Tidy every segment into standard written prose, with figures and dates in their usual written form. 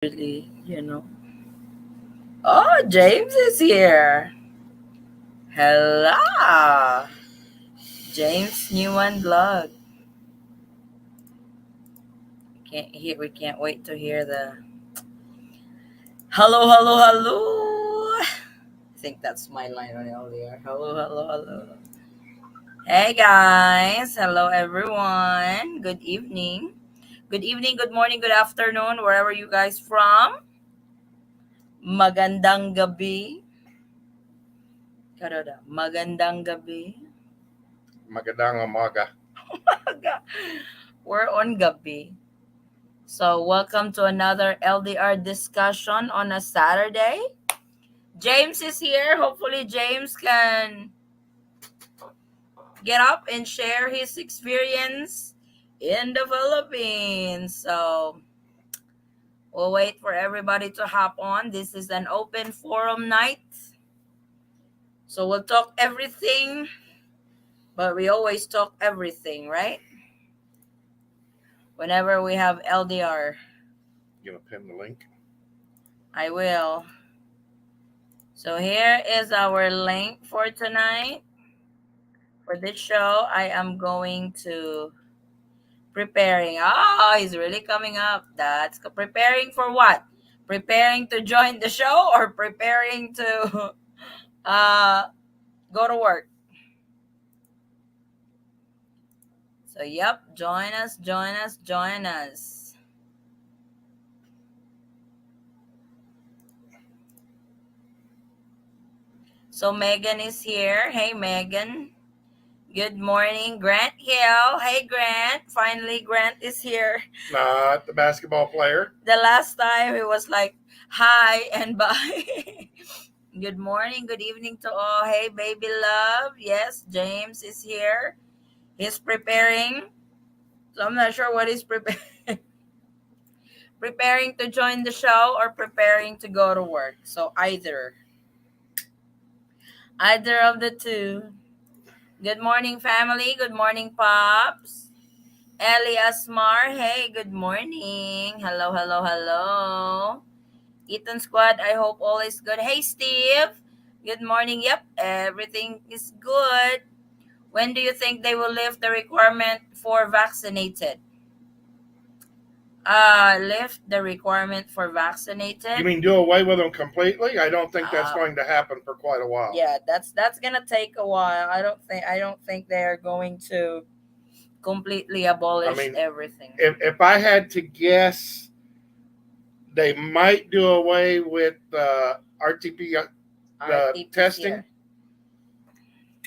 really. Oh, James is here. Hello. James Newman vlog. We can't wait to hear the hello, hello, hello. I think that's my line on earlier. Hello, hello, hello. Hey guys. Hello everyone. Good evening. Good evening, good morning, good afternoon, wherever you guys from. Magandang gabi. Karada. Magandang gabi. Magandang umaga. We're on gabi. So, welcome to another LDR discussion on a Saturday. James is here. Hopefully, James can get up and share his experience in the Philippines. So, we'll wait for everybody to hop on. This is an open forum night. So, we'll talk everything, but we always talk everything, right? Whenever we have LDR, You gonna pin the link? I will. So, here is our link for tonight. For this show, I am going to preparing. Oh, he's really coming up. That's preparing for what? Preparing to join the show or preparing to uh go to work. So yep, join us, join us, join us. So Megan is here. Hey Megan. Good morning, Grant Hill. Hey Grant. Finally Grant is here. Not the basketball player. The last time it was like hi and bye. Good morning, good evening to all. Hey, baby love. Yes, James is here. He's preparing. So I'm not sure what he's preparing. Preparing to join the show or preparing to go to work. So either of the two. Good morning, family. Good morning, Pops. Ellie Asmar. Hey, good morning. Hello, hello, hello. Ethan Squad, I hope all is good. Hey, Steve. Good morning. Yep, everything is good. When do you think they will lift the requirement for vaccinated? Lift the requirement for You vaccinated. mean do away with them completely? I don't think that's Uh, going to happen for quite a while. yeah, that's gonna take a while. I don't think they're going to completely I abolish mean, everything. if I had to guess, they might do away with RTP testing RT-PCR.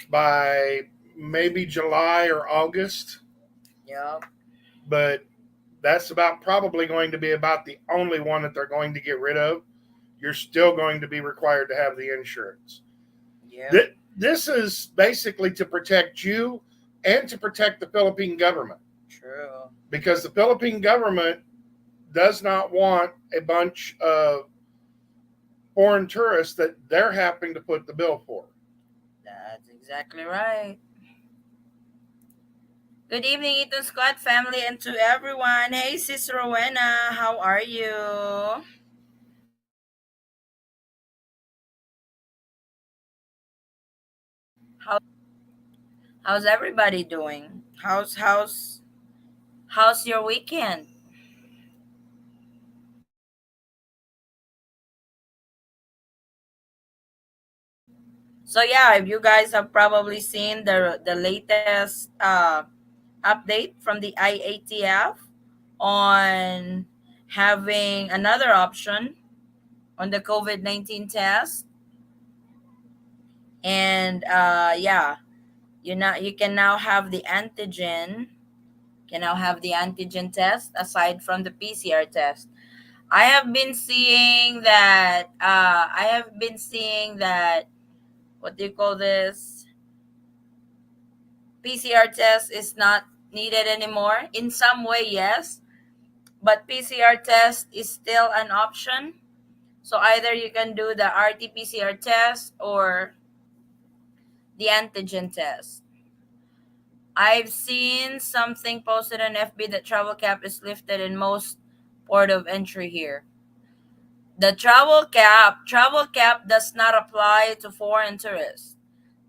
by maybe July or August, Yeah, but that's about probably going to be about the only one that they're going to get rid of. You're still going to be required to have the insurance. yeah, This is basically to protect you and to protect the Philippine government true. because the Philippine government does not want a bunch of foreign tourists that they're having to put the bill for. That's exactly right. Good evening, Ethan Scott family, and to everyone. Hey, Sis Rowena, how are you? How how's everybody doing? How's your weekend? So yeah, if you guys have probably seen the latest update from the IATF on having another option on the COVID-19 test, and yeah, you can now have the antigen. Can now have the antigen test aside from the PCR test. I have been seeing that, what do you call this, PCR test is not needed anymore. In some way, yes, but PCR test is still an option. So either you can do the RT-PCR test or the antigen test. I've seen something posted on FB that travel cap is lifted in most port of entry here. The travel cap does not apply to foreign tourists.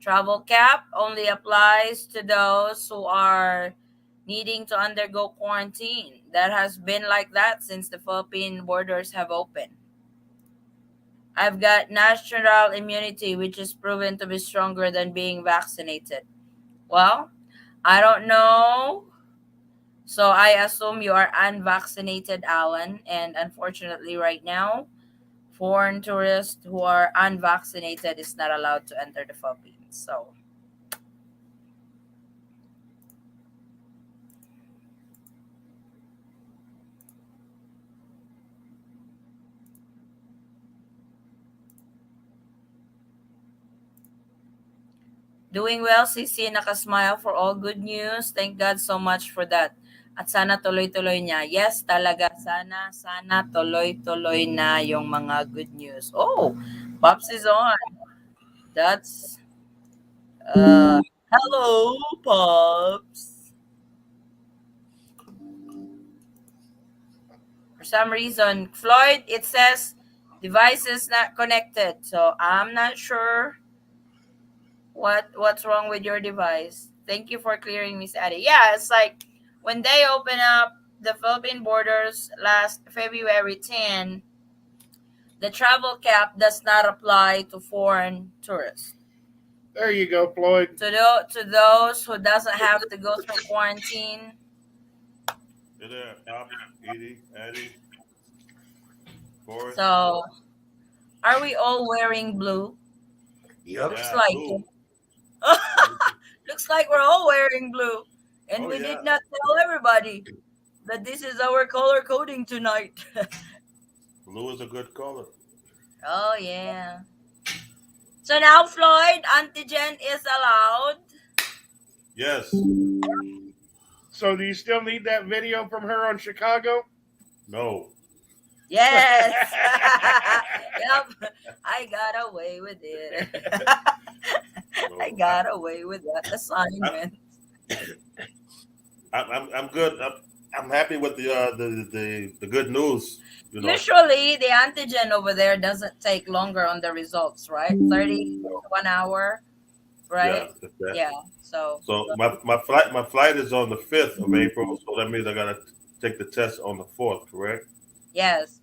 Travel cap only applies to those who are needing to undergo quarantine. That has been like that since the Philippine borders have opened. I've got natural immunity, which is proven to be stronger than being vaccinated. Well, I don't know. So I assume you are unvaccinated, Alan. And unfortunately, right now, foreign tourists who are unvaccinated is not allowed to enter the Philippines. So doing well, Sisi, nakasmile for all good news. Thank God so much for that. At sana tuloy-tuloy niya. Yes, talaga. Sana tuloy-tuloy na yung mga good news. Oh, Pops is on. That's, uh, hello, Pops. For some reason, Floyd, it says devices not connected. So I'm not sure what's wrong with your device. Thank you for clearing, Miss Addie. Yeah, it's like when they open up the Philippine borders last February 10, the travel cap does not apply to foreign tourists. There you go, Floyd. To those who doesn't have to go through quarantine. Hey there, Pops, Edie, Addie, Forrest. So are we all wearing blue? Yep. Looks Yeah, like it. blue. Blue. Looks like we're all wearing blue. And Oh we yeah, did not tell everybody that this is our color coding tonight. blue is a good color. Oh yeah. So now Floyd, antigen is allowed. Yes. So do you still need that video from her on Chicago? No. Yes. Yep. I got away with it. I No. got away with that I, assignment. I'm good. I'm happy with the good news. You know. Usually the antigen over there doesn't take longer on the results, right? 30 No. to 1 hour, Yeah. right? That's that. Yeah. So So my flight is on the 5th of April. So that means I gotta take the test on the 4th. Correct. yes.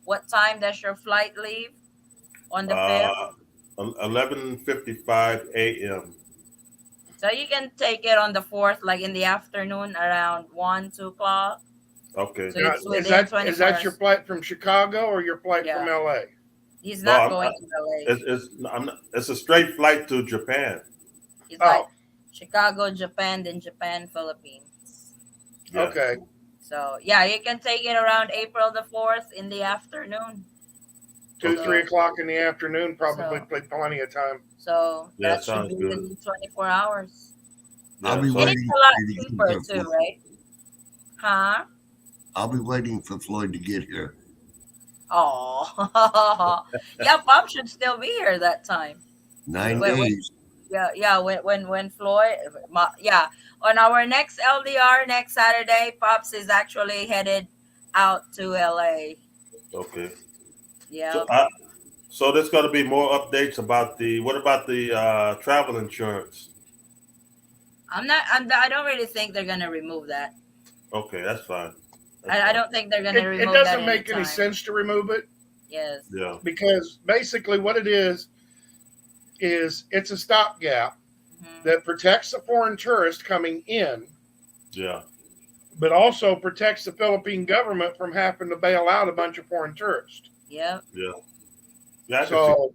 What time does your flight leave on the 5th? 11:55 a.m. So you can take it on the 4th, like in the afternoon around 1, 2 o'clock. Okay. So Now, it's is within that is 24 that your hours. flight from Chicago or your flight Yeah. from LA? He's No, not going to LA. it's a straight flight to Japan. He's like Oh, Chicago, Japan, then Japan, Philippines. Yeah. okay. So yeah, you can take it around April the 4th in the afternoon. Two, Okay. 3 o'clock in the afternoon, probably So plenty of time. so Yeah, that should sounds be good. within 24 hours. I'll Yeah. be And So it's waiting a lot for you to cheaper get here, too, Floyd. right? Huh? I'll be waiting for Floyd to get here. Oh, yeah. Bob should still be here that time. Nine yeah. When days. yeah, when Floyd, yeah, on our next LDR next Saturday, Pops is actually headed out to LA. Okay. So Yeah, so there's going to be more updates about the what about the travel insurance? I don't really think they're gonna remove that. Okay, that's fine. That's I fine. don't think they're gonna It remove that doesn't make any anytime. sense to remove it Yes. Yeah. because basically what it is it's a stopgap Hmm. that protects the foreign tourist coming in, Yeah. but also protects the Philippine government from having to bail out a bunch of foreign tourists. Yep. Yeah. Yeah. I can see So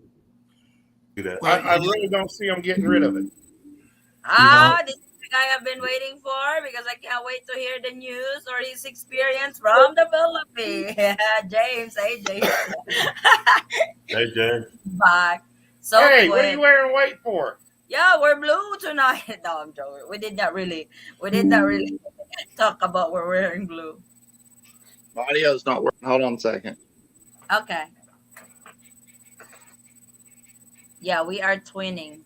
that. Well, I really don't see them getting rid of it. you know, This is the guy I've been waiting for because I can't wait to hear the news or his experience from the Philippines. James, hey James, Hey, James. back. So Hey, what are you quick. wearing white for? Yeah, we're blue tonight. No, I'm joking. We did not really talk about we're wearing blue. My audio's not working. Hold on a second. Okay. Yeah, we are twinning.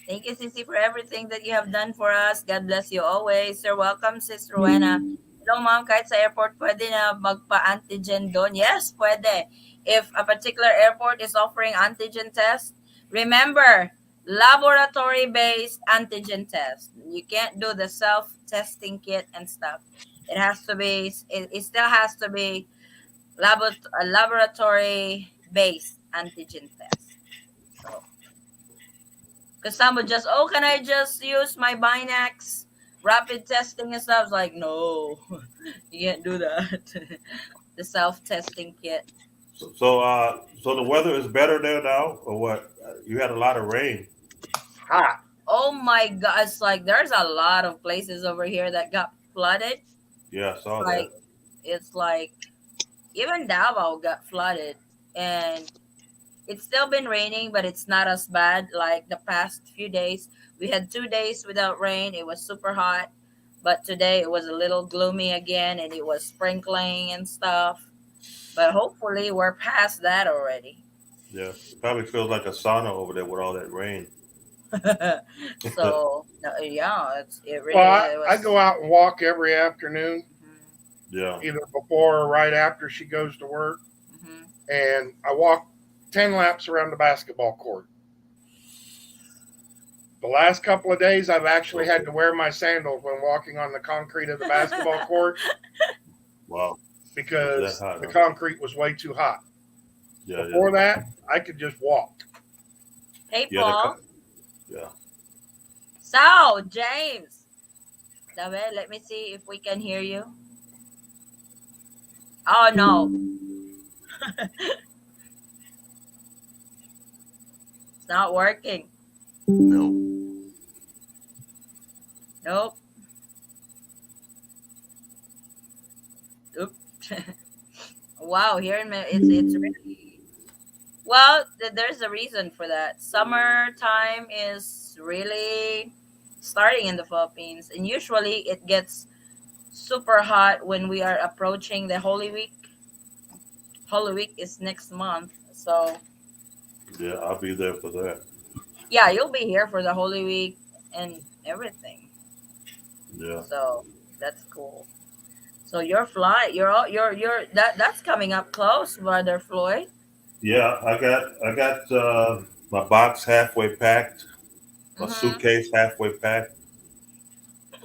Thank you, Sissy, for everything that you have done for us. God bless you always. You're welcome, Sis Rowena. Hello, ma'am, kahit sa airport, pwede na magpa-antigen doon? Yes, pwede. If a particular airport is offering antigen test, remember, laboratory-based antigen test. You can't do the self-testing kit and stuff. It has to be, it still has to be a laboratory-based antigen test. So, because some would just, oh, can I just use my Binax rapid testing and stuff? It's like, no, you can't do that. The self testing kit. So the weather is better there now, or what? You had a lot of rain. Hot. Oh my God. It's like there's a lot of places over here that got flooded. Yeah, I saw Like, that. it's like, even Davao got flooded. And it's still been raining, but it's not as bad like the past few days. We had 2 days without rain. It was super hot. But today it was a little gloomy again and it was sprinkling and stuff. But hopefully we're past that already. Yeah, it probably feels like a sauna over there with all that rain. So yeah, it really Well, it I was. go out and walk every afternoon, Mhm, Yeah, either before or right after she goes to work, mhm. and I walk 10 laps around the basketball court. The last couple of days, I've actually had to wear my sandals when walking on the concrete of the basketball court wow, it's that because hot, the huh? concrete was way too hot. Yeah, yeah, Before that, I could just walk. Hey yeah. Paul. Yeah. So James. David, let me see if we can hear you. Oh no, it's not working. No. Nope. Oop. Wow, here in it's really well. There's a reason for that. Summertime is really starting in the Philippines, and usually it gets super hot when we are approaching the Holy Week. Holy Week is next month, so Yeah, I'll be there for that. yeah, you'll be here for the Holy Week and everything. Yeah, So that's cool. So your flight, you're that's coming up close, Brother Floyd. yeah. I got my box halfway packed, my Mm-hmm. suitcase halfway packed.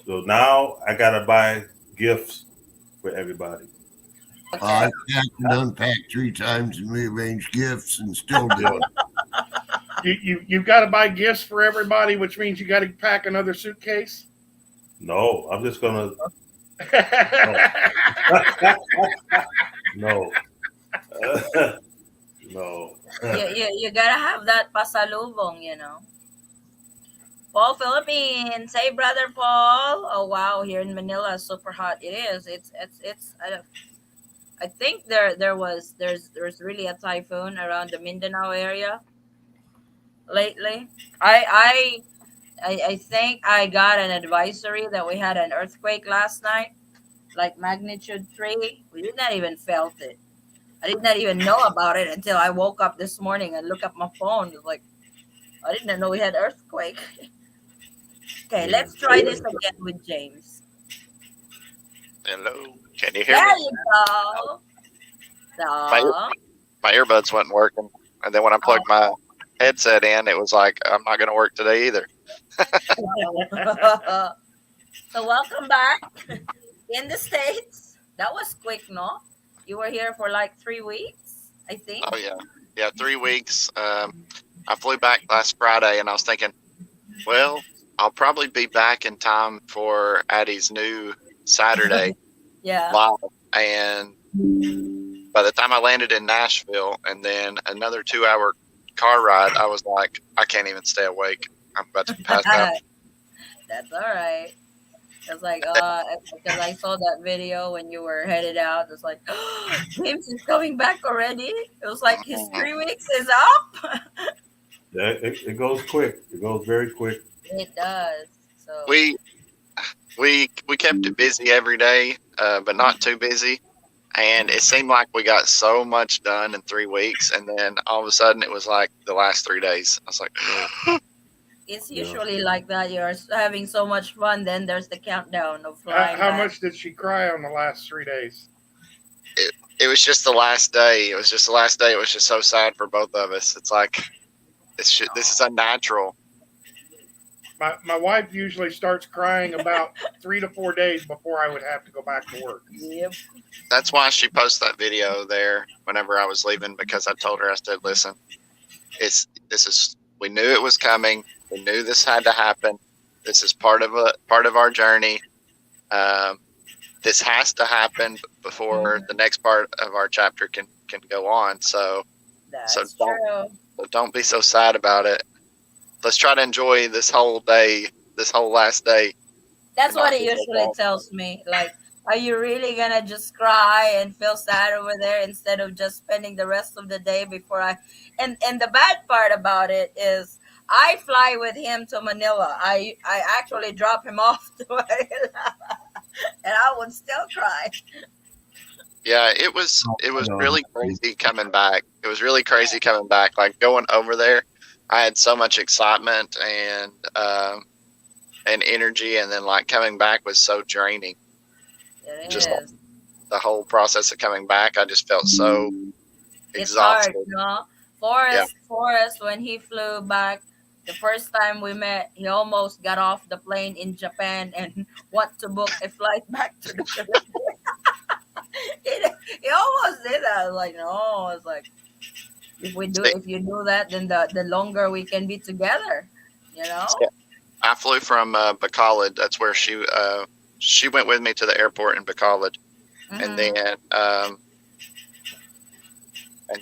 So now I gotta buy gifts for everybody. Okay. I've packed and unpacked 3 times and rearranged gifts and still Yeah. do it. You've got to buy gifts for everybody, which means you got to pack another suitcase. No, I'm just gonna no, no, no. You gotta have that pasalubong. Paul, Philippines. Hey, brother Paul. Oh wow, here in Manila, super hot. It is. It's. I think there's really a typhoon around the Mindanao area lately. I I think I got an advisory that we had an earthquake last night, like magnitude 3. We did not even felt it. I did not even know about it until I woke up this morning and looked at my phone. It was like I didn't know we had earthquake. Okay, Mm. let's try this again with James. Hello. Can you hear There me? you go. My So, my earbuds wasn't working, and then when I plugged my headset in, it was like I'm not going to work today either. so welcome back in the States. That was quick, no? You were here for like 3 weeks, I think. Oh yeah, 3 weeks. I flew back last Friday, and I was thinking, well, I'll probably be back in time for Addie's new Saturday Yeah. live, and by the time I landed in Nashville, and then another 2-hour car ride, I was like, I can't even stay awake. I'm about to pass out. That's all right. It's like, because I saw that video when you were headed out. It's like, James is coming back already. It was like his 3 weeks is up. Yeah, it goes quick. It goes very quick. It does. So, We we kept it busy every day, but not too busy. And it seemed like we got so much done in 3 weeks, and then all of a sudden it was like the last 3 days. I was like, It's Yeah. usually like that. You're having so much fun, then there's the countdown of flying How back. much did she cry on the last 3 days? It was just the last day. It was just the last day. It was just so sad for both of us. It's like this is unnatural. My wife usually starts crying about 3 to 4 days before I would have to go back to work. Yep. That's why she posted that video there whenever I was leaving, because I told her, I said, listen, we knew it was coming. We knew this had to happen. This is part of our journey. This has to happen before the next part of our chapter can go on. So That's don't true. don't be so sad about it. Let's try to enjoy this whole day, this whole last day. That's and what not it get so usually bad. tells me. Like, are you really gonna just cry and feel sad over there instead of just spending the rest of the day before I? And the bad part about it is, I fly with him to Manila. I actually drop him off to Manila, and I would still cry. Yeah, it was No, really crazy coming back. It was really crazy coming back. Like going over there, I had so much excitement and energy, and then like coming back was so draining. It Just is. the whole process of coming back, I just felt so It's hard, exhausted. no? Yeah, Forrest, when he flew back the first time we met, he almost got off the plane in Japan and want to book a flight back to the Philippines. He almost did that. I was like, no, it's like, See, if you do that, then the longer we can be together, you know? I flew from Bacolod. That's where she went with me to the airport in Bacolod, and Mm-hmm.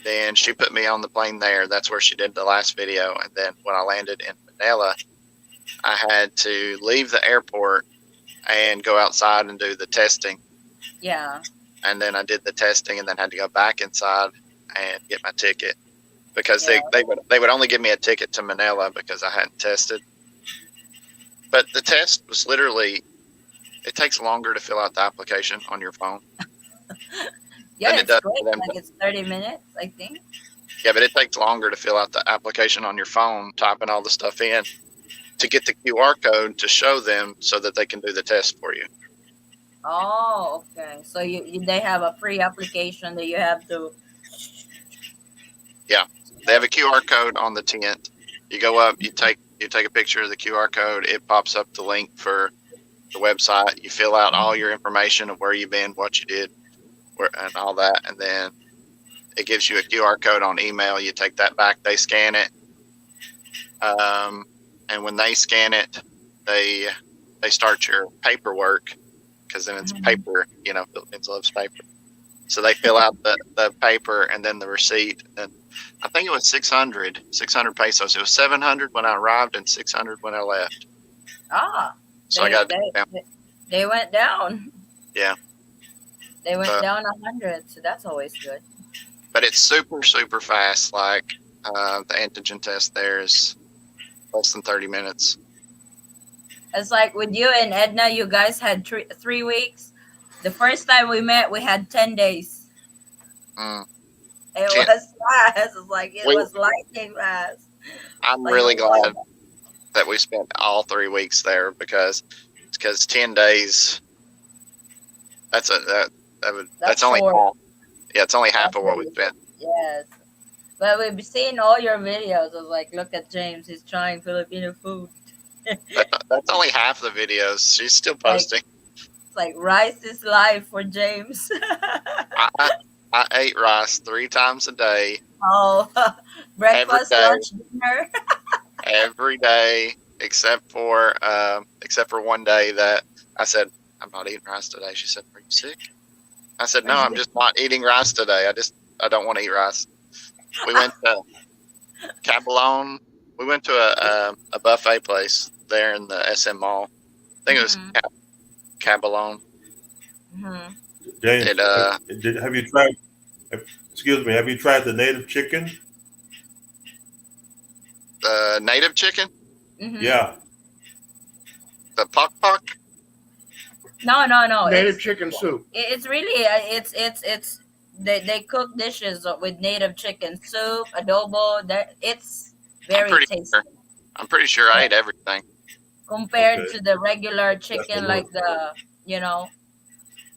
then she put me on the plane there. That's where she did the last video. And then when I landed in Manila, I had to leave the airport and go outside and do the testing. Yeah. And then I did the testing, and then had to go back inside and get my ticket, because Yeah. they would only give me a ticket to Manila because I hadn't tested. But the test was literally, it takes longer to fill out the application on your phone Yeah, than it it's does quick. for them. Like, it's 30 minutes, I think. Yeah, but it takes longer to fill out the application on your phone, typing all the stuff in, to get the QR code to show them so that they can do the test for you. Oh, okay. So they have a pre-application that you have to. Yeah, they have a QR code on the tent. You go up, you take a picture of the QR code. It pops up the link for the website. You fill out all your information of where you've been, what you did, and all that, and then it gives you a QR code on email. You take that back, they scan it, and when they scan it, they start your paperwork, because then it's paper. Philippines loves paper, so they fill out the paper and then the receipt. And I think it was 600 pesos. It was 700 when I arrived and 600 when I left. Ah, So I got it down. they went down. Yeah. They went Uh, down 100, so that's always good. But it's super, super fast. Like the antigen test there is less than 30 minutes. It's like with you and Edna, you guys had 3 weeks. The first time we met, we had 10 days. Mm. It Yeah. was fast. It's like it We- was lightning fast. I'm Like, really glad that we spent all 3 weeks there, because 10 days. That's only short. half. Yeah, it's only half That's of what we really- spent. Yes. But we've seen all your videos. I was like, look at James. He's trying Filipino food. That's only half the videos. She's still posting. It's like rice is life for James. I ate rice 3 times a day, Oh, breakfast, day. lunch, dinner. every day, except for one day that I said, I'm not eating rice today. She said, are you sick? I said, no, I'm just not eating rice today. I don't want to eat rice. We went to Cabalon. We went to a buffet place there in the SM Mall. I think it was Cabalon. Mhm. James, It, have you tried? Excuse me. Have you tried the native chicken? the native chicken, Mhm. Yeah. the pok pok. No. Native chicken soup. It's really it's they cook dishes with native chicken soup, adobo. That it's very tasty. I'm pretty sure I ate everything. compared Okay, to the regular that's a chicken, like look. the, you know.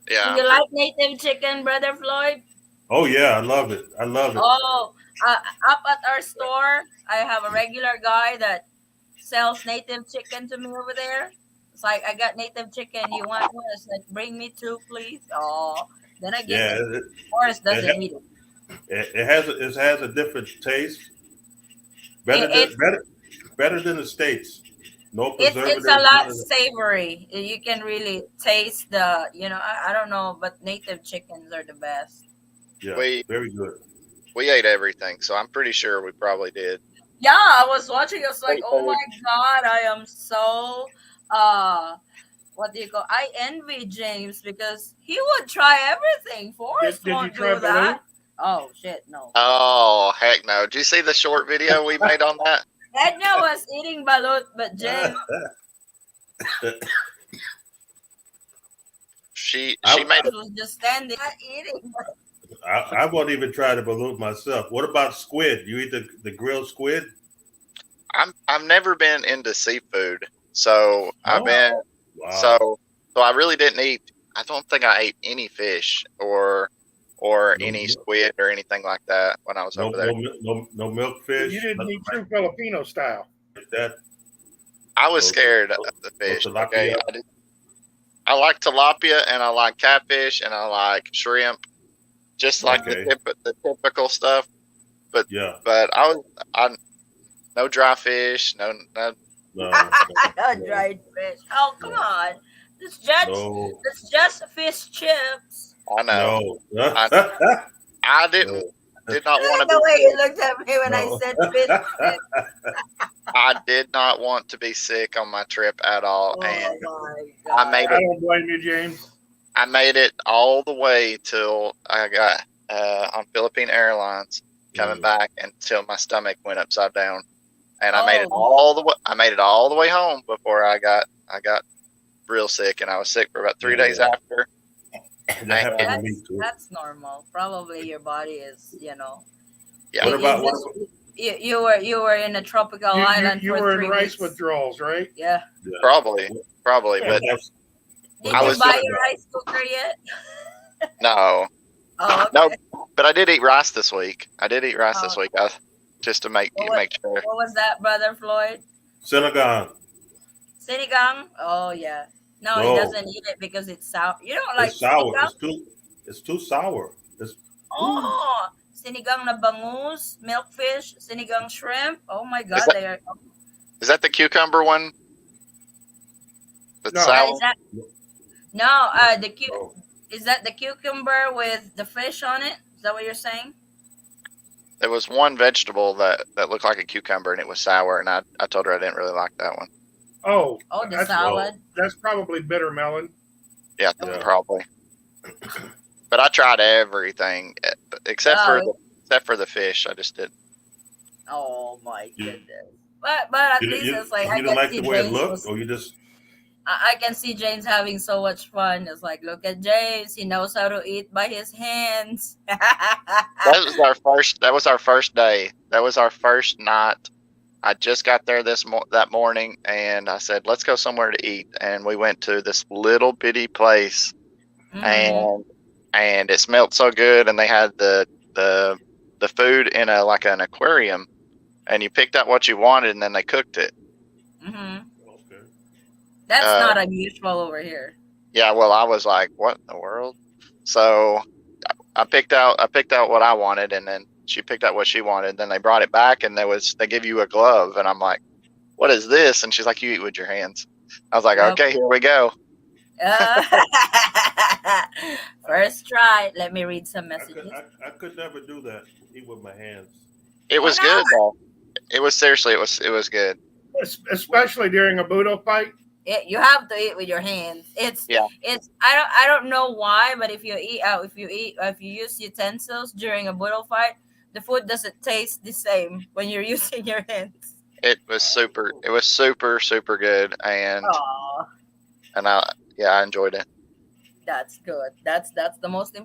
Do Yeah, I'm you pretty. like native chicken, Brother Floyd? Oh yeah, I love it. I love it. Oh, up at our store, I have a regular guy that sells native chicken to me over there. It's like, I got native chicken. You want one? It's like, bring me two, please. Oh, then I give Yeah, it. Forrest it, doesn't eat it. it has a different taste. it it's Better than the states. No it's a preservatives. lot None of that. savory. You can really taste the, I don't know, but native chickens are the best. Yeah, We very good. we ate everything, so I'm pretty sure we probably did. Yeah, I was watching. I was like, Great oh food. my god, I am so uh what do you call? I envy James because he would try everything. Forrest Did you won't try do that. balut? Oh shit, no. Oh heck no! Did you see the short video we made on that? Edna was eating balut, but James She made I, it. was just standing not eating. I won't even try to balut myself. What about squid? You eat the grilled squid? I've never been into seafood, so I've No. been Wow. so so I really didn't eat. I don't think I ate any fish or No, any squid or anything like that when I was over there. no You milkfish, didn't eat nothing true Filipino style. like that. I was No, scared of the no fish. Okay, tilapia. I like tilapia and I like catfish and I like shrimp, just like Okay. the typical stuff. But Yeah. but I no dry fish, no. No. No. Dried fish. Oh come No. on. It's just No. it's just fish chips. I know. No. I I did not I want like to be the way you sick. looked at me when I No. said fish chips. I did not want to be sick on my trip at all, and Oh my I made I god. it. don't blame you, James. I made it all the way till I got on Philippine Airlines coming Mm. back until my stomach went upside down, and I made it Oh, all the way. I made it all the way home before I got real sick, and I was sick for about 3 days Yeah. after. That And happened to me too. that's normal. Probably your body is, yeah, What you about what? just you were in a tropical island You for were in three rice weeks. withdrawals, right? Yeah. Yeah. probably, What but about what Did I you about was buy your synagogue? rice cooker yet? no, Oh, no. okay. But I did eat rice this week. I did eat rice this Oh, week, just to make what was make sure. what was that, Brother Floyd? Synagogue. Sinigang? Oh yeah. No, he No, doesn't eat it because it's sour. You don't like it's sour. sinigang? It's too sour. It's ooh. Oh, sinigang na bangus, milkfish, sinigang shrimp. Oh my Is God, that they are. is that the cucumber one that's No. Is sour? that no? No, no. Is that the cucumber with the fish on it? Is that what you're saying? There was one vegetable that looked like a cucumber and it was sour, and I told her I didn't really like that one. Oh, Oh, the that's No. salad. that's probably bitter melon. Yeah, Yeah. probably. But I tried everything except for Oh, the fish. I just did. oh my You goodness. But at least it's like I you didn't can like see the way it James looked, was. or you just I can see James having so much fun. It's like, look at James. He knows how to eat by his hands. That was our first day. That was our first night. I just got there that morning, and I said, "Let's go somewhere to eat." And we went to this little bitty place, Mm-hmm. and it smelled so good. And they had the food in a like an aquarium, and you picked out what you wanted, and then they cooked it. Mm-hmm. okay. That's Uh, not unusual over here. yeah, well, I was like, "What in the world?" So I picked out what I wanted, and then she picked out what she wanted. Then they brought it back, and they give you a glove, and I'm like, "What is this?" And she's like, "You eat with your hands." I was like, Yep. "Okay, here we go." Uh, First try. Let me read some messages. I could never do that. Eat with my hands. It Why was not? good though. It was seriously, it was good. Especially during a budo fight. You have to eat with your hands. Yeah, I don't know why, but if you use utensils during a bull fight, the food doesn't taste the same when you're using your hands. it was super. It was super super good, Oh, and I enjoyed it. that's good. That's the most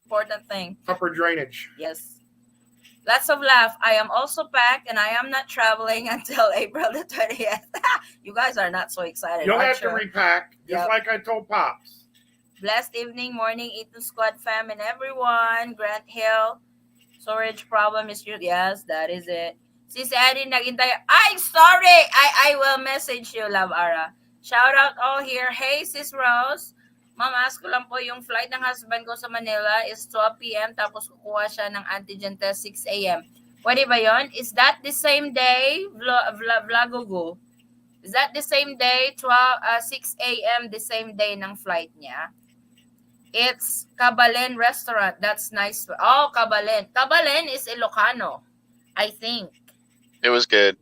important thing. Proper drainage. Yes. Lots of laugh. I am also packed and I am not traveling until April the 20th. You guys are not so excited, You'll aren't have to you? repack, just Yep. like I told Pops. Blessed evening, morning, Eaton Squad fam and everyone. Grant Hill. Storage problem is your yes, that is it. Sis Eddie naghintay. Ay, sorry! I will message you, Love Ara. Shout out all here. Hey, Sis Rose. Ma'am, ask ko lang po, yung flight ng husband ko sa Manila is 12 p.m. tapos kukuha siya ng antigen test 6 a.m. Pwede ba yon? Is that the same day, Vlagogo? Is that the same day, 6 a.m., the same day ng flight niya? It's Kabalen restaurant. That's nice. Oh, Kabalen. Kabalen is Ilocano, I think. It was good.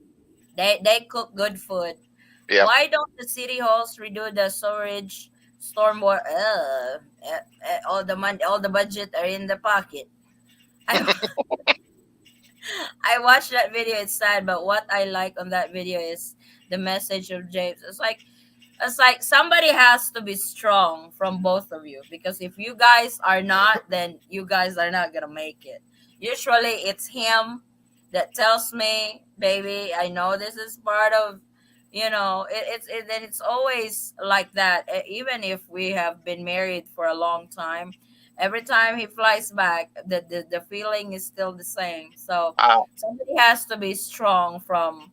They cook good food. Yeah. Why don't the city halls redo the storage stormwater? All the money, all the budget are in the pocket. I I watched that video. It's sad, but what I like on that video is the message of James. It's like somebody has to be strong from both of you, because if you guys are not, then you guys are not gonna make it. Usually it's him that tells me, baby, I know this is part of, then it's always like that. Even if we have been married for a long time, every time he flies back, the feeling is still the same. So I, somebody has to be strong from.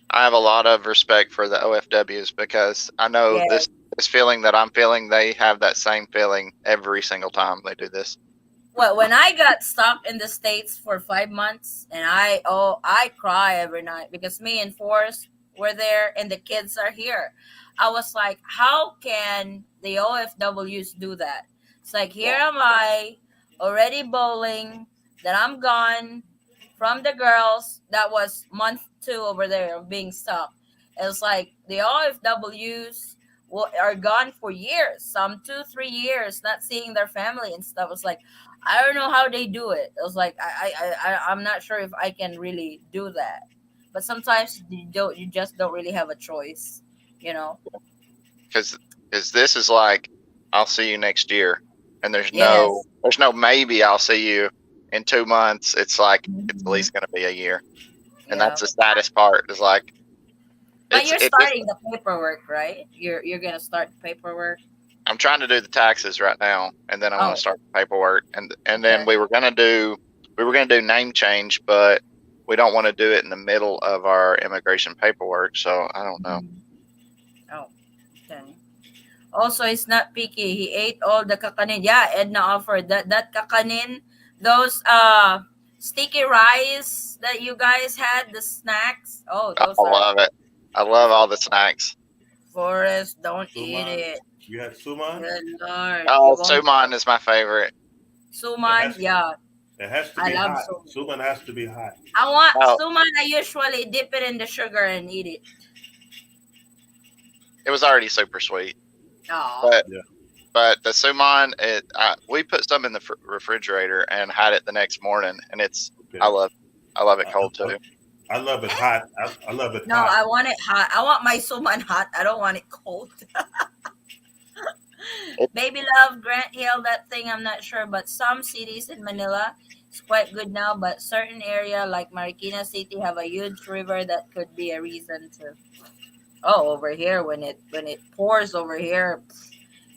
I have a lot of respect for the OFWs because I know Yeah. this feeling that I'm feeling, they have that same feeling every single time they do this. Well, when I got stuck in the States for 5 months, and I cry every night because me and Forrest were there and the kids are here. I was like, how can the OFWs do that? It's like, here am I already bowling, that I'm gone from the girls. That was month 2 over there of being stuck. It's like the OFWs are gone for years, some 2-3 years, not seeing their family and stuff. It's like, I don't know how they do it. It was like I'm not sure if I can really do that. But sometimes you just don't really have a choice, you know. Because this is like, I'll see you next year, and there's Yes. no maybe I'll see you in 2 months. It's like it's at Mhm. least going to be a year, and Yeah. that's the saddest part. Is like But it's you're it. starting the paperwork, right? You're gonna start the paperwork. I'm trying to do the taxes right now, and then I want Oh, to start the paperwork, and then okay. we were gonna do name change, but we don't want to do it in the middle of our immigration paperwork. So I don't know. Mhm. Oh, okay. Also, he's not picky. He ate all the kakanin. Yeah, Edna offered that kakanin, those sticky rice that you guys had, the snacks. Oh, I those are love it. I love all the snacks. Forest. Don't eat Suman. it. You had Suman. Good Lord, you Oh, won't. Suman is my favorite. It Suman, has yeah, it has to I be love hot. suman. Suman has to be hot. I want Oh, suman. I usually dip it in the sugar and eat it. it was already super sweet, Oh, but Yeah. the Suman, we put some in the refrigerator and had it the next morning, and it's Okay. I love it I, cold too. I love it hot. I love it no, hot. I want it hot. I want my suman hot. I don't want it cold. Baby Love, Grant Hill, that thing, I'm not sure, but some cities in Manila is quite good now, but certain area like Marikina City have a huge river that could be a reason to. Oh, over here when it pours over here,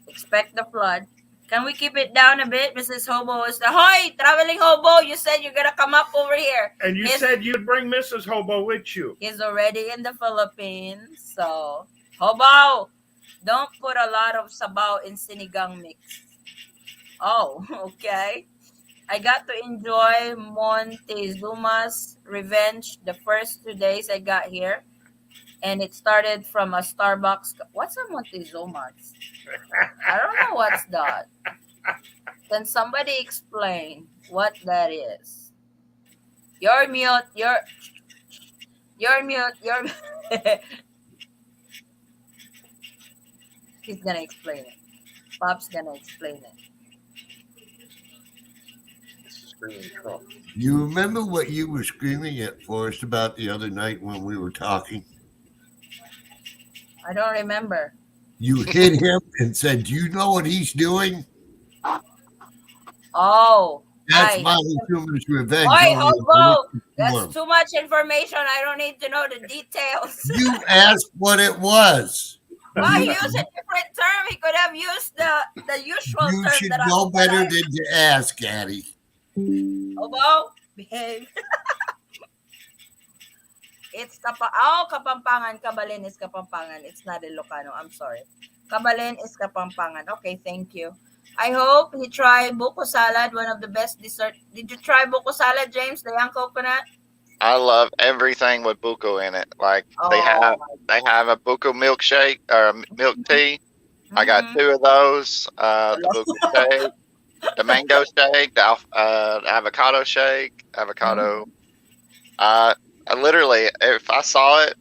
expect the flood. Can we keep it down a bit, Mrs. Hobo? Is the Hoy, traveling hobo? You said you're gonna come up over here. And you said you'd bring Mrs. Hobo with you. He's already in the Philippines, so Hobo, don't put a lot of sabaw in sinigang mix. Oh, okay. I got to enjoy Montezuma's Revenge the first 2 days I got here, and it started from a Starbucks. What's a Montezuma's? I don't know what's that. Can somebody explain what that is? You're mute. You're mute. You're. He's gonna explain it. Pop's gonna explain it. Screaming Trump. You remember what you were screaming at Forrest about the other night when we were talking? I don't remember. You hit him and said, "Do you know what he's doing?" Oh, That's Ay. Montezuma's revenge. Oy, Only a hobo! political That's form. too much information. I don't need to know the details. You asked what it was. Well, he You, used a different term. He could have used the usual you term should that know better I than to ask, Addie. hobo, behave. It's Kapampangan. Kabalen is Kapampangan. It's not Ilocano. I'm sorry. Kabalen is Kapampangan. Okay, thank you. I hope he tried buko salad, one of the best dessert. Did you try buko salad, James? The young coconut? I love everything with buko in it. Like Oh, they have a buko milkshake or a milk tea. I got mm-hmm. 2 of those. The buko shake, the mango shake, the avocado shake, avocado. I literally, if I saw it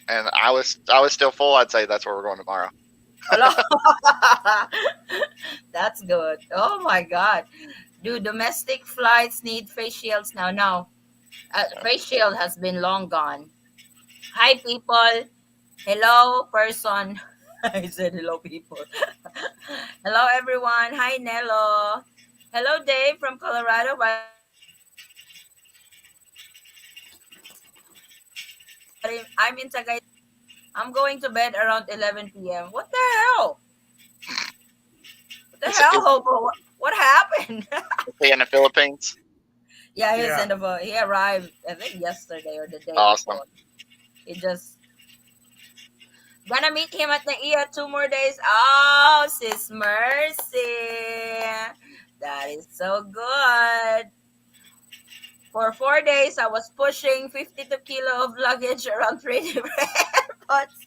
and I was still full, I'd say that's where we're going tomorrow. That's good. Oh my God. Do domestic flights need face shields now? No. Face shield has been long gone. Hi, people. Hello, person. I said hello, people. Hello, everyone. Hi, Nello. Hello, Dave from Colorado. But I'm in Tagaytay. I'm going to bed around 11 p.m. What the hell? What the Is hell, Hobo? What happened? he in the Philippines? Yeah, Yeah. he arrived, I think, yesterday or the day Awesome. before. He just gonna meet him at the EA 2 more days. Oh, sis Mercy. That is so good. For 4 days, I was pushing 52 kilo of luggage around 3 different airports.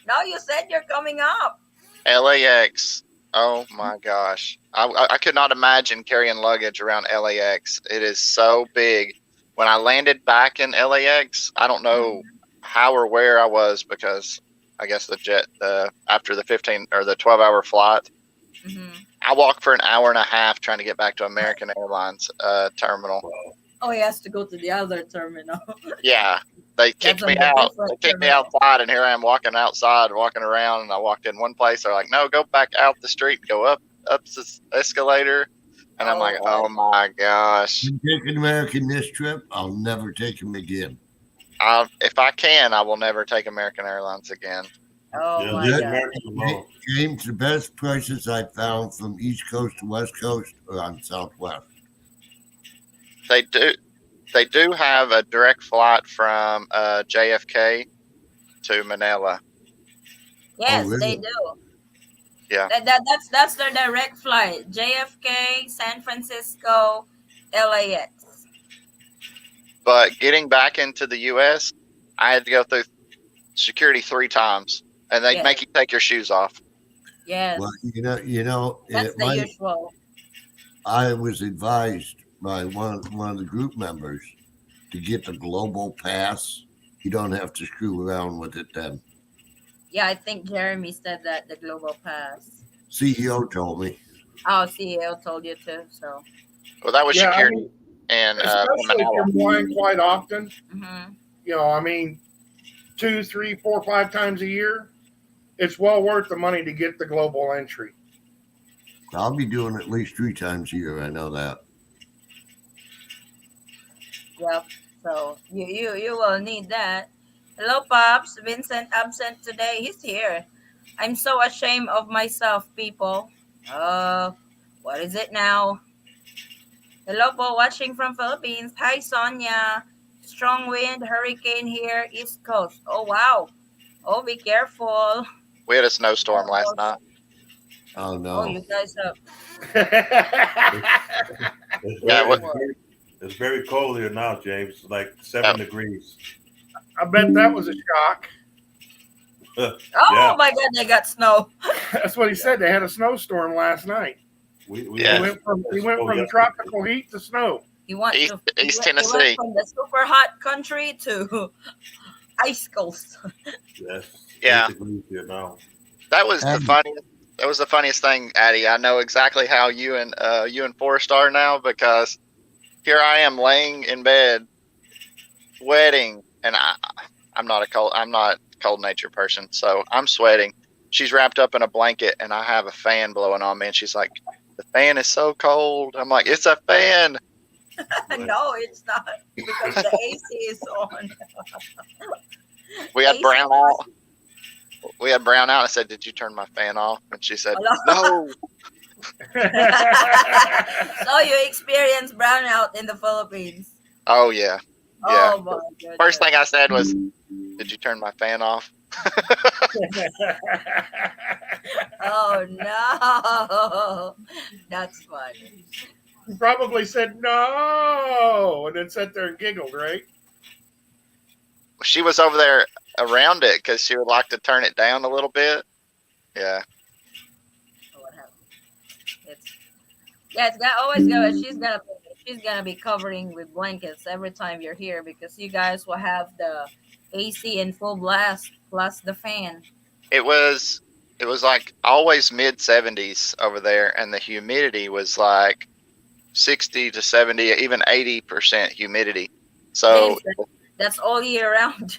Now you said you're coming up. LAX. Oh my gosh. I could not imagine carrying luggage around LAX. It is so big. When I landed back in LAX, I don't know how or where I was because I guess after the 15 or the 12-hour flight, Mm-hmm. I walked for an hour and a half trying to get back to American Airlines terminal. Oh, he has to go to the other terminal. Yeah, they That's kicked on me the out. They different kicked me terminal. outside, and here I am walking outside, walking around. And I walked in one place. They're like, "No, go back out the street and go up this escalator." And I'm like, Oh, "Oh my gosh! I'm taking American this trip. I'll never take him again. If I can, I will never take American Airlines again." oh Yeah, my leave That- God. America alone. James, the best prices I found from East Coast to West Coast are on Southwest. They do have a direct flight from JFK to Manila. Yes, they really? do. Yeah, That's their direct flight. JFK, San Francisco, LAX. but getting back into the U.S., I had to go through security 3 times, and they Yes, make you take your shoes off. yes. Well, That's the usual. I was advised by one of the group members to get the global pass. You don't have to screw around with it then. Yeah, I think Jeremy said that the global pass. CEO told me. Oh, CEO told you to. So, Well, that was Yeah, I security mean, in especially if Manila. you're flying quite often. mm-hmm. I mean, 2, 3, 4, 5 times a year, it's well worth the money to get the global entry. I'll be doing at least 3 times a year. I know that. Yep. So you will need that. Hello, Pops. Vincent absent today. He's here. I'm so ashamed of myself, people. What is it now? Hello po, watching from Philippines. Hi, Sonia. Strong wind, hurricane here, East Coast. Oh, wow. Oh, be careful. We had a snowstorm last night. Oh Oh, no. you guys have. It's Yeah, very, it's very cold here now, James. It's like 7 degrees. I bet that was a shock. Oh, Yeah. my God, they got snow. That's what he said. They had a snowstorm last night. We Yeah. He went from yesterday. tropical heat to snow. He went East, to East he went Tennessee. from the super hot country to ice coast. Yes. Yeah. 8 degrees here now. That was the And- funniest. That was the funniest thing, Addie. I know exactly how you and Forrest are now because here I am laying in bed, sweating, and I'm not cold nature person, so I'm sweating. She's wrapped up in a blanket, and I have a fan blowing on me, and she's like, the fan is so cold. I'm like, it's a fan. No, it's not because the AC is on. We had AC. brownout. We had brownout. I said, "Did you turn my fan off?" And she said, "No." So you experienced brownout in the Philippines. Oh yeah, yeah. Oh my goodness. First thing I said was, "Did you turn my fan off?" Oh no. That's funny. You probably said no, and then sat there and giggled, right? She was over there around it because she would like to turn it down a little bit. Yeah. So what happened? It's yeah, it's got always go. She's gonna be covering with blankets every time you're here because you guys will have the AC in full blast plus the fan. It was like always mid 70s over there, and the humidity was like 60 to 70, even 80% humidity. So Vincent, that's all year round.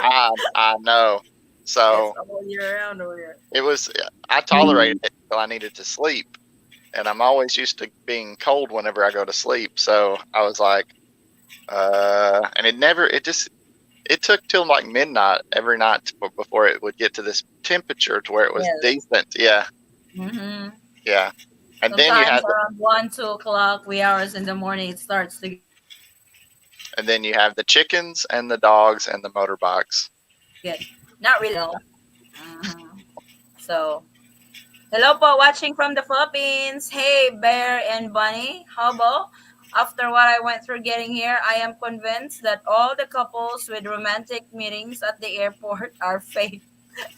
I know. It's So all year round over here. it was I tolerated it until I needed to sleep, and I'm always used to being cold whenever I go to sleep. So I was like, and it took till like midnight every night before it would get to this temperature to where it was Yes. decent. Yeah, Mm-hmm. yeah. And then you Sometimes had around 1, 2 o'clock, wee hours in the morning, it starts to the chickens and the dogs and the motorbikes. get not really low. Mhm. So, hello po, watching from the Philippines. Hey, Bear and Bunny. Hobo. After what I went through getting here, I am convinced that all the couples with romantic meetings at the airport are fake.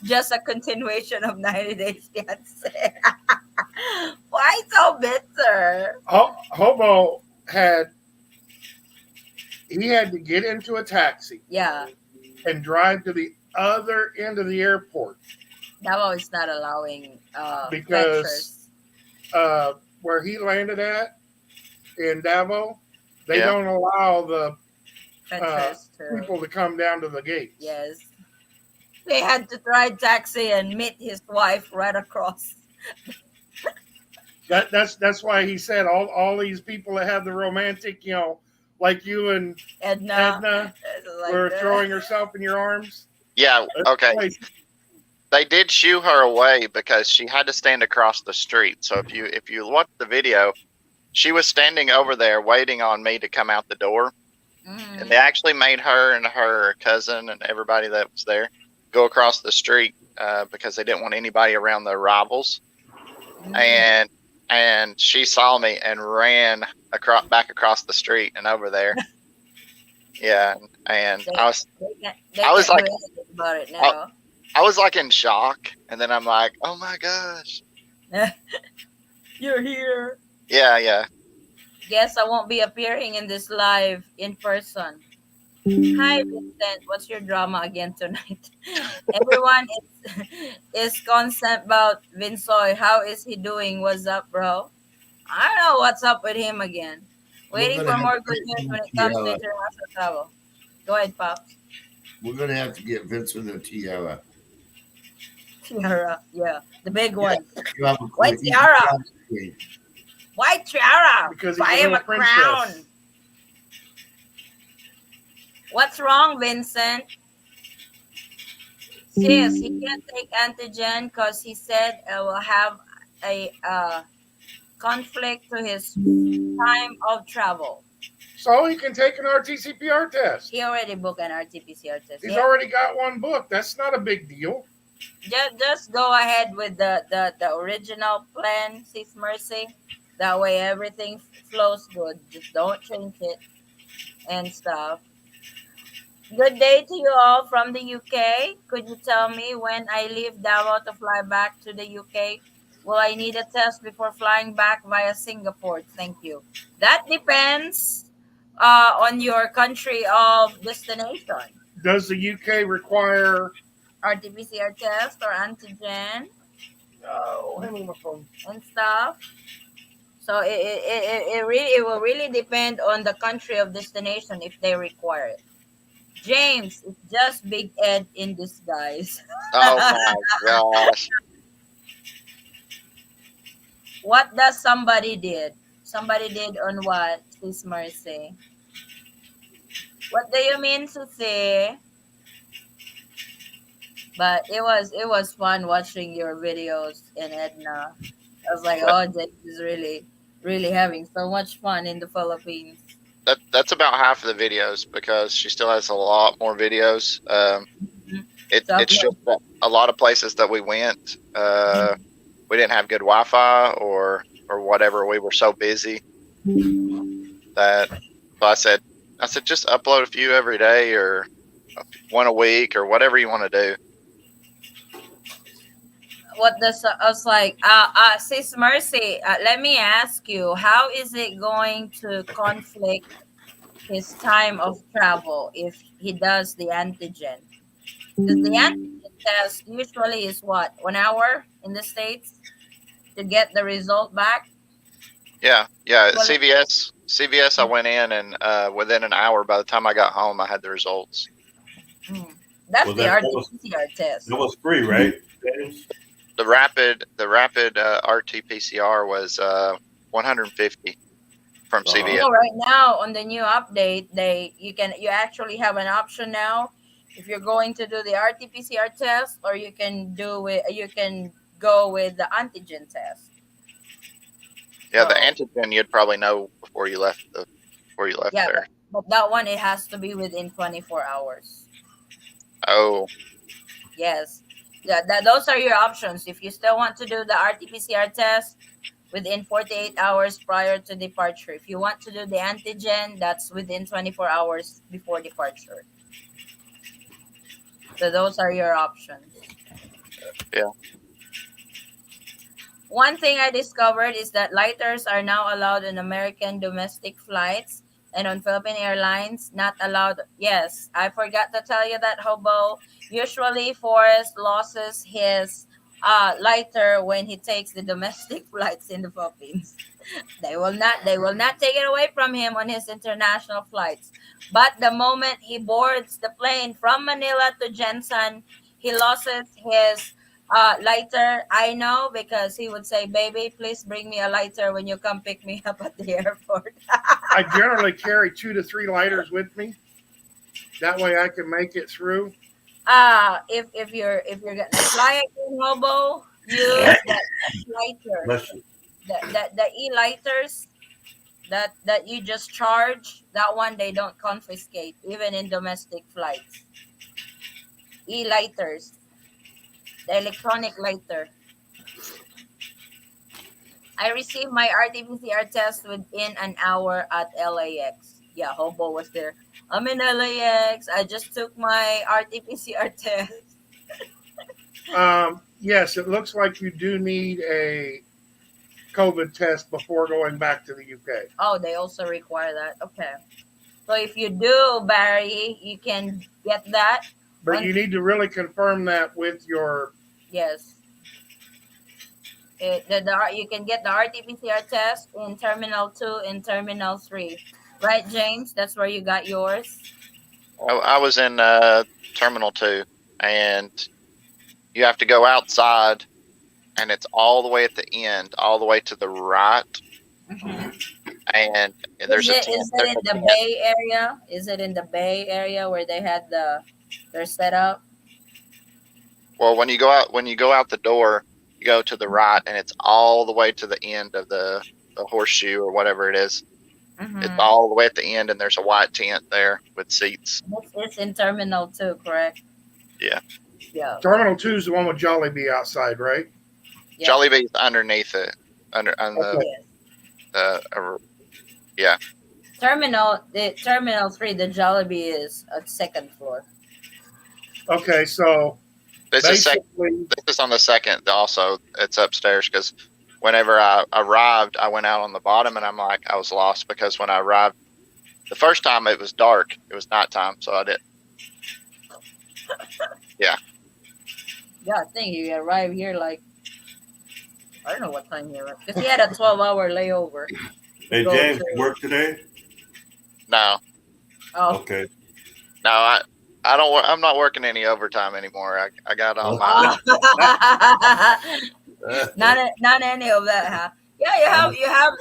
Just a continuation of 90 Days Fiancé. Why so bitter? Hobo had to get into a taxi Yeah, and drive to the other end of the airport Davao is not allowing because ventures. where he landed at in Davao, they Yeah. don't allow the Ventures to people to come down to the gates. yes. They had to ride taxi and meet his wife right across. That's why he said all these people that have the romantic, like you and Edna like were that. throwing herself in your arms. Yeah. That's Okay. why- They did shoo her away because she had to stand across the street. So if you watch the video, she was standing over there waiting on me to come out the door, Mhm. and they actually made her and her cousin and everybody that was there go across the street because they didn't want anybody around the arrivals. Mhm. And she saw me and ran back across the street and over there. Yeah, and They, I was they I was can't like do anything about it now. I was like in shock, and then I'm like, oh my gosh. You're here. Yeah, yeah. Guess I won't be appearing in this live in person. Hi Vincent, what's your drama again tonight? Everyone is concerned about Vinsoy. How is he doing? What's up, bro? I don't know what's up with him again. We're Waiting gonna for have more to good get news when it him comes to tiara. international travel. Go ahead, Pops. We're gonna have to get Vincent a tiara. Tiara, yeah, the big one. Travel White queen. tiara. White tiara. Because he's Buy a him little a crown. princess. What's wrong, Vincent? Sis, he can't take antigen because he said will have a conflict to his time of travel. So he can take an RT-PCR test. He already booked an RT-PCR test. He's Yeah. already got one booked. That's not a big deal. Just go ahead with the original plan, Sis Mercy. That way everything flows good. Just don't change it and stuff. Good day to you all from the UK. Could you tell me when I leave Davao to fly back to the UK? Will I need a test before flying back via Singapore? Thank you. That depends on your country of destination. Does the UK require? RT-PCR test or antigen Oh, hand me my phone. and stuff. So it will really depend on the country of destination if they require it. James, it's just Big Ed in disguise. Oh my gosh. What does somebody did? Somebody did on what, Sis Mercy? What do you mean to say? But it was fun watching your videos in Edna. I was like, That, oh, Jake is really having so much fun in the Philippines. that's about half of the videos because she still has a lot more videos. Mhm. So It's just that a lot of places that we went, we didn't have good Wi-Fi or whatever. We were so busy that so I said just upload a few every day or one a week or whatever you want to do. what does I was like, Sis Mercy, let me ask you, how is it going to conflict his time of travel if he does the antigen? Because the antigen test usually is what, 1 hour in the States to get the result back? Yeah. Well, CVS. I went in and within an hour, by the time I got home, I had the results. that's Well, the RT-PCR that test. was free, right, James? The rapid RT-PCR was 150 from Uh-huh. CVS. So right now on the new update, you actually have an option now if you're going to do the RT-PCR test, or you can go with the antigen test. Yeah, the So antigen you'd probably know before you left yeah, there. but that one, it has to be within 24 hours. Oh, Yes. Yeah, those are your options. If you still want to do the RT-PCR test within 48 hours prior to departure. If you want to do the antigen, that's within 24 hours before departure. So those are your options. yeah. One thing I discovered is that lighters are now allowed on American domestic flights, and on Philippine Airlines, not allowed. Yes, I forgot to tell you that, Hobo. Usually, Forrest loses his lighter when he takes the domestic flights in the Philippines. They will not take it away from him on his international flights. But the moment he boards the plane from Manila to Jensen, he loses his lighter. I know, because he would say, baby, please bring me a lighter when you come pick me up at the airport. I generally carry 2 to 3 lighters with me. That way I can make it through. If you're gonna fly again, Hobo, use that lighter, Bless you. the e-lighters that you just charge. That one, they don't confiscate even in domestic flights. E-lighters, the electronic lighter. I received my RT-PCR test within an hour at LAX. Yeah, Hobo was there. I'm in LAX. I just took my RT-PCR test. Yes, it looks like you do need a COVID test before going back to the UK. Oh, they also require that. Okay. So if you do, Barry, you can get that But on. you need to really confirm that with your. Yes. You can get the RT-PCR test in Terminal 2 and Terminal 3. Right, James? That's where you got yours? I was in Terminal 2, and you have to go outside, and it's all the way at the end, all the way to the right, Mm-hmm. and Is there's a it tent. is There's it in a the tent. Bay Area? Is it in the Bay Area where they had their setup? Well, when you go out the door, you go to the right, and it's all the way to the end of the horseshoe or whatever it is. It's Mm-hmm. all the way at the end, and there's a white tent there with seats. It's in Terminal 2, correct? Yeah, Yeah. Terminal 2 is the one with Jollibee outside, right? Yeah. Jollibee's underneath it, under on the Okay. Yes. yeah. Terminal 3, the Jollibee is at second floor. Okay, so This is basically, this is on the second. Also, it's upstairs because whenever I arrived, I went out on the bottom, and I was lost because when I arrived the first time, it was dark. It was nighttime, so I did. Yeah. Yeah, I think you arrived here like, I don't know what time you arrived, because he had a 12-hour layover to Hey, go James, to. you work today? No, Oh. Okay. no, I don't. I'm not working any overtime anymore. I got all my. Oh. Not any of that, huh? Yeah, I'm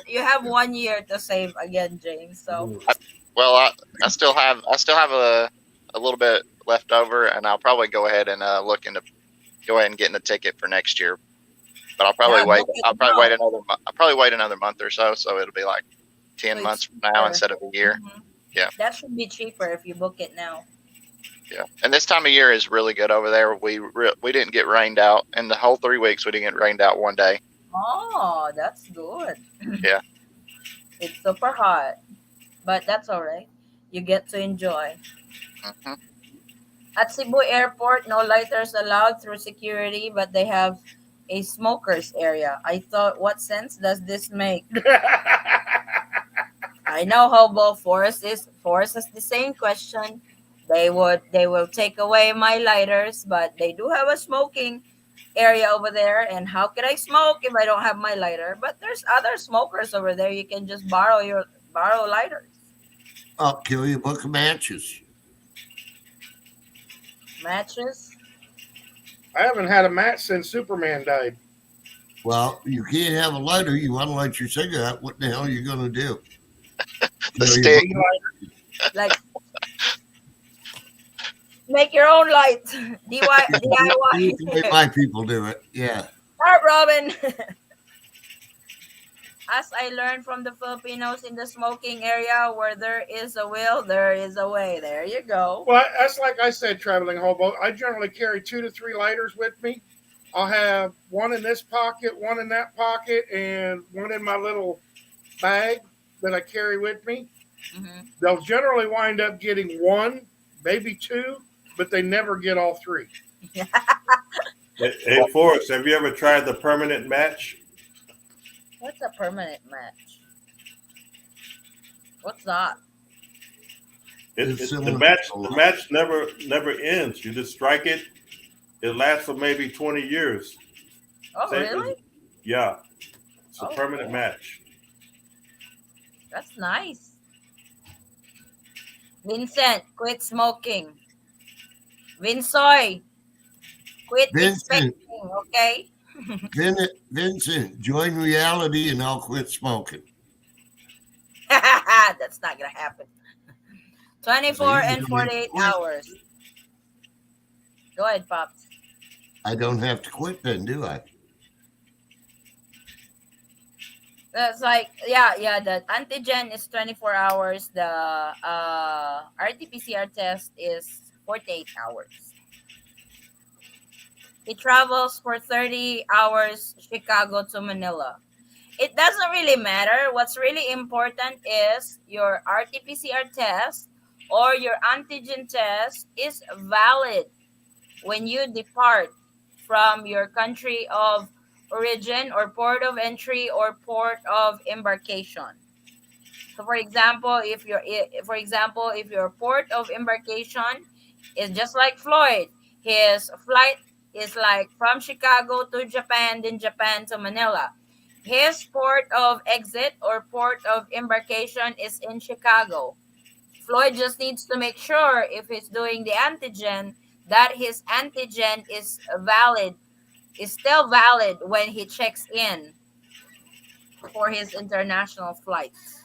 you have 1 year to save again, James. So mm, Well, I still have a little bit left over, and I'll probably go ahead and go ahead and get in a ticket for next year. But yeah, book it now. I'll probably wait another month or so, so it'll be like So 10 months it's from now cheaper. instead of a year. Hmm. Yeah, That should be cheaper if you book it now. yeah. And this time of year is really good over there. We didn't get rained out in the whole 3 weeks. We didn't get rained out one day. Oh, that's good. Yeah. It's super hot, but that's all right. You get to enjoy. Hmm. At Cebu Airport, no lighters allowed through security, but they have a smokers area. I thought, what sense does this make? I know Hobo Forest is the same question. They will take away my lighters, but they do have a smoking area over there. And how can I smoke if I don't have my lighter? But there's other smokers over there. You can just borrow lighters, I'll kill you a book of matches. matches. I haven't had a match since Superman died. Well, you can't have a lighter. You want to light your cigarette. What the hell are you going to do? The Kill your stick. book Like make your own light. the way DIY. my people do it. Yeah. Start, Robin. As I learned from the Filipinos in the smoking area, where there is a will, there is a way. There you go. Well, that's like I said, traveling hobo. I generally carry 2 to 3 lighters with me. I'll have one in this pocket, one in that pocket, and one in my little bag that I carry with me. Hmm. They'll generally wind up getting one, maybe two, but they never get all three. hey, Forrest, have you ever tried the permanent match? What's a permanent match? What's that? It's The similar match to a the lot. match never ends. You just strike it. It lasts for maybe 20 years. Oh, really? Yeah, it's a Oh, permanent cool. match. That's nice. Vincent, quit smoking. Vinsoy, quit Vincent, expecting, okay? Vincent, join reality and I'll quit smoking. That's not gonna happen. See, 24 you and don't have to 48 quit. hours. Go ahead, Pops. I don't have to quit then, do I? That's like, yeah, the antigen is 24 hours. The RT-PCR test is 48 hours. It travels for 30 hours, Chicago to Manila. It doesn't really matter. What's really important is your RT-PCR test or your antigen test is valid when you depart from your country of origin or port of entry or port of embarkation. So if your port of embarkation is just like Floyd, his flight is like from Chicago to Japan, then Japan to Manila. His port of exit or port of embarkation is in Chicago. Floyd just needs to make sure if he's doing the antigen that his antigen is still valid when he checks in for his international flights.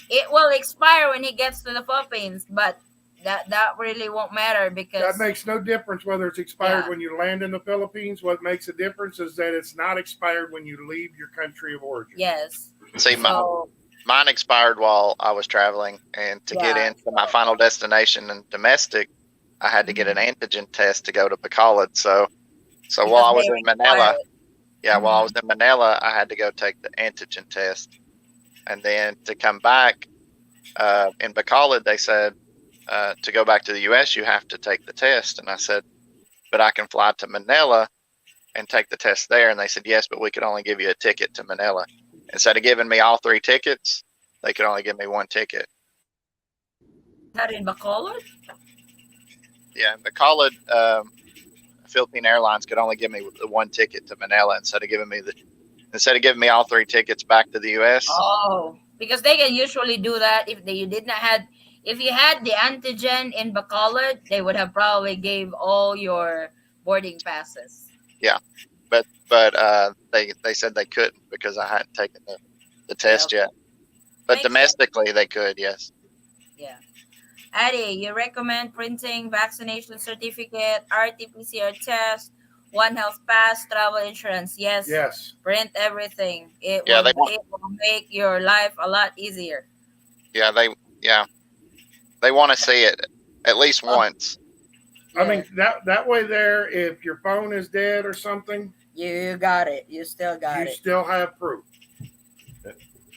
It will expire when he gets to the Philippines, but that really won't matter That because makes no difference whether it's expired yeah, when you land in the Philippines. What makes a difference is that it's not expired when you leave your country of origin. yes. See, So mine expired while I was traveling, and to get yeah, into my final destination and domestic, I had to get an mhm, antigen test to go to Bacolod. So while because I they was in require Manila, it. yeah, while I was Hmm. in Manila, I had to go take the antigen test, and then to come back in Bacolod, they said to go back to the U.S. you have to take the test, and I said, but I can fly to Manila and take the test there, and they said yes, but we could only give you a ticket to Manila. Instead of giving me all 3 tickets, they could only give me one ticket. Not in Bacolod. Yeah, in Bacolod, Philippine Airlines could only give me the one ticket to Manila instead of giving me all 3 tickets back to the U.S. Oh, because they can usually do that you did not had if you had the antigen in Bacolod, they would have probably gave all your boarding passes. Yeah, but they said they couldn't because I hadn't taken the test yet. But Makes sense. domestically, they could. Yes. Yeah. Addie, you recommend printing vaccination certificate, RT-PCR test, One Health Pass, travel insurance. Yes. Yes. Print everything. It Yeah, will they want. it will make your life a lot easier. Yeah, they want to see it at least Oh, once. I mean yeah. that way there, if your phone is dead or something, You got it. You still got you it. still have proof.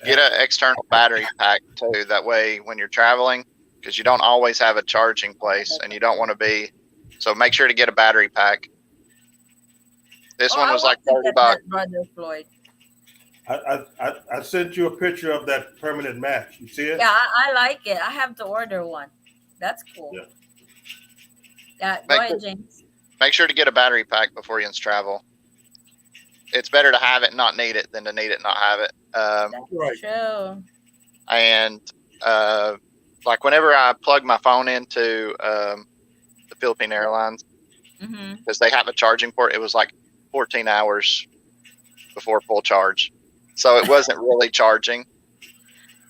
Get an external battery pack too. That way, when you're traveling, because you don't always have a charging place, and you don't want to be. So make sure to get a battery pack. This Oh, one I was like want to 30 get bucks. that, Brother Floyd. I sent you a picture of that permanent match. You see it? Yeah, I like it. I have to order one. That's cool. Yeah. Yeah, go Make ahead, James. sure to get a battery pack before you travel. It's better to have it and not need it than to need it and not have it. That's Right. true. And like whenever I plug my phone into the Philippine Airlines, Mm-hmm. because they have a charging port, it was like 14 hours before full charge. So it wasn't really charging.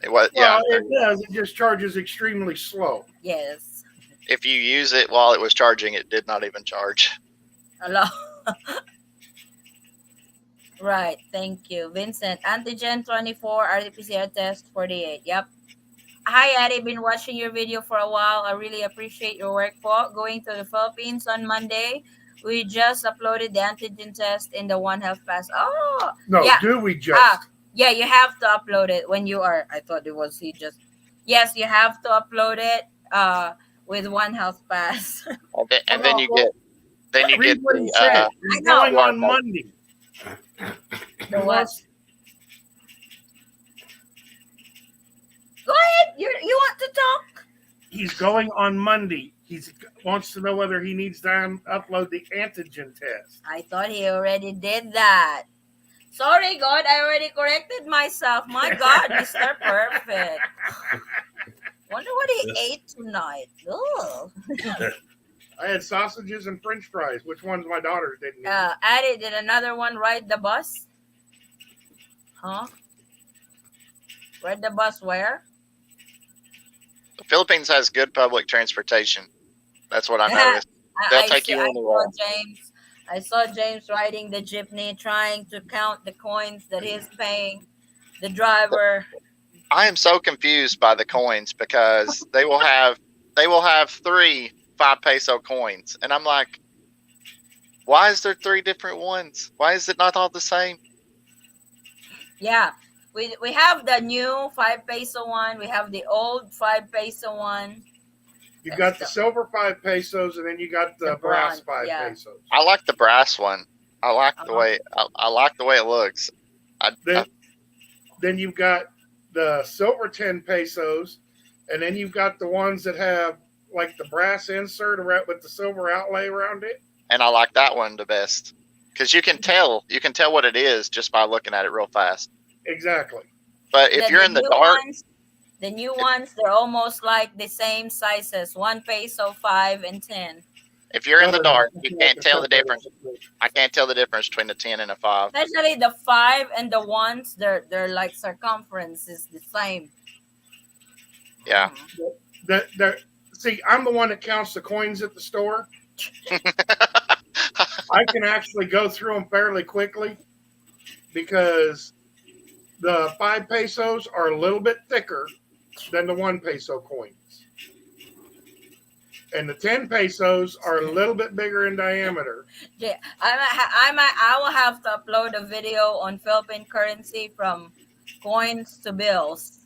It was, Well, yeah. it does. It just charges extremely slow. Yes. If you use it while it was charging, it did not even charge. Hello. Right. Thank you, Vincent. Antigen 24, RT-PCR test 48. Yep. Hi, Addie. Been watching your video for a while. I really appreciate your work, Paul. Going to the Philippines on Monday. We just uploaded the antigen test in the One Health Pass. Oh, No, yeah. do we just? Yeah, you have to upload it when you are. I thought it was he just. Yes, you have to upload it with One Health Pass. And then you get Read what he the said. He's I know. going on Monday. The what? Go ahead. You want to talk? He's going on Monday. He wants to know whether he needs to upload the antigen test. I thought he already did that. Sorry, God, I already corrected myself. My God, Mr. Perfect. Wonder what he ate tonight. Ugh. I had sausages and French fries. Which ones my daughters didn't eat? Addie, did another one ride the bus? Huh? Ride the bus where? The Philippines has good public transportation. That's what I noticed. They'll take you anywhere. I saw James riding the jeepney, trying to count the coins that he's paying the driver. I am so confused by the coins because they will have 3 5-peso coins, and I'm like, why is there 3 different ones? Why is it not all the same? Yeah, we have the new 5-peso one. We have the old 5-peso one. You got the silver 5 pesos, and then you got the brass 5 pesos. I like the brass one. I like the way I like the way it looks. Then you've got the silver 10 pesos, and then you've got the ones that have like the brass insert with the silver outlay around it. And I like that one the best because you can tell what it is just by looking at it real fast. Exactly. But if you're in the dark, the new ones, they're almost like the same sizes: 1 peso, 5, and 10. if you're in the dark, you can't tell the difference. I can't tell the difference between a 10 and a 5. Especially the 5 and the 1s, they're like circumference is the same. Yeah. See, I'm the one that counts the coins at the store. I can actually go through them fairly quickly because the 5 pesos are a little bit thicker than the 1 peso coins. And the 10 pesos are a little bit bigger in diameter. Yeah, I will have to upload a video on Philippine currency from coins to bills.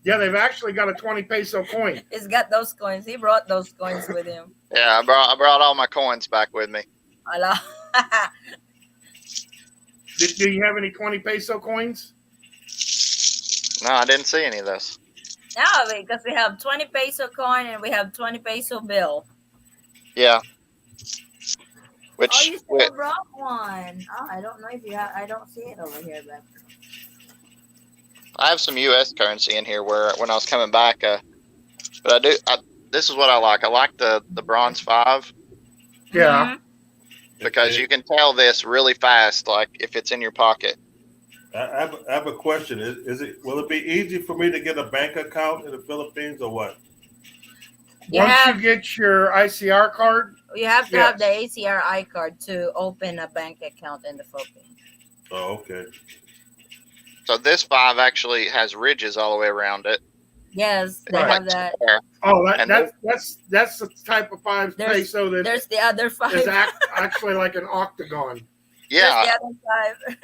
Yeah, they've actually got a 20 peso coin. He's got those coins. He brought those coins with him. Yeah, I brought all my coins back with me. Hello. Do you have any 20 peso coins? No, I didn't see any of those. No, because we have 20 peso coin and we have 20 peso bill. Yeah. Oh, you still brought one. Oh, I don't know if you have. I don't see it over here, but I have some U.S. currency in here where when I was coming back, but I do. This is what I like. I like the bronze 5. Yeah. because you can tell this really fast, like if it's in your pocket. I have a question. Will it be easy for me to get a bank account in the Philippines or what? You Once you have get your ICR card, you have to have the yes. ACRI card to open a bank account in the Philippines. Oh, okay. So this 5 actually has ridges all the way around it. Yes, they Right. have that. Square. Oh, And that's the type of 5 There's peso that there's the other 5. is actually like an octagon. There's yeah, the other 5.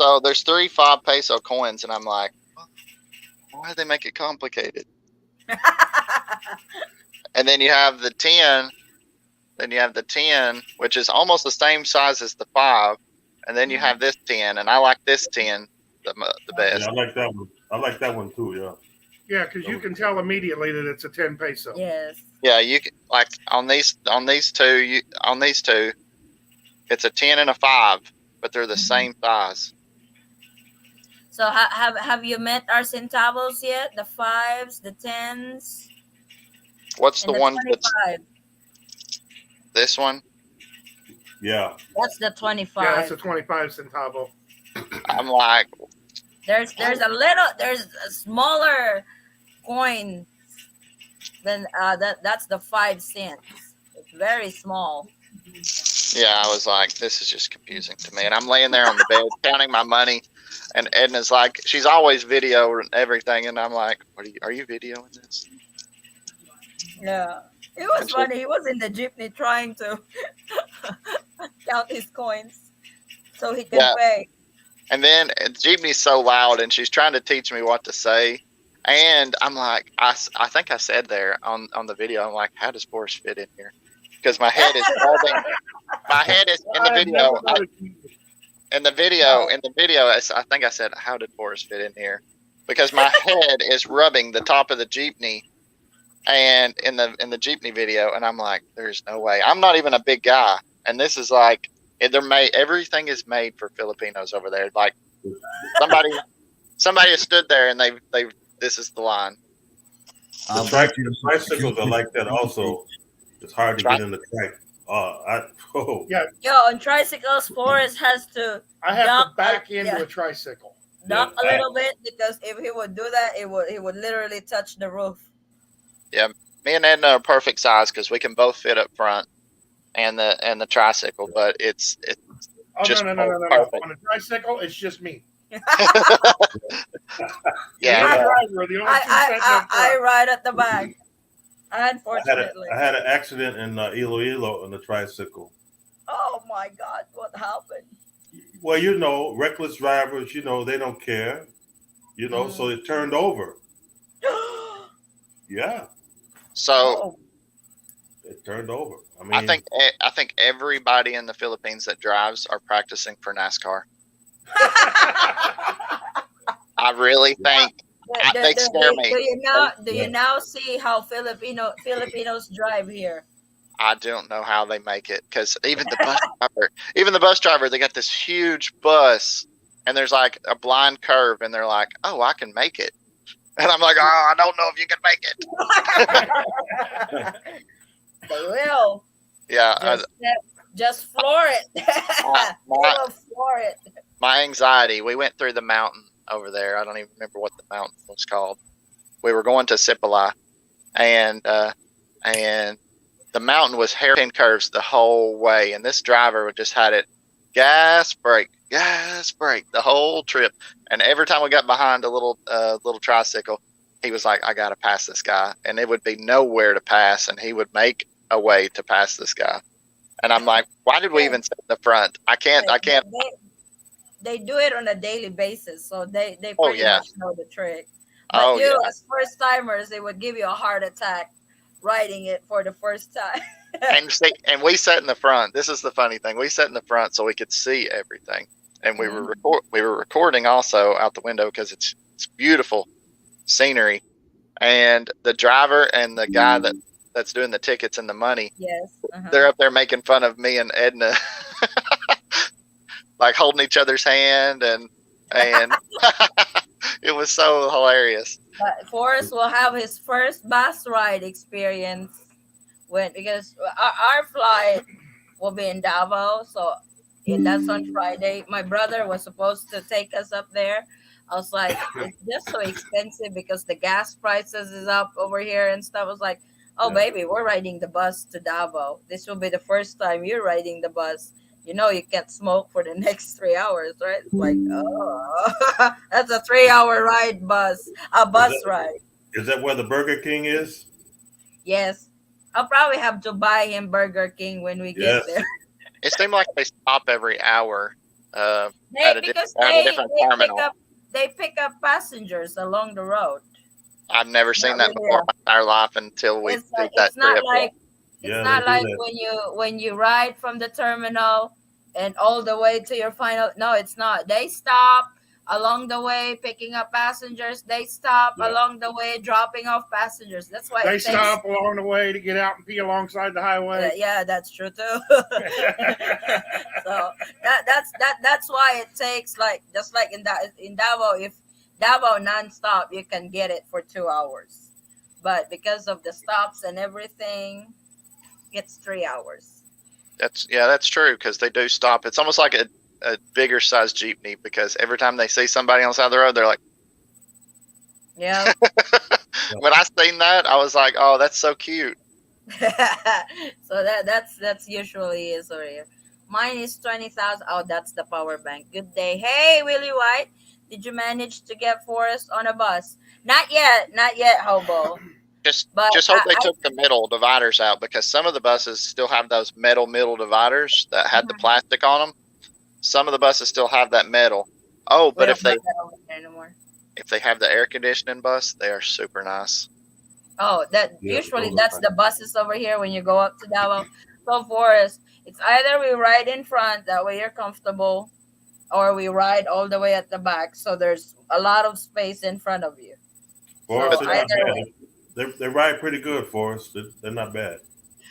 so there's 3 5 peso coins, and I'm like, why do they make it complicated? And then you have the 10. Then you have the 10, which is almost the same size as the 5. And then you have this 10, and I like this 10 the best. Yeah, I like that one. I like that one too. Yeah. Yeah, because you can tell immediately that it's a 10 peso. Yes. Yeah, you can, like on these two, it's a 10 and a 5, but they're the same size. So have you met our centavos yet? The 5s, the 10s, What's and the the one that's 25. this one? Yeah. That's the 25. Yeah, that's a 25 centavo. I'm like, There's a smaller coin than that's the 5 cents. It's very small. yeah, I was like, this is just confusing to me. And I'm laying there on the bed counting my money, and Edna's like, she's always videoing everything, and I'm like, are you videoing this? Yeah. It was funny. He was in the jeepney trying to count his coins so he can pay. And then Jeepney's so loud, and she's trying to teach me what to say. And I'm like, I think I said there on the video, I'm like, how does Forrest fit in here? Because my head is rubbing. My head is in the video. In the video, I think I said, how did Forrest fit in here? Because my head is rubbing the top of the jeepney, and in the jeepney video, and I'm like, there's no way. I'm not even a big guy, and this is like, everything is made for Filipinos over there. Like somebody has stood there, and they this is the line. The tricycles are like that also. It's hard to get in the track. Yeah. Yo, on tricycles, Forrest has to I have duck, to back into a tricycle. duck a little bit, because if he would do that, he would literally touch the roof. Yeah, me and Edna are perfect size because we can both fit up front and the tricycle, but it's Oh, just no. perfect. On a tricycle, it's just me. Yeah. I ride at the back. Unfortunately. I had an accident in Iloilo on the tricycle. Oh my God! What happened? Well, reckless drivers, they don't care. So it turned over. Yeah. So it turned over. I mean, I think everybody in the Philippines that drives are practicing for NASCAR. I really think they scare me. Do you now see how Filipinos drive here? I don't know how they make it, because even the bus driver, they got this huge bus, and there's like a blind curve, and they're like, "Oh, I can make it," and I'm like, "Oh, I don't know if you can make it." They will. Yeah, just floor it. Floor it. My anxiety. We went through the mountain over there. I don't even remember what the mountain was called. We were going to Sipalai, and the mountain was hairpin curves the whole way, and this driver just had it gas brake the whole trip. And every time we got behind a little tricycle, he was like, "I gotta pass this guy," and it would be nowhere to pass, and he would make a way to pass this guy. And I'm like, why did we even sit in the front? I can't. They do it on a daily basis, so they pretty much know the trick. But as first timers, it would give you a heart attack riding it for the first time. and we sat in the front. This is the funny thing. We sat in the front so we could see everything, and we were recording also out the window because it's beautiful scenery. And the driver and the guy that's doing the tickets and the money, they're up there making fun of me and Edna, like holding each other's hand, and it was so hilarious. But Forrest will have his first bus ride experience because our flight We'll be in Davao. So that's on Friday. My brother was supposed to take us up there. I was like, it's just so expensive because the gas prices is up over here and stuff. I was like, oh Yeah. baby, we're riding the bus to Davao. This will be the first time you're riding the bus. You know you can't smoke for the next 3 hours, right? It's like, oh, that's a 3 hour ride bus, a Is bus that ride. is that where the Burger King is? Yes, I'll probably have to buy him Burger King when we get there. Yes. It seemed like they stop every hour uh, They because at a different terminal. they pick up passengers along the road. I've never seen Not that really. before in my entire life until we It's did like that trip. Yeah. it's Yeah, they not do like that. when you ride from the terminal and all the way to your final. No, it's not. They stop along the way picking up passengers. They stop Yeah. along the way dropping off passengers. That's why They it takes. stop along the way to get out and pee alongside the highway. Yeah, that's true too. So that's why it takes like just like in Davao, if Davao nonstop, you can get it for 2 hours, but because of the stops and everything, it's 3 hours. That's true because they do stop. It's almost like a bigger size jeepney because every time they see somebody on the side of the road, they're like, Yeah. when I seen that, I was like, oh, that's so cute. So that's usually is over here. Mine is 20,000. Oh, that's the power bank. Good day. Hey, Willie White. Did you manage to get Forrest on a bus? Not yet, Hobo. But Just hope they took the metal dividers out because some of the buses still have those metal middle dividers that had the Mhm. plastic on them. Some of the buses still have that metal. Oh, we but don't have that over here anymore. if they have the air conditioning bus, they are super nice. Oh, that Yeah, usually those are that's fine. the buses over here when you go up to Davao. So Forrest, it's either we ride in front, that way you're comfortable, or we ride all the way at the back, so there's a lot of space in front of you. For So us, they're not either bad. way. They ride pretty good for us. They're not bad.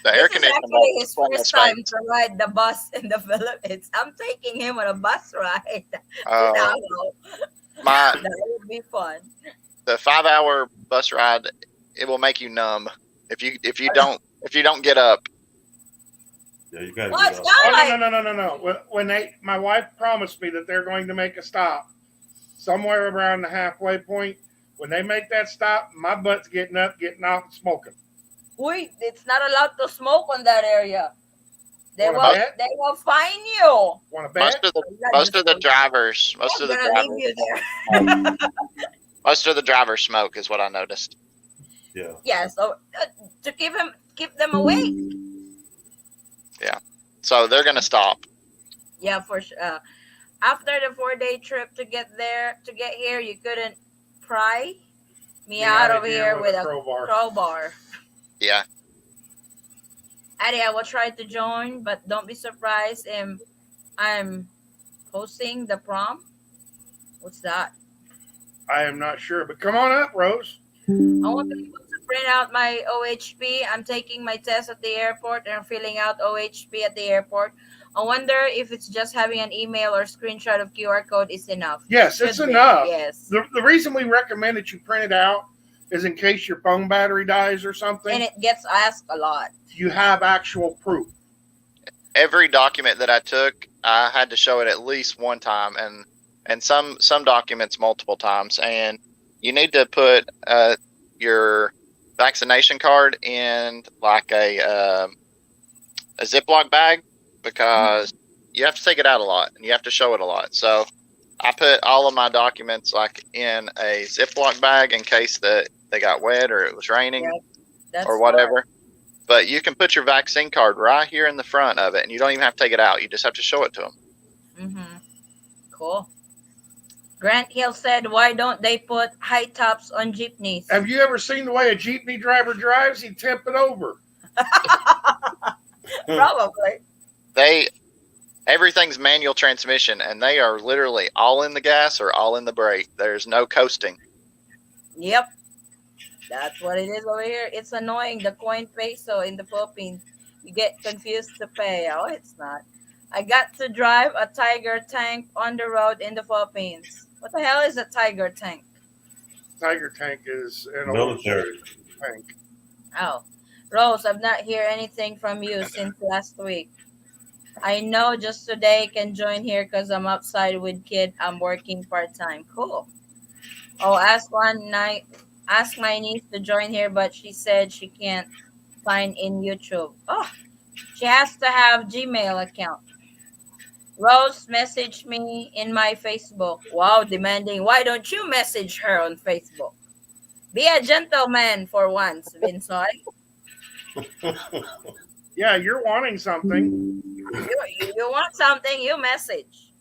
The air This is conditioning bus actually is his plenty of first time space. to ride the bus in the Philippines. I'm taking him on a bus ride to Uh, Davao. my That would be fun. the 5 hour bus ride, it will make you numb if you don't get up. Yeah, you gotta Well, get it's up. not Oh like no! When my wife promised me that they're going to make a stop somewhere around the halfway point. When they make that stop, my butt's getting up, getting off, and smoking. it's not allowed to smoke on that area. Want to Most bet? They will fine you. Want to bet? I'm not most just of the kidding. drivers I'm gonna leave you there. most of the drivers smoke is what I noticed. Yeah. Yeah, so to keep them awake. Yeah, so they're gonna stop. Yeah, for sure. After the 4 day trip to get here, you couldn't pry me Me out out of of here here with with a a crowbar. crowbar. Yeah, Addie, I will try to join, but don't be surprised. I'm posting the prom. What's that? I am not sure, but come on up, Rose. I want to be able to print out my OHP. I'm taking my test at the airport and I'm filling out OHP at the airport. I wonder if it's just having an email or screenshot of QR code is enough. Yes, it's Should be. enough. Yes. The reason we recommend that you print it out is in case your phone battery dies or And something, it gets asked a lot. you have actual proof. every document that I took, I had to show it at least one time, and some documents multiple times. And you need to put your vaccination card in like a Ziploc bag because you have to take it out a lot and you have to show it a lot. So I put all of my documents like in a Ziploc bag in case that they got wet or it was raining Yeah, that's or whatever. But you can put your vaccine card right here in the front of it, and you don't even have to take it out. You just have to show it to them. Mm-hmm. Cool. Grant Hill said, "Why don't they put high tops on jeepneys?" Have you ever seen the way a jeepney driver drives? He'd tip it over. Probably. Everything's manual transmission, and they are literally all in the gas or all in the brake. There's no coasting. Yep. That's what it is over here. It's annoying. The coin peso in the Philippines, you get confused to pay. Oh, it's not. I got to drive a Tiger tank on the road in the Philippines. What the hell is a Tiger tank? Tiger tank is an Military. tank. Oh, Rose, I've not heard anything from you since last week. I know just today can join here because I'm outside with kid. I'm working part time. Cool. Oh, ask my niece to join here, but she said she can't find in YouTube. Oh, she has to have Gmail account. Rose messaged me in my Facebook. Wow, demanding. Why don't you message her on Facebook? Be a gentleman for once, Vinsoy. Yeah, you're wanting something. You want something, you message.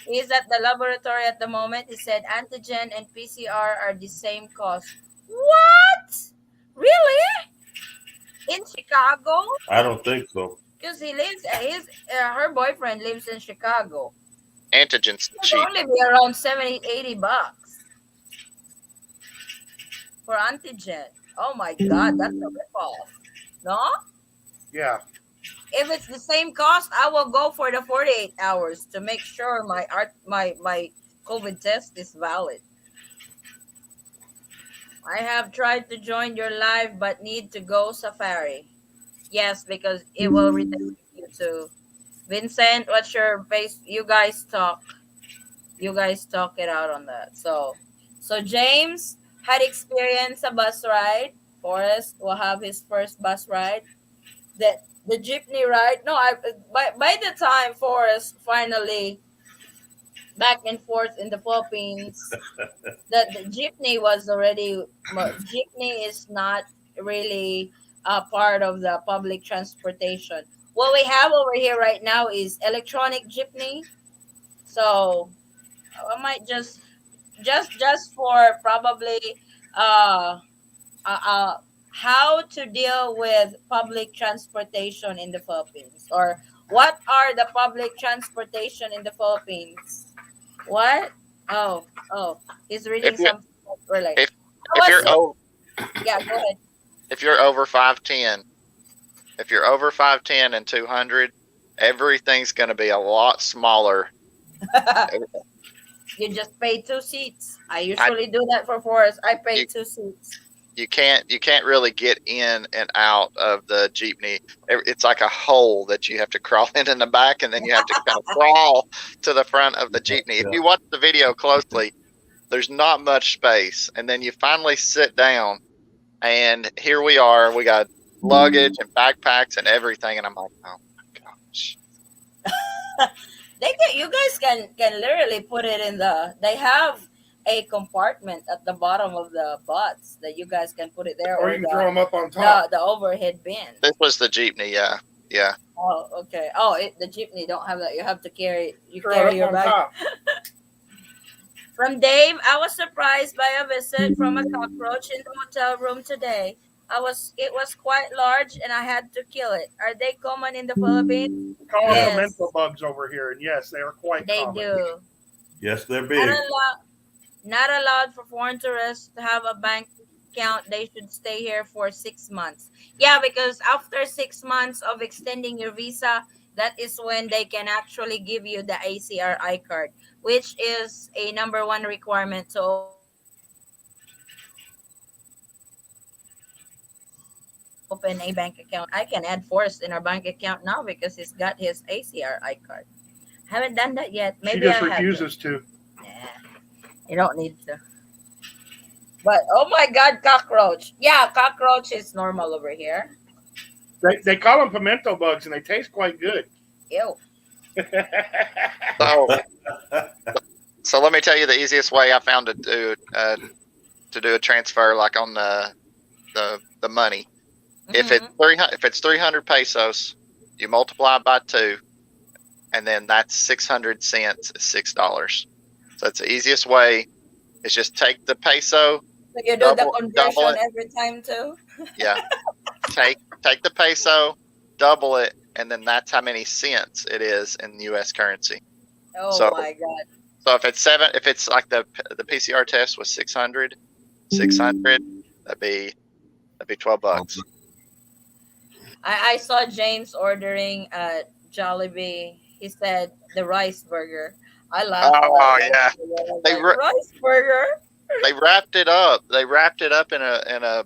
He's at the laboratory at the moment. He said antigen and PCR are the same cost. What? Really? In Chicago? I don't think so. Because he lives, her boyfriend lives in Chicago. Antigen's It would cheap. only be around 70, $80 for antigen. Oh my God, that's a ripoff. No? Yeah. If it's the same cost, I will go for the 48 hours to make sure my COVID test is valid. I have tried to join your live but need to go Safari. Yes, because it will redirect you to Vincent. What's your face? You guys talk. You guys talk it out on that. So James had experienced a bus ride. Forrest will have his first bus ride. The jeepney ride. No, I by the time Forrest finally back and forth in the Philippines, the jeepney was already jeepney is not really a part of the public transportation. What we have over here right now is electronic jeepney. So I might just for probably uh, uh how to deal with public transportation in the Philippines, or what are the public transportation in the Philippines? What? Oh, he's If reading you something related. if I if was you're so over yeah. Go if you're over 5'10", if you're over 5'10" and 200, everything's going to be a lot smaller. ahead. You just pay two seats. I I usually do that for Forest. I pay you two seats. you can't really get in and out of the jeepney. It's like a hole that you have to crawl in the back, and then you have to kind of crawl to the front of the jeepney. If Yeah. you watch the video closely, there's not much space, and then you finally sit down, and here we are. We got luggage and backpacks and everything, and I'm like, oh my gosh. You guys can literally put it in the. They have a compartment at the bottom of the butts that you guys can put it there, Or or you can throw them up on top. the overhead bin. This was the jeepney, yeah, yeah. Oh, okay. Oh, the jeepney don't have that. You have to Throw carry it your up on bag. top. From Dave, I was surprised by a visit from a cockroach in the hotel room today. It was quite large and I had to kill it. Are they common in the Philippines? We call them pimento Yes, bugs over here, and yes, they are quite they common. do. Yes, they're Not big. allowed, not allowed for foreign tourists to have a bank account. They should stay here for 6 months. Yeah, because after 6 months of extending your visa, that is when they can actually give you the ACRI card, which is a number one requirement to open a bank account. I can add Forrest in our bank account now because he's got his ACRI card. Haven't done that yet. Maybe I have to. Haven't done that yet. Maybe I She have just to. refuses to. Nah, you don't need to. But oh my God, cockroach! Yeah, cockroach is normal over here. They call them pimento bugs, and they taste quite good. Ew. So so let me tell you the easiest way I found to do a transfer, like on the money. Mm-hmm. If it's 300 pesos, you multiply it by two, and then that's 600 cents is $6. So that's the easiest way. Is just take the peso, So you do the double conversion it. every time too. Yeah, take the peso, double it, and then that's how many cents it is in U.S. currency. Oh So my God. so if it's like the PCR test was 600, that'd be $12. I saw James ordering at Jollibee. He said the rice burger. I laughed about Oh rice yeah, burger. I was they like, rice burger? they wrapped it up. They wrapped it up in a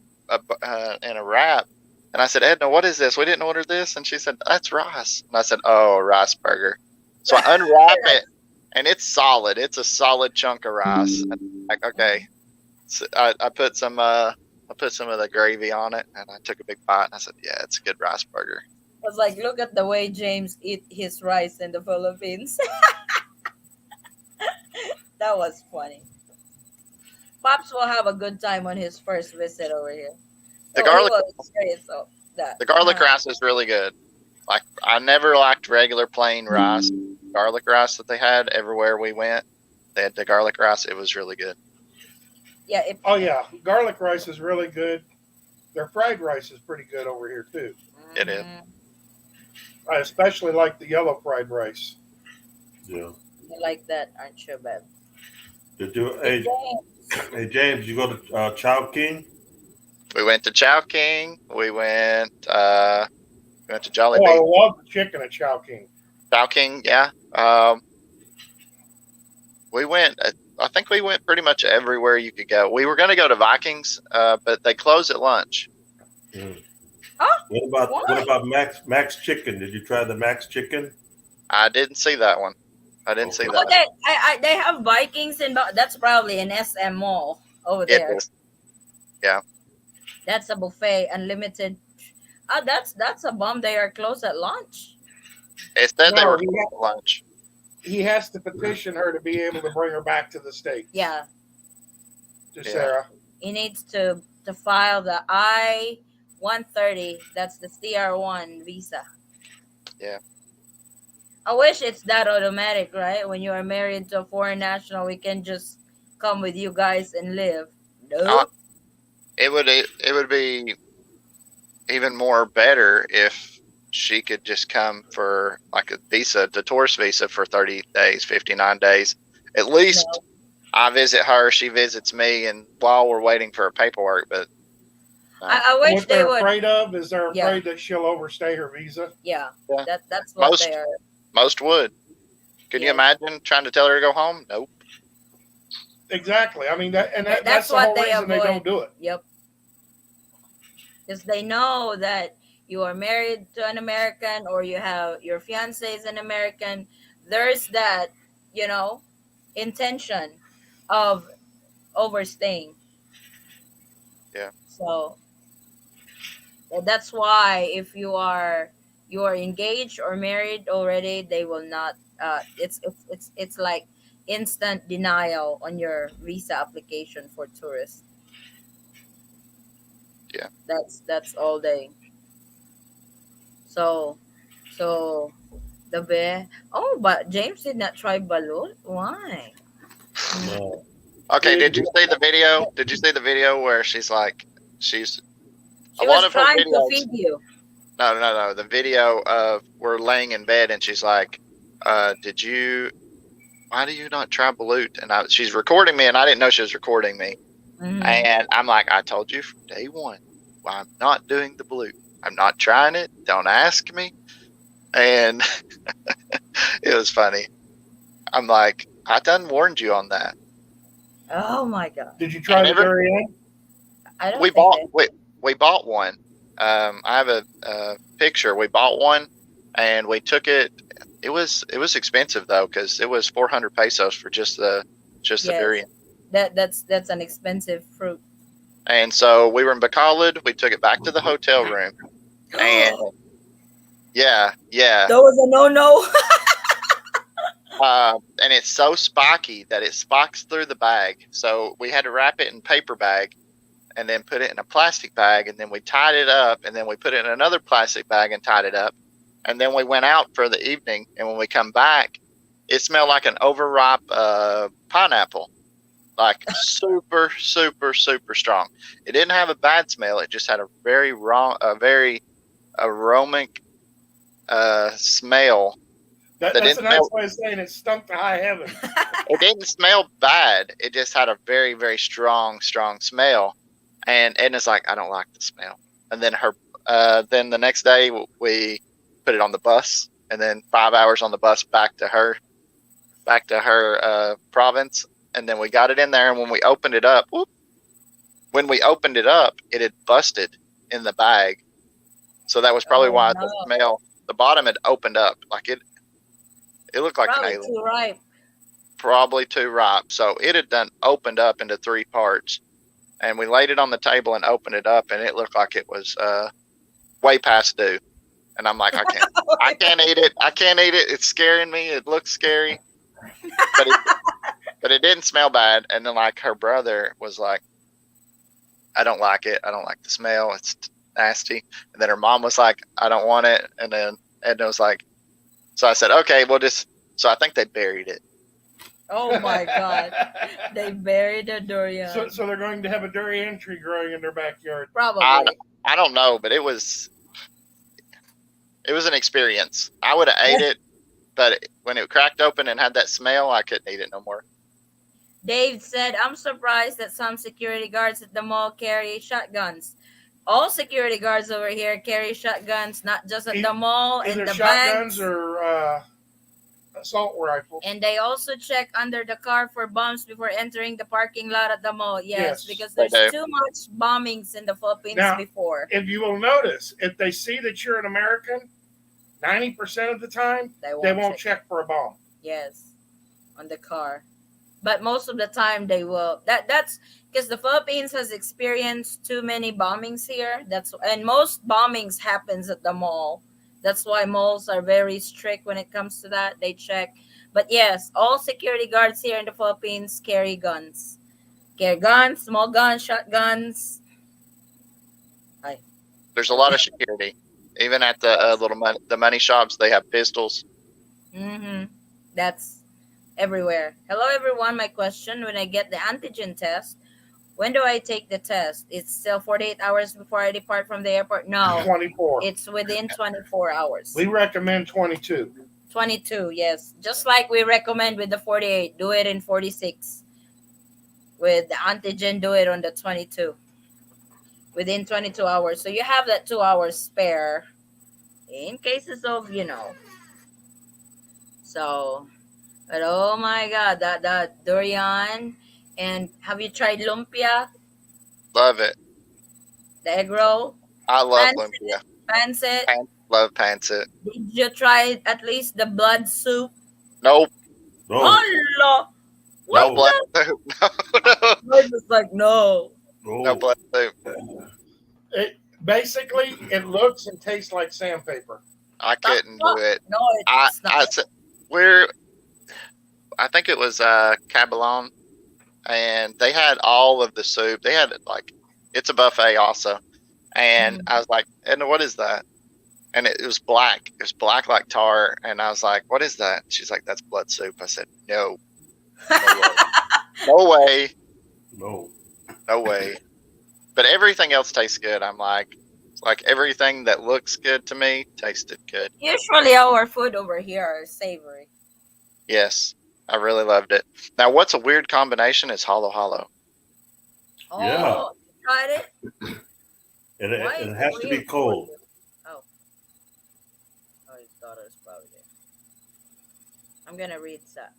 wrap, And I said, Edna, what is this? We didn't order this. And she said, that's rice. And I said, oh, a rice burger. So I unwrap it, and it's solid. It's a solid chunk of rice. And I'm like, okay. So I put some of the gravy on it, and I took a big bite, and I said, yeah, it's a good rice burger. I was like, look at the way James eat his rice in the Philippines. That was funny. Pops will have a good time on his first visit over here. The Oh, he garlic will experience all that. the garlic rice is really good. Like, I never liked regular plain rice. Garlic rice that they had everywhere we went, they had the garlic rice. It was really good. Yeah. Oh yeah, garlic rice is really good. Their fried rice is pretty good over here too. It is. I especially like the yellow fried rice. Yeah. You like that, aren't you, babe? Did you, Hey, hey James, you go to Chowking? We went to Chowking. We went to Oh, Jollibee. I love the chicken at Chowking. Chowking, yeah. We went. I think we went pretty much everywhere you could go. We were going to go to Vikings, but they closed at lunch. Mm. Huh? What about Max Chicken? Did you try the Max Chicken? I didn't see that one. I didn't see oh, that. they have Vikings in. That's probably an SM mall over It there. is. Yeah. That's a buffet, unlimited. That's a bum. They are closed at lunch. It said they No, were closed at lunch. He has to petition her to be able to bring her back to the States. Yeah, To Yeah. Sarah. he needs to file the I-130. That's the CR1 visa. Yeah. I wish it's that automatic, right? When you are married to a foreign national, we can just come with you guys and live. No. It would be even more better if she could just come for like a visa, the tourist visa for 30 days, 59 days. At least No. I visit her, she visits me, and while we're waiting for her paperwork, but I wish What they they're would. afraid of is they're Yeah. afraid that she'll overstay her visa. Yeah, Yeah. that's what Most- they are. most would. Can you Yes. imagine trying to tell her to go home? Nope. Exactly. I mean, that's That's the what whole they reason they avoid. don't do it. Yep. Because they know that you are married to an American or you have your fiance is an American. There's that, intention of overstaying. Yeah. So that's why if you are engaged or married already, they will not. It's like instant denial on your visa application for tourists. Yeah. That's all they. So the bear. Oh, but James did not try balut. Why? No. Okay, Dude, did you see the video? Did you see the video where she's She a lot was of her trying to videos? feed you. No. The video of we're laying in bed and she's like, why do you not try balut? And she's recording me and I didn't know she was recording me. Mhm. And I'm like, I told you from day one, I'm not doing the balut. I'm not trying it. Don't ask me. And it was funny. I'm like, I done warned you on that. Oh my god! Did you try I the never- durian? I don't We think bought they- we bought one. I have a picture. We bought one and we took it. It was expensive though because it was 400 pesos for just the Yes. durian. That's an expensive fruit. And so we were in Bacolod. We took it back to the hotel room, and yeah, That was a no. and it's so spiky that it spikes through the bag. So we had to wrap it in paper bag, and then put it in a plastic bag, and then we tied it up, and then we put it in another plastic bag and tied it up, and then we went out for the evening. And when we come back, it smelled like an overripe pineapple. Like super, super, super strong. It didn't have a bad smell. It just had a very aromatic smell. That's didn't a nice way of saying it stunk to high heaven. It didn't smell bad. It just had a very, very strong smell. And Edna's like, I don't like the smell. And then then the next day we put it on the bus, and then 5 hours on the bus back to her province. And then we got it in there, and when we opened it up, it had busted in the bag. So that was probably Oh why the no, smell. The bottom had opened up, like it looked like an probably alien, too ripe. probably too ripe. So it had done opened up into three parts, and we laid it on the table and opened it up, and it looked like it was way past due. And I'm like, I can't eat it. I can't eat it. It's scaring me. It looks scary, but it didn't smell bad. And then like her brother was like, I don't like it. I don't like the smell. It's nasty. And then her mom was like, I don't want it. And then Edna was like, so I said, okay, we'll just. So I think they buried it. Oh my God, they buried a durian. So they're going to have a durian tree growing in their backyard. I Probably. I don't know, but it was an experience. I would have ate it, but when it cracked open and had that smell, I couldn't eat it no more. Dave said, I'm surprised that some security guards at the mall carry shotguns. All security guards over here carry shotguns, not just at the mall and Either the shotguns bags. or assault rifles. And they also check under the car for bombs before entering the parking lot at the mall. Yes, Yes, because they there's do. too much bombings in the Philippines Now- before. If you will notice, if they see that you're an American, 90% of the time, They they won't check for a bomb. Yes, on the car. But most of the time they will. That's because the Philippines has experienced too many bombings here. And most bombings happens at the mall. That's why malls are very strict when it comes to that. They check. But yes, all security guards here in the Philippines carry guns. Carry guns, small guns, shotguns. There's a lot of security. Even at the the money shops, they have pistols. Mm-hmm. That's everywhere. Hello, everyone. My question: when I get the antigen test, when do I take the test? It's still 48 hours before I depart from the airport. No, 24. it's within 24 hours. We recommend 22. 22, yes. Just like we recommend with the 48, do it in 46. With the antigen, do it on the 22. Within 22 hours. So you have that 2 hours spare in cases of, So, but oh my God, that durian. And have you tried lumpia, Love it. the egg roll? I love Pancit. lumpia. Pancit? Love pancit. Did you try at least the blood soup? Nope. No, Allah! No No. blood soup. No, I was like, no. no blood soup. Basically, it looks and tastes like sandpaper. I couldn't do it. No, I it's not. said I think it was Cabalon, and they had all of the soup. They had it's a buffet also, and I was like, "And what is that?" And it was black. It was black like tar, and I was like, "What is that?" She's like, "That's blood soup." I said, "No, no way, no. no way." But everything else tastes good. I'm like everything that looks good to me tasted good. Usually our food over here is savory. Yes, I really loved it. Now, what's a weird combination is halo halo. Oh, Yeah. you tried it? And Why it is has to be weird for cold. you? Oh, his daughter's probably there. I'm gonna read that.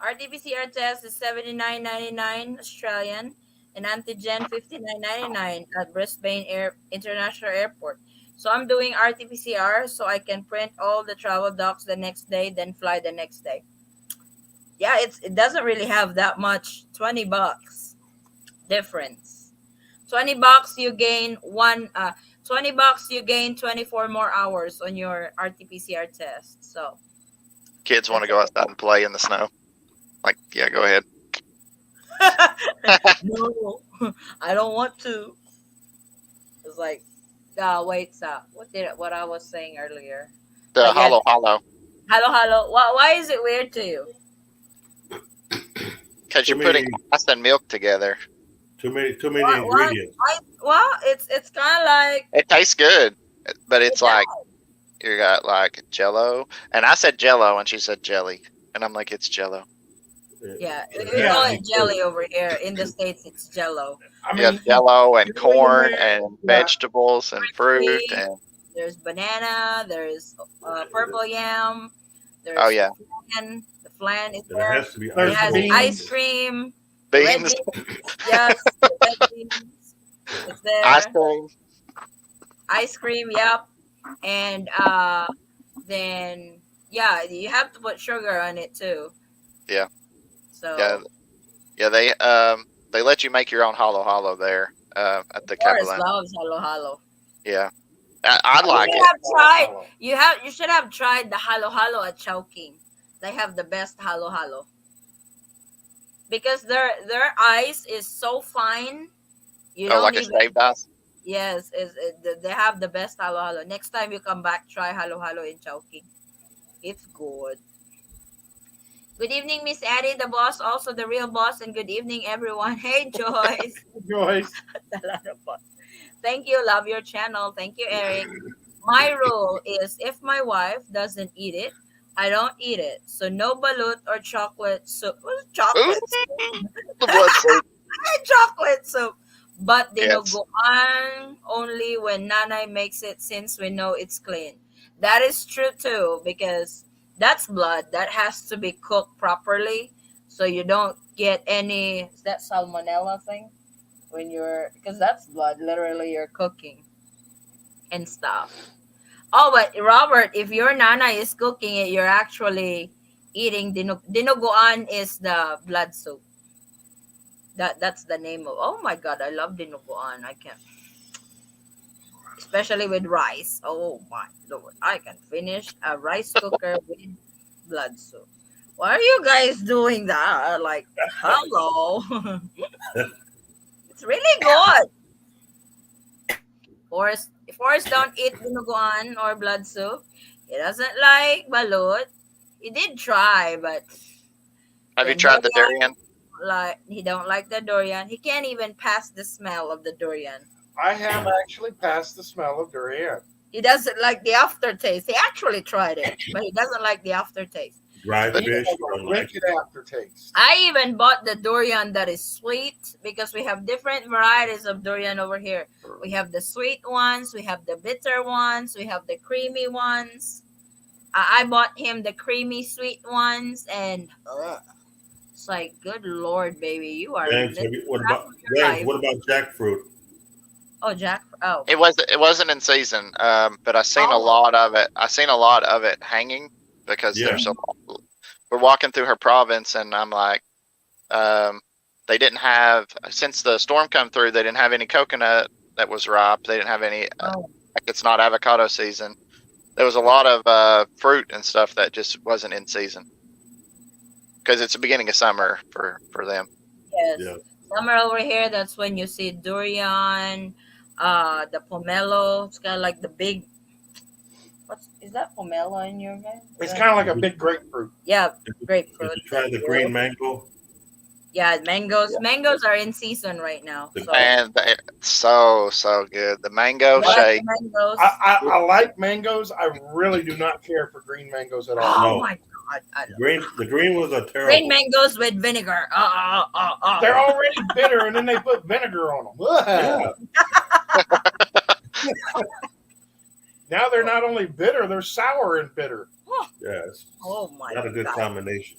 RT-PCR test is $79.99 Australian and antigen $59.99 at Brisbane International Airport. So I'm doing RT-PCR so I can print all the travel docs the next day, then fly the next day. Yeah, it doesn't really have that much. $20 difference. $20 you gain 24 more hours on your RT-PCR test. So Kids want to go outside and play in the snow. Like, yeah, go ahead. no, I don't want to. It's like, wait, stop. What I was saying earlier? The Yeah. halo halo. Hello. Why is it weird to you? Because you're Too putting many- ice and milk together. Too many Why- ingredients. Well, it's kind of like It tastes good, but it's Yeah. like you got like Jello, and I said Jello, and she said jelly, and I'm like, it's Jello. yeah, we Yeah. call it jelly over here. In the States, it's Jello. I Yeah, mean, Jello and you know, corn you and yeah. vegetables and fruit and There's banana. There's purple yam. There's oh yeah, flan. The flan is And it there. has to be There's It has beans. ice cream. beans, Red beans. Yes, red beans. It's there. ice cream. Ice cream. Yep. and then yeah, you have to put sugar on it too. Yeah, yeah, So yeah. They let you make your own halo halo there at the Forrest Capilano. loves halo halo. Yeah, I I You like should love it. have tried. Halo. You should have tried the halo halo at Chowking. They have the best halo halo because their ice is so fine. You Oh, don't like a even. shaved ice. Yes, they have the best halo halo. Next time you come back, try halo halo in Chowking. It's good. Good evening, Miss Addie, the boss, also the real boss, and good evening, everyone. Hey, Joyce. Joyce. A lot of boss. Thank you. Love your channel. Thank you, Eric. My rule is if my wife doesn't eat it, I don't eat it. So no balut or chocolate soup. What's Ooh, chocolate soup? the blood soup. Chocolate soup. But Yes, dinuguan only when Nanay makes it since we know it's clean. That is true too because that's blood that has to be cooked properly so you don't get any is that salmonella thing when you're because that's blood literally you're cooking and stuff. Oh, but Robert, if your nana is cooking it, you're actually eating dinuguan is the blood soup. That's the name of. Oh my god, I love dinuguan. I can, especially with rice. Oh my lord, I can finish a rice cooker with blood soup. Why are you guys doing that? Like, hello, it's really good. Forrest don't eat dinuguan or blood soup. He doesn't like balut. He did try, but have you then tried the durian, durian? like he don't like the durian. He can't even pass the smell of the durian. I have actually passed the smell of durian. He doesn't like the aftertaste. He actually tried it, but he doesn't like the aftertaste. Dry But You fish, Has you a don't like. wicked aftertaste. I even bought the durian that is sweet because we have different varieties of durian over here. We have the sweet ones, we have the bitter ones, we have the creamy ones. I bought him the creamy sweet ones, and it's like, good lord, baby, you are James, living what half about of your James? life. What about jackfruit? Oh, Jack. Oh, it wasn't in season. But I seen a oh, lot of it. I seen a lot of it hanging because Yeah, there's so. We're walking through her province, and I'm like, um, they didn't have since the storm come through. They didn't have any coconut that was ripe. They didn't have any. oh. Like it's not avocado season. There was a lot of fruit and stuff that just wasn't in season because it's the beginning of summer for them. Yes. yeah. Summer over here, that's when you see durian, the pomelo. It's kind of like the big. What's is that pomelo in your guys? Is It's that kind of like Did a you, big grapefruit. yeah, did grapefruit. you try Thank the you. green mango? Yeah, mangoes. Yeah. Mangoes are in season right now. The, So And so good. The mango you like Now, the shake. mangoes? I like mangoes. I really do not care for green mangoes at all. Oh no, my god, I love the green ones are green terrible. mangoes with vinegar. They're already bitter, and then they put vinegar on them. Yeah, Now they're not only bitter, they're sour and bitter. yeah. It's Oh my not a good god. combination.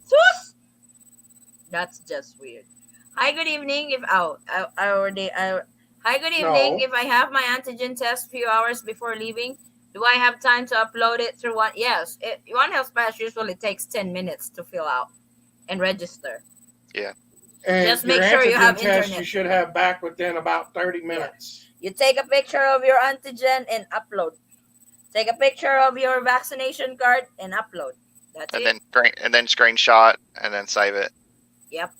Sus! That's just weird. Hi, good evening. If I already hi, good evening. No. If I have my antigen test few hours before leaving, do I have time to upload it through one? Yes, One Health Pass usually takes 10 minutes to fill out and register. Yeah. And Just your make sure you have antigen test you internet. should have back within about 30 Yeah. minutes. You take a picture of your antigen and upload. Take a picture of your vaccination card and upload. That's And it. then screenshot and then save it. Yep.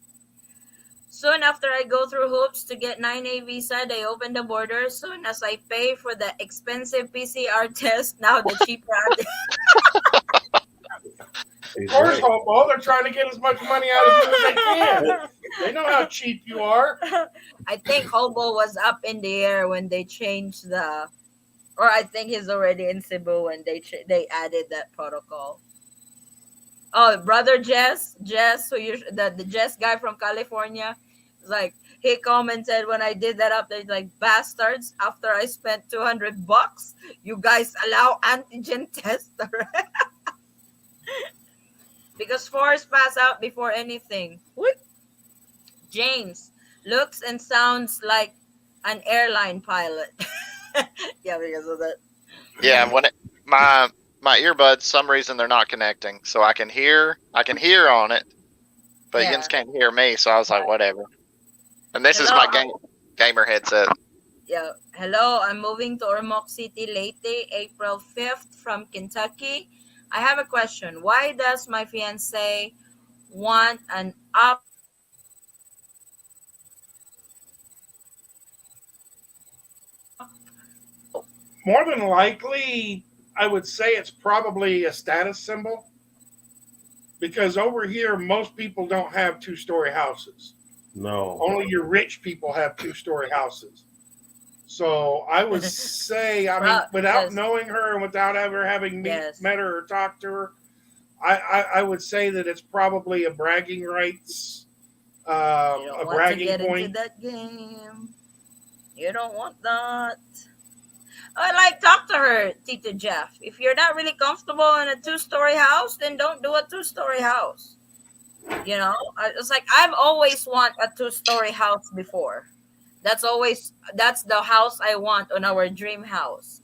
Soon after I go through hoops to get 9A visa, they open the border. Soon as I pay for the expensive PCR test, now the cheaper. Of He's course, right. Hobo, they're trying to get as much money out of you as they can. They know how cheap you are. I think Hobo was up in the air when they changed the, or I think he's already in Cebu when they added that protocol. Oh, brother Jess, the Jess guy from California, is like he commented when I did that update, like bastards. After I spent $200, you guys allow antigen test because Forrest pass out before anything. What? James looks and sounds like an airline pilot. Yeah, because of that. Yeah, when it, my earbuds, some reason they're not connecting, so I can hear on it, but Yins Yeah. can't hear me. So I was like, whatever. And this is Hello. my gamer headset. Yeah. Hello. I'm moving to Ormoc City late April 5th from Kentucky. I have a question. Why does my fiance want an up? More than likely, I would say it's probably a status symbol because over here, most people don't have two-story houses. No. Only your rich people have two-story houses. So I would say, I mean, without Because knowing her and without ever having yes, met her or talked to her, I would say that it's probably a bragging rights, you don't a want to bragging get into point. that game. You don't want that. I like talk to her, Tito Jeff. If you're not really comfortable in a two-story house, then don't do a two-story house. It's like I've always want a two-story house before. That's the house I want on our dream house.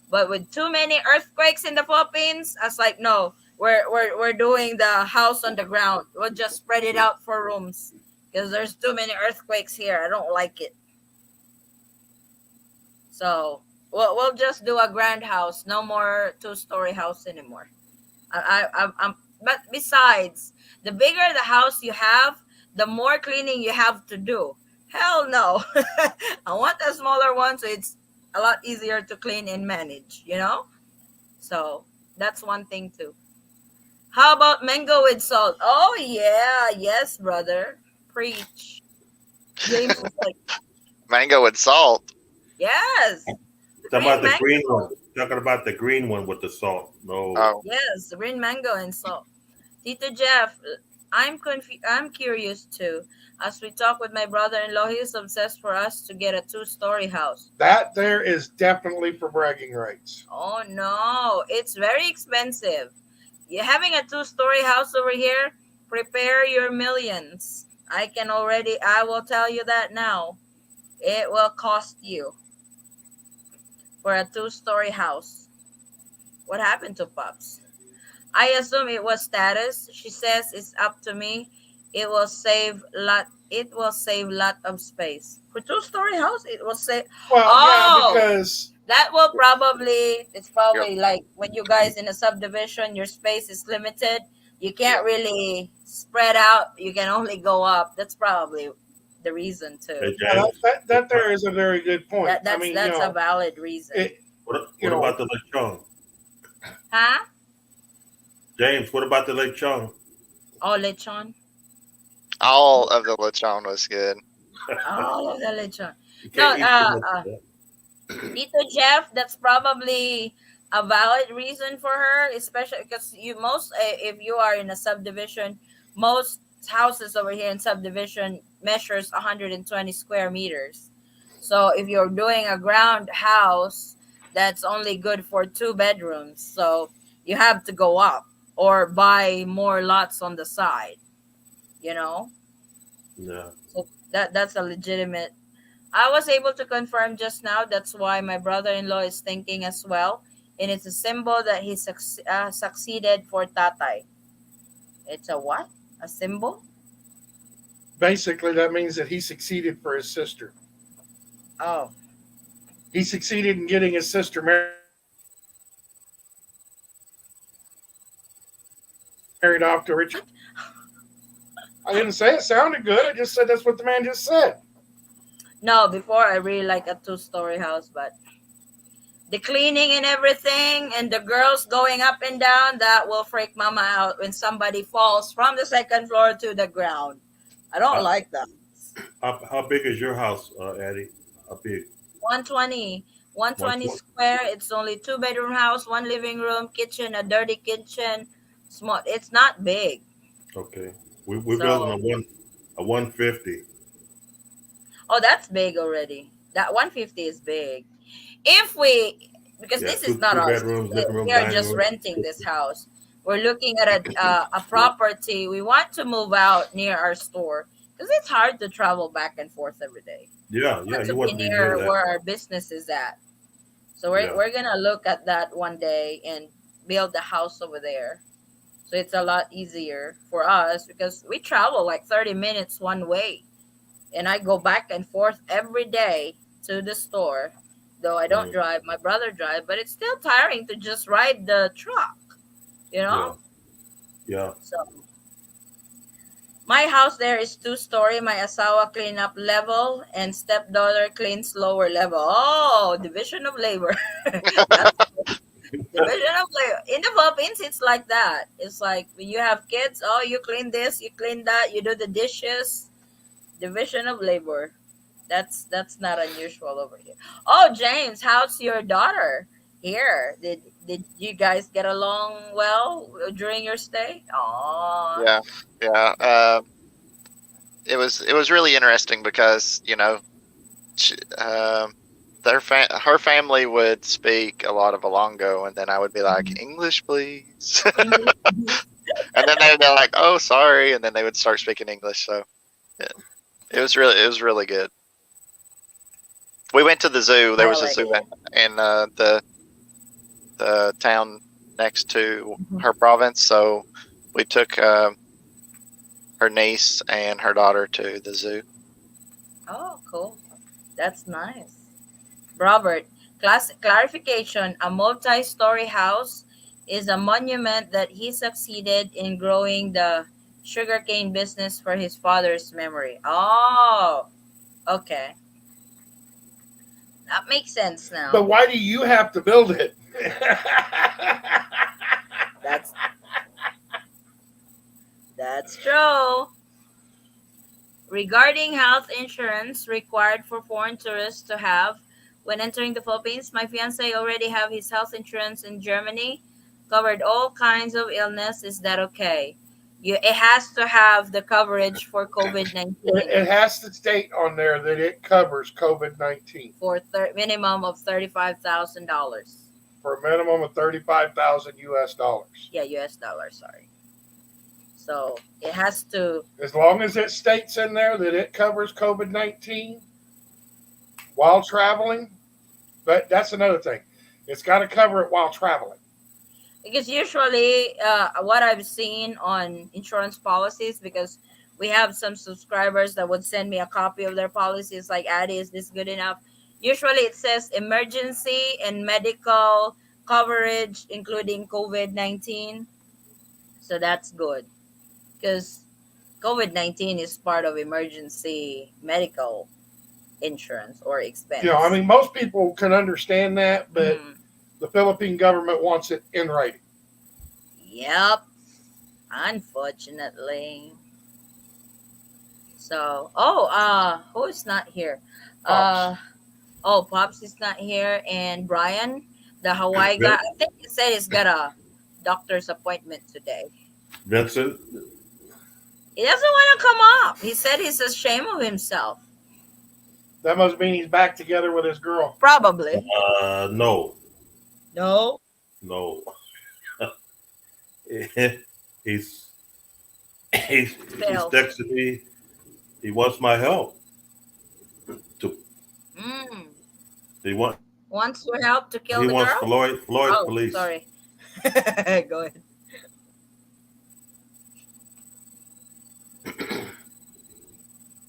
But with too many earthquakes in the Philippines, I was like, no, we're doing the house on the ground. We'll just spread it out for rooms because there's too many earthquakes here. I don't like it. So we'll just do a grand house. No more two-story house anymore. But besides, the bigger the house you have, the more cleaning you have to do. Hell no. I want a smaller one so it's a lot easier to clean and manage. So that's one thing too. How about mango with salt? Oh yeah, yes, brother. Preach. James was like, Mango and salt. yes. The Talking green about the green one. mango. Talking about the green one with the salt. No. Oh, Yes, the green mango and salt. Tito Jeff, I'm curious too. As we talk with my brother-in-law, he is obsessed for us to get a two-story house. That there is definitely for bragging rights. Oh no, it's very expensive. You having a two-story house over here, prepare your millions. I will tell you that now. It will cost you for a two-story house. What happened to Pops? I assume it was status. She says it's up to me. It will save lot of space. For two-story house, it will save. Well, yeah, Oh, because that will probably it's yep. probably like when you guys in a subdivision, your space is limited. You can't Yep. really spread out. You can only go up. That's probably the reason Hey too. yeah, that, James. that, What that there is a very good point. That I that's mean, that's a valid reason. it, you what know, about the lechon? Huh? James, what about the lechon? Oh, lechon. All of the lechon was good. Oh, the lechon. You No, can't eat too much of that. Tito Jeff, that's probably a valid reason for her, especially because if you are in a subdivision, most houses over here in subdivision measures 120 square meters. So if you're doing a ground house, that's only good for two bedrooms. So you have to go up or buy more lots on the side, you know? Yeah. So that's a legitimate. I was able to confirm just now. That's why my brother-in-law is thinking as well, and it's a symbol that he succeeded for Tatay. It's a what? A symbol? basically that means that he succeeded for his sister. Oh, He succeeded in getting his sister married off to a rich. I didn't say it sounded good. I just said that's what the man just said. no! Before I really like a two-story house, but the cleaning and everything, and the girls going up and down, that will freak Mama out when somebody falls from the second floor to the ground. I don't How, like that. how big is your house, Addie? How big? 120, one One twenty twenty. square. It's only two-bedroom house, one living room, kitchen, a dirty kitchen. Small. It's not big. Okay. We're building So, 150. oh, that's big already. That 150 is big. If we, because Yeah, this is not two ours, bedrooms, living room, we are dining just room. renting this house. We're looking at a Yeah. property. We want to move out near our store because it's hard to travel back and forth every day. Yeah, We yeah. want to You be want to be near near that. where our business is at. So we're, Yeah. we're gonna look at that one day and build the house over there. So it's a lot easier for us because we travel like 30 minutes one way. And I go back and forth every day to the store. Though I don't Mm, drive, my brother drive, but it's still tiring to just ride the truck, you know? yeah. Yeah. So my house there is two-story. My asawa clean up level and stepdaughter cleans lower level. Oh, division of labor. That's division of labor. In the Philippines, it's like that. It's like when you have kids, oh, you clean this, you clean that, you do the dishes. Division of labor. That's not unusual over here. Oh, James, how's your daughter here? Did you guys get along well during your stay? Oh, Yeah, yeah. It was really interesting because she, her family would speak a lot of Alongo, and then I would be like, English, please, English. and then they'd be like, oh, sorry, and then they would start speaking English. So yeah, it was really good. We went to the zoo. There was a Dialect. zoo in the town next to Mhm. her province, so we took her niece and her daughter to the zoo. Oh, cool. That's nice. Robert, clarification: a multi-story house is a monument that he succeeded in growing the sugarcane business for his father's memory. Oh, okay. That makes sense But now. why do you have to build it? That's that's true. Regarding health insurance required for foreign tourists to have when entering the Philippines, my fiance already have his health insurance in Germany, covered all kinds of illness. Is that okay? It has to have the coverage for COVID It 19 has to state on there that it covers COVID-19 for minimum of $35,000. for a minimum of 35,000 US dollars. Yeah, US dollars. Sorry. So it has to. As long as it states in there that it covers COVID-19 while traveling, but that's another thing. It's got to cover it while traveling. Because usually what I've seen on insurance policies, because we have some subscribers that would send me a copy of their policies like, Addie, is this good enough? Usually it says emergency and medical coverage including COVID-19, so that's good because COVID-19 is part of emergency medical insurance or I expense. mean, most people can understand that, but Mhm. the Philippine government wants it in writing. Yep, unfortunately. So, oh, who's not here? Pops. Uh, oh, Pops is not here, and Brian, the Hawaii guy. Vin- I think he said he's got a doctor's appointment today. Vincent, He doesn't want to come up. He said he's ashamed of himself. That must mean he's back together with his girl. Probably. no, No. no. he's he's Fails. texting me. He wants my help. To Mm. he want Wants your help to kill he the wants girl? Floyd Oh, police. sorry. Go ahead.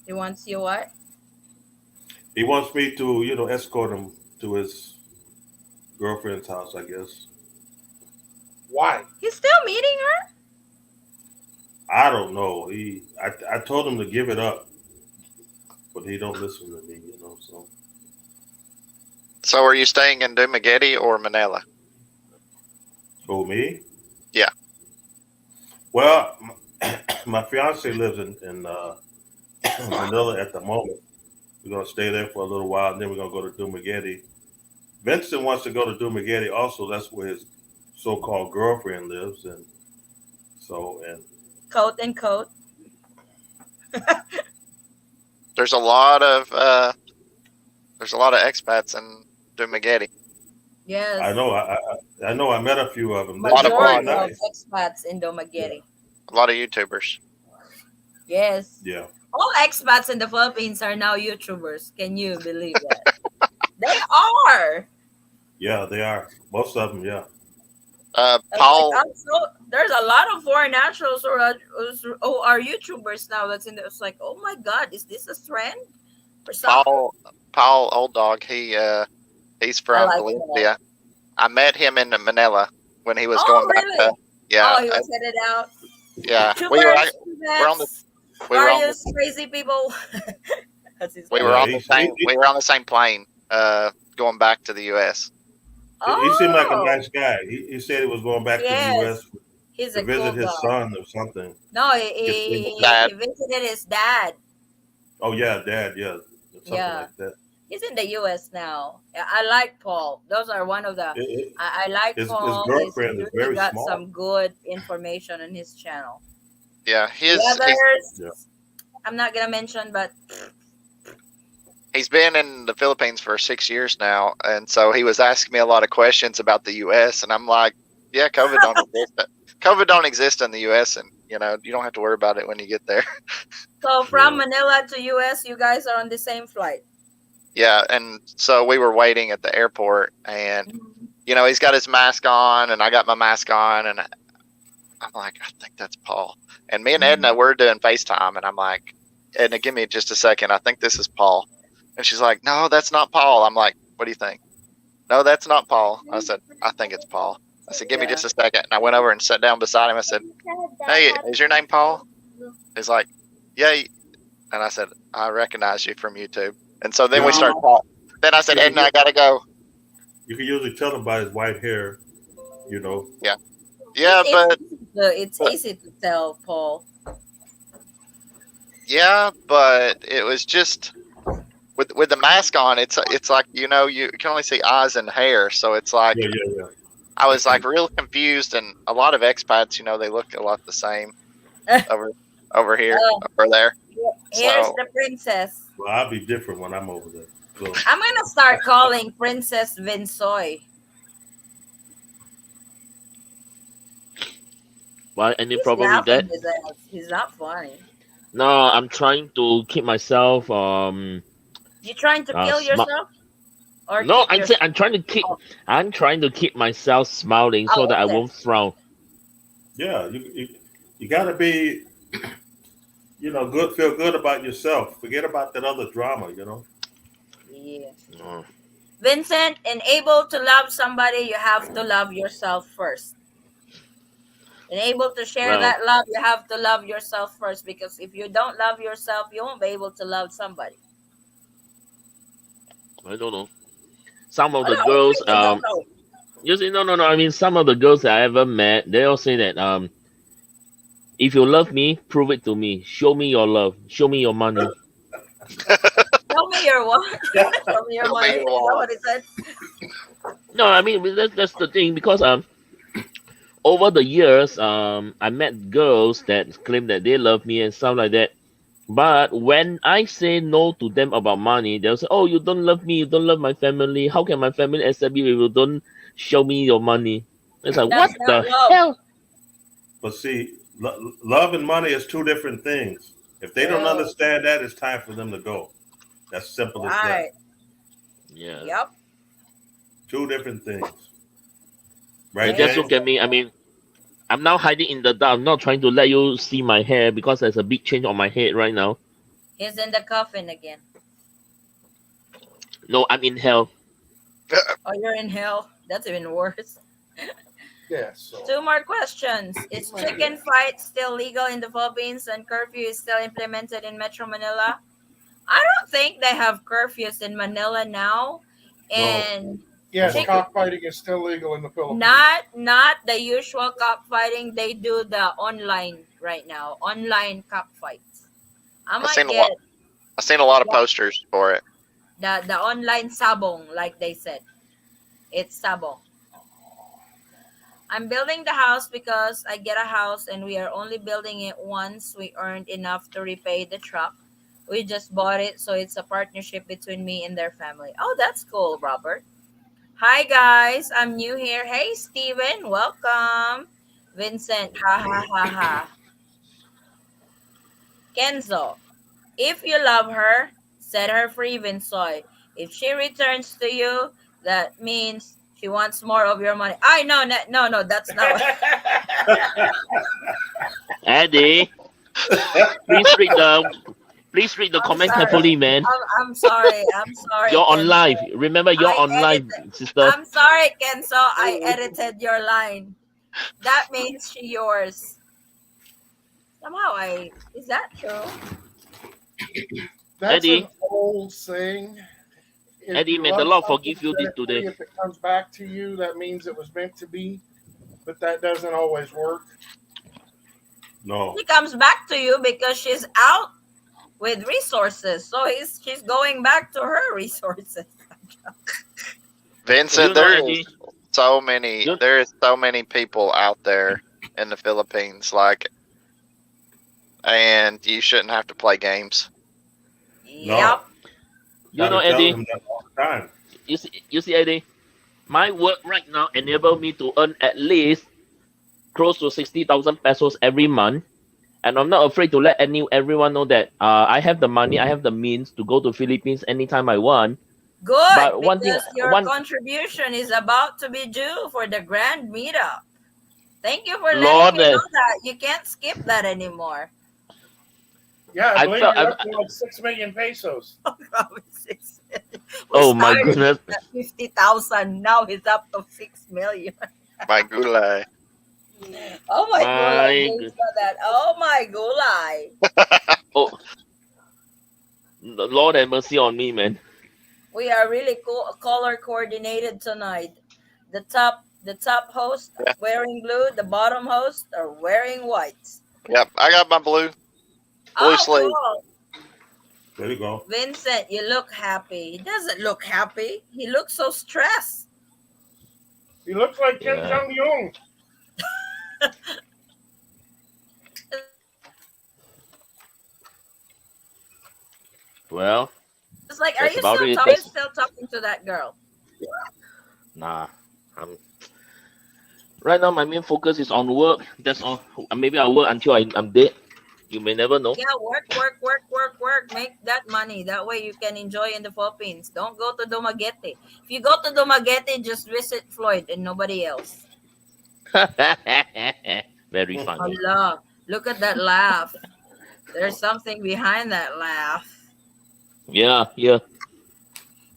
He wants you what? He wants me to escort him to his girlfriend's house. I guess Why? He's still meeting her? I don't know. I told him to give it up, but he don't listen to me. So So, are you staying in Dumaguete or Manila? for me, Yeah. well, my fiance lives in Manila at the moment. We're gonna stay there for a little while, and then we're gonna go to Dumaguete. Vincent wants to go to Dumaguete also. That's where his so-called girlfriend lives, and so and Coat and coat. There's a lot of expats in Dumaguete. I Yes. know I know I met a few of them. A lot of They're very Majority bloggers. of nice. expats in Yeah, Dumaguete. A lot of YouTubers. Yes. yeah. All expats in the Philippines are now YouTubers. Can you believe that? They are. Yeah, they are. Most of them, yeah. It's like Paul also there's a lot of foreign nationals who are YouTubers now. That's in there. It's like, oh my God, is this a trend or something? Paul Paul Old Dog. He's I from like Paul. Valencia. I met him in Manila when he was Oh going back to. really? Yeah, Oh, he was headed out. yeah. Tubers, We're on the Tubets, we were on the various crazy people. That's his we were family. Yeah, on the same we were on the same plane going back to the U.S. he seemed like a Oh nice guy. He said he was going back to the U.S. yes, he's to a cool visit guy. his son or something. No, Get things. Dad, he visited his dad. Oh yeah, Dad. Yeah, something Yeah, like that. he's in the U.S. now. Yeah, I like Paul. Those are one of the. It, it, I like his Paul. He's girlfriend is really very got smart. some good information on his channel. yeah, The Yeah. others, I'm not gonna mention, but he's been in the Philippines for 6 years now, and so he was asking me a lot of questions about the U.S. And I'm like, yeah, COVID don't exist. COVID don't exist in the U.S. and you don't have to worry about it when you get there. so from Yeah. Manila to U.S., you guys are on the same flight. Yeah, and so we were waiting at the airport, and Mhm. he's got his mask on, and I got my mask on, and I'm like, I think that's Paul. And me and Edna, Mhm. we're doing FaceTime, and I'm like, Edna, give me just a second. I think this is Paul. And she's like, no, that's not Paul. I'm like, what do you think? No, that's not Paul. I said, I think it's Paul. I said, give me Yeah. just a second. And I went over and sat down beside him. I said, hey, is your name Paul? He's like, yeah. And I said, I recognize you from YouTube. And so then we You, started Oh, talking. Then I said, you, Edna, you, I gotta go. you can usually tell him by his white hair. You know. Yeah, yeah, it's but easy to tell, Paul. yeah, but it was just with the mask on. It's like you can only see eyes and hair, so it's like Yeah, yeah, yeah. I was like real confused. And a lot of expats, they look a lot the same over over here, Oh, over there. here's So the princess. Well, I'll be different when I'm over there. So I'm gonna start calling Princess Vinsoy. Why? Any He's problem with laughing that? his ass. He's not funny. No, I'm trying to keep myself You trying to kill smart. yourself or No, keep yourself? Oh, I'm trying to keep myself smiling so oh that I okay. won't frown. yeah, you got to be good, feel good about yourself. Forget about that other drama. Yeah. Oh, Vincent, and able to love somebody, you have to love yourself first. And able to share well, that love, you have to love yourself first. Because if you don't love yourself, you won't be able to love somebody. I don't know. Some of Oh the no, what do girls, you mean don't know? you see, no, no, no. I mean, some of the girls that I ever met, they all say that if you love me, prove it to me. Show me your love. Show me your money. Show me your what? Show me your show me money. your Is that wallet. what it said? No, I mean that's the thing because over the years, I met girls that claim that they love me and stuff like that. But when I say no to them about money, they'll say, "Oh, you don't love me. You don't love my family. How can my family accept you if you don't show me your money?" It's like, what That's not the love. hell? But see, love and money is two different things. If they don't Oh, understand that, it's time for them to go. That's simple as that. right. Yeah, Yep. Two different things, you right, There just you James? look at go. me. I mean, I'm now hiding in the dark. I'm not trying to let you see my hair because there's a big change on my head right now. He's in the coffin again. No, I'm in hell. Oh, you're in hell. That's even worse. Yeah, so Two more questions. Is chicken fight still legal in the Philippines and curfew is still implemented in Metro Manila? I don't think they have curfews in Manila now. No, And no yes, more chick curfew. cockfighting is still legal in the Philippines. not the usual cockfighting. They do the online right now. Online cockfights. I I've might seen a lot. get I've seen a lot of the posters for it. the online sabong, like they said. It's sabong. I'm building the house because I get a house and we are only building it once we earned enough to repay the truck. We just bought it, so it's a partnership between me and their family. Oh, that's cool, Robert. Hi, guys. I'm new here. Hey, Steven. Welcome. Vincent. Ha ha ha ha. Kenzo. If you love her, set her free, Vinsoy. If she returns to you, that means She wants more of your money. I no no no no. That's not what. Eddie, please read the please read the I'm comment sorry. carefully, man. I'm sorry. I'm sorry, You're on Kenzo. live. Remember, you're I on live, edited. sister. I'm sorry, Kenzo. I edited your line. That means she yours. Somehow I is that true? That's an Eddie, old saying. If Eddie, you may the love Lord something forgive you this correctly, today. if it comes back to you, that means it was meant to be. But that doesn't always work. No. She comes back to you because she's out with resources. So she's going back to her resources. Vincent, You know, Eddie. You there is so many people out there in the Philippines, like, and you shouldn't have to play games. Yep. No. you I've know, been telling Eddie. him that all the time. You see, Eddie. My work right now enable me to earn at least close to 60,000 pesos every month, and I'm not afraid to let everyone know that I have the money, I have the means to go to Philippines anytime I want. Good, But one thing, because your one contribution is about to be due for the grand meetup. Thank you for letting Lord, me know that. You can't skip that anymore. Yeah, I I believe felt, you're up to like 6 million pesos. We oh my started goodness, at 50,000. Now he's up to 6 million. My gulay. Oh my gulay, my James good, got that. Oh my gulay. oh Lord have mercy on me, man. We are really cool, color coordinated tonight. The top host Yeah. wearing blue, the bottom host are wearing white. Yep. I got my blue Oh, sleeve. cool. There you go. Vincent, you look happy. He doesn't look happy. He looks so stressed. He looks like Kim Yeah. Jong Un. Well, It's like, are that's you about still it. talking? That's Still talking to that girl? nah. I'm right now. My main focus is on work. That's all. Maybe I'll work until I'm dead. You may never know. Yeah, work, work, work, work, work. Make that money. That way you can enjoy in the Philippines. Don't go to Dumaguete. If you go to Dumaguete, just visit Floyd and nobody else. Very funny. Allah, look at that laugh. There's something behind that laugh. Yeah, yeah,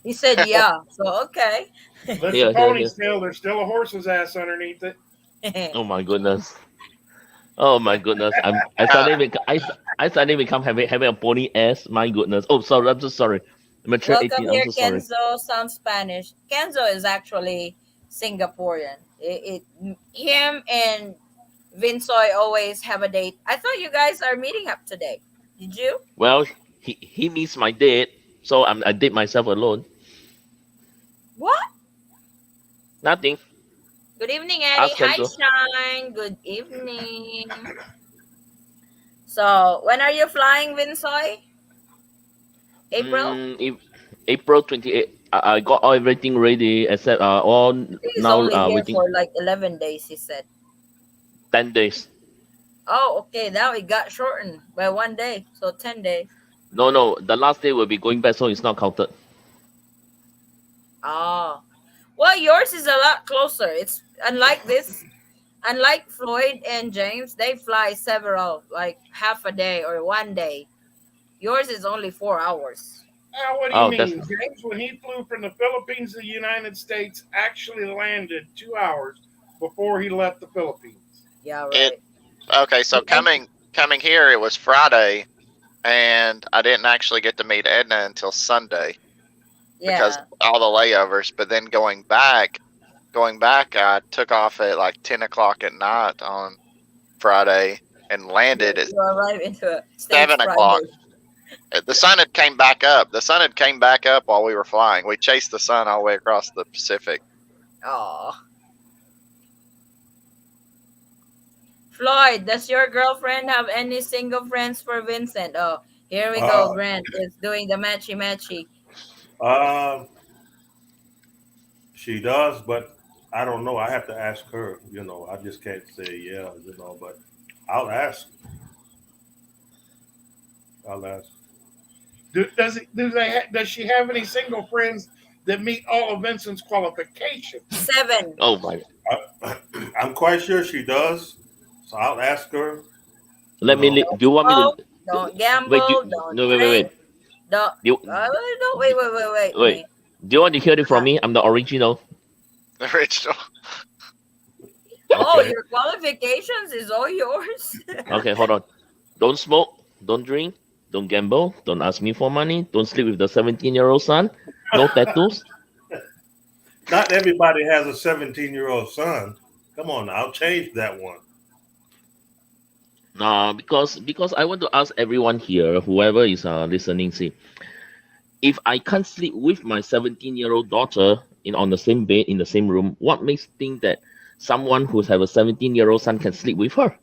He said, yeah. So, okay. Lift the yeah, yeah, yeah. ponytail. There's still a horse's ass underneath it. Oh my goodness. Oh my goodness. I Uh, suddenly I suddenly become having a pony ass. My goodness. Oh, sorry. I'm so sorry. I'm mature Welcome 18. I'm here, so sorry. Kenzo. Sounds Spanish. Kenzo is actually Singaporean. Him and Vinsoy always have a date. I thought you guys are meeting up today. Did you? Well, he missed my date, so I date myself alone. What? Nothing. Good evening, Eddie. Ask Hi, Kenzo. Shine. Good evening. So, when are you flying, Vinsoy? April? If April 28th, I got everything ready except all He's now only here waiting for like 11 days, he said. 10 days. Oh, okay. Now it got shortened by 1 day. So 10 days. No, no, the last day will be going back, so it's not counted. Oh. Well, yours is a lot closer. It's unlike this. Unlike Floyd and James, they fly several, like half a day or 1 day. Yours is only 4 hours. Now, what do you Oh, that's mean? James, when he flew from the Philippines to the United States, actually landed 2 hours before he left the Philippines. Yeah, it right. okay. So And coming here, it was Friday, and I didn't actually get to meet Edna until Sunday because yeah, of all the layovers. But then going back, I took off at like 10 o'clock at night on Friday and landed at you arrive into States 7 o'clock. Friday. The sun had came back up. The sun had came back up while we were flying. We chased the sun all the way across the Pacific. Oh, Floyd, does your girlfriend have any single friends for Vincent? Oh, here we go. Uh, Grant is doing the matchy matchy. um, she does, but I don't know. I have to ask her. I just can't say yeah. But I'll ask. I'll ask. Does she have any single friends that meet all of Vincent's qualifications. 7. Oh my. I'm quite sure she does. So I'll ask her. You Let me. know, Do you want me Smoke, to? don't Wait. gamble, don't No. Wait. Wait. drink, Wait. don't. Do you, No, wait, wait. me. Do you want to hear it from Uh, me? I'm the original. The original. oh, okay. your qualifications is all yours. Okay, hold on. Don't smoke. Don't drink. Don't gamble. Don't ask me for money. Don't sleep with the 17-year-old son. No tattoos. Not everybody has a 17-year-old son. Come on, now, I'll change that one. Nah, because I want to ask everyone here, whoever is listening, see, if I can't sleep with my 17-year-old daughter in on the same bed in the same room, what makes think that someone who's have a 17-year-old son can sleep with her?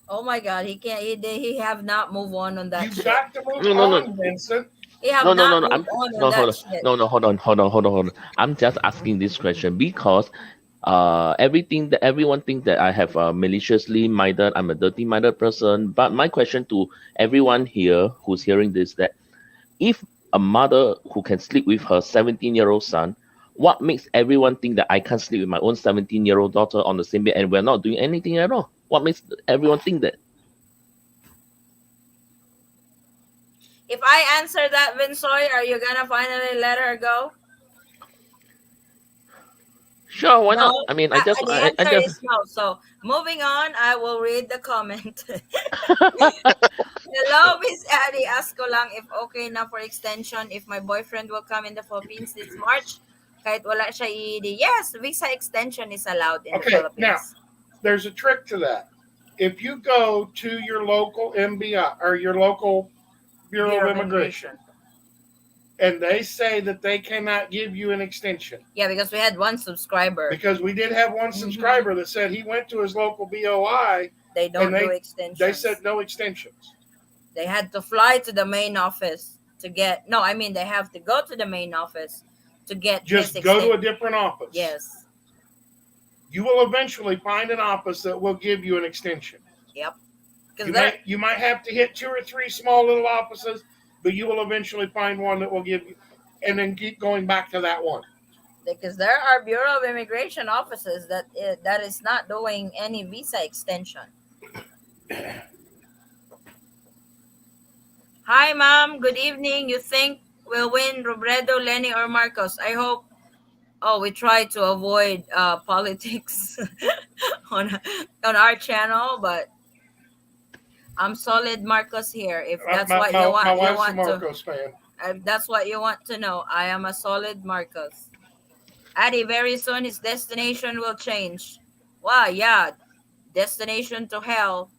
Oh my God, he can't. He have not moved on that You've shit. got to move No, no, no, on, Vincent. He have no, no, no, not no. moved on No, hold that on, shit. no, no, hold on. I'm just asking this question because everything that everyone thinks that I have maliciously minded, I'm a dirty minded person. But my question to everyone here who's hearing this that if a mother who can sleep with her 17-year-old son, what makes everyone think that I can't sleep with my own 17-year-old daughter on the same bed and we're not doing anything at all? What makes everyone think that? If I answer that, Vinsoy, are you gonna finally let her go? Sure, why No, not? I mean, the I answer just. is no. So moving on, I will read the comment. Hello, Miss Addie. Ask ko lang if okay na for extension if my boyfriend will come in the Philippines this March. Kahit wala siya EED. Yes, visa extension is allowed in the Okay, now Philippines. there's a trick to that. If you go to your local MBI or your local Bureau Bureau of of Immigration Immigration. and they say that they cannot give you an extension, Yeah, because we had one subscriber. because we did have one Mhm. subscriber that said he went to his local BOI They and don't do they said extensions. no extensions. They had to fly to the main office to get. No, I mean they have to go to the main office to get his Just go to a extension. different office. Yes. You will eventually find an office that will give you an extension. Yep. Because they're You might have to hit two or three small little offices, but you will eventually find one that will give you, and then keep going back to that one. because there are Bureau of Immigration offices that is not doing any visa extension. Hi, ma'am. Good evening. You think we'll win Robredo, Lenny, or Marcos? I hope. Oh, we try to avoid politics on on our channel, but I'm solid Marcos here. If that's what My you wife's a want to. Marcos fan. If that's what you want to know, I am a solid Marcos. Addy, very soon his destination will change. Wow, yeah, destination to hell.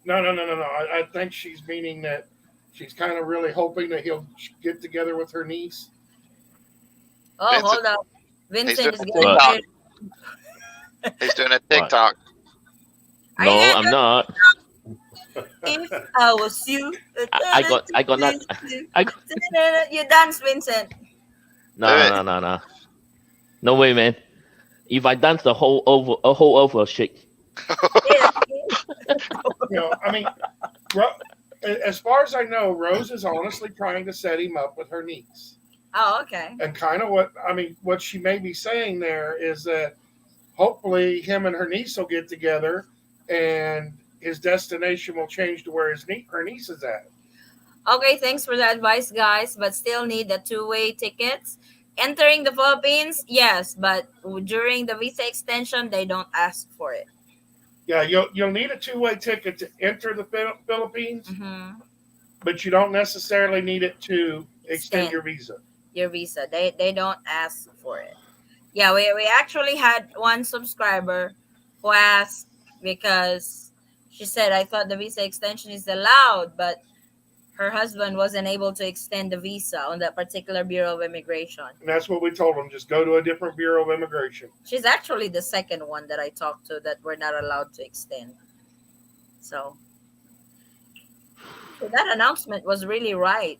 No. I think she's meaning that she's kind of really hoping that he'll get together with her niece. Oh, Vincent, hold up. he's Vincent doing is a getting What? TikTok. ready. He's doing a What? TikTok. Are you No, gonna I'm do not. if I was you? I got not. I got, You dance, Vincent. Do no, it. no, no, no. No way, man. If I dance the whole earth will shake. Yeah. I mean, as far as I know, Rose is honestly trying to set him up with her niece. Oh, okay. And kind of what she may be saying there is that hopefully him and her niece will get together and his destination will change to where her niece is at. Okay, thanks for the advice, guys. But still need the two-way tickets. Entering the Philippines, yes, but during the visa extension, they don't ask for it. Yeah, you'll need a two-way ticket to enter the Philippines, Mm-hmm. but you don't necessarily need it to extend Extend your visa. your visa. They don't ask for it. Yeah, we actually had one subscriber who asked because she said I thought the visa extension is allowed, but her husband wasn't able to extend the visa on that particular Bureau of Immigration. And that's what we told them. Just go to a different Bureau of Immigration. She's actually the second one that I talked to that we're not allowed to extend. So that announcement was really right.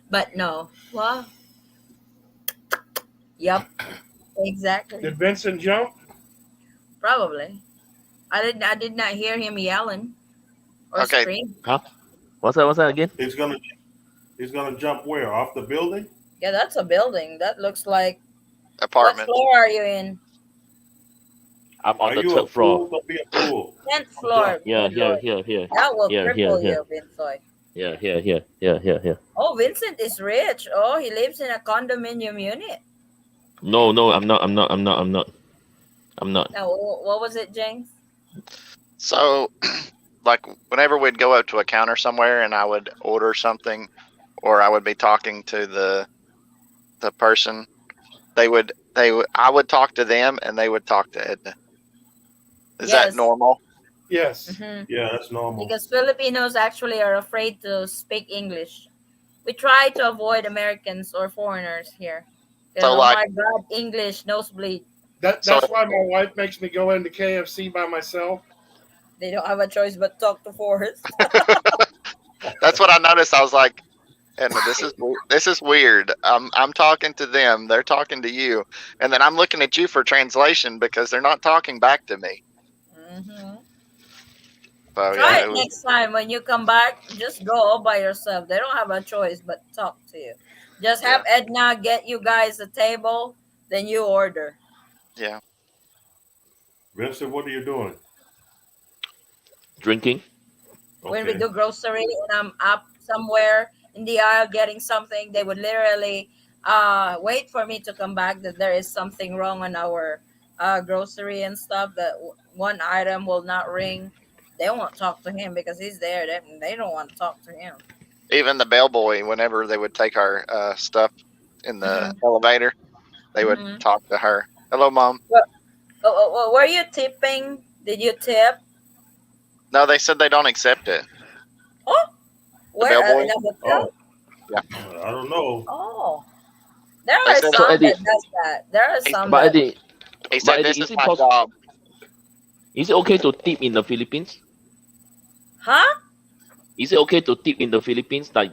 But no. Well, yep, exactly. Did Vincent jump? Probably. I did not hear him yelling or Okay, scream. Huh? What's that? What's that again? he's gonna He's gonna jump where? Off the building? Yeah, that's a building. That looks like. What Apartment. floor are you in? I'm on Are the you a third floor. fool? Don't be a fool. 10th Don't jump. floor. Yeah, Good here, lord. here, here, That will here, here, cripple here, you, Vinsoy. here, here, here, here, here, here. Oh, Vincent is rich. Oh, he lives in a condominium unit. No, no, I'm not. I'm not. I'm not. I'm not. I'm not. Now, what was it, James? So, like, whenever we'd go up to a counter somewhere and I would order something, or I would be talking to the person, I would talk to them and they would talk to Edna. Is that Yes. normal? Yes. Hmm. Yeah, that's normal. Because Filipinos actually are afraid to speak English. We try to avoid Americans or foreigners here. Because, So, oh like, my God, English, nosebleed. so That's why my wife makes me go into KFC by myself. They don't have a choice but talk to Forrest. that's what I noticed. I was like, Edna, this is weird. I'm talking to them, they're talking to you, and then I'm looking at you for translation because they're not talking back to me. Hmm. So Try yeah, it it was next time when you come back. Just go all by yourself. They don't have a choice but talk to you. Just yeah, have Edna get you guys a table, then you order. yeah. Vincent, what are you doing? Drinking. When we Okay. do grocery and I'm up somewhere in the aisle getting something, they would literally wait for me to come back that there is something wrong on our grocery and stuff, that one item will not ring. They won't talk to him because he's there. They don't want to talk to him. Even the bellboy, whenever they would take our stuff in the Mm-hmm. elevator, they would Mm-hmm. talk to her. Hello, mom. Were you tipping? Did you tip? No, they said they don't accept it. Oh, The where in bellboy. a hotel? Oh, Yeah, I don't know. Oh, there they are said. So some Eddie, that does that. There are He, some but that. Eddie, he but said Eddie, this is my job. is it okay to tip in the Philippines? Huh? Is it okay to tip in the Philippines? Like,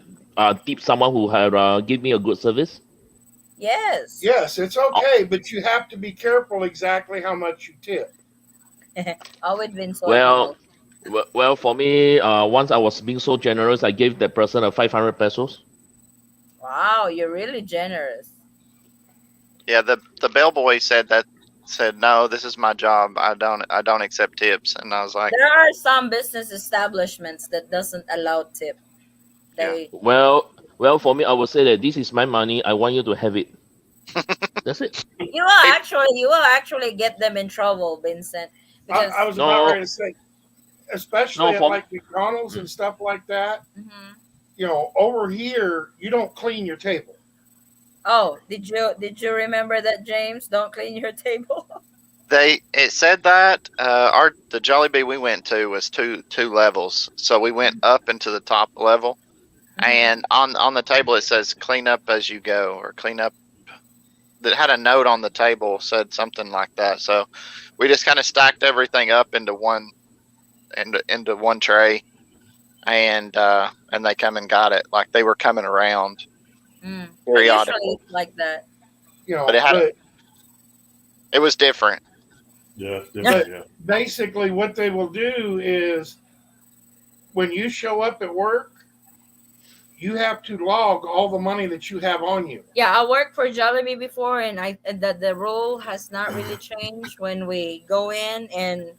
tip someone who have give me a good service? Yes. Yes, it's Oh, okay, but you have to be careful exactly how much you tip. I would been so he well, knows. well, for me, once I was being so generous, I gave that person a 500 pesos. Wow, you're really generous. Yeah, the bellboy said no, this is my job. I don't accept tips. And I was like, There are some business establishments that doesn't allow tip. yeah, They Well, for me, I would say that this is my money. I want you to have it. That's it. hey, you will actually get them in trouble, Vincent, I because was about No, ready to say, no, especially at for like McDonald's and stuff like that. mhm. Over here you don't clean your table. Oh, did you remember that, James? Don't clean your table. it said that our the Jollibee we went to was two levels, so we went up into the top level, Hmm. and on the table it says clean up as you go, or clean up. That had a note on the table said something like that. So we just kind of stacked everything up into one tray, and they come and got it, like they were coming around Mm. And usually periodically. it's like that. But But it was different. Yeah, it's but different. Yeah. basically what they will do is when you show up at work, you have to log all the money that you have on you. Yeah, I worked for Jollibee before, and the rule has not really changed. When we go in and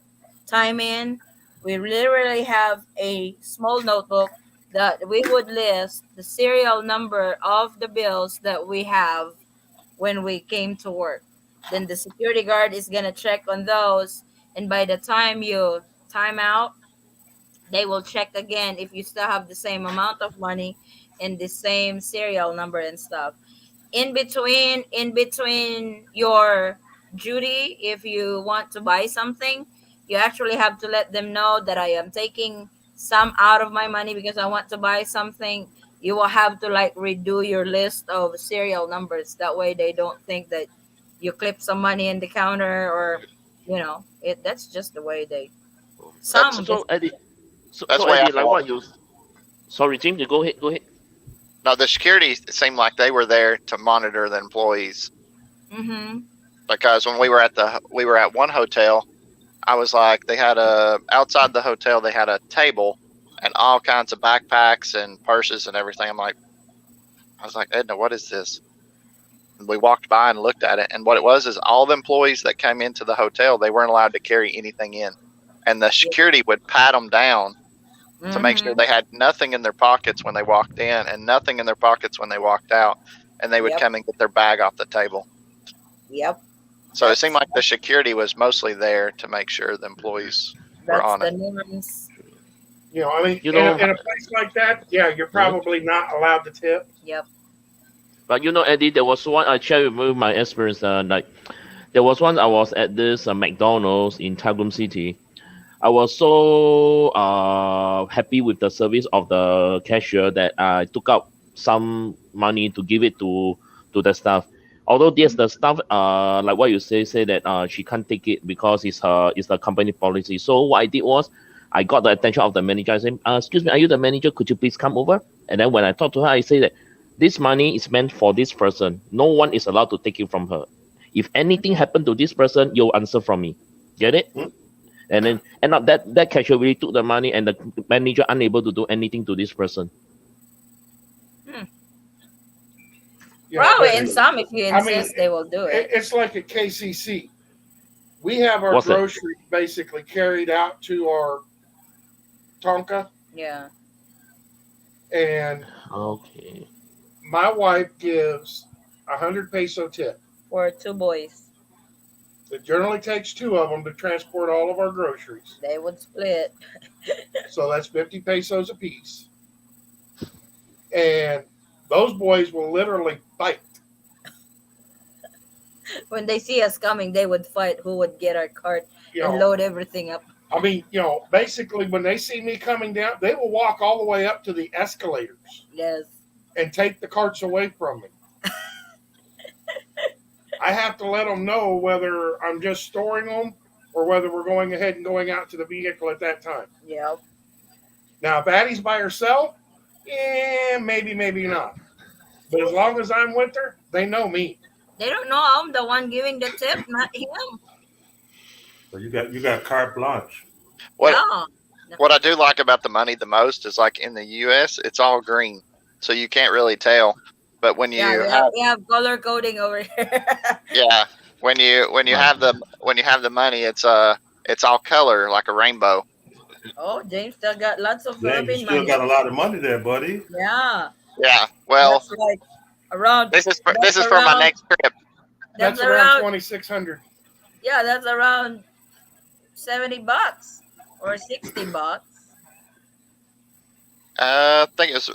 time in, we literally have a small notebook that we would list the serial number of the bills that we have when we came to work. Then the security guard is gonna check on those, and by the time you time out, they will check again if you still have the same amount of money and the same serial number and stuff. In between your duty, if you want to buy something, you actually have to let them know that I am taking some out of my money because I want to buy something. You will have to like redo your list of serial numbers, that way they don't think that you clip some money in the counter, or it that's just the way they That's some so business. Eddie, that's so the way I Eddie, like felt. what you? Sorry, Jim, you go ahead. Go ahead. No, the security seemed like they were there to monitor the employees, Mm-hmm. because when we were at one hotel, I was like, they had a outside the hotel, they had a table and all kinds of backpacks and purses and everything. I'm like, I was like, Edna, what is this? And we walked by and looked at it, and what it was is all the employees that came into the hotel, they weren't allowed to carry anything in, and the security would pat them down to make sure Mm-hmm. they had nothing in their pockets when they walked in and nothing in their pockets when they walked out, and they would Yep. come and get their bag off the table. Yep. So it seemed That's like the security was mostly there to make sure the employees were that's on the it. norms. You know, I mean, You in know, in a place like that, yeah, you're Mhm. probably not allowed to tip. Yep. But Eddie, there was one I shared with you my experience. Like there was one I was at this McDonald's in Tagum City. I was so happy with the service of the cashier that I took out some money to give it to the staff. Although yes, the staff like what you say that she can't take it because it's the company policy. So what I did was I got the attention of the manager. I said, excuse me, are you the manager? Could you please come over? And then when I talked to her, I say that this money is meant for this person. No one is allowed to take it from her. If anything happened to this person, you'll answer from me. Get it? Hmm? And then end up that cashier really took the money and the manager unable to do anything to this person. You know, Probably but in some, if you I mean, insist, they will do it. it's like at KCC. We have our What's that? groceries basically carried out to our Tonka, Yeah. and Okay. my wife gives 100 peso tip. For two boys, It generally takes two of them to transport all of our groceries, they would split. so that's 50 pesos a piece. And those boys will literally fight. When they see us coming, they would fight who would get our cart You and know, load everything up. I mean, you know, basically when they see me coming down, they will walk all the way up to the escalators Yes. and take the carts away from me. I have to let them know whether I'm just storing them or whether we're going ahead and going out to the vehicle at that time. Yep. Now, if Addie's by herself, maybe, maybe not. But as long as I'm with her, they know me. They don't know I'm the one giving the tip, not him. So you got carte blanche. What Yeah. what I do like about the money the most is like in the U.S. it's all green, so you can't really tell. But when you Yeah, we have color coding over here. yeah, when you have the money, it's all color like a rainbow. Oh, James still got lots of Yeah, you Philippine still money. got a lot of money there, buddy. Yeah. Yeah. Well, That's like around this is for my around next trip. That's that's around around 2,600. yeah, that's around $70 or $60. I think it's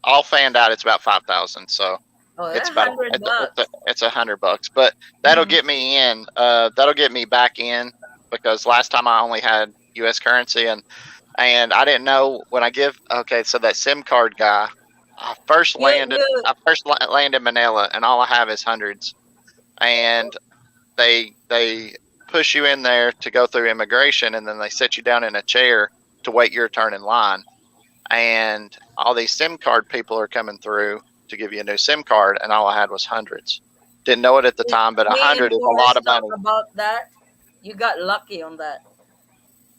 all fanned out. It's about 5,000. So Oh, it's that's about $100. it's $100. But that'll Mhm. get me in. That'll get me back in because last time I only had U.S. currency and I didn't know when I give. Okay, so that SIM card guy. I first You landed. you I first landed in Manila, and all I have is hundreds. And they push you in there to go through immigration, and then they sit you down in a chair to wait your turn in line. And all these SIM card people are coming through to give you a new SIM card, and all I had was hundreds. Didn't know it at the time, but me and 100 is a lot Forrest of talk money. about that. You got lucky on that.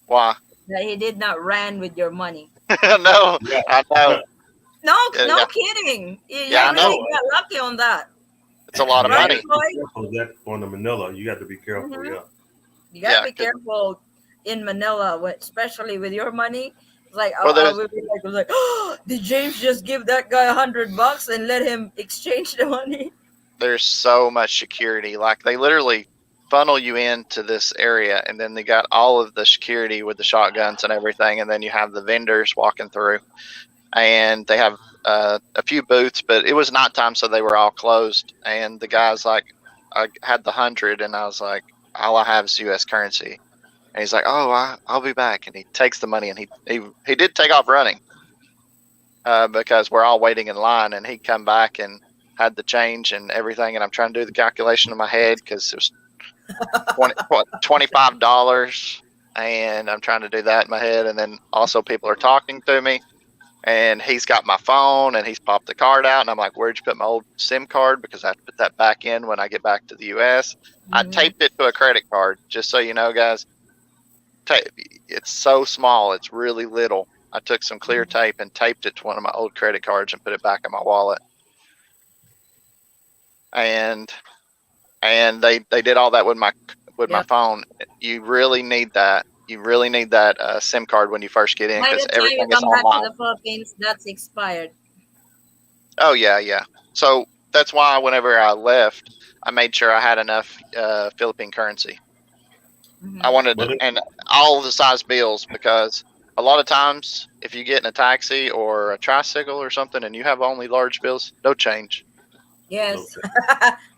Why? That he did not ran with your money. No, Yeah. I know. No, Yeah, no yeah. kidding. You Yeah, I really know. got lucky on that. It's a lot of Yeah, Right, you money. got to Floyd? be careful of that on the Manila. You got to be careful. Mhm. Yeah. You gotta Yeah, be 'cause- careful in Manila, especially with your money. It's like well, I there's would be like, oh, did James just give that guy $100 and let him exchange the money? there's so much security. Like they literally funnel you into this area, and then they got all of the security with the shotguns and everything, and then you have the vendors walking through, and they have a few booths, but it was nighttime, so they were all closed. And the guy's like, I had the 100, and I was like, all I have is U.S. currency. And he's like, oh, I'll be back, and he takes the money, and he did take off running because we're all waiting in line, and he come back and had the change and everything, and I'm trying to do the calculation in my head because it was $25, and I'm trying to do that in my head, and then also people are talking to me, and he's got my phone, and he's popped the card out, and I'm like, where'd you put my old SIM card? Because I have to put that back in when I get back to the U.S. I Mhm. taped it to a credit card, just so you know, guys. It's so small, it's really little. I took some clear tape and taped it to one of my old credit cards and put it back in my wallet. and they did all that with my Yep. phone. You really need that. You really need that SIM card when you first get in By because the time you everything is come back to online. the Philippines, that's expired. Oh yeah, yeah. So that's why whenever I left, I made sure I had enough Philippine currency. I Hmm. wanted But to, and all the size bills because a lot of times if you get in a taxi or a tricycle or something and you have only large bills, no change, Yes. okay.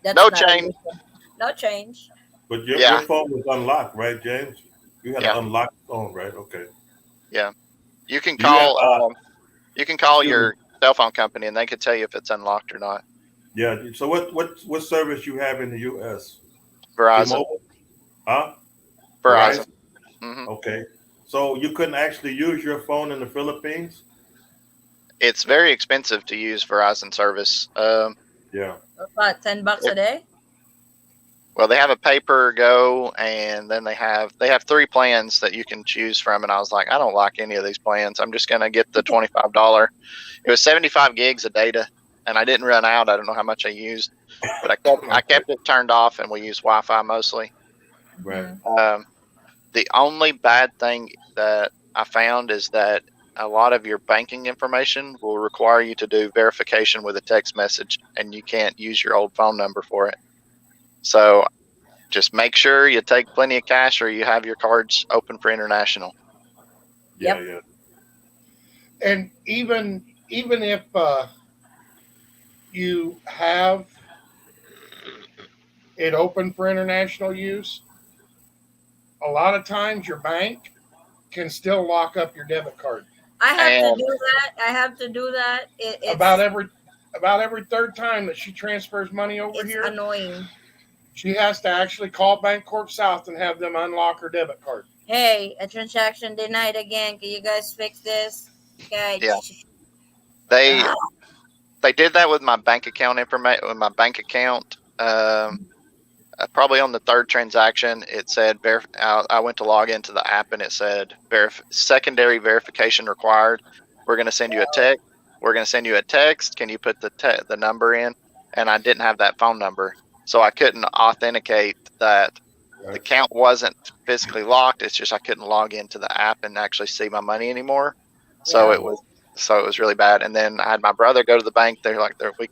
That's no not a change. good one. No change. But your Yeah, phone was unlocked, right, James? You had an yeah, unlocked phone, right? Okay. yeah. You can Do you have call you can call excuse me? your cell phone company and they could tell you if it's unlocked or not. Yeah. So what service you have in the US? Verizon, T-Mobile? Huh? Verizon. Verizon? hmm Okay. So you couldn't actually use your phone in the Philippines? It's very expensive to use Verizon service. Yeah. What, $10 a day? Well, they have a pay per go, and then they have three plans that you can choose from. And I was like, I don't like any of these plans. I'm just gonna get the $25. It was 75 gigs of data, and I didn't run out. I don't know how much I used, but I Okay. kept it turned off, and we use Wi-Fi mostly. Right. Hmm. Um, the only bad thing that I found is that a lot of your banking information will require you to do verification with a text message, and you can't use your old phone number for it. So just make sure you take plenty of cash or you have your cards open for international. Yeah, Yep. yeah. And even if you have it open for international use, a lot of times your bank can still lock up your debit card. I have to And do that. I have to do that. About every about every third time that she transfers money over It's here, annoying. she has to actually call Bancorp South and have them unlock her debit card. Hey, a transaction denied again. Can you guys fix this? yeah, Okay. they Ah, they did that with my bank account information with my bank account. Probably on the third transaction, it said I went to log into the app and it said secondary verification required. We're going to send you a text. We're going to send you a text. Can you put the number in? And I didn't have that phone number, so I couldn't authenticate that the Right. account wasn't physically locked. It's just I couldn't log into the app and actually see my money anymore. So yeah. it was really bad. And then I had my brother go to the bank. They're like they're we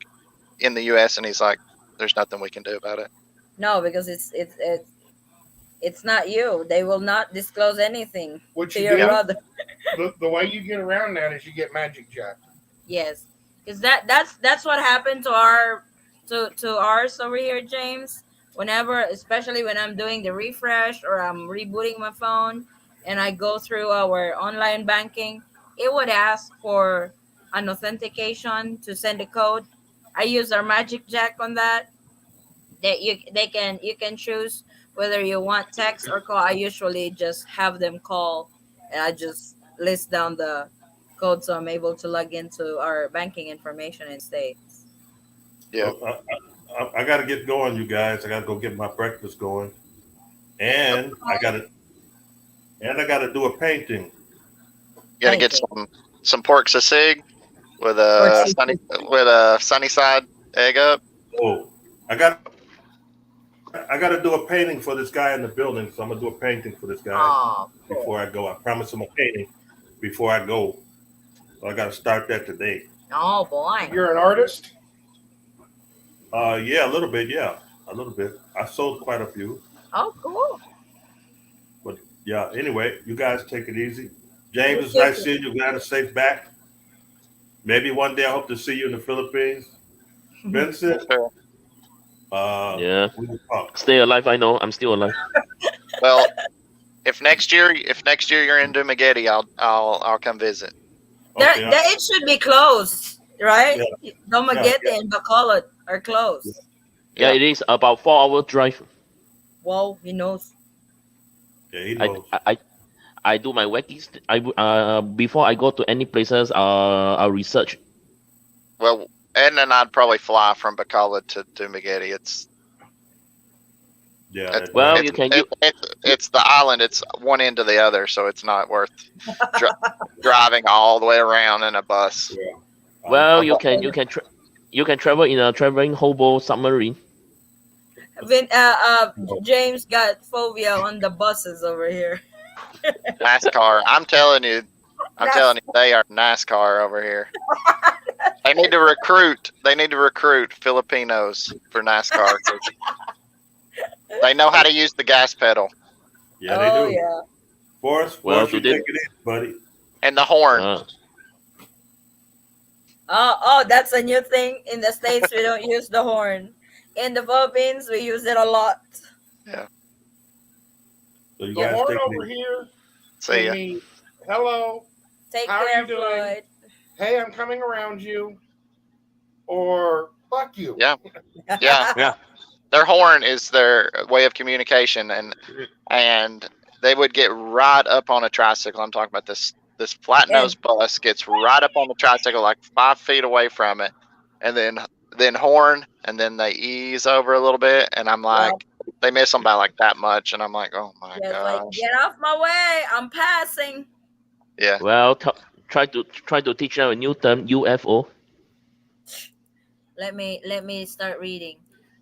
in the U.S. and he's like, "There's nothing we can do about it." No, because it's not you. They will not disclose anything What to you your Yeah, do, brother. the way you get around that is you get Magic Jack. Yes, because that's what happened to ours over here, James. Whenever, especially when I'm doing the refresh or I'm rebooting my phone, and I go through our online banking, it would ask for an authentication to send a code. I use our Magic Jack on that. That you can choose whether you want text or call. I usually just have them call, and I just list down the code so I'm able to log into our banking information in States. yeah. Oh, I got to get going, you guys. I got to go get my breakfast going, and I got to do a painting. You got to get Painting some pork sisig with or a sunny side egg up. Oh, I got to do a painting for this guy in the building. So I'm gonna do a painting for this guy oh, cool. before I go. I promise him a painting before I go. So I got to start that today. Oh boy. You're an artist. Yeah, a little bit. Yeah, a little bit. I sold quite a few, Oh, cool. but yeah. Anyway, you guys take it easy. James, You it's too. nice seeing you. Glad to safe back. Maybe one day I hope to see you in the Philippines. Vincent, Sure. Yeah. we will talk. Stay alive. I know. I'm still alive. Well, if next year you're in Dumaguete, I'll come visit. Okay. There it should be closed, right? Yeah, yeah, Domaguete and Bacolod are yeah, closed. Yeah, Yeah. it is about 4 hour drive. Whoa, he knows. yeah. He I knows. I I, I do my wackies. Before I go to any places, I research. Well, Ed and I'd probably fly from Bacala to Dumaguete. Yeah, It's that Well, drive. you can it's the island. It's one end to the other, so it's not worth dri- driving all the way around in a bus. Yeah. I well understand. you Okay. can You can travel in a traveling hobo submarine. James got phobia on the buses over here. NASCAR. I'm That's telling you, they are NASCAR over here. They need to recruit. They need to recruit Filipinos for NASCAR. 'Cause they know how to use the gas pedal Yeah, they oh do. yeah. Well, Forrest, you today, take it easy, buddy. and the horn. uh, Oh, that's a new thing in the States. We don't use the horn. In the Philippines, we use it a lot. Yeah. So you The guys horn take it over easy. here See can ya. mean hello, Take how are you care, doing? Floyd. Hey, I'm coming around you, or fuck you. Yeah. Yeah. yeah. Their horn is their way of communication, and they would get right up on a tricycle. I'm talking about this flat And nose bus gets right up on the tricycle, like 5 feet away from it, and then horn, and then they ease over a little bit, and I'm yeah, like, they miss them by like that much, and I'm like, oh my just like gosh, get off my way. I'm passing. yeah. Well, try to teach them a new term, UFO. Let me start reading.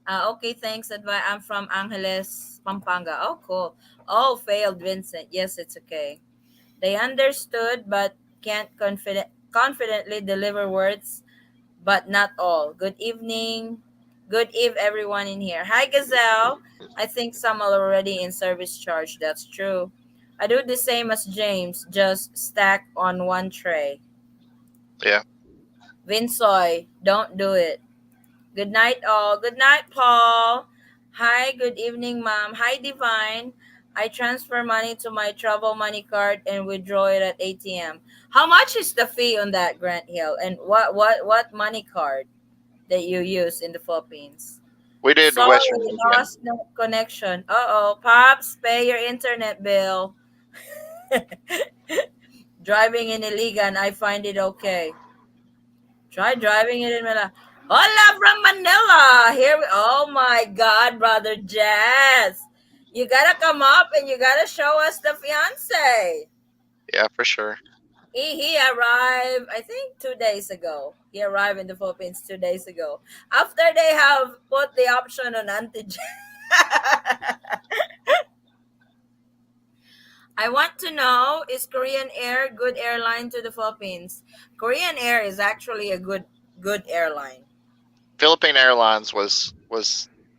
Okay, thanks. Advice. I'm from Angeles, Pampanga. Oh, cool. Oh, failed, Vincent. Yes, it's okay. They understood, but can't confidently deliver words, but not all. Good evening. Good eve, everyone in here. Hi, Gazelle. I think some are already in service charge. That's true. I do the same as James, just stack on one tray. Yeah. Vinsoy, don't do it. Good night, all. Good night, Paul. Hi, good evening, Mom. Hi, Divine. I transfer money to my travel money card and withdraw it at ATM. How much is the fee on that, Grant Hill? And what money card that you use in the Philippines? We did Western Sorry, Union. lost no connection. Uh-oh. Pops, pay your internet bill. Driving in Iligan, I find it okay. Try driving it in Manila. Hola from Manila. Here we. Oh my God, brother Jazz, you gotta come up and you gotta show us the fiance. Yeah, for sure. He arrived, I think, 2 days ago. He arrived in the Philippines 2 days ago. After they have put the option on antigen. I want to know, is Korean Air good airline to the Philippines? Korean Air is actually a good airline. Philippine Airlines was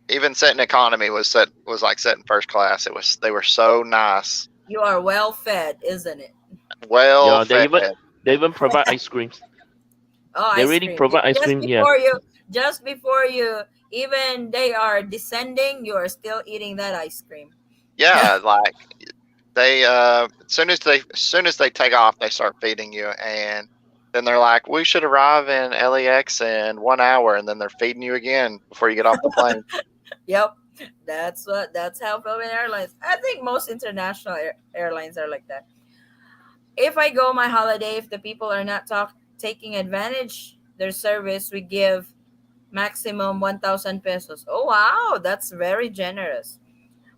even set in economy was like set in first class. They were so nice, You are well fed, isn't it? well Yeah, fed. they even provide ice creams. Oh, They ice really cream. provide ice Just cream. Yeah. before you, just before you, even they are descending, you are still eating that ice cream. Yeah, like they as soon as they take off, they start feeding you, and then they're like, we should arrive in LAX in 1 hour, and then they're feeding you again before you get off the plane. Yep, that's how Philippine Airlines. I think most international airlines are like that. If I go my holiday, if the people are not taking advantage their service, we give maximum 1,000 pesos. Oh wow, that's very generous.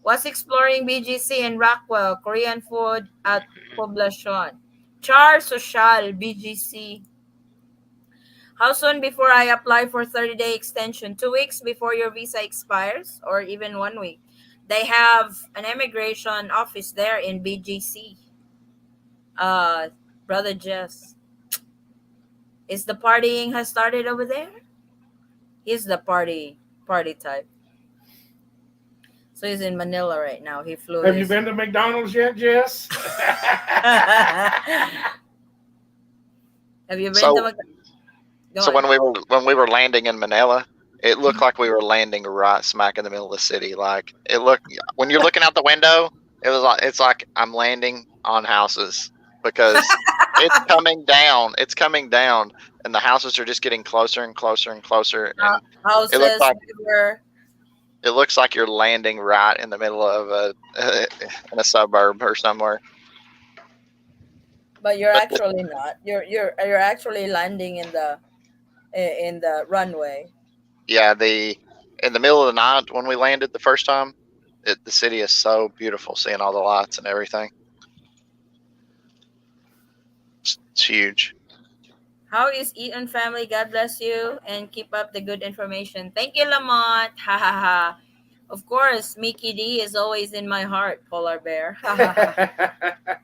Was exploring BGC in Rockwell, Korean food at Poblacion. Char Social BGC. How soon before I apply for 30-day extension? 2 weeks before your visa expires, or even 1 week. They have an immigration office there in BGC. Uh, Brother Jess, is the partying has started over there? He's the party type. So he's in Manila right now. He flew Have you his. been to McDonald's yet, Jess? Have you been to So Go so on. when we were landing in Manila, it looked Mhm. like we were landing right smack in the middle of the city. Like it looked when you're looking out the window, it's like I'm landing on houses because it's coming down. It's coming down, and the houses are just getting closer and closer and closer, and it looks Houses, like river, it looks like you're landing right in the middle of a in a suburb or somewhere. but you're But actually not. You're actually landing in the runway. yeah, the in the middle of the night when we landed the first time, the city is so beautiful, seeing all the lights and everything. It's huge. How is Eaton family? God bless you and keep up the good information. Thank you, Lamont. Ha ha ha. Of course, Mickey D is always in my heart, Polar Bear. Ha ha ha.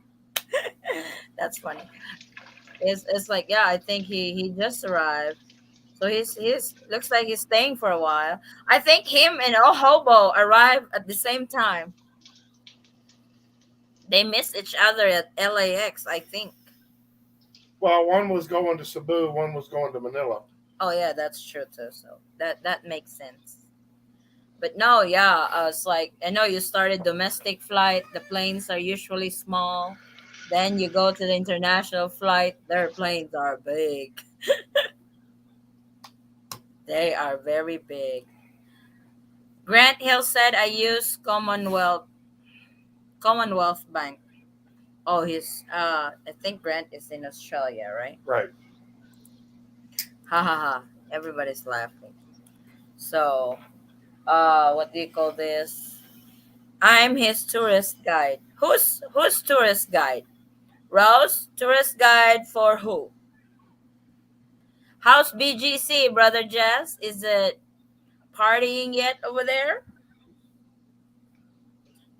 That's funny. It's like, yeah, I think he just arrived. So he's looks like he's staying for a while. I think him and El Hobo arrived at the same time. They missed each other at LAX, I think. Well, one was going to Cebu, one was going to Manila. Oh yeah, that's true too. So that makes sense. But no, yeah, it's like I know you started domestic flight. The planes are usually small. Then you go to the international flight. Their planes are big. They are very big. Grant Hill said, "I use Commonwealth Bank." Oh, he's I think Grant is in Australia, right? Right. Ha ha ha. Everybody's laughing. So, what do you call this? I'm his tourist guide. Who's tourist guide? Rose, tourist guide for who? How's BGC, brother Jazz? Is it partying yet over there?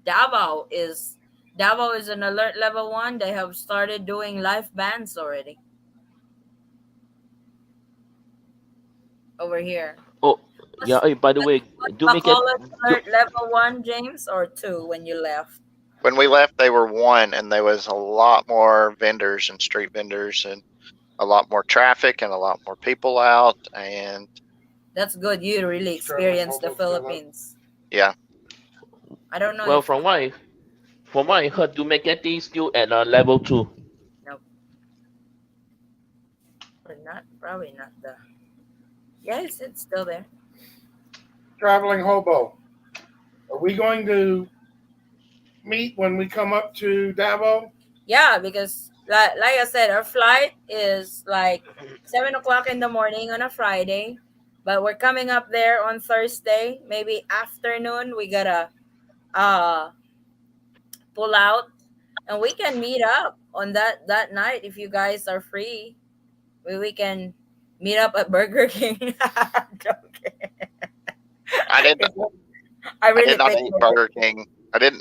Davao is Davao is an alert level one. They have started doing live bands already over here. Oh, yeah. Was, Hey, by the was, way, was do make it. Bacolod Do, alert level one, James, or two when you left? When we left, they were one, and there was a lot more vendors and street vendors, and a lot more traffic, and a lot more people out. And That's good. You really Traveling experienced the hobo still up. Philippines. yeah, I don't know well, if from what I heard, do make it still at level 2. no, or not. Probably not the. Yeah, it's still there. Traveling hobo. Are we going to meet when we come up to Davao? Yeah, because like I said, our flight is like 7 o'clock in the morning on a Friday, but we're coming up there on Thursday, maybe afternoon. We gotta uh pull out, and we can meet up on that night if you guys are free. We can meet up at Burger King. I'm joking. I didn't. 'Cause I I did really not picked eat Burger Burger King. King.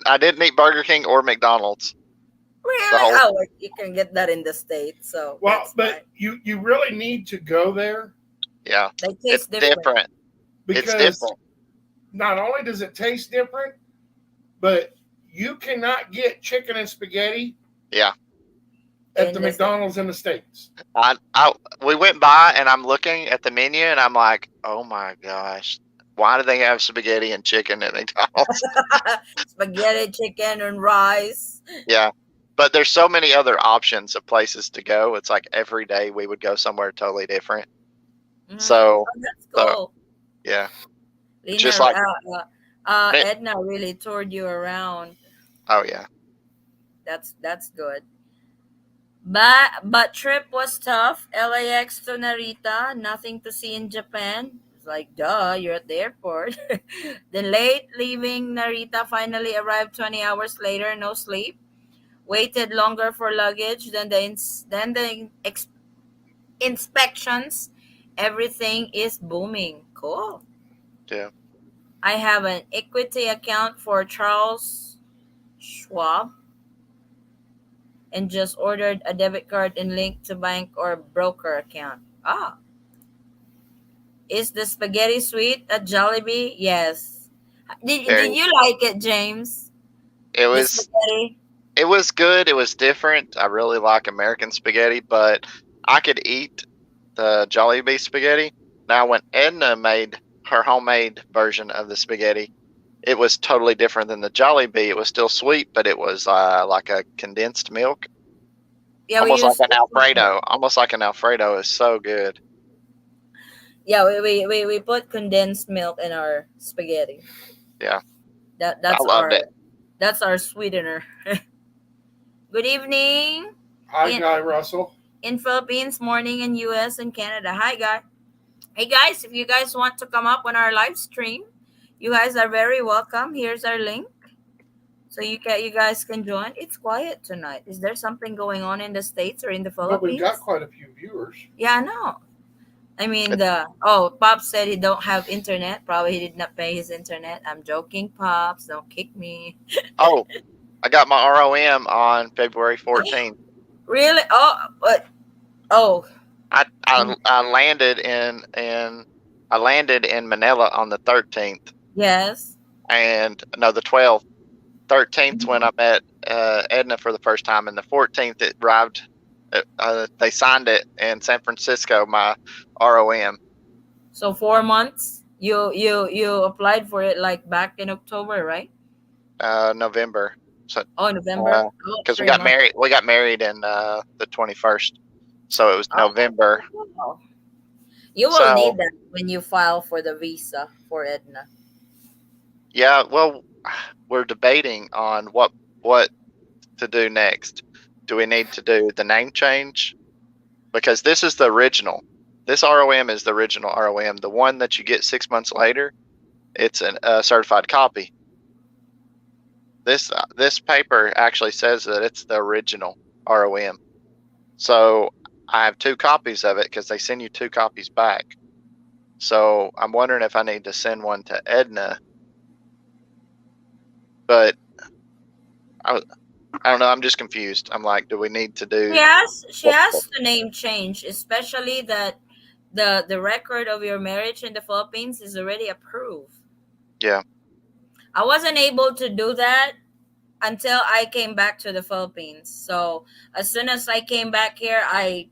I didn't eat Burger King or McDonald's. The Really? whole Oh, well, you can get that in the States, so Well, that's fine. but you really need to go there yeah, They it's taste different. different. It's because different. not only does it taste different, but you cannot get chicken and spaghetti Yeah, at In the the States. McDonald's in the States. I we went by and I'm looking at the menu and I'm like, oh my gosh, why do they have spaghetti and chicken at McDonald's? Spaghetti, chicken, and rice. Yeah, but there's so many other options of places to go. It's like every day we would go somewhere totally different. So, Oh, that's so cool. yeah, Lena, just like it. Edna really toured you around. Oh yeah, That's good. But trip was tough. LAX to Narita, nothing to see in Japan. It's like, duh, you're at the airport. Then late leaving Narita, finally arrived 20 hours later, no sleep. Waited longer for luggage than the inspections. Everything is booming. Cool. yeah. I have an equity account for Charles Schwab and just ordered a debit card and link to bank or broker account. Ah, is the spaghetti sweet at Jollibee? Yes. Did Very. you like it, James? It The was spaghetti? it was good. It was different. I really like American spaghetti, but I could eat the Jollibee spaghetti. Now, when Edna made her homemade version of the spaghetti, it was totally different than the Jollibee. It was still sweet, but it was like a condensed milk, Yeah, we use Almost like an Alfredo. Is so good. yeah we put condensed milk in our spaghetti. Yeah, That I that's loved our it. that's our sweetener. Good evening Hi, in Guy Russell. in Philippines, morning in US and Canada. Hi guys. Hey guys, if you guys want to come up on our live stream, you guys are very welcome. Here's our link. So you guys can join. It's quiet tonight. Is there something going on in the States or in the But we've got Philippines? quite a few viewers. Yeah, I know. I mean, It, Pops said he don't have internet. Probably he did not pay his internet. I'm joking, Pops. Don't kick me. oh, I got my ROM on February 14th. Really? Oh, but oh, mm, I landed in Manila on the 13th, yes. and no, the 12th. 13th when Mhm. I met Edna for the first time, and the 14th it arrived. They signed it in San Francisco. My ROM, So 4 months. You applied for it like back in October, right? November. So Oh, November. Oh, because 3 months. we got married in the 21st, so it was Oh, November. wow. You will So need that when you file for the visa for Edna. yeah, well, we're debating on what to do next. Do we need to do the name change? Because this is the original. This ROM is the original ROM. The one that you get 6 months later, it's a certified copy. This paper actually says that it's the original ROM. So I have two copies of it because they send you two copies back. So I'm wondering if I need to send one to Edna, but I, I don't know. I'm just confused. I'm like, do we need to do? She has to name change, especially that the record of your marriage in the Philippines is already approved. Yeah. I wasn't able to do that until I came back to the Philippines. So as soon as I came back here, I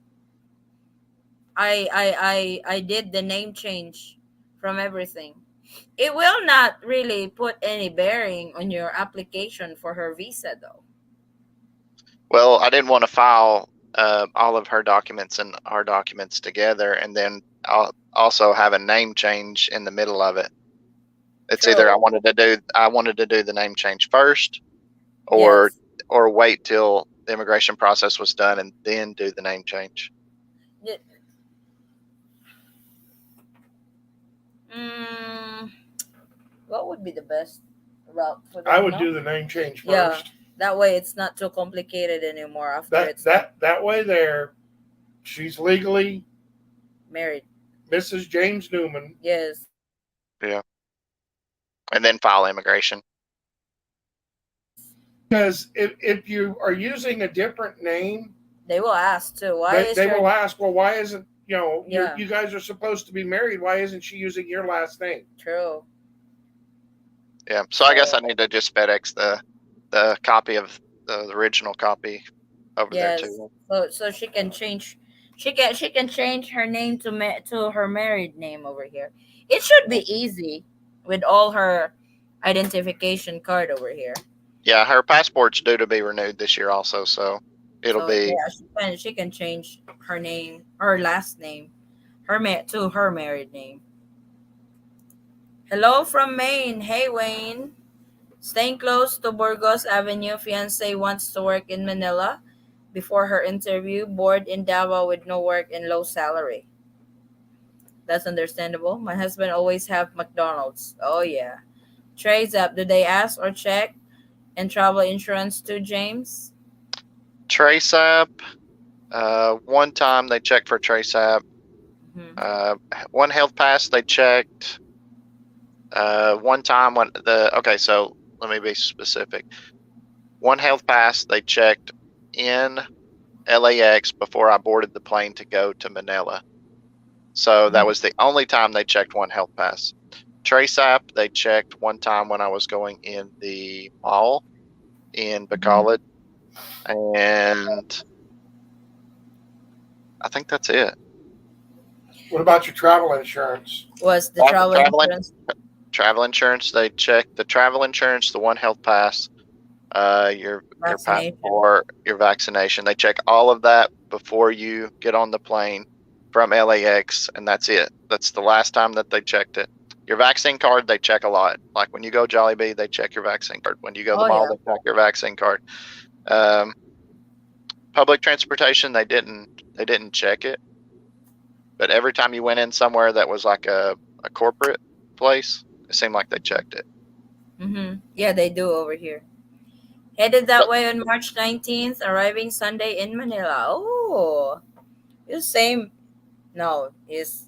did the name change from everything. It will not really put any bearing on your application for her visa, though. Well, I didn't want to file all of her documents and our documents together, and then I'll also have a name change in the middle of it. It's either True. I wanted to do the name change first, or Yes. wait till the immigration process was done and then do the name change. Y- Mm, what would be the best route for I them? would No. do the name change Yeah. first. That way, it's not too complicated anymore after That it's that that way there, she's legally married. Mrs. James Newman. Yes. Yeah, and then file immigration. Because if you are using a different name, They will ask too. Why is they your will ask, well, why isn't yeah? you guys are supposed to be married? Why isn't she using your last name? True. Yeah, so I guess I So need to just FedEx the copy of the original copy over there yes. too. So she can change. She can change her name to her married name over here. It should be easy with all her identification card over here. Yeah, her passport's due to be renewed this year also, so it'll So be. yeah, she can change her name, her last name, to her married name. Hello from Maine. Hey Wayne. Staying close to Burgos Avenue, fiance wants to work in Manila before her interview, bored in Davao with no work and low salary. That's understandable. My husband always have McDonald's. Oh yeah. Trades up. Do they ask or check and travel insurance too, James? Trace app. One time they checked for Trace app. Hmm. One health pass they checked. One time when okay, so let me be specific. One health pass they checked in LAX before I boarded the plane to go to Manila. So that was the only time they checked one health pass. Trace app they checked one time when I was going in the mall in Bacolod, and I think that's it. What about your travel insurance? Was the travel Travel insurance? travel insurance they checked the travel insurance, the one health pass, your Vaccination. passport, your vaccination. They check all of that before you get on the plane from LAX, and that's it. That's the last time that they checked it. Your vaccine card, they check a lot. Like when you go Jollibee, they check your vaccine card. When you go to the Oh mall, yeah. they check your vaccine card. Um, Public transportation, they didn't check it, but every time you went in somewhere that was like a corporate place, it seemed like they checked it. Yeah, they do over here. Headed that But way on March 19th, arriving Sunday in Manila. Oh, it's same. No, it's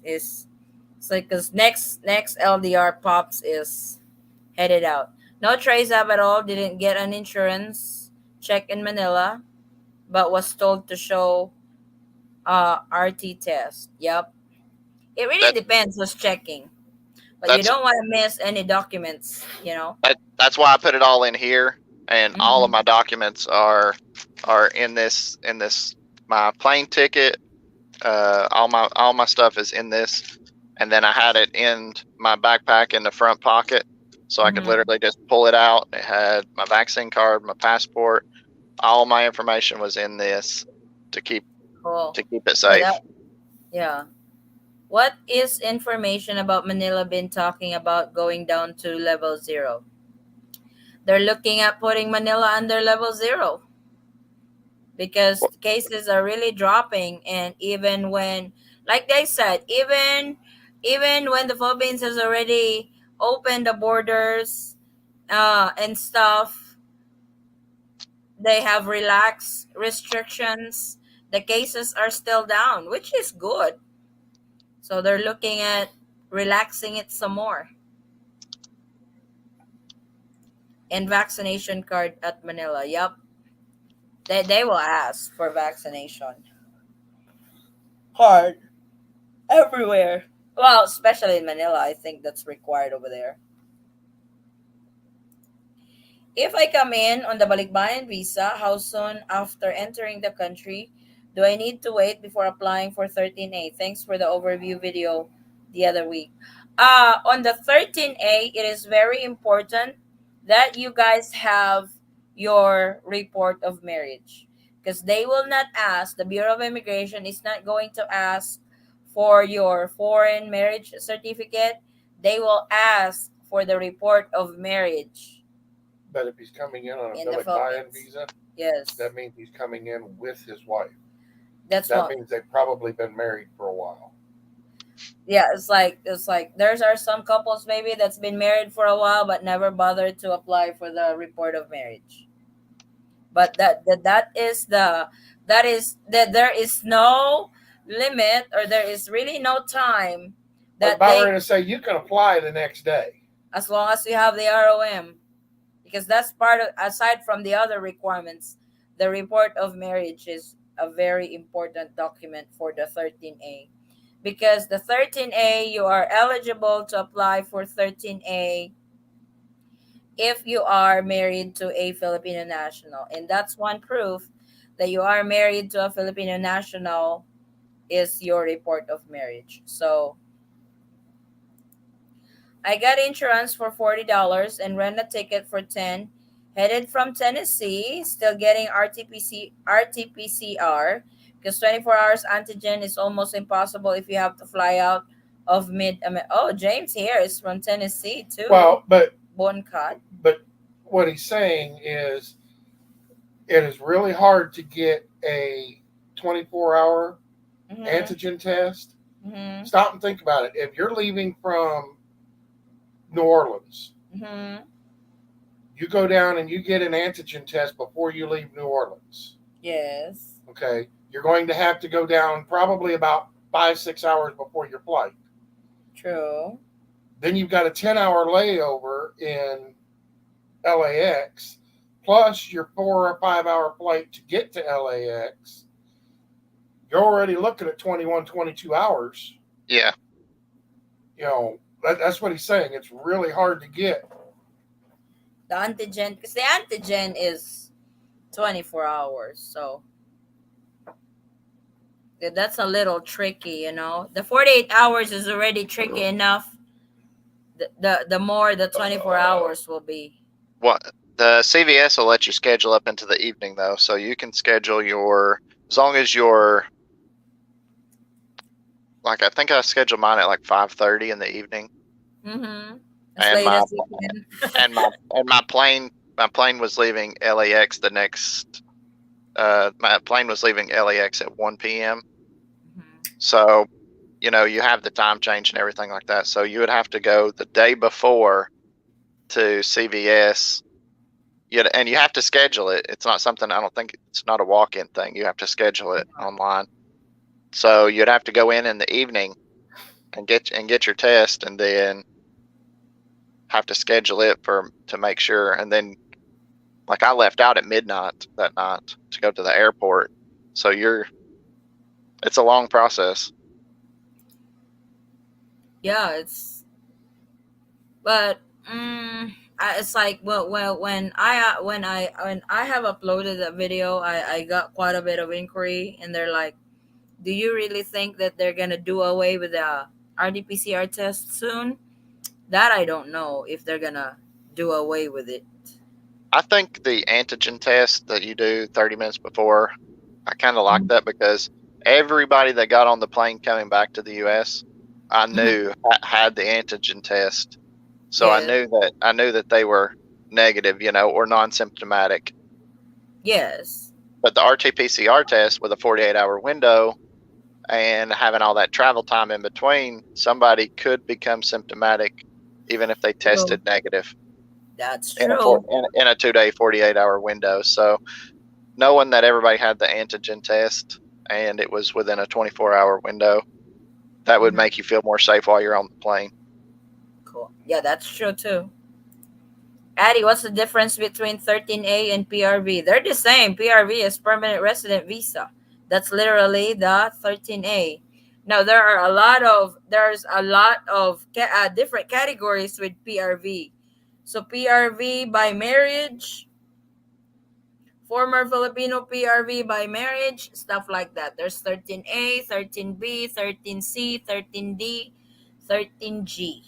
like because next LDR pops is headed out. No trace up at all. Didn't get an insurance check in Manila, but was told to show RT test. Yep. It really that depends who's checking, but you that's don't want to miss any documents. You know. that's why I put it all in here, and all of Mm-hmm. my documents are in this my plane ticket. All my stuff is in this, and then I had it in my backpack in the front pocket, so I could Mm-hmm. literally just pull it out. It had my vaccine card, my passport, all my information was in this to keep Cool. to keep it Yeah. safe. Yeah. What is information about Manila been talking about going down to level zero? They're looking at putting Manila under level zero because Well, cases are really dropping, and even when, like they said, even when the Philippines has already opened the borders and stuff, they have relaxed restrictions. The cases are still down, which is good. So they're looking at relaxing it some more. And vaccination card at Manila. Yep. They will ask for vaccination card everywhere. Well, especially in Manila, I think that's required over there. If I come in on the Balikbayan visa, how soon after entering the country do I need to wait before applying for 13A? Thanks for the overview video the other week. On the 13A, it is very important that you guys have your report of marriage because they will not ask, the Bureau of Immigration is not going to ask for your foreign marriage certificate. They will ask for the report of marriage But if he's coming in on a in the Balikbayan Philippines. visa, Yes, that means he's coming in with his wife. that's That what. means they've probably been married for a while. Yeah, it's like there's are some couples maybe that's been married for a while but never bothered to apply for the report of marriage. But that there is no limit, or there is really no time I was that about they, ready to say you can apply the next day. as long as you have the ROM, because that's part of, aside from the other requirements, the report of marriage is a very important document for the 13A, because the 13A, you are eligible to apply for 13A if you are married to a Filipino national, and that's one proof that you are married to a Filipino national is your report of marriage. So I got insurance for $40 and rent a ticket for 10. Headed from Tennessee, still getting RT-PCR because 24 hours antigen is almost impossible if you have to fly out of mid. Oh, James here is from Tennessee too. Well, but Boncat. but what he's saying is it is really hard to get a 24-hour Mm-hmm. antigen test. Mm-hmm. Stop and think about it. If you're leaving from New Orleans, Mm-hmm. you go down and you get an antigen test before you leave New Orleans. Yes. Okay, you're going to have to go down probably about 5-6 hours before your flight. True. Then you've got a 10-hour layover in LAX, plus your 4 or 5 hour flight to get to LAX. You're already looking at 21, 22 hours. Yeah, That's what he's saying. It's really hard to get. The antigen, because the antigen is 24 hours. So that's a little tricky. The 48 hours is already tricky enough. The more the 24 hours will be. what the CVS will let you schedule up into the evening though, so you can schedule your as long as you're like I think I scheduled mine at like 5:30 in the evening, Mm-hmm. As and late my as you can. my plane was leaving LAX the next my plane was leaving LAX at 1 p.m. Mhm. So you have the time change and everything like that. So you would have to go the day before to CVS and you have to schedule it. It's not something, I don't think it's not a walk-in thing. You have to schedule it online. So you'd have to go in the evening and get your test, and then have to schedule it to make sure. And then, like, I left out at midnight that night to go to the airport. So it's a long process. Yeah, but it's like, when I have uploaded a video, I got quite a bit of inquiry, and they're like, do you really think that they're gonna do away with the RT-PCR test soon? That I don't know if they're gonna do away with it. I think the antigen test that you do 30 minutes before, I kind of like that, because everybody that got on the plane coming back to the U.S., I knew had the antigen test. So Yeah. I knew that they were negative, or non-symptomatic. Yes. But the RT-PCR test with a 48-hour window and having all that travel time in between, somebody could become symptomatic even if they tested negative That's in true. a 2-day, 48-hour window. So knowing that everybody had the antigen test and it was within a 24-hour window, that would make you feel more safe while you're on the plane. Cool. Yeah, that's true too. Addie, what's the difference between 13A and PRV? They're the same. PRV is permanent resident visa. That's literally the 13A. Now there's a lot of different categories with PRV. So PRV by marriage, former Filipino PRV by marriage, stuff like that. There's 13A, 13B, 13C, 13D, 13G.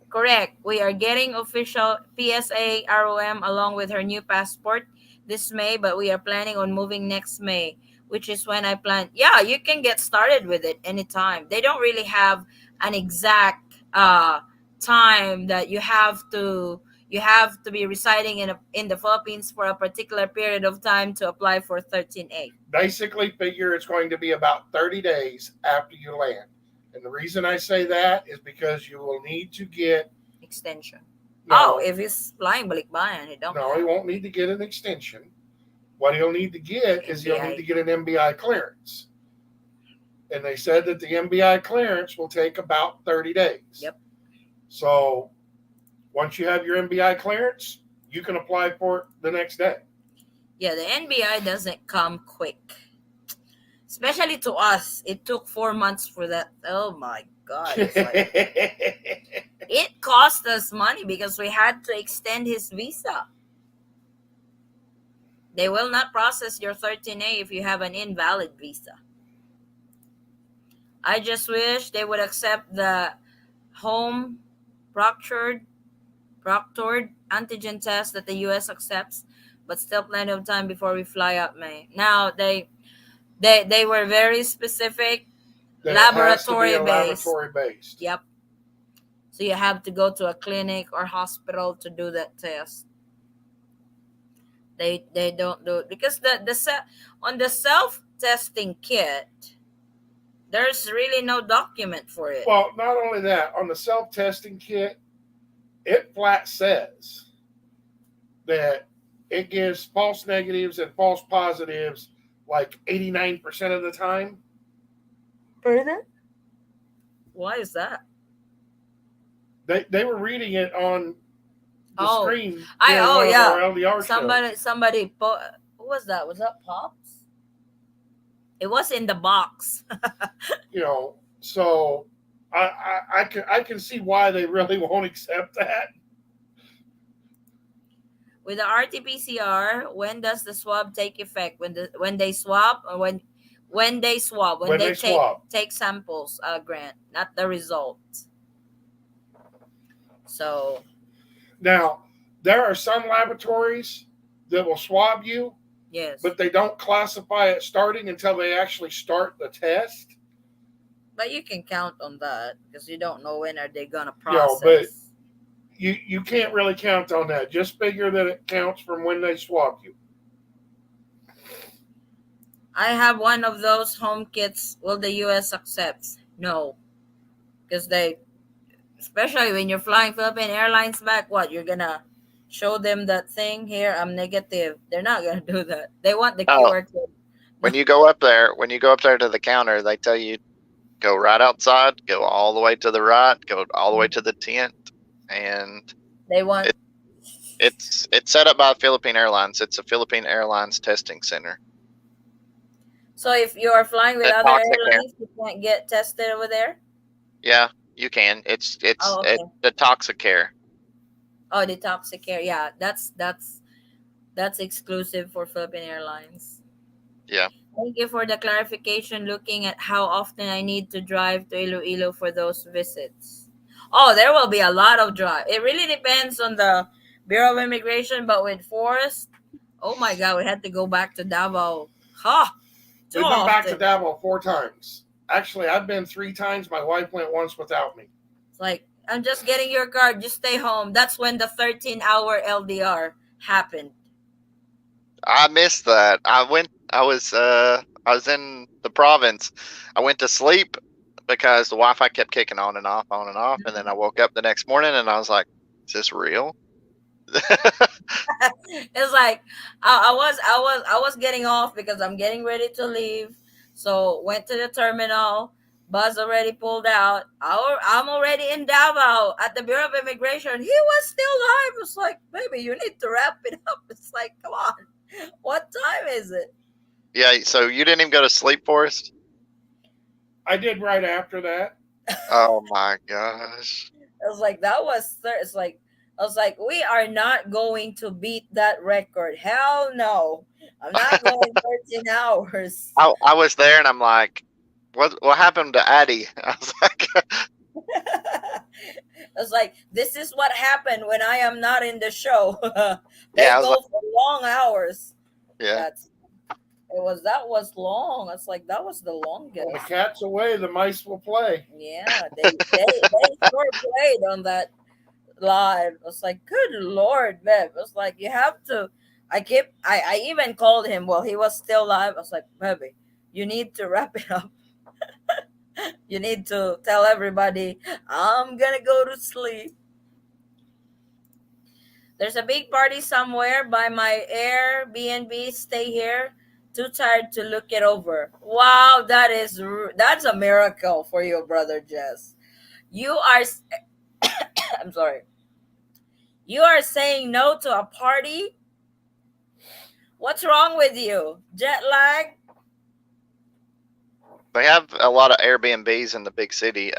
Correct. We are getting official PSA ROM along with her new passport this May, but we are planning on moving next May, which is when I plan. Yeah, you can get started with it anytime. They don't really have an exact time that you have to be residing in the Philippines for a particular period of time to apply for 13A. Basically, figure it's going to be about 30 days after you land. And the reason I say that is because you will need to get Extension. no, If he's flying balikbayan, he don't no, have he won't need to get an extension. What he'll need to get is he'll need to get an MBI clearance. And they said that the MBI clearance will take about 30 days. Yep. So once you have your MBI clearance, you can apply for it the next day. Yeah, the NBI doesn't come quick. Especially to us. It took 4 months for that. Oh my God. It's like, it cost us money because we had to extend his visa. They will not process your 13A if you have an invalid visa. I just wish they would accept the home proctored antigen test that the US accepts, but still plenty of time before we fly out May. Now they were very specific, laboratory based. Yep. So you have to go to a clinic or hospital to do that test. They don't do it because on the self testing kit, there's really no document for it. Well, not only that, on the self testing kit, it flat says that it gives false negatives and false positives like 89% of the time. Further? Why is that? They were reading it on the screen. Yeah. LDR somebody who was that? Was that Pops? It was in the box. So I can see why they really won't accept that. With the RT-PCR, when does the swab take effect? When they swab, or when they swab, when they take samples, Grant, not the result. So now there are some laboratories that will swab you, yes, but they don't classify it starting until they actually start the test. But you can count on that because you don't know when are they gonna process. But you can't really count on that. Just figure that it counts from when they swab you. I have one of those home kits. Will the U.S. accept? No, because especially when you're flying Philippine Airlines back, what you're gonna show them that thing here. I'm negative. They're not gonna do that. They want the Oh, QR code. when you go up there to the counter, they tell you go right outside, go all the way to the right, go all the way to the tent, and They want. it it's set up by Philippine Airlines. It's a Philippine Airlines testing center. So if you are flying with The other toxic air. airlines, you can't get tested over there. Yeah, you can. It's Oh, it, okay. the toxic care. Oh, the toxic air. Yeah, that's exclusive for Philippine Airlines. Yeah, Thank you for the clarification. Looking at how often I need to drive to Iloilo for those visits. Oh, there will be a lot of drive. It really depends on the Bureau of Immigration, but with Forest, oh my God, we had to go back to Davao. Ha! Too We've been back to often. Davao 4 times. Actually, I've been 3 times. My wife went once without me. It's like, I'm just getting your card. Just stay home. That's when the 13-hour LDR happened. I missed that. I was in the province. I went to sleep because the Wi-Fi kept kicking on and off, and then I woke up the next morning and I was like, "Is this real?" It's like I was getting off because I'm getting ready to leave. So went to the terminal. Bus already pulled out. I'm already in Davao at the Bureau of Immigration. He was still live. It's like, baby, you need to wrap it up. It's like, come on, what time is it? Yeah. So you didn't even go to sleep, Forrest? I did right after that. Oh my gosh. I was like, that was. It's like I was like, we are not going to beat that record. Hell no, I'm not going 13 hours. I was there and I'm like, what happened to Addie? I was like, It's like, this is what happened when I am not in the show. yeah, They I was like, go for long hours. yeah. That's that was long. It's like that was the When the longest. cat's away, the mice will play. Yeah, they sure played on that live. It's like, good lord, babe. It's like you have to. I even called him while he was still live. I was like, baby, you need to wrap it up. You need to tell everybody I'm gonna go to sleep. There's a big party somewhere by my Airbnb. Stay here. Too tired to look it over. Wow, that's a miracle for you, brother Jess. You are. I'm sorry. You are saying no to a party. What's wrong with you? Jet lag? They have a lot of Airbnbs in the big city,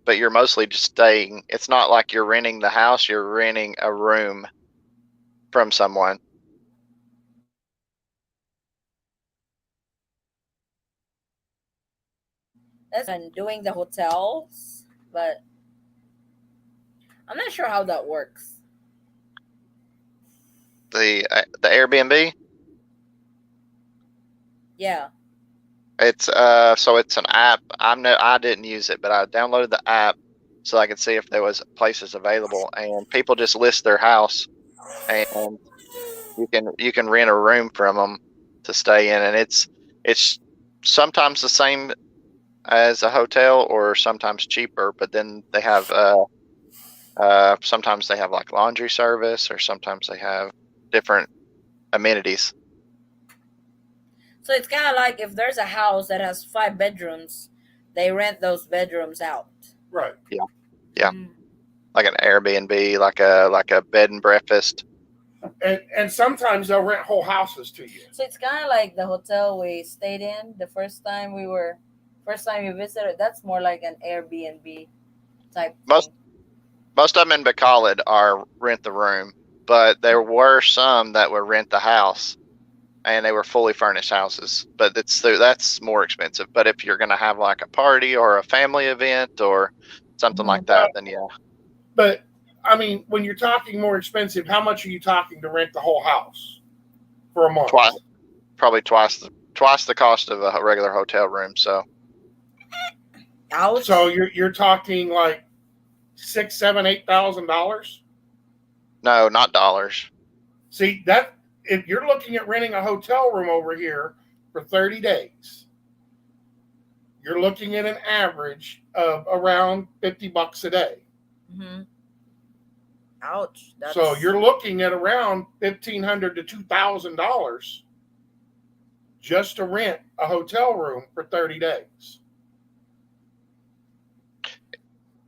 but you're mostly just staying. It's not like you're renting the house, you're renting a room from someone. That's and doing the hotels, but I'm not sure how that works. The Airbnb, Yeah. it's so it's an app. I didn't use it, but I downloaded the app so I could see if there was places available, and people just list their house, and you can rent a room from them to stay in, and it's sometimes the same as a hotel or sometimes cheaper, but then they have sometimes they have like laundry service, or sometimes they have different amenities. So it's kind of like if there's a house that has 5 bedrooms, they rent those bedrooms out. Right. Yeah, yeah, Mm. like an Airbnb, like a bed and breakfast. And sometimes they'll rent whole houses to you. So it's kind of like the hotel we stayed in the first time you visited. That's more like an Airbnb type Most thing. most of them in Bacolod are rent the room, but there were some that would rent the house, and they were fully furnished houses. But that's more expensive. But if you're going to have like a party or a family event or something like Mhm. that, then yeah, But I mean, when you're talking more expensive, how much are you talking to rent the whole house for a month? twice, probably twice the cost of a regular hotel room. So Ouch. So you're talking like $6, $7, $8,000. no, not dollars. See that if you're looking at renting a hotel room over here for 30 days, you're looking at an average of around $50 a day. Hmm. Ouch. So That's you're looking at around $1,500 to $2,000 just to rent a hotel room for 30 days.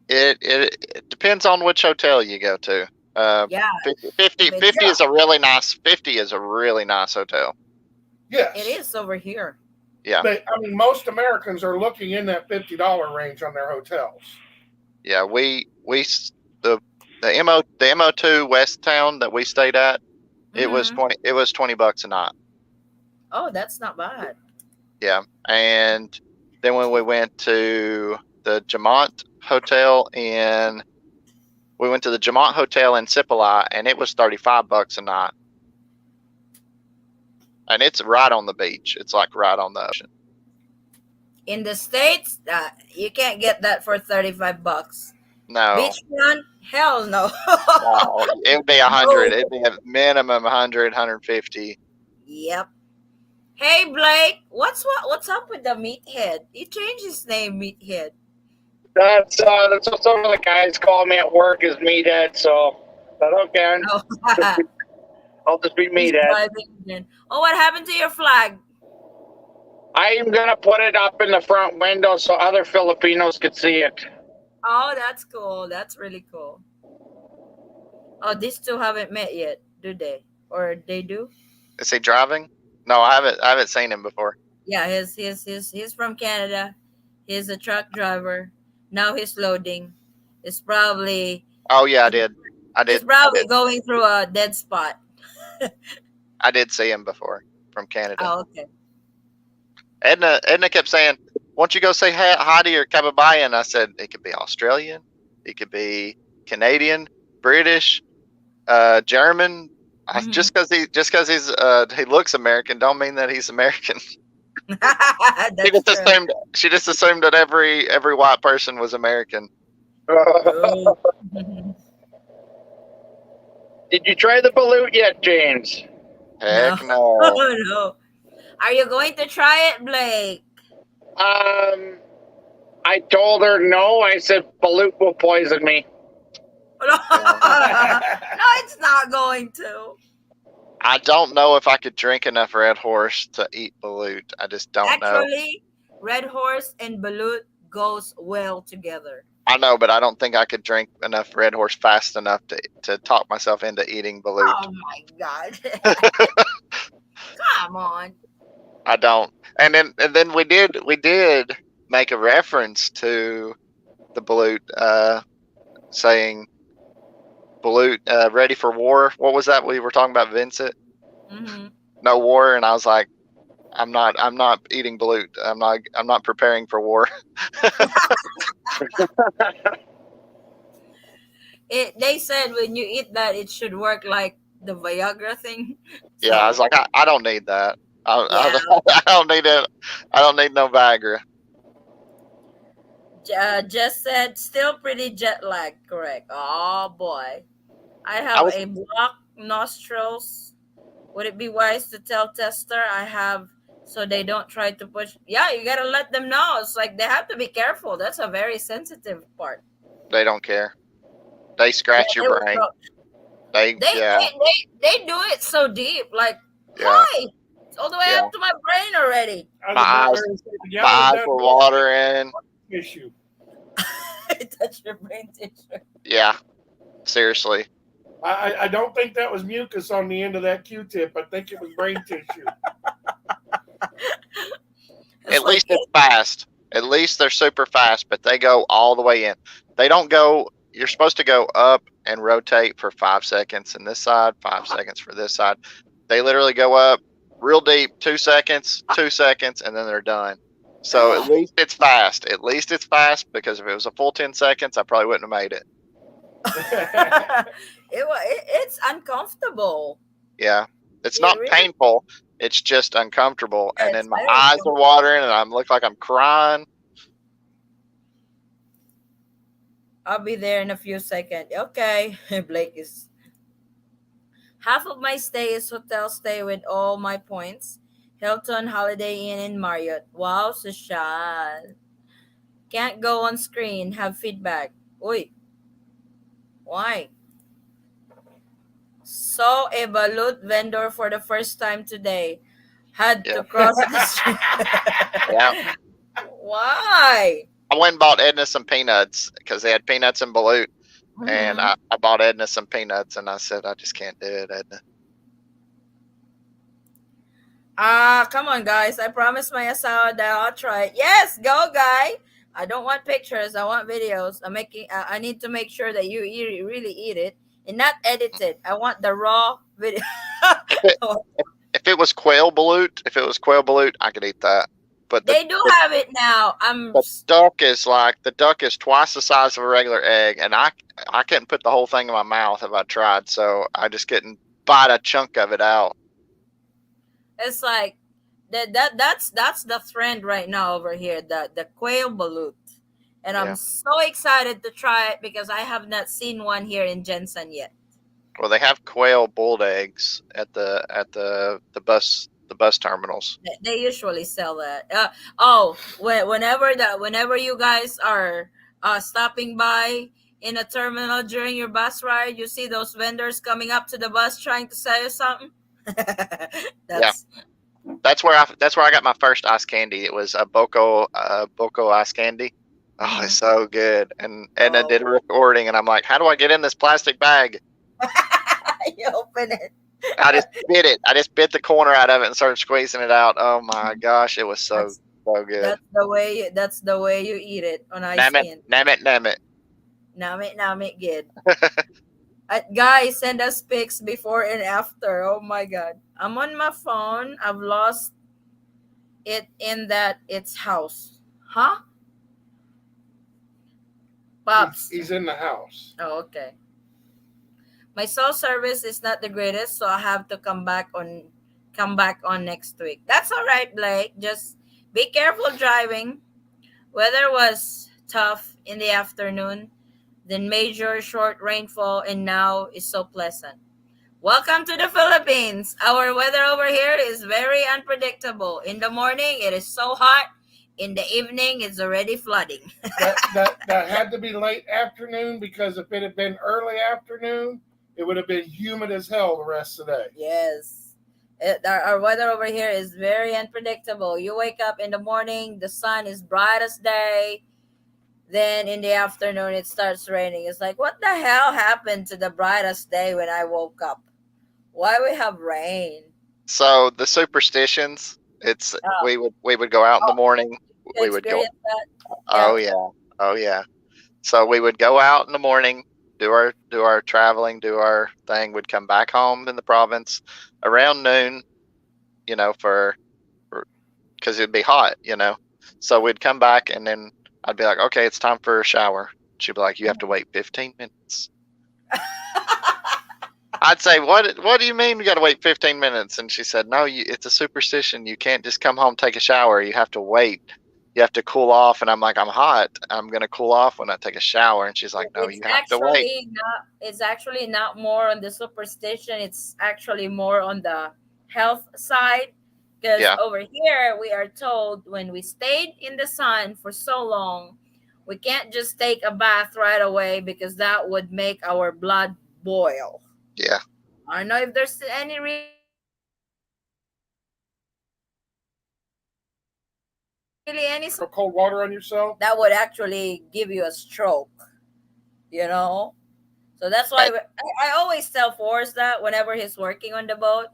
It depends on which hotel you go to. yeah. 50, If 50, it's 50 is a really nice 50 is a really nice hotel. it Yes, is over here. Yeah. but I mean, most Americans are looking in that $50 range on their hotels. Yeah, the the MO2 West Town that we stayed at, Mm-hmm. it was $20 a night. Oh, that's not bad. Yeah. And then when we went to the Jamont Hotel in we went to the Jamont Hotel in Cipolai, and it was $35 a night. And it's right on the beach. It's like right on the ocean. In the States, you can't get that for 35 bucks. No, Beachfront? Hell no. no, it would be 100. No. It'd be a minimum 100, 150. Yep. Hey Blake, what's up with the meathead? He changed his name, meathead. That's what some of the guys call me at work is meathead. So, but okay, Oh, I'll just be he's meathead. driving again. Oh, what happened to your flag? I am gonna put it up in the front window so other Filipinos could see it. Oh, that's cool. That's really cool. Oh, these two haven't met yet, do they? Or they do? Is he driving? No, I haven't seen him before. Yeah, he's from Canada. He's a truck driver. Now he's loading. It's probably Oh yeah, I did. I he's did. I probably did. going through a dead spot. I did see him before from Canada. Oh, okay. Edna kept saying, "Why don't you go say hi to your Kababayan?" I said, "It could be Australian, it could be Canadian, British, German. Mhm. Just because he looks American, don't mean that he's American." That's true. She just assumed that every white person was American. Oh. Did you try the balut yet, James? No. Heck no. Oh no. Are you going to try it, Blake? I told her no. I said balut will poison me. No, Yeah. no, it's not going to. I don't know if I could drink enough Red Horse to eat balut. I just don't know. Actually, Red Horse and Balut goes well together. I know, but I don't think I could drink enough Red Horse fast enough to talk myself into eating balut. Oh my god. Come on. I don't. And then we did make a reference to the balut, saying balut ready for war. What was that we were talking about, Vincent? Hmm. No war, and I was like, I'm not eating balut. I'm not preparing for war. They said when you eat that, it should work like the Viagra thing. Yeah, I So was like, I don't need that. yeah, I don't need it. I don't need no Viagra. just said still pretty jet lagged. Correct. Oh boy, I I have was a blocked nostrils. Would it be wise to tell tester I have so they don't try to push? Yeah, you gotta let them know. It's like they have to be careful. That's a very sensitive part. They don't care. They Yeah, scratch your they will brain. pro- Yeah, they do it so deep. Like yeah, why? It's all the way yeah. up to my brain already. I My was about eyes, ready to say, my yeah, eyes that were watering. issue. Touch your brain tissue. Yeah, seriously. I don't think that was mucus on the end of that Q-tip. I think it was brain tissue. It's At like least it's fast. At least they're super fast, but they go all the way in. They don't go. You're supposed to go up and rotate for 5 seconds in this side, 5 seconds for this side. They literally go up real deep, 2 seconds, 2 seconds, and then they're done. So at least it's fast. At least it's fast because if it was a full 10 seconds, I probably wouldn't have made it. it's uncomfortable. Yeah. It's It not really painful. It's just uncomfortable. And it's then my very eyes are uncomfortable. watering and I look like I'm crying. I'll be there in a few seconds. Okay, Blake is half of my stay is hotel stay with all my points. Hilton, Holiday Inn, and Marriott. Wow, social. Can't go on screen. Have feedback. Oi, why? Saw a balut vendor for the first time today. Had Yeah, to cross the street. yeah. Why? I went and bought Edna some peanuts because they had peanuts and balut, and Mm-hmm. I bought Edna some peanuts, and I said I just can't do it, Edna. Come on, guys. I promised my asawa that I'll try it. Yes, go, guy. I don't want pictures. I want videos. I'm making. I need to make sure that you eat it, really eat it and not edited. I want the raw video. If it if it was quail balut, I could eat that. But They do have it now. I'm. the duck is twice the size of a regular egg, and I couldn't put the whole thing in my mouth if I tried, so I just couldn't bite a chunk of it out. It's like that's the trend right now over here. The quail balut, and I'm Yeah. so excited to try it because I have not seen one here in Jensen yet. Well, they have quail boiled eggs at the bus terminals. They usually sell that. Oh, whenever you guys are stopping by in a terminal during your bus ride, you see those vendors coming up to the bus trying to sell you something. Yeah, That's that's where I got my first ice candy. It was a Boko ice candy. Oh, it's mhm. so good. And I Oh, did a recording, and I'm like, how do I get in this plastic bag? you open it. I just bit it. I just bit the corner out of it and started squeezing it out. Oh my gosh, it was That's so good. that's the way you eat it on ice Nam it, candy. nam it, nam it. Namit good. Guys, send us pics before and after. Oh my god. I'm on my phone. I've lost it in that its house. Huh? Pops. He's in the house. Oh, okay. My cell service is not the greatest, so I have to come back on next week. That's all right, Blake. Just be careful driving. Weather was tough in the afternoon, then major short rainfall, and now is so pleasant. Welcome to the Philippines. Our weather over here is very unpredictable. In the morning, it is so hot. In the evening, it's already flooding. That had to be late afternoon because if it had been early afternoon, it would have been humid as hell the rest of the day. Yes. Our weather over here is very unpredictable. You wake up in the morning, the sun is bright as day. Then in the afternoon, it starts raining. It's like, what the hell happened to the brightest day when I woke up? Why we have rain? So the superstitions, it's Oh, we would go out in the oh, morning. you We would go. experience that? Oh Yeah. yeah, oh yeah. So we would go out in the morning, do our traveling, do our thing. We'd come back home in the province around noon, you know, for because it'd be hot, you know. So we'd come back, and then I'd be like, okay, it's time for a shower. She'd be like, you have to wait 15 minutes. I'd say, what do you mean we got to wait 15 minutes? And she said, no, it's a superstition. You can't just come home, take a shower. You have to wait. You have to cool off. And I'm like, I'm hot. I'm going to cool off when I take a shower. And she's like, no, It's you have to wait. actually not. It's actually not more on the superstition. It's actually more on the health side. Because Yeah. over here, we are told when we stayed in the sun for so long, we can't just take a bath right away because that would make our blood boil. Yeah. I don't know if there's any really any Pour cold water on yourself. that would actually give you a stroke, you know. So that's why Hey, I always tell Forrest that whenever he's working on the boat,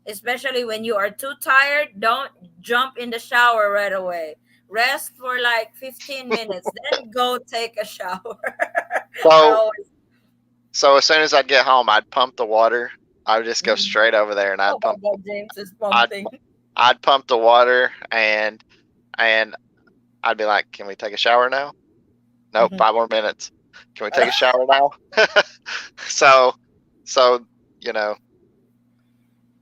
especially when you are too tired, don't jump in the shower right away. Rest for like 15 minutes, then go take a shower. I so, always, so as soon as I'd get home, I'd pump the water. I would just go Mhm. straight over there and Oh my God, James is I'd, pumping. I'd pump the water and I'd be like, can we take a shower now? Nope, Mhm. 5 more minutes. Can we take a shower now? so, so, you know,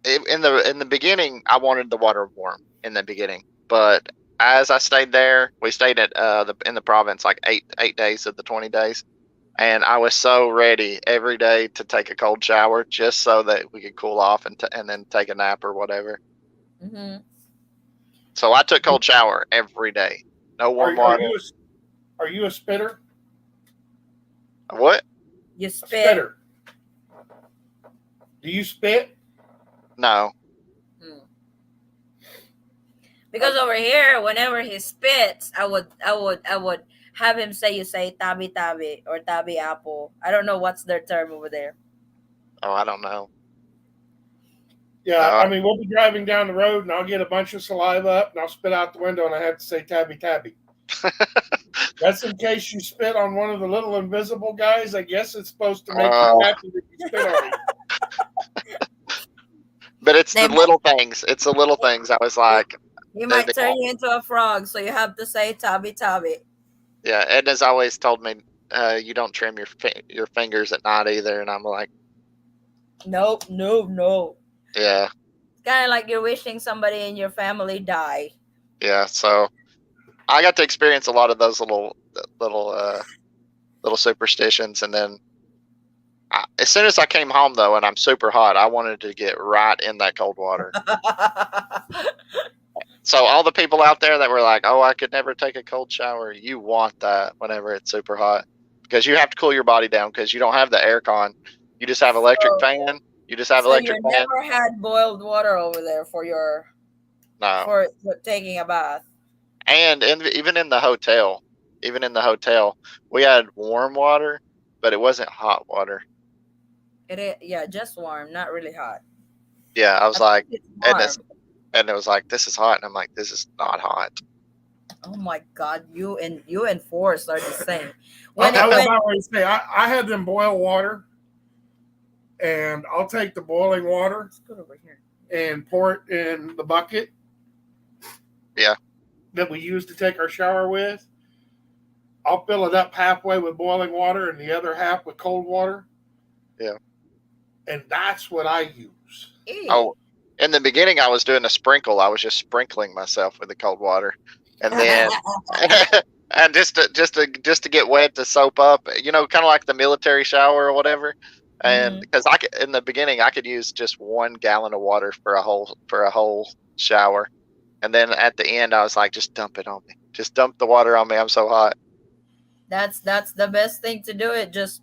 in the beginning, I wanted the water warm in the beginning, but as I stayed there, we stayed at in the province like 8 days of the 20 days, and I was so ready every day to take a cold shower just so that we could cool off and then take a nap or whatever. Hmm. So I took cold shower every day. No warm Are water. you a spitter? What? You A spit. spitter. Do you spit? No. Hmm. Because over here, whenever he spits, I would have him say, you say tabi tabi or tabi apple. I don't know what's their term over there. Oh, I don't know. Yeah, No. I mean, we'll be driving down the road, and I'll get a bunch of saliva up, and I'll spit out the window, and I have to say tabby tabby. That's in case you spit on one of the little invisible guys. I guess it's supposed to make you happy that you spit on him. But it's They the might, little things. It's the little things. I was like, he they, might turn you into a frog, so you have to say tabi tabi. yeah. Edna's always told me, you don't trim your fingers at night either, and I'm like, Nope, no, no. yeah, It's kind of like you're wishing somebody in your family die. yeah. So I got to experience a lot of those little superstitions, and then as soon as I came home though, and I'm super hot, I wanted to get right in that cold water. So all the people out there that were like, "Oh, I could never take a cold shower," you want that whenever it's super hot because you have to cool your body down because you don't have the air con. You just have electric so, fan. You just have so you electric fan. never had boiled water over there for your No, for taking a bath. and even in the hotel, we had warm water, but it wasn't hot water. It is, yeah, just warm, not really hot. Yeah, I I was think like, it's and warm. it was like, this is hot, and I'm like, this is not hot. Oh my God, you and Forrest are the same. I was about ready to say, I had them boil water, and I'll take the boiling water Let's go over here. and pour it in the bucket. Yeah. That we use to take our shower with. I'll fill it up halfway with boiling water and the other half with cold water. Yeah. And that's what I use. Ew. Oh, in the beginning, I was doing a sprinkle. I was just sprinkling myself with the cold water, and then and just to get wet to soap up, kind of like the military shower or whatever. And because in the beginning, I could use just 1 gallon of water for a whole shower, and then at the end, I was like, just dump it on me. Just dump the water on me. I'm so hot. That's the best thing to do. It just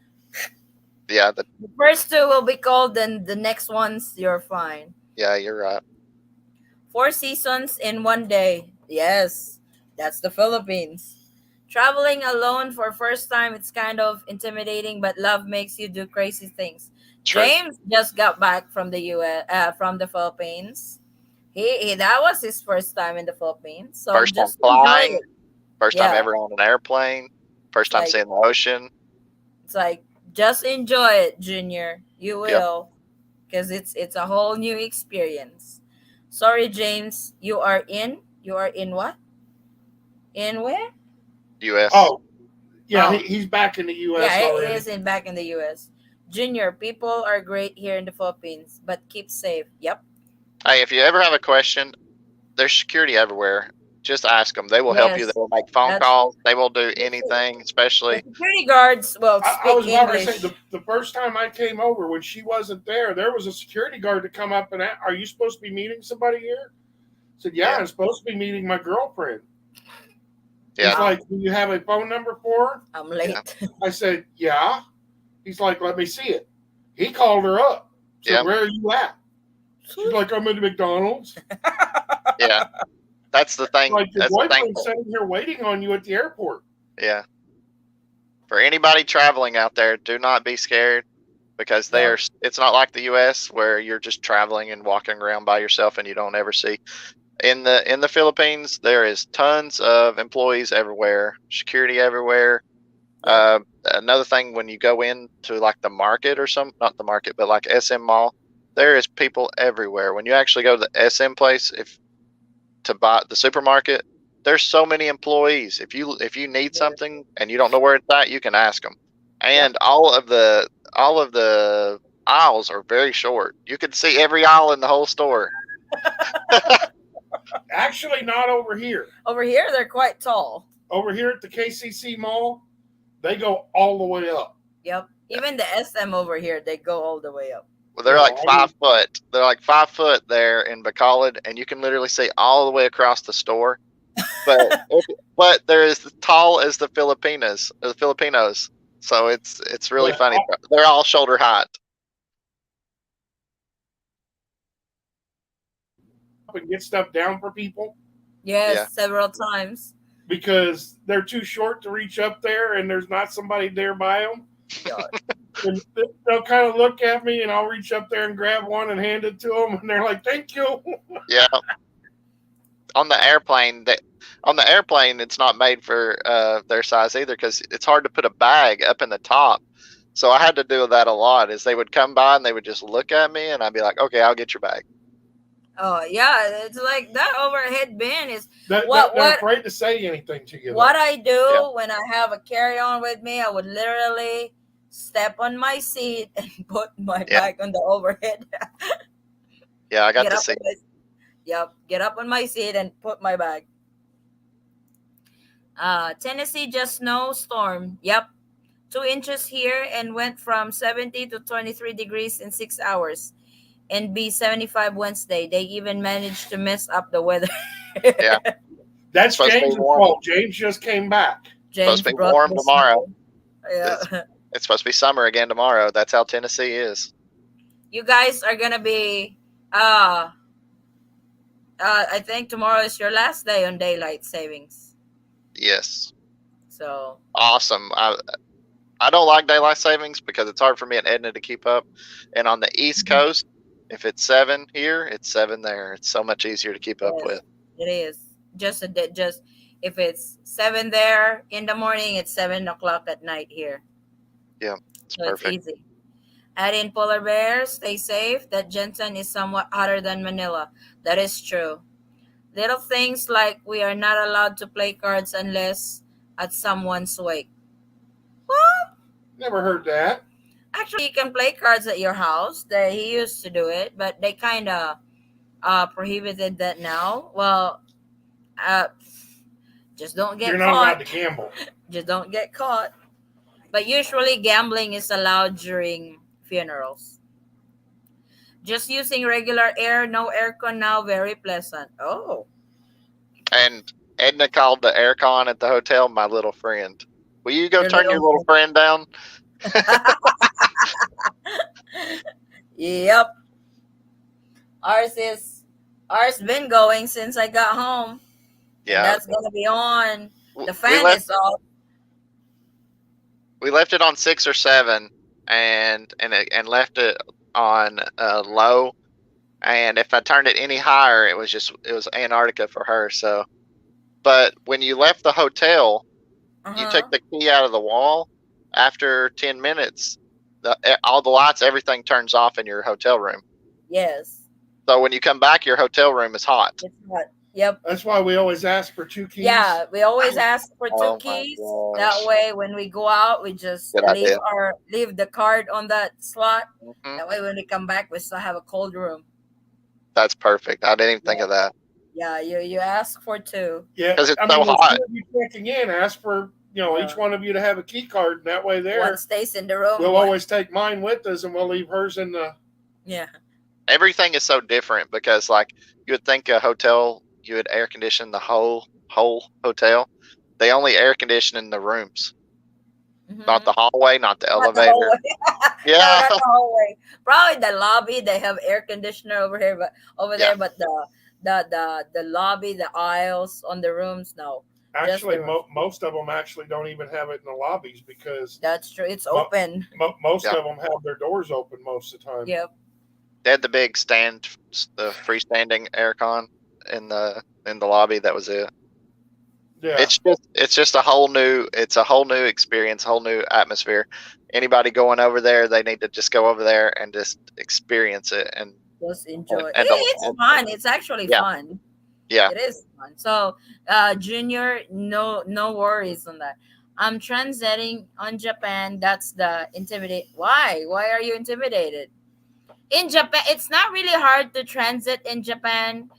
Yeah. the first two will be cold, then the next ones you're fine. Yeah, you're right. 4 seasons in one day. Yes, that's the Philippines. Traveling alone for first time, it's kind of intimidating, but love makes you do crazy things. True. James just got back from the from the Philippines. He that was his first time in the Philippines. So First time just enjoy flying. it. First time Yeah. ever on an airplane. First time Like- seeing the ocean. It's like just enjoy it, Junior. You will, because it's a whole new experience. Sorry, James. You are in what? In where? U.S. Oh, yeah, Oh. he's back in the U.S. Yeah, it already. is back in the U.S. Junior, people are great here in the Philippines, but keep safe. Yep. Hey, if you ever have a question, there's security everywhere. Just ask them. They will help you. Yes, They will make phone that's- calls. They will do anything, especially. The security guards will I speak was about English. to say, the first time I came over, when she wasn't there was a security guard to come up and ask, "Are you supposed to be meeting somebody here?" I said, "Yeah, Yeah. I'm supposed to be meeting my girlfriend." Yeah. He's like, "Do you have a phone number for her?" I'm late. I said, "Yeah." He's like, "Let me see it." He called her up. Said, Yeah. "Where are you at?" She's like, "I'm at McDonald's." Yeah. That's the thing. Like, your That's the thing. boyfriend's sitting here waiting on you at the airport. Yeah. For anybody traveling out there, do not be scared because Yeah. it's not like the US where you're just traveling and walking around by yourself and you don't ever see. In the Philippines, there is tons of employees everywhere, security everywhere. Another thing, when you go into like the market or not the market, but like SM Mall, there is people everywhere. When you actually go to the SM place, to buy the supermarket, there's so many employees. If you need something and you don't know where it's at, you can ask them. And all of the aisles are very short. You can see every aisle in the whole store. Actually, not over here. Over here, they're quite tall. Over here at the KCC Mall, they go all the way up. Yep. Even the SM over here, they go all the way up. Well, they're No, like I 5 foot. They're like 5 foot there in Bacolod, and you can literally see all the way across the store. But they're as tall as the Filipinos. So it's really But funny. They're all shoulder height. and get stuff down for people Yes, Yeah. several times. because they're too short to reach up there and there's not somebody nearby them. Yeah. And they'll kind of look at me and I'll reach up there and grab one and hand it to them and they're like, "Thank you." Yeah. On the airplane, it's not made for their size either because it's hard to put a bag up in the top. So I had to do that a lot. Is they would come by and they would just look at me and I'd be like, "Okay, I'll get your bag." Oh yeah, it's like that overhead bin is That what they're what afraid to say anything to you what though. I Yeah. do when I have a carry-on with me. I would literally step on my seat and put my Yeah. bag on the overhead. Yeah. I got get to up see. on my Yep, get up on my seat and put my bag. Tennessee just snowstorm. Yep, 2 inches here and went from 70 to 23 degrees in 6 hours. And be 75 Wednesday. They even managed to mess up the weather. Yeah. That's Supposed to be James's warm. fault. James just came back. Supposed James to be brought warm the tomorrow. snow. Yeah. It's, it's supposed to be summer again tomorrow. That's how Tennessee is. You guys are gonna be uh I think tomorrow is your last day on daylight savings. Yes. So Awesome. I don't like daylight savings because it's hard for me and Edna to keep up. And on the East Coast, if it's 7 here, it's 7 there. It's so much easier to keep up yes, with. it is. Just if it's 7 there in the morning, it's 7 o'clock at night here. Yeah, it's So it's perfect. easy. Add in polar bears, stay safe. That Jensen is somewhat hotter than Manila. That is true. Little things like we are not allowed to play cards unless at someone's wake. Well, Never heard that. actually, you can play cards at your house. He used to do it, but they kind of prohibited that now. Well, uh, just don't You're get not allowed caught. to gamble. Just don't get caught. But usually, gambling is allowed during funerals. Just using regular air, no aircon now, very pleasant. Oh, And Edna called the aircon at the hotel my little friend. Will you go your turn your little little friend down? Yep. Ours is ours been going since I got home, and Yeah. that's gonna be on. The We fan left is off. we left it on 6 or 7 and left it on low. And if I turned it any higher, it was Antarctica for her. So, but when you left the hotel, you Uh-huh. took the key out of the wall. After 10 minutes, all the lights, everything turns off in your hotel room. Yes. So when you come back, your hotel room is hot. It's hot. Yep. That's why we always ask for 2 keys. Yeah, we always ask for two Oh my keys. That gosh. way, when we go out, we just Good idea. leave the card on that slot. Hmm. That way, when we come back, we still have a cold room. That's perfect. I didn't even think of that Yeah, you ask for two. Yeah, because it's I so mean, there's hot. 2 of you checking in. Ask for each one of you to have a key card, and that way One stays in the room. we'll one- always take mine with us, and we'll leave hers in the. Yeah. Everything is so different because, like, you would think a hotel, you would air condition the whole hotel. They only air condition in the rooms, not the hallway, not the Not the elevator. hallway. No, Yeah, not the hallway. Probably the lobby. They have air conditioner over here, but over Yeah. there. But the lobby, the aisles on the rooms, no. Actually, the room. most of them actually don't even have it in the lobbies because That's true. It's open. most Yeah. of them have their doors open most of the time. Yep. they had the big the freestanding aircon in the lobby. That was it. Yeah. It's just a whole new experience, whole new atmosphere. Anybody going over there, they need to just go over there and just experience it. And Just enjoy. And It's fun. It's actually Yeah. fun. Yeah. It is fun. So, Junior, no worries on that. I'm transiting on Japan. That's the intimidate. Why? Why are you intimidated? In Japan, it's not really hard to transit in Japan.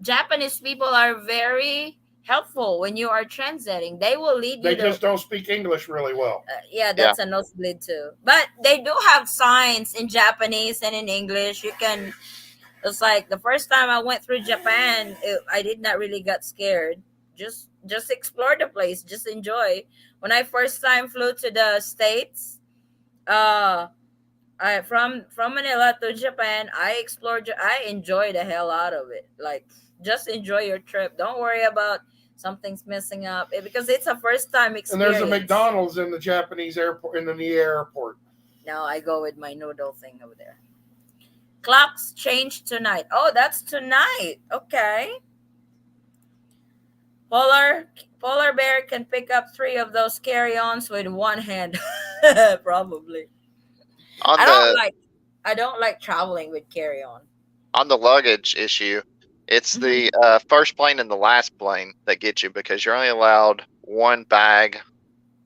Japanese people are very helpful when you are transiting. They will lead you They to. just don't speak English really well. Yeah, that's a nosebleed too. But they do have signs in Japanese and in English. You can. It's like the first time I went through Japan, I did not really get scared. Just explore the place, just enjoy. When I first time flew to the States, uh, from Manila to Japan, I explored. I enjoy the hell out of it. Like, just enjoy your trip. Don't worry about something's messing up because it's a first time And there's a experience. McDonald's in the Japanese airport, in the Nia airport. Now I go with my noodle thing over there. Clocks change tonight. Oh, that's tonight. Okay. Polar polar bear can pick up three of those carry-ons with one hand. Probably. On I don't the like I don't like traveling with carry-on. on the luggage issue, it's Mm-hmm. the first plane and the last plane that get you because you're only allowed one bag,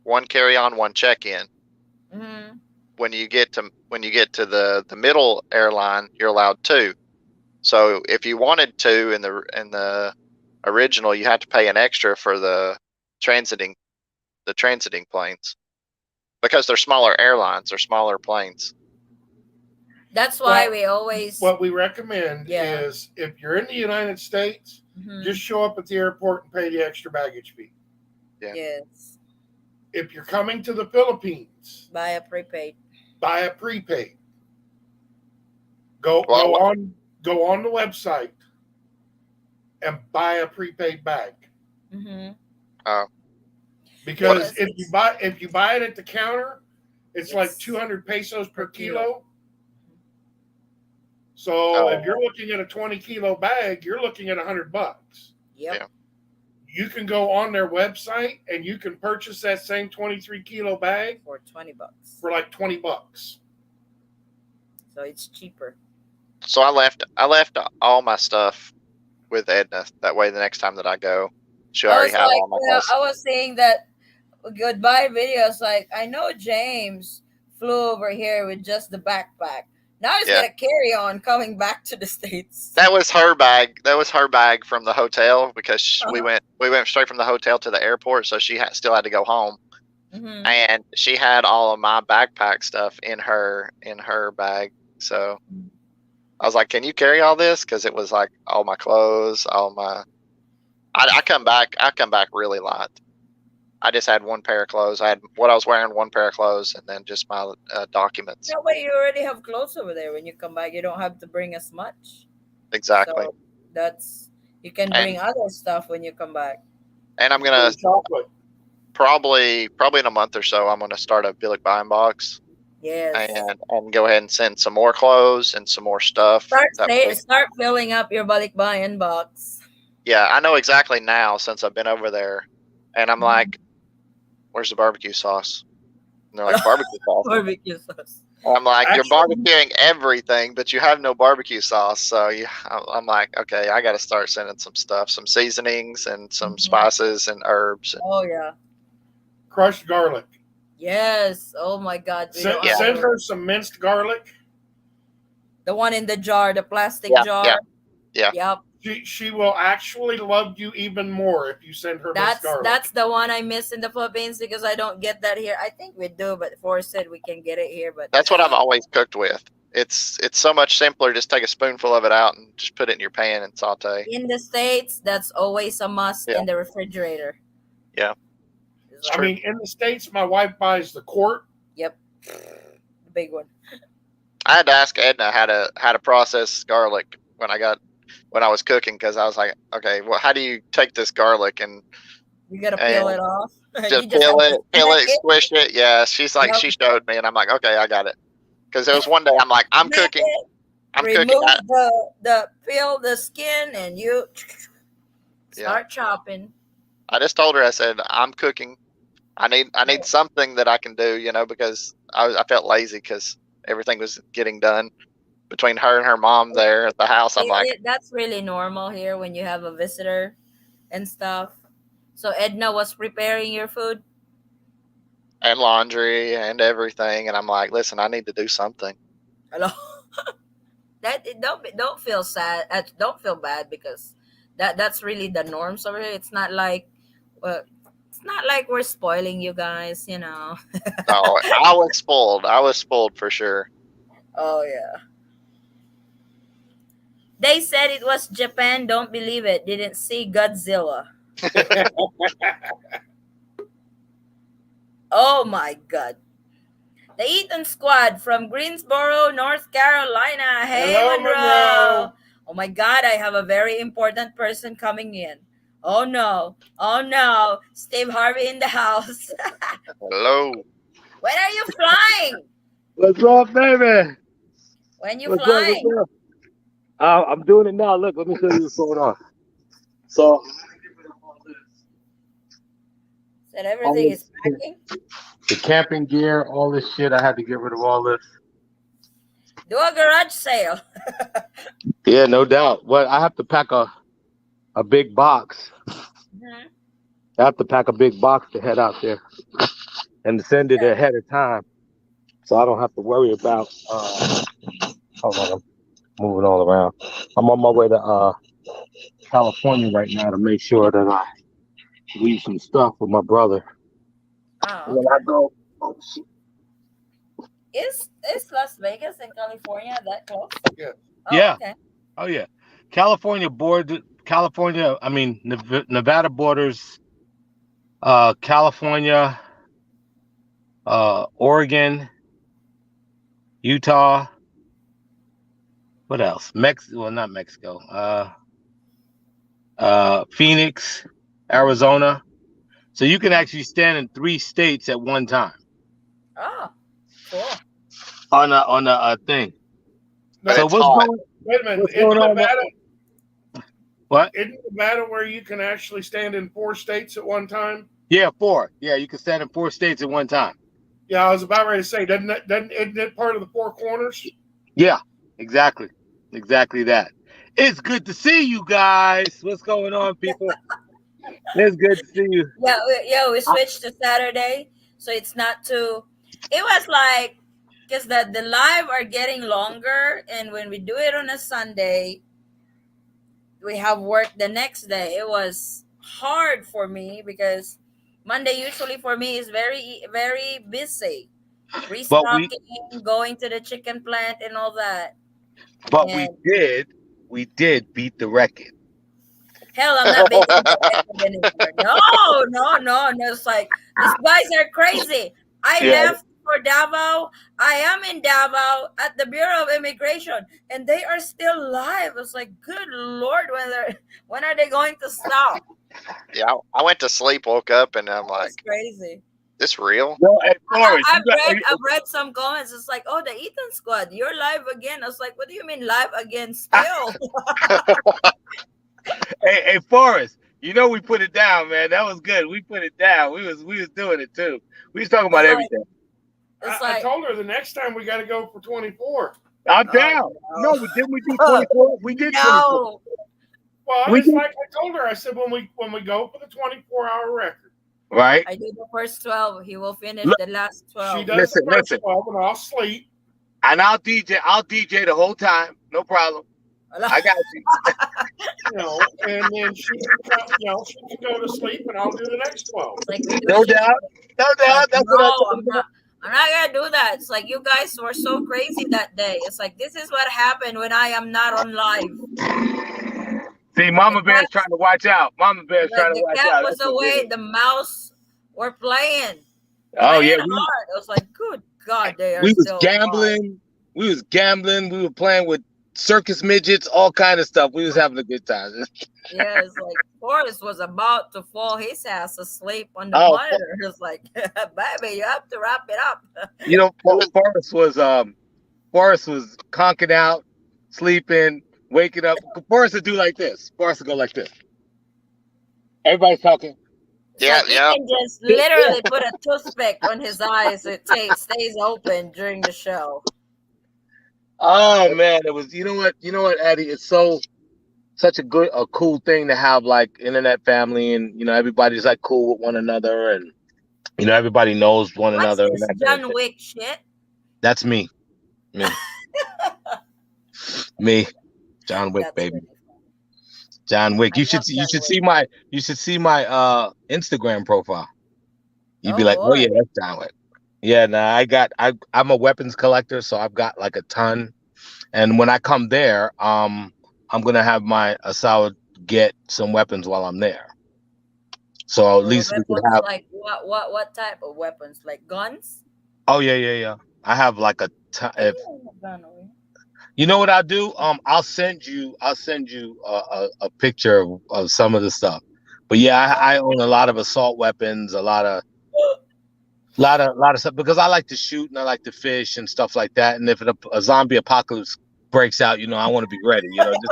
one carry on, one check in. Mm-hmm. When you get to the middle airline, you're allowed two. So if you wanted to in the original, you had to pay an extra for transiting the transiting planes because they're smaller airlines or smaller planes. That's why Well, we always what we recommend yeah. is if you're in the United States, Mm-hmm. just show up at the airport and pay the extra baggage fee. Yeah. Yes. If you're coming to the Philippines, Buy a prepaid. buy a prepaid. Go Well, go on go on the website and buy a prepaid bag. Mm-hmm. uh, what Because Because if you buy it at the counter, it's like it's 200 pesos per per kilo. kilo. So if uh, you're looking at a 20-kilo bag, you're looking at $100. Yep. yeah. You can go on their website and you can purchase that same 23-kilo bag For $20. for like $20. So it's cheaper. So I left all my stuff with Edna. That way, the next time that I go, she'll I already was have like, all my clothes. I was saying that goodbye videos. Like, I know James flew over here with just the backpack. Now he's Yeah, gonna carry on coming back to the States. that was her bag. That was her bag from the hotel because we Uh-huh. went straight from the hotel to the airport, so she still had to go home, Mm-hmm. and she had all of my backpack stuff in her bag. So I was like, "Can you carry all this?" Because it was like all my clothes, all my. I come back. I come back really light. I just had one pair of clothes. I had what I was wearing, one pair of clothes, and then just my documents. That way, you already have clothes over there. When you come back, you don't have to bring as much. Exactly. So that's you can And bring other stuff when you come back. and I'm You can bring gonna chocolate. probably in a month or so, I'm gonna start a Billick buying box Yes. and go ahead and send some more clothes and some more stuff. That way, Start filling up your balikbayan box. yeah, I know exactly now since I've been over there, and I'm Mhm. like, "Where's the barbecue sauce?" And they're like, "Barbecue sauce." Barbecue sauce. And I'm like, "You're Actually, barbecuing everything, but you have no barbecue sauce." So I'm like, "Okay, I got to start sending some stuff, some seasonings and some Mhm. spices and herbs." And Oh yeah. crushed garlic. Yes. Oh my God. We don't Send, yeah, have send those. her some minced garlic. The one in the jar, the plastic yeah, jar. yeah, yeah. Yep. She will actually love you even more if you send her minced That's garlic. the one I miss in the Philippines because I don't get that here. I think we do, but Forrest said we can get it here. But That's what I've always cooked with. It's so much simpler. Just take a spoonful of it out and just put it in your pan and saute. in the States, that's always a must Yeah, in the refrigerator. yeah, It's it's I like, true. mean, in the States, my wife buys the quart. yep, the big one. I had to ask Edna how to process garlic when I was cooking because I was like, okay, well, how do you take this garlic You gotta peel and it off. just You just have to peel smack it, it. squish it? Yeah, she's like, Yep, she showed me, and I'm like, okay, I got it. Because there was one day I'm like, smack it. I'm cooking. Remove the peel the skin, and you Yeah, start chopping. I just told her, I said, I'm cooking. I need Yep. something that I can do, because I felt lazy because everything was getting done between her and her mom there at the house. I'm like, That's really normal here when you have a visitor and stuff. So Edna was preparing your food. and laundry and everything, and I'm like, listen, I need to do something. Hello. Don't feel sad. Don't feel bad because that's really the norms over here. Uh, it's not like we're spoiling you guys. No, I was spoiled. I was spoiled for sure. Oh yeah. They said it was Japan. Don't believe it. Didn't see Godzilla. Oh my God. The Eaton Squad from Greensboro, North Carolina. Hey, Hello, Monroe. Monroe. Oh my God, I have a very important person coming in. Oh no. Oh no. Steve Harvey in the house. Hello. When are you flying? What's up, baby? When you What's up? What's flying? up? I'm doing it now. Look, let me show you what's going on. So, Said all everything is this, packing. the camping gear, all this shit, I had to get rid of all this. Do a garage sale. Yeah, no doubt. Well, I have to pack a big box. Mhm. I have to pack a big box to head out there and send it Yeah. ahead of time, so I don't have to worry about. Hold on, I'm moving all around. I'm on my way to California right now to make sure that I leave some stuff with my brother Oh, when okay. I go. Oh, shit. Is Las Vegas in California that close? Yeah. Oh, Yeah. okay. Oh yeah, California. I mean, Nevada borders, California, Oregon, Utah. What else? Well, not Mexico. Phoenix, Arizona. So you can actually stand in 3 states at one time Oh, cool. on a thing. But No, So it's hot. wait a minute. what's going on? What? Isn't Nevada where you can actually stand in 4 states at one time? Yeah, 4. Yeah, you can stand in 4 states at one time. Yeah, I was about ready to say, isn't it part of the Four Corners? Yeah, exactly, exactly that. It's good to see you guys. What's going on, people? It's good to see you. We switched to Saturday, so it's not too. It was like because the live are getting longer, and when we do it on a Sunday, we have work the next day. It was hard for me because Monday usually for me is very busy, But we restocking, going to the chicken plant, and all that. but we And did we did beat the record. hell, I'm not beating the record anymore. No, no, no, no. It's like these guys are crazy. I Yeah. left for Davao. I am in Davao at the Bureau of Immigration, and they are still live. It's like, good Lord, when are they going to stop? Yeah, I went to sleep, woke up, and I'm That was like, crazy. "This real?" No, hey Forrest, you got I've read some comments. It's like, oh, the Ethan Squad, you're live again. I was like, what do you mean live again? Still, hey Forrest. You know we put it down, man. That was good. We put it down. We was doing it too. We was talking it's about like everything. it's I like, told her the next time we got to go for 24. I'm oh down. No, didn't we do no, 24? We did 24. no. Well, We it's did like I told her. I said when we go for the 24-hour record, right. I do the first 12. He will finish Look, the last she 12. does the listen, first listen. 12, and I'll sleep. And I'll DJ. I'll DJ the whole time. No problem. I got you. And then she can go to sleep, and I'll do the next 12. It's like we do No chicken. doubt. No It's like, doubt. That's what I no, told you. I'm not gonna do that. It's like you guys were so crazy that day. It's like this is what happened when I am not on live. See, The Mama Bear's cat, trying to watch out. Mama Bear's like trying to the watch cat out. was That's what it away. is. The mouse were playing Oh yeah, hard. I was like, good God, they are we was still on. gambling. We was gambling. We were playing with circus midgets, all kind of stuff. We was having a good time. Yeah, it's like Forrest was about to fall his ass asleep on the Oh, monitor. It's like, baby, you have to wrap it up. you know, It was Forrest was conking out, sleeping, waking up. Forrest would do like this. Forrest would go like this. Everybody's talking. It's yeah, like he yeah. can just literally put a toothpick on his eyes. Stays open during the show. Oh man, it was. You know what, Eddie? It's such a cool thing to have like internet family, and everybody's like cool with one another, and everybody knows one What's another and this that kind of John thing. Wick shit? That's me, me, John Wick, That's baby, really fun. John Wick. I love You John should Wick. see my Instagram profile. You'd be Oh like, oh yeah, boy. that's John Wick. Yeah, nah, I'm a weapons collector, so I've got like a ton. And when I come there, I'm gonna have my Assault get some weapons while I'm there. So at Well, least we could weapons have. like what type of weapons? Like guns? Oh yeah, yeah, yeah. I have like if you know what I'll do, I'll send you a picture of some of the stuff. But yeah, I own a lot of assault weapons, a lot of stuff because I like to shoot and I like to fish and stuff like that. And if a zombie apocalypse breaks out, I want to be ready. Just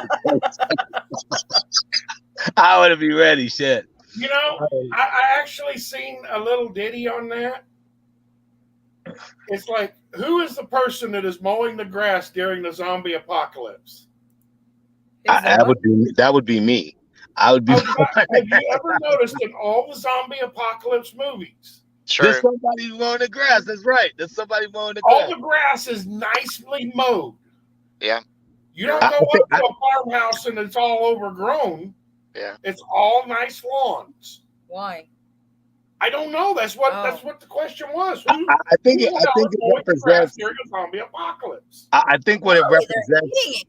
I want to be ready. Shit. I actually seen a little ditty on that. It's like, who is the person that is mowing the grass during the zombie apocalypse? That would be me. I would be. Have you ever noticed in all the zombie apocalypse movies, There's True. somebody mowing the grass. That's right. There's somebody mowing the all grass. the grass is nicely mowed? Yeah. You You're don't right. go up to a farmhouse and it's all overgrown. Yeah. It's all nice lawns. Why? I don't know. That's what the question was. Who I think who it, the I hell think is it mowing the grass represents. during a zombie apocalypse? I think what it Probably they're represents. eating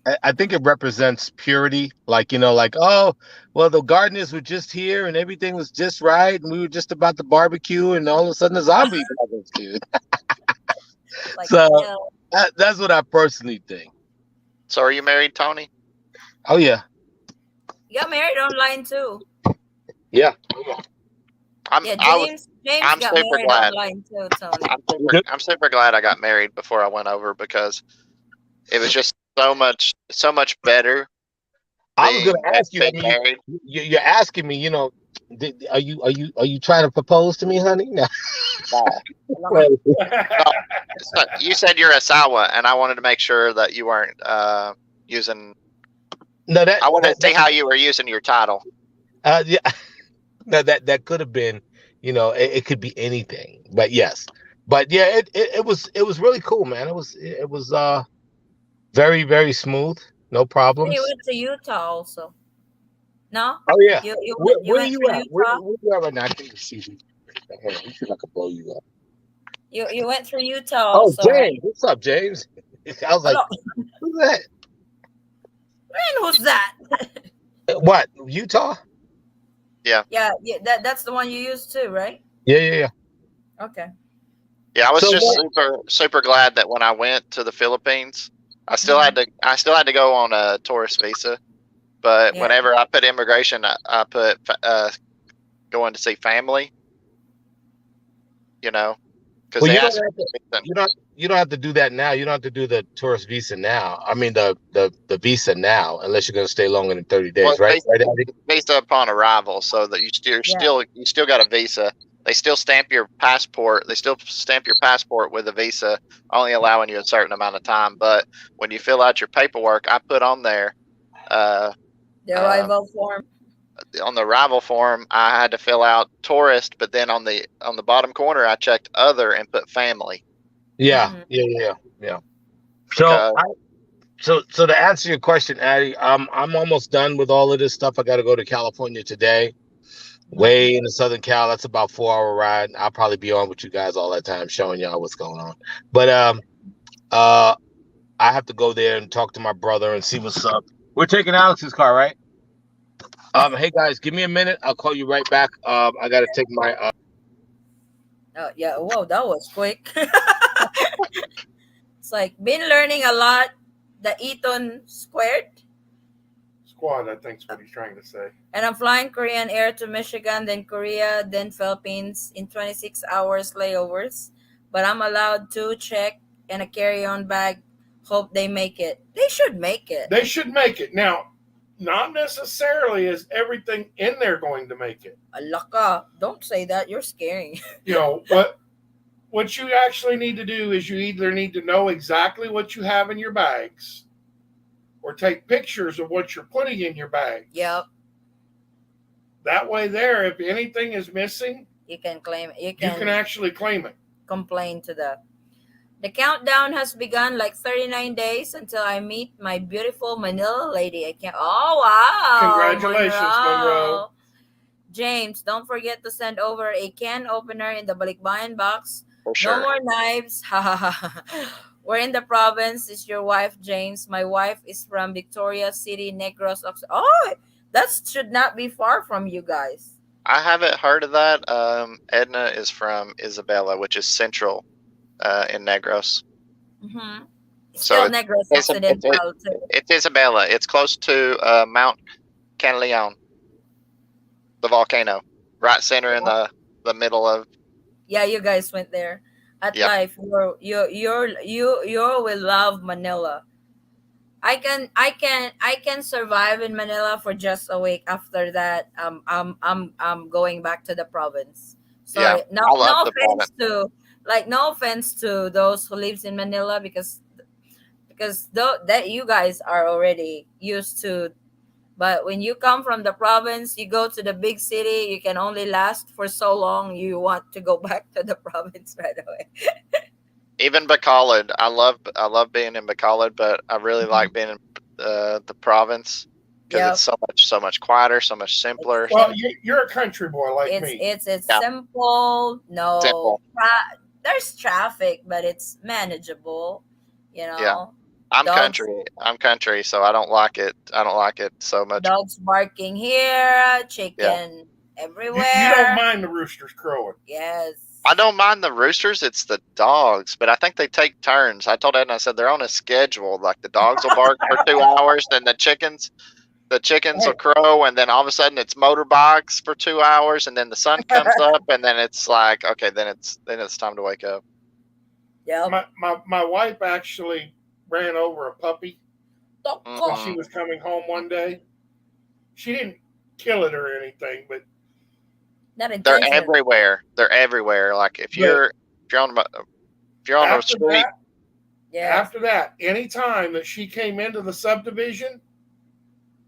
it. I think it represents purity. Like oh, well, the gardeners were just here and everything was just right, and we were just about to barbecue, and all of a sudden a zombie happens, dude. Like, So yeah. that's what I personally think. So are you married, Tony? Oh yeah, You got married online too. yeah. Yeah, I was James I'm got super married glad. online too, Tony. I'm super glad I got married before I went over because it was just so much better I was going to ask you. I being mean, married. you're asking me. Are you trying to propose to me, honey? No. No, so you said you're a Sawa, and I wanted to make sure that you weren't using. No, I wanted to see how you were using your title. yeah. No, that could have been. It could be anything. But yes. But yeah, it was really cool, man. It was very, very smooth. No You problems. went to Utah also. No? Oh yeah. You Where, went you where are went you through at? Where, Utah? where you at right now? I can't see you. Hold on, let me see if I can blow you up. You went through Utah Oh, also, right? James. What's up, James? I was like, Hello. who's that? Man, who's that? What? Utah? Yeah, that's the one you used too, right? Yeah. Okay. Yeah, I was So just what? super glad that when I went to the Philippines, I still had to go on a tourist visa. But Yeah. whenever I put immigration, I put going to see family. Because Well, they you don't asked have to. me. You don't have to do that now. You don't have to do the tourist visa now. I mean the visa now, unless you're going to stay longer than 30 Well, days, right? it's Right, Andy? based upon arrival, so that you still got a visa. They still stamp your passport. They still stamp your passport with a visa, only allowing you a certain amount of time. But when you fill out your paperwork, I put on there uh, The uh, arrival form. on the arrival form, I had to fill out tourist, but then on the bottom corner, I checked other and put family Yeah, Mhm. yeah. So because so to answer your question, Addie, I'm almost done with all of this stuff. I got to go to California today, way in the Southern Cal. That's about 4 hour ride. I'll probably be on with you guys all that time, showing y'all what's going on. But uh, I have to go there and talk to my brother and see what's up. We're taking Alex's car, right? Hey guys, give me a minute. I'll call you right back. I got to take my. Oh yeah. Whoa, that was quick. It's like been learning a lot. The Eton squared. Squad, I think is what he's trying to say. And I'm flying Korean Air to Michigan, then Korea, then Philippines in 26 hours layovers. But I'm allowed to check and a carry-on bag. Hope they make it. They should make it. They should make it. Now, not necessarily is everything in there going to make it. Alaka, don't say that. You're scaring. What you actually need to do is you either need to know exactly what you have in your bags or take pictures of what you're putting in your bag. Yep. That way there, if anything is missing, You can claim it. You you can can actually claim it. complain to the countdown has begun, like 39 days until I meet my beautiful Manila lady. I can't. Oh wow! Congratulations, Monroe. James, don't forget to send over a can opener in the balikbayan box. for No sure. more knives. Ha ha ha. We're in the province. Is your wife, James? My wife is from Victoria City, Negros. Oh, that should not be far from you guys. I haven't heard of that. Edna is from Isabella, which is central in Negros. Mm-hmm. So Still Negros it's, Occidental too. it's Isabella. It's close to Mount Canaleon, the volcano, right center in the middle of. Yeah, you guys went there. At Yep. life, you will love Manila. I can survive in Manila for just a week. After that, I'm going back to the province. Yeah. Sorry, no I love no the offense province. to no offense to those who lives in Manila, because though that you guys are already used to. But when you come from the province, you go to the big city, you can only last for so long. You want to go back to the province right away. Even Bacolod, I love being in Bacolod, but I really like being in the province because it's Yep. so much quieter, so much It's simpler. Well, simple. you're a country boy like It's me. it's it's Yeah, simple. No, simple. there's traffic, but it's manageable. You Yeah, know, I'm dogs country. I'm country, so I don't like it. I don't like it so much. dogs barking here, Yeah, chicken You don't everywhere. mind the roosters crowing. I Yes. don't mind the roosters. It's the dogs, but I think they take turns. I told Ed, I said they're on a schedule. Like the dogs will bark for 2 hours, then the chickens will Hey, crow, and then all of a sudden it's motorbikes for 2 hours, and then the sun comes up, and then it's like, okay, then it's time to wake up. Yep. my wife actually ran over a puppy when Toko. she Mm-mm. was coming home one day. She didn't kill it or anything, but Not They're intentionally. everywhere. They're everywhere. Like if but you're on the after street, that, Yes. any time that she came into the subdivision,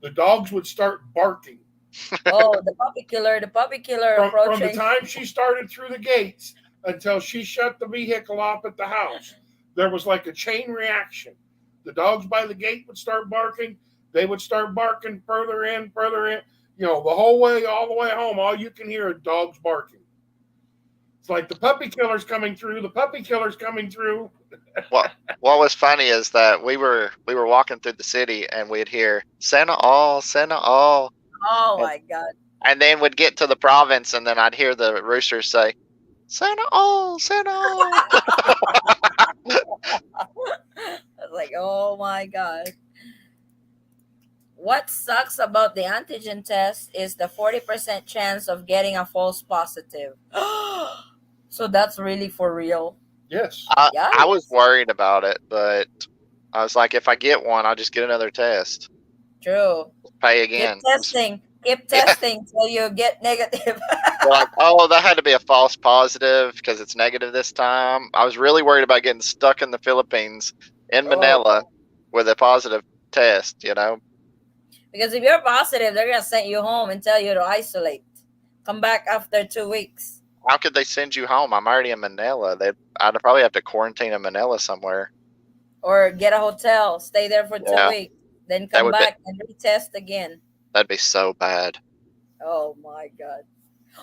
the dogs would start barking. Oh, the puppy killer From the approaching. time she started through the gates until she shut the vehicle off at the house, there was like a chain reaction. The dogs by the gate would start barking. They would start barking further in, further in. You know, the whole way, all the way home, all you can hear are dogs barking. It's like the puppy killer's coming through. The puppy killer's coming through. what was funny is that we were walking through the city and we'd hear Santa all, Oh and, my God. and then we'd get to the province and then I'd hear the roosters say Santa all, Santa all. I was like, oh my God. What sucks about the antigen test is the 40% chance of getting a false positive. So that's really for real. Yes. I was Yes. worried about it, but I was like, if I get one, I'll just get another test, True. pay Keep again. testing. Keep Yeah. testing till you get negative. They're like, oh, that had to be a false positive because it's negative this time. I was really worried about getting stuck in the Philippines in Oh, Manila with a positive test. because if you're positive, they're gonna send you home and tell you to isolate. Come back after 2 weeks, How could they send you home? I'm already in Manila. I'd probably have to quarantine in Manila somewhere. or get a hotel, stay there for two Yeah, weeks, then that come would be back and retest again. that'd be so bad. Oh my God.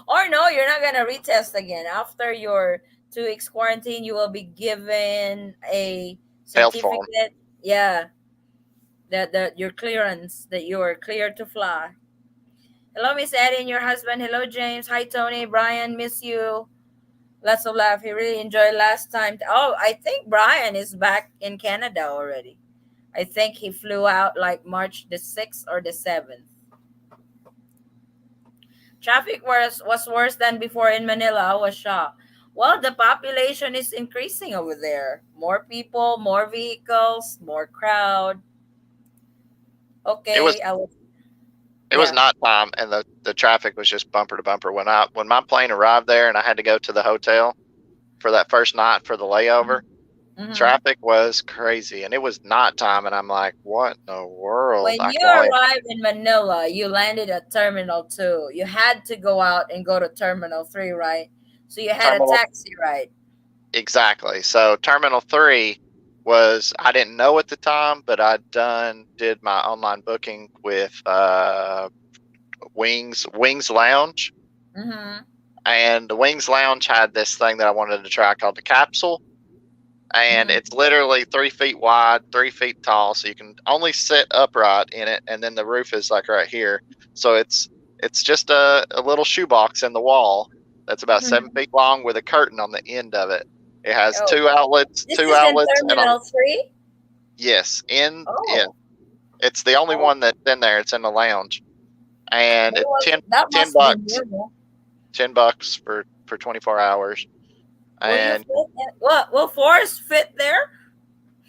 Or no, you're not gonna retest again. After your 2 weeks quarantine, you will be given a Health form. certificate. Yeah, that your clearance that you are clear to fly. Hello, Miss Eddie and your husband. Hello, James. Hi, Tony. Brian, miss you. Lots of laugh. He really enjoyed last time. Oh, I think Brian is back in Canada already. I think he flew out like March the 6th or the 7th. Traffic was worse than before in Manila. I was shocked. Well, the population is increasing over there. More people, more vehicles, more crowd. It was Okay, I was it was yeah. night time and the traffic was just bumper to bumper when my plane arrived there and I had to go to the hotel for that first night for the layover. Mm-hmm. Traffic was crazy and it was nighttime and I'm like, what in the world? When I you can't wait. arrived in Manila, you landed at Terminal 2. You had to go out and go to Terminal 3, right? So you had a Terminal taxi ride. Exactly. So Terminal 3 was I didn't know at the time, but did my online booking with Wings Lounge. Mm-hmm. And the Wings Lounge had this thing that I wanted to try called the capsule. And Mm-hmm. it's literally 3 feet wide, 3 feet tall, so you can only sit upright in it, and then the roof is like right here. So it's just a little shoebox in the wall that's about 7 feet long with a curtain on the end of it. It has Oh, this two is in outlets, and Terminal 3? yes, in Oh, it's the only oh. one that's in there. It's in the lounge, and it's That 10 must be bucks, normal. $10 for 24 hours, Will you and fit in? What? Will Forrest fit there?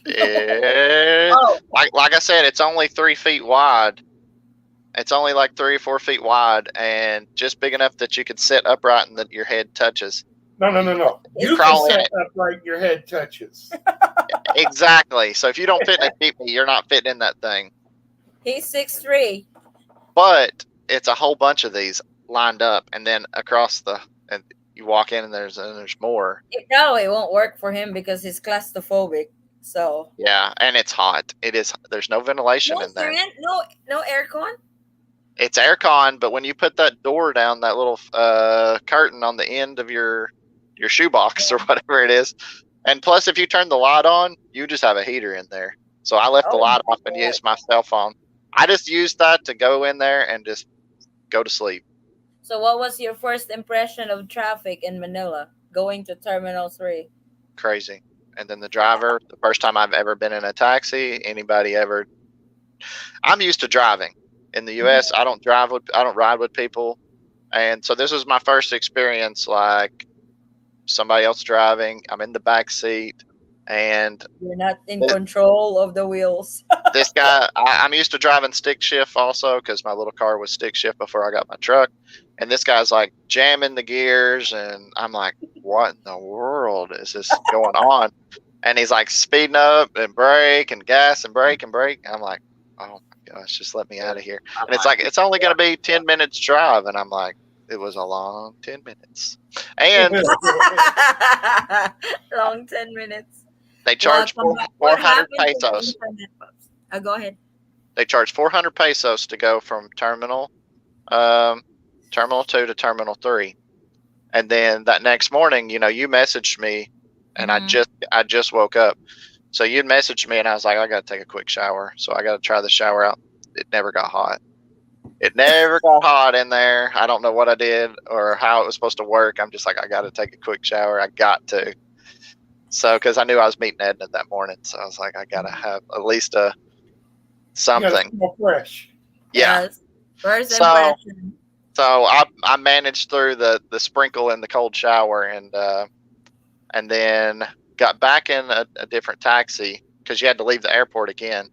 it, Oh, like I said, it's only 3 feet wide. It's only like 3 or 4 feet wide, and just big enough that you could sit upright and that your head touches. No, no, no, no. is You can Crawl in sit it. upright, your head touches. Exactly. So if you don't fit in a jeepney, you're not fitting in that thing. he's 6'3"? But it's a whole bunch of these lined up, and then across and you walk in, and there's more. It probably won't work for him because he's claustrophobic. So Yeah, and it's hot. It is. There's no ventilation no in there. fan, no aircon. It's aircon, but when you put that door down, that little curtain on the end of your shoebox or whatever it is, and plus if you turn the light on, you just have a heater in there. So I left the Oh light my off and god! used my cell phone. I just used that to go in there and just go to sleep. So what was your first impression of traffic in Manila going to Terminal 3? Crazy. And then the driver, the first time I've ever been in a taxi, anybody ever. I'm used to driving. In the U.S., I don't ride with people, and so this was my first experience. Like somebody else driving, I'm in the back seat, and You're not in control of the wheels. this guy, I'm used to driving stick shift also because my little car was stick shift before I got my truck, and this guy's like jamming the gears, and I'm like, what in the world is this going on? And he's like speeding up and brake and gas and brake and brake. I'm like, oh my gosh, just let me out of here. And it's like, it's only going to be 10 minutes drive. And I'm like, it was a long 10 minutes. And Long 10 minutes. they Well, charge what 400 happened to the pesos. internet, Pops? Go ahead. They charge 400 pesos to go from um, terminal 2 to terminal 3. And then that next morning, you messaged me, and Mhm. I just woke up. So you'd messaged me, and I was like, I got to take a quick shower. So I got to try the shower out. It never got hot. It never got hot in there. I don't know what I did or how it was supposed to work. I'm just like, I got to take a quick shower. I got to. So, because I knew I was meeting Edna that morning. So I was like, I got to have at least You got to something. smell fresh. Yeah. Yes. First So, impression. so I managed through the sprinkle in the cold shower, and then got back in a different taxi because you had to leave the airport again.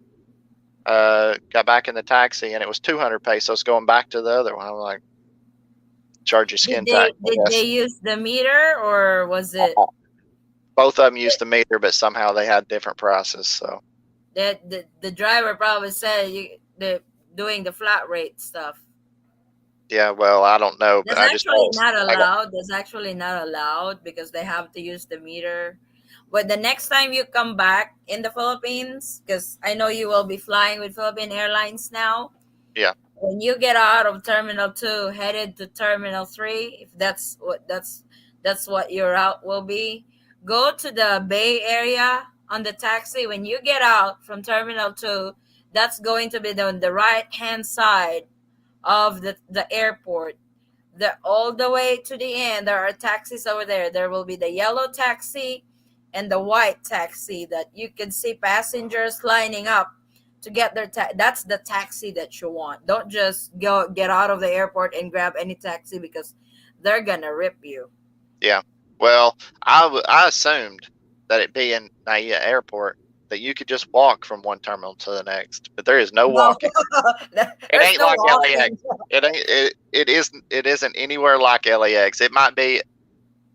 Got back in the taxi, and it was 200 pesos going back to the other one. I'm like, charge your Did skin they tax, I did they guess. use the meter or was it Both of them used the meter, but somehow they had different prices. So that the driver probably said the doing the flat rate stuff? yeah, well, I don't know, but That's I just actually not I got allowed. That's actually not allowed because they have to use the meter. But the next time you come back in the Philippines, because I know you will be flying with Philippine Airlines now, yeah, when you get out of Terminal 2, headed to Terminal 3, if that's what your route will be, go to the Bay Area on the taxi. When you get out from Terminal 2, that's going to be on the right hand side of the airport. All the way to the end, there are taxis over there. There will be the yellow taxi and the white taxi that you can see passengers lining up to get their that's the taxi that you want. Don't just go get out of the airport and grab any taxi because they're gonna rip you. yeah. Well, I assumed that it being Naya Airport that you could just walk from one terminal to the next, but there is no No, walking. It there's ain't no like LAX. walking. It isn't anywhere like LAX. It might be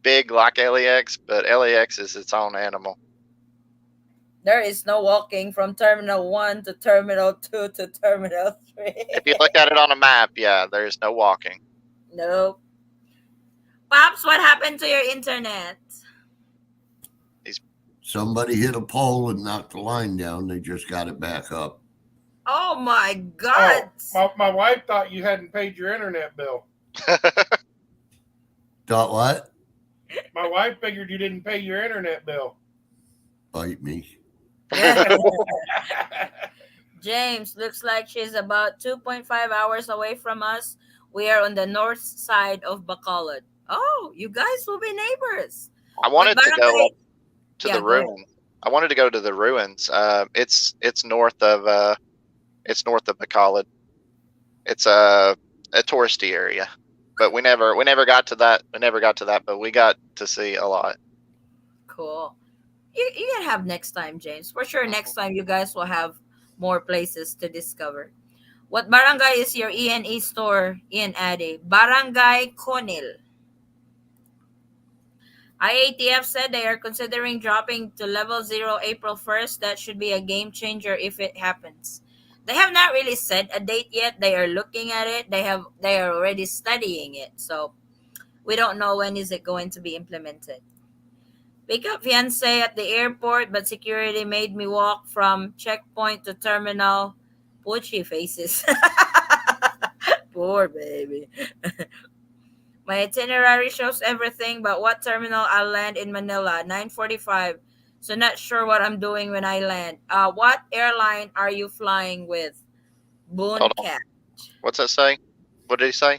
big like LAX, but LAX is its own animal. There is no walking from Terminal 1 to Terminal 2 to Terminal 3. If you look at it on a map, yeah, there's no walking. Nope. Pops, what happened to your internet? Somebody hit a pole and knocked the line down. They just got it back up. Oh my Oh, God. my wife thought you hadn't paid your internet bill. Thought what? My wife figured you didn't pay your internet bill. Bite me. James, looks like she's about 2.5 hours away from us. We are on the north side of Bacolod. Oh, you guys will be neighbors. I What wanted to go. barangay? to Yeah, the go ahead. ruins. I wanted to go to the ruins. It's north of McCall. It's a touristy area, but we never got to that. We never got to that, but we got to see a lot. Cool. You can have next time, James. For sure, next time you guys will have more places to discover. What barangay is your ENE store in, Ade? Barangay Conil. IATF said they are considering dropping to level 0 April 1st. That should be a game changer if it happens. They have not really set a date yet. They are looking at it. They are already studying it. So we don't know when is it going to be implemented. Pick up fiance at the airport, but security made me walk from checkpoint to terminal. Puchy faces. Poor baby. My itinerary shows everything but what terminal I'll land in Manila. 9:45. So not sure what I'm doing when I land. What airline are you flying with? Boone Hold on. Cat. What's that say? What did he say?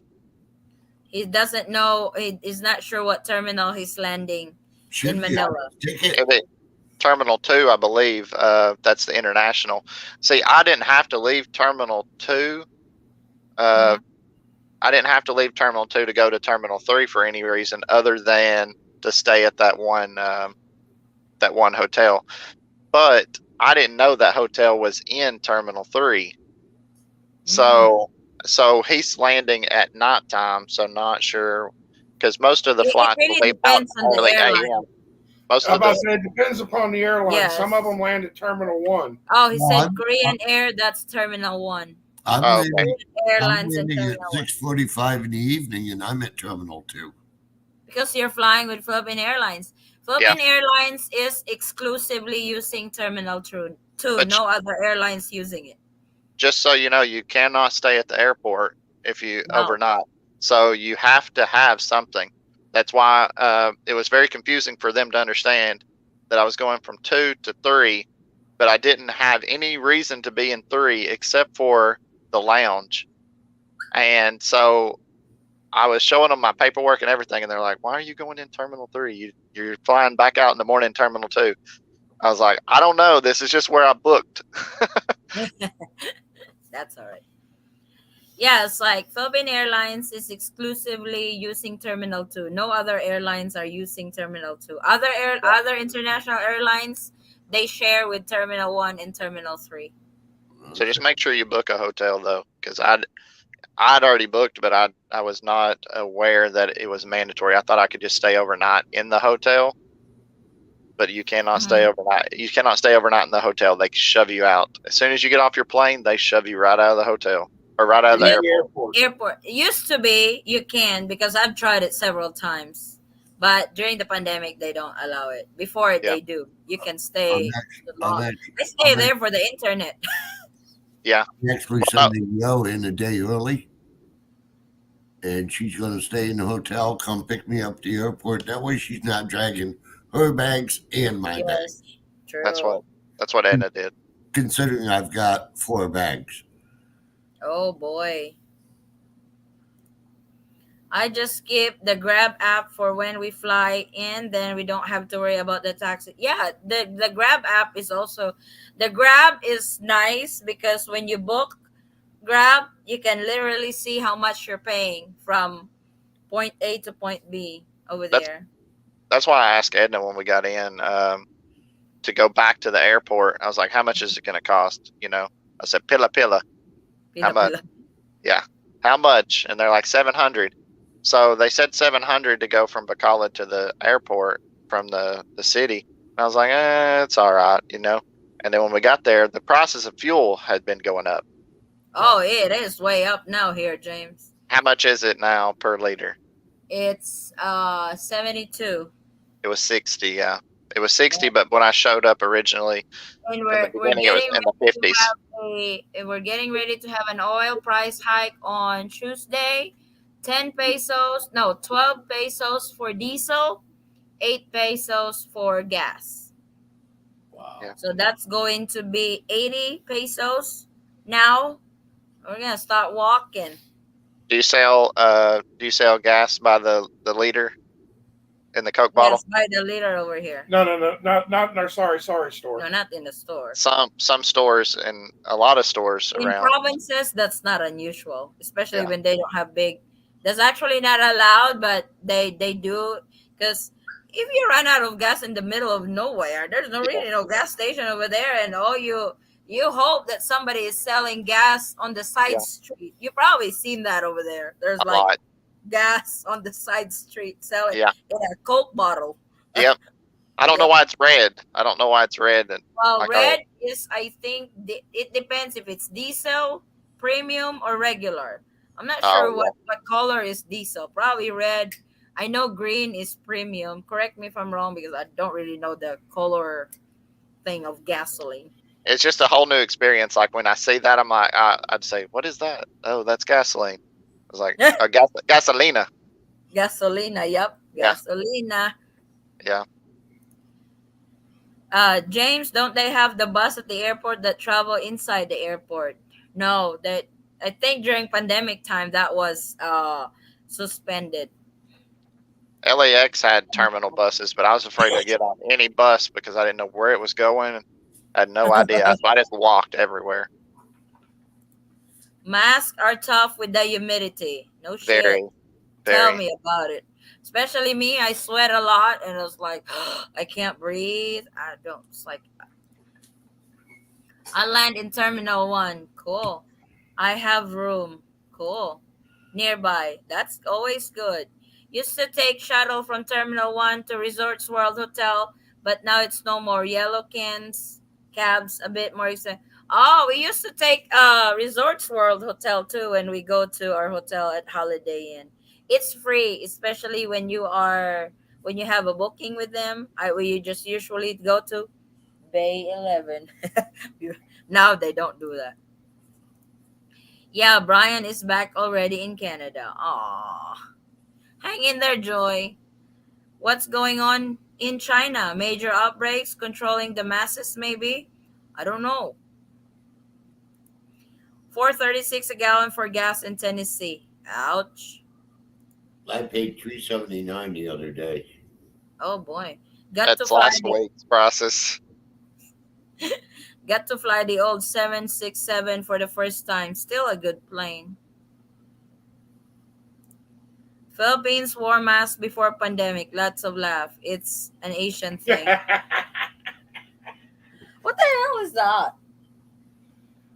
He doesn't know. He's not sure what terminal he's landing in Should be on Manila. the ticket. If it, Terminal 2, I believe. That's the international. See, I didn't have to leave Terminal 2. Mhm. I didn't have to leave Terminal 2 to go to Terminal 3 for any reason other than to stay at that one hotel. But I didn't know that hotel was in Terminal 3. Mm. So he's landing at nighttime, so not sure, because most of the It flights will really leave out depends on the early airline. AM. Most I'm of about the to say it depends upon the airline. Some of Yes. them land at Terminal 1. Oh, he No, said Korean Air. That's Terminal 1. I'm oh, okay. landing. Korean I'm Airlines in landing at Terminal 1. 6:45 in the evening, and I'm at Terminal 2. Because you're flying with Philippine Airlines. Yeah, Philippine Airlines is exclusively using Terminal 2. but No other airlines using it. just so you know, you cannot stay at the airport if you No. overnight. So you have to have something. That's why it was very confusing for them to understand that I was going from 2 to 3, but I didn't have any reason to be in 3 except for the lounge. And so I was showing them my paperwork and everything, and they're like, "Why are you going in Terminal 3? You're flying back out in the morning, Terminal 2." I was like, "I don't know. This is just where I booked." That's all right. Yeah, it's like Philippine Airlines is exclusively using Terminal 2. No other airlines are using Terminal 2. Other international airlines, they share with Terminal 1 and Terminal 3. So just make sure you book a hotel though, because I'd already booked, but I was not aware that it was mandatory. I thought I could just stay overnight in the hotel, but you cannot stay Mhm. overnight. You cannot stay overnight in the hotel. They shove you out as soon as you get off your plane. They shove you right out of the hotel or right out of the In Yeah, the airport. airport. airport. It used to be you can because I've tried it several times. But during the pandemic, they don't allow it. Before it, Yeah, they do. You can I'm stay actually, the I'm long. actually, I stay I'm there for the internet. yeah. actually Uh, sending Yo in a day early, and she's going to stay in the hotel. Come pick me up at the airport. That way, she's not dragging her bags and my Yes, bags. that's what true. that's what Edna did. Considering I've got 4 bags. Oh boy. I just skip the Grab app for when we fly in, then we don't have to worry about the taxi. Yeah, the Grab app is also the Grab is nice because when you book Grab, you can literally see how much you're paying from point A to point B over That's there. that's why I asked Edna when we got in to go back to the airport. I was like, "How much is it going to cost?" I said, "Pilla pilla." How Pila much? pila. Yeah. How much? And they're like 700. So they said 700 to go from Bacala to the airport from the city. And I was like, it's all right. And then when we got there, the prices of fuel had been going up. Oh, it is way up now here, James. How much is it now per liter? It's 72. It was 60. Yeah. It was 60, but when I showed up originally And in the we're beginning, it was getting in the ready to 50s. have we're getting ready to have an oil price hike on Tuesday. 10 pesos, no, 12 pesos for diesel, 8 pesos for gas. Yeah. So that's going to be 80 pesos. Now we're going to start walking. Do you sell gas by the liter? in the Coke Yes, bottle. by the liter over here. No, no, no, not in our sorry No, store. not in the store. Some stores and a lot of stores In around. provinces, that's not unusual, especially Yeah, when they don't have big. That's actually not allowed, but they do because if you run out of gas in the middle of nowhere, there's no yeah, really no gas station over there, and all you hope that somebody is selling gas on the side yeah, street. You probably seen that over there. There's a like lot. gas on the side street selling Yeah, in a Coke bottle. yep. I don't know Yep. why it's red. I don't know why it's red. And Well, like, oh, red is, I think, it depends if it's diesel, premium, or regular. I'm not oh sure yeah, what color is diesel. Probably red. I know green is premium. Correct me if I'm wrong because I don't really know the color thing of gasoline. it's just a whole new experience. Like when I see that, I'm like, I'd say, what is that? Oh, that's gasoline. I was like, gasolina. Gasolina, yep, Yeah, gasolina. yeah. James, don't they have the bus at the airport that travel inside the airport? No, that I think during pandemic time that was suspended. LAX had terminal buses, but I was afraid to get on any bus because I didn't know where it was going. I had no idea. I just walked everywhere. Masks are tough with the humidity. No shit. Very, Tell very. me about it. Especially me, I sweat a lot and I was like, I can't breathe. I don't. It's like, I land in Terminal 1. Cool. I have room. Cool. Nearby. That's always good. Used to take shuttle from Terminal 1 to Resorts World Hotel, but now it's no more. Yellow cans, cabs, a bit more expensive. Oh, we used to take Resorts World Hotel too when we go to our hotel at Holiday Inn. It's free, especially when you have a booking with them. We you just usually go to Bay 11. Now they don't do that. Yeah, Brian is back already in Canada. Aw. Hang in there, Joy. What's going on in China? Major outbreaks controlling the masses, maybe? I don't know. 4.36 a gallon for gas in Tennessee. Ouch. I paid $3.79 the other day. Oh boy. Got to That's fly last the week's process. got to fly the old 767 for the first time. Still a good plane. Philippines wore masks before pandemic. Lots of laugh. It's an Asian thing. What the hell is that?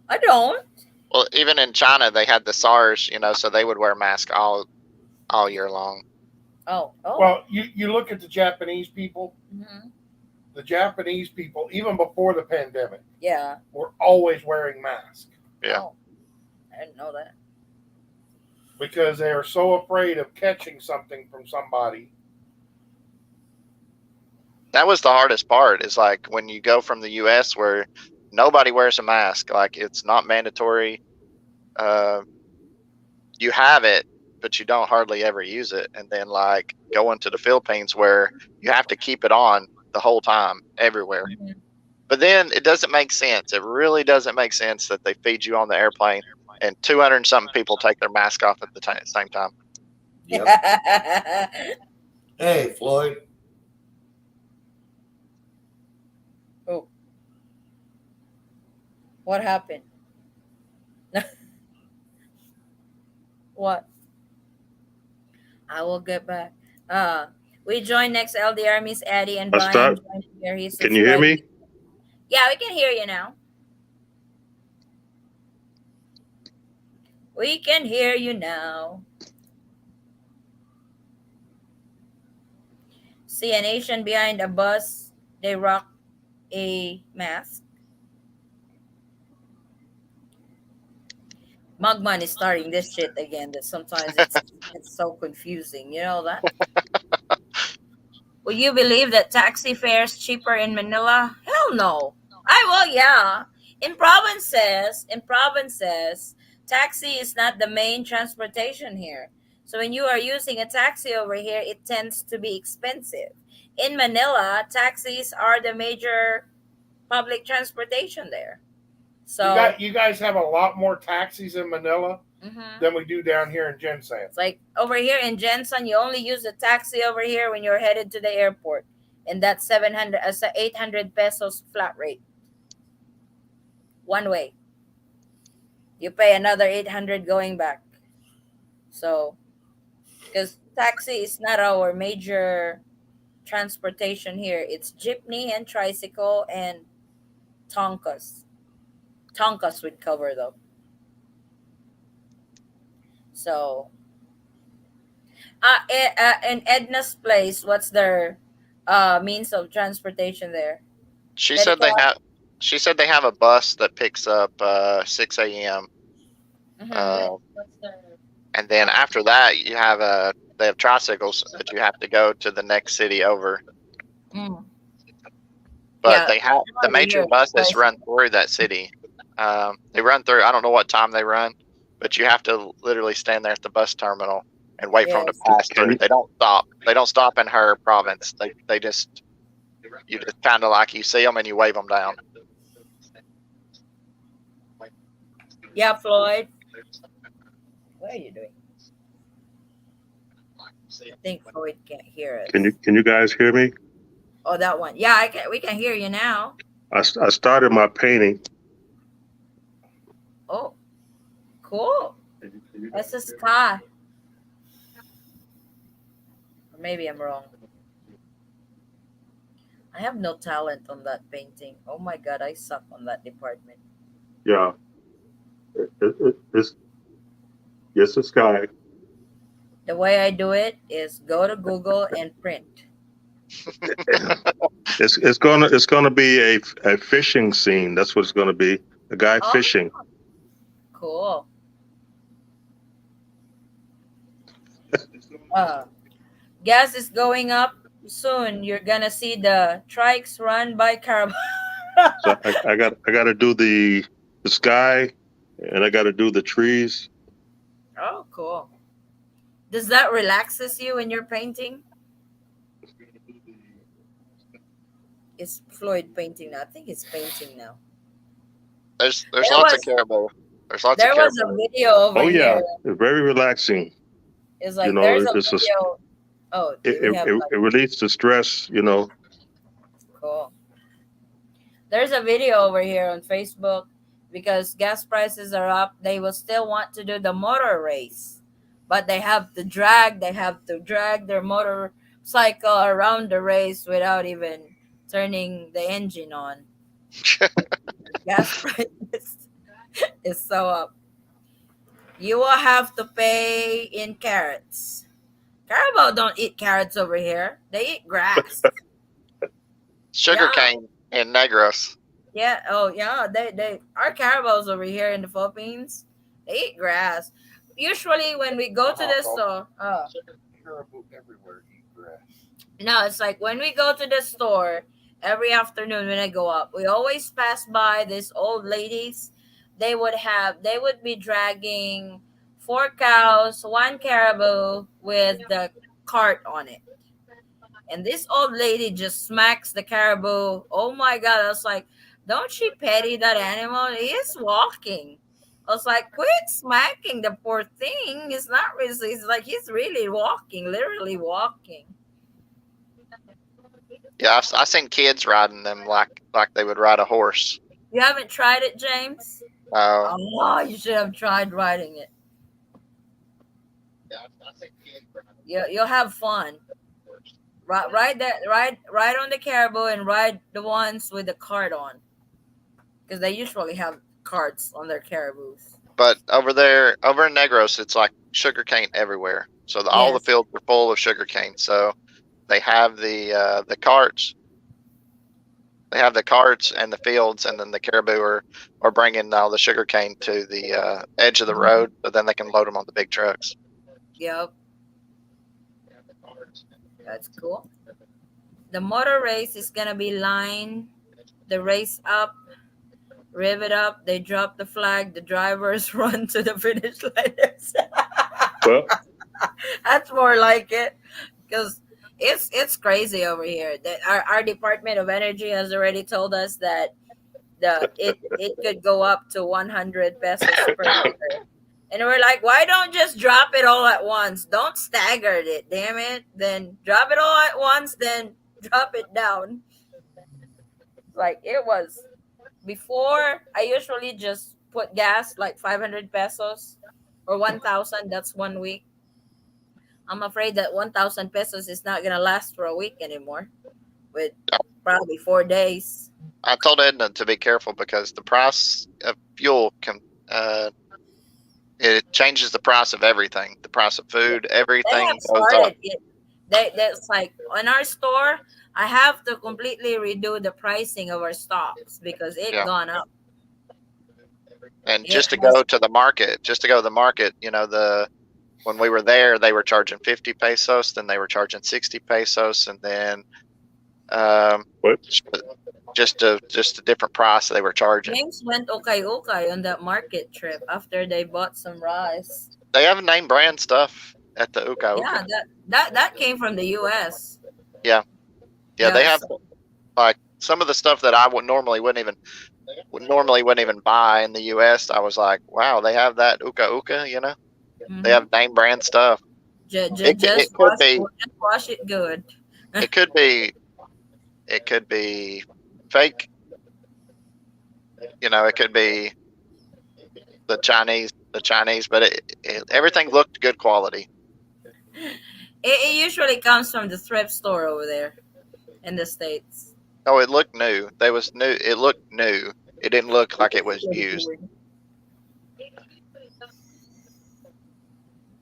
I don't. Well, even in China, they had the SARS, so they would wear masks all year long. Oh, oh. Well, you look at the Japanese people. Hmm. The Japanese people, even before the pandemic, Yeah. were always wearing masks Yeah, Oh, I didn't know that. because they are so afraid of catching something from somebody. that was the hardest part. Is like when you go from the U.S. where nobody wears a mask, like it's not mandatory. Uh, you have it, but you don't hardly ever use it. And then like going to the Philippines where you have to keep it on the whole time, everywhere. Mhm. But then it doesn't make sense. It really doesn't make sense that they feed you on the airplane and 200 and something people take their mask off at the same time. Yep. Hey, Floyd. Oh, what happened? What? I will get back. Uh, we join next LDR, Miss Addie and I Brian start. joined here. He Can you hear subscribed. me? Yeah, we can hear you now. We can hear you now. See an Asian behind a bus. They rock a mask. Mugman is starting this shit again. That sometimes it's so confusing. You know that? Will you believe that taxi fares cheaper in Manila? Hell no. I will, yeah. In provinces, taxi is not the main transportation here. So when you are using a taxi over here, it tends to be expensive. In Manila, taxis are the major public transportation there. You So got you guys have a lot more taxis in Manila Mm-hmm. than we do down here in Gensan. It's like over here in Jensen, you only use a taxi over here when you're headed to the airport, and that's 700, 800 pesos flat rate one way. You pay another 800 going back. So, because taxi is not our major transportation here, it's jeepney and tricycle and tonkas. Tonkas would cover though. So, in Edna's place, what's their means of transportation there? She said they Helicopter. have. She said they have a bus that picks up 6 a.m. Mm-hmm. Uh, and then after that, you have they have tricycles that you have to go to the next city over. Mm. But Yeah, they have the over major here, buses run tricycle. through that city. They run through. I don't know what time they run, but you have to literally stand there at the bus terminal and wait for them to Yes. pass Can through. you They don't stop. They don't stop in her province. They just you just kind of like you see them and you wave them down. Yeah, Floyd. What are you doing? I think Floyd can't hear us. can you guys hear me? Oh, that one. Yeah, I can. We can hear you now. I started my painting. Oh, cool. That's the sky. Or maybe I'm wrong. I have no talent on that painting. Oh my god, I suck on that department. Yeah, it's yes, the sky. The way I do it is go to Google and print. It's gonna be a fishing scene. That's what it's gonna be. A guy Oh, fishing. cool. Uh, gas is going up soon. You're gonna see the trikes run by carbon. So I got to do the sky, and I got to do the trees. Oh, cool. Does that relaxes you when you're painting? Is Floyd painting now? I think he's painting now. There's There lots of was caribou. There's lots of there was a caribou. video over Oh here. yeah, it's very relaxing. It's You like know, there's a it's a video. Oh, do we have like it relieves the stress. You know, cool? There's a video over here on Facebook because gas prices are up. They will still want to do the motor race, but they have to drag their motorcycle around the race without even turning the engine on. Gas prices is so up. You will have to pay in carrots. Carabao don't eat carrots over here. They eat grass. Yeah, Sugarcane in Negros. yeah. Oh, yeah. They our carabaos over here in the Philippines. They eat grass. Usually, when we go to the store, Caribou everywhere eat grass. no, it's like when we go to the store every afternoon when I go up, we always pass by these old ladies. They would be dragging four cows, one caribou with the cart on it. And this old lady just smacks the caribou. Oh my god! I was like, don't she petty that animal? He is walking. I was like, quit smacking the poor thing. It's not really. It's like he's really walking, literally walking. Yeah, I seen kids riding them like they would ride a horse. You haven't tried it, James? Uh, Oh, you should have tried riding it. You'll have fun. Ride that, ride on the caribou and ride the ones with the cart on, because they usually have carts on their caribous. but over in Negros, it's like sugarcane everywhere. So all the Yes. fields are full of sugarcane. So they have the carts. They have the carts and the fields, and then the caribou are bringing all the sugarcane to the edge of the Mhm. road, so then they can load them on the big trucks. Yep, that's cool. The motor race is gonna be line the race up, rev it up. They drop the flag. The drivers run to the finish line. well, That's more like it, because it's crazy over here. That our Department of Energy has already told us that it could go up to 100 pesos per liter. And we're like, why don't just drop it all at once? Don't stagger it, damn it. Then drop it all at once, then drop it down. Like it was before, I usually just put gas like 500 pesos or 1,000. That's 1 week. I'm afraid that 1,000 pesos is not going to last for a week anymore with probably 4 days. I told Edna to be careful because the price of fuel can it changes the price of everything. The price of food, They have everything goes up. started it. That's like on our store. I have to completely redo the pricing of our stocks because it Yeah. gone up. And It just to has go to the market, when we were there, they were charging 50 pesos, then they were charging 60 pesos, and then um, What? just a different price they were charging. James went okay okay on that market trip after they bought some rice. They have name brand stuff at the Uka Yeah, Uka. that came from the US. Yeah, yeah, they have Yes. like some of the stuff that I wouldn't even buy in the US. I was like, wow, they have that Uka Uka. They Mm-hmm. have name brand stuff. It Just could be wash it good. it could be it could be fake. It could be the Chinese, but everything looked good quality. It usually comes from the thrift store over there in the States. Oh, it looked new. They was new. It looked new. It didn't look like it was used.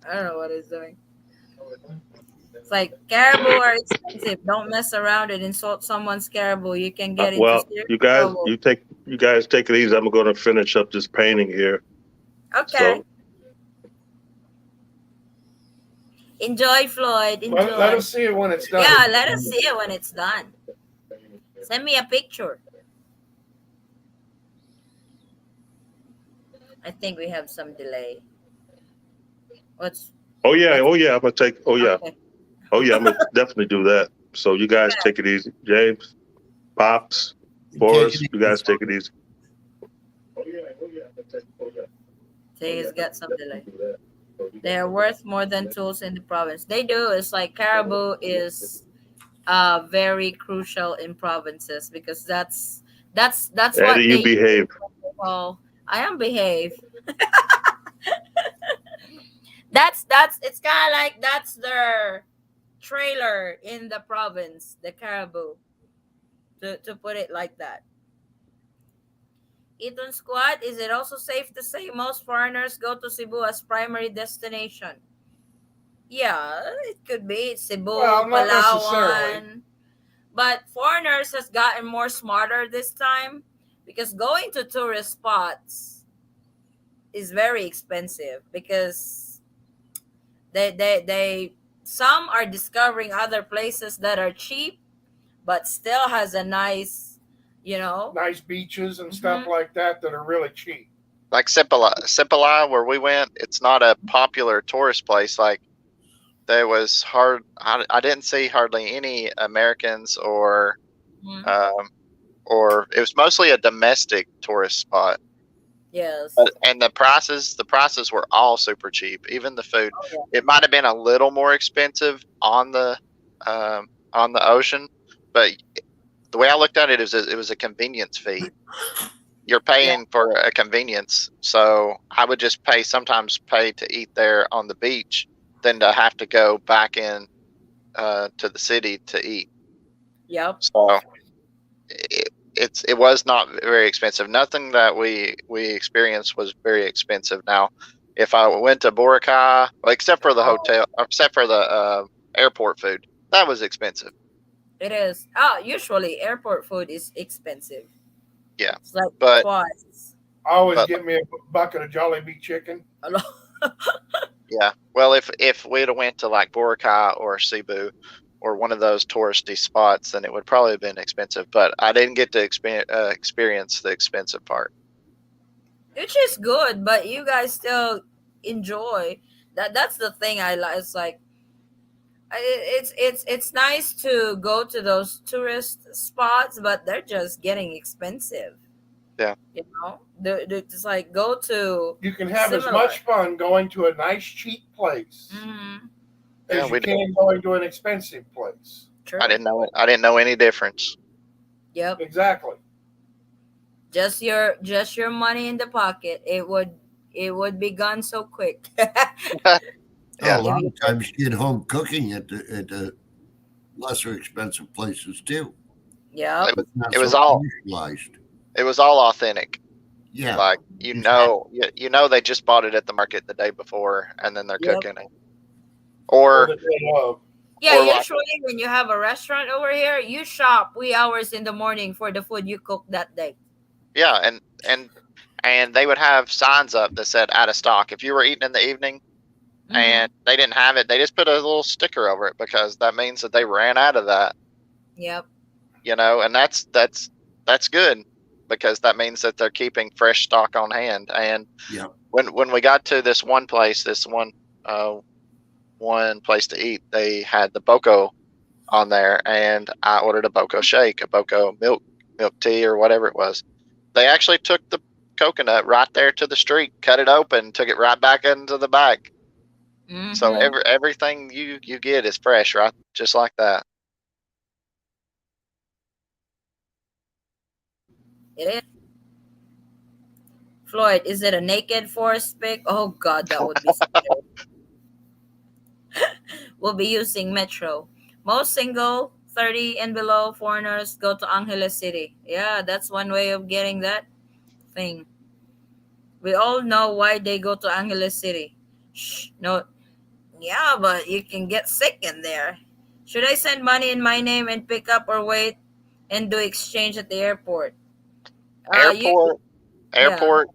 I don't know what it's doing. It's like caribou are expensive. Don't mess around and insult someone's caribou. You can get into Well, serious you guys, trouble. you guys take it easy. I'm going to finish up this painting here. Okay. So Enjoy, Floyd. Let Enjoy. us see it when it's done. Yeah, let us see it when it's done. Send me a picture. I think we have some delay. What's oh yeah, what's I'm gonna take. okay? I'm gonna definitely do that. So you guys take it easy, James, Pops, Take Forrest. it You guys easy. take it easy. See, it's got some delay. They are worth more than tools in the province. They do. It's like caribou is very crucial in provinces because that's Eddie, what you they behave. call. I am behave. That's it's kind of like that's their trailer in the province, the caribou. To put it like that. Eton Squad, is it also safe to say most foreigners go to Cebu as primary destination? Yeah, it could be Cebu, Well, not necessarily. Palawan. But foreigners has gotten more smarter this time because going to tourist spots is very expensive because they some are discovering other places that are cheap but still has a nice, you know. Nice beaches and stuff Mhm. like that are really cheap. Like Sipala, where we went, it's not a popular tourist place. Like there was I didn't see hardly any Americans Mhm. um, or it was mostly a domestic tourist spot. Yes. And the prices were all super cheap. Even the food, Oh, yeah. it might have been a little more expensive on the ocean, but the way I looked at it is it was a convenience fee. You're Yeah. paying for a convenience, so I would just sometimes pay to eat there on the beach than to have to go back in to the city to eat. Yep. So it was not very expensive. Nothing that we experienced was very expensive. Now, if I went to Boracay, well, except for the Oh, hotel, except for the airport food, that was expensive. it is. Oh, usually airport food is expensive. Yeah, It's like but twice. I always but get me a bucket of Jollibee chicken. yeah. Well, if we'd have went to like Boracay or Cebu or one of those touristy spots, then it would probably have been expensive. But I didn't get to experience the expensive part. Which is good, but you guys still enjoy that. That's the thing I like. It's like it's nice to go to those tourist spots, but they're just getting expensive. Yeah. It's like go to You can have as similar. much fun going to a nice cheap place Mm-hmm. Yeah, as you we did. can going to an expensive place. I True. didn't know it. I didn't know any difference. Yep. Exactly. Just your money in the pocket. It would be gone so quick. Oh, a Yeah. if lot you of times you get home cooking at the lesser expensive places too. Yep. It was, It's not it was so all commercialized. it was all authentic. Yeah. Like That, you know they just bought it at the market the day before and then they're yep. cooking it. Or Or the day of. Yeah, or like usually when you have a restaurant over here, you shop wee hours in the morning for the food you cook that day. yeah, and they would have signs up that said out of stock. If you were eating in the evening Mm-hmm. and they didn't have it, they just put a little sticker over it because that means that they ran out of that, Yep. and that's good because that means that they're keeping fresh stock on hand. And Yeah. when we got to this one place to eat, they had the boko on there, and I ordered a boko shake, a boko milk tea or whatever it was. They actually took the coconut right there to the street, cut it open, took it right back into the bag. So Mm-hmm. everything you get is fresh, right? Just like that. It is. Floyd, is it a naked forest pick? Oh God, that would be scary. We'll be using Metro. Most single 30 and below foreigners go to Angeles City. Yeah, that's one way of getting that thing. We all know why they go to Angeles City. Shh, no, yeah, but you can get sick in there. Should I send money in my name and pick up or wait and do exchange at the airport? You, Airport, yeah. airport,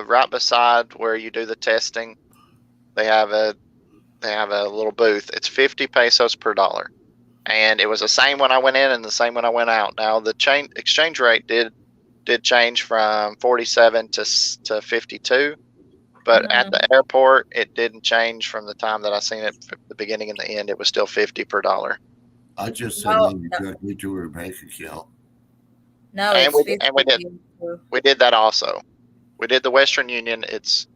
right beside where you do the testing, they have a they have a little booth. It's 50 pesos per dollar, and it was the same when I went in and the same when I went out. Now the exchange rate did change from 47 to 52, but at Mhm. the airport it didn't change from the time that I seen it the beginning and the end. It was still 50 per dollar. I just send No, money directly to her bank account. now And it's we 50 did too. we did that also. We did the Western Union. It's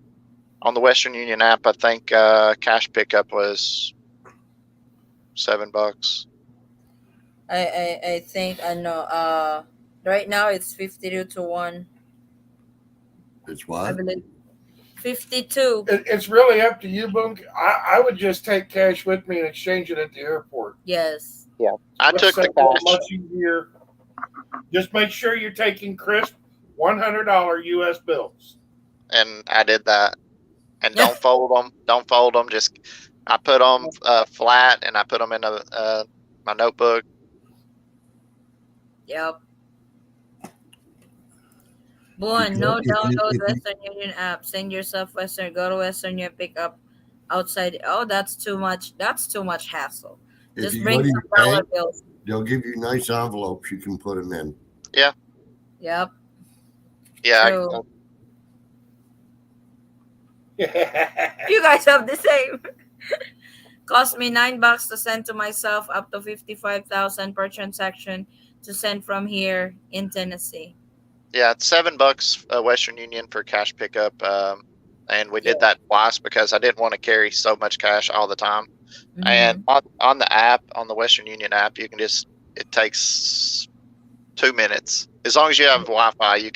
on the Western Union app. I think cash pickup was $7. I think I know. Right now it's 52 to 1. It's I what? believe 52. It's really up to you, Boom. I would just take cash with me and exchange it at the airport. Yes. Yeah, I It's took the simple, cash much easier. Just make sure you're taking crisp $100 U.S. bills. and I did that. And don't fold them. Don't fold them. Just I put them flat and I put them in my notebook. Yep. If One, you no if you download if you Western Union app. Send yourself Western. Go to Western Union. Pick up outside. Oh, that's too much. That's too much hassle. if Just you go bring to some your dollar bank, bills. they'll give you nice envelopes you can put them in. Yeah, Yep. yeah. True. You guys have the same. Cost me $9 to send to myself, up to 55,000 per transaction to send from here in Tennessee. Yeah, it's $7 Western Union for cash pickup. And we Yeah. did that twice because I didn't want to carry so much cash all the time. And Mm-hmm. on the app, on the Western Union app, you can just it takes 2 minutes. As long as you have Wi-Fi, you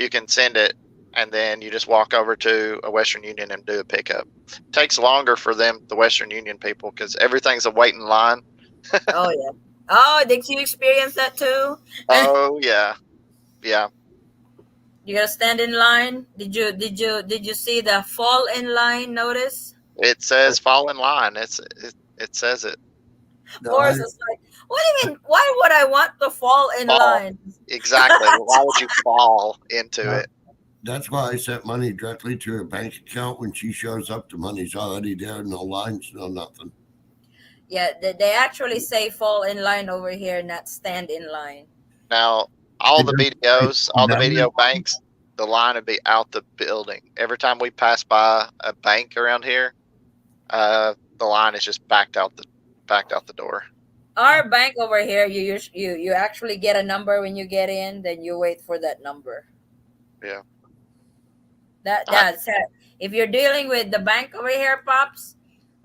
can send it, and then you just walk over to a Western Union and do a pickup. It takes longer for them, the Western Union people, because everything's a waiting line. Oh yeah. Oh, did you experience that too? Oh yeah, yeah. You gotta stand in line. Did you see the fall in line notice? It says fall in line. It says it No, Boris is like, what do you mean? Why would I want to fall in fall line? exactly. Why would you fall into no, it? that's why I sent money directly to her bank account. When she shows up, the money's already there. No lines, no nothing. Yeah, they actually say fall in line over here, not stand in line. Now, It does- it's all the better. video banks, the line would be out the building. Every time we pass by a bank around here, the line is just backed out the door. Our bank over here, you actually get a number when you get in, then you wait for that number. Yeah. That's it. If you're dealing with the bank over here, pops,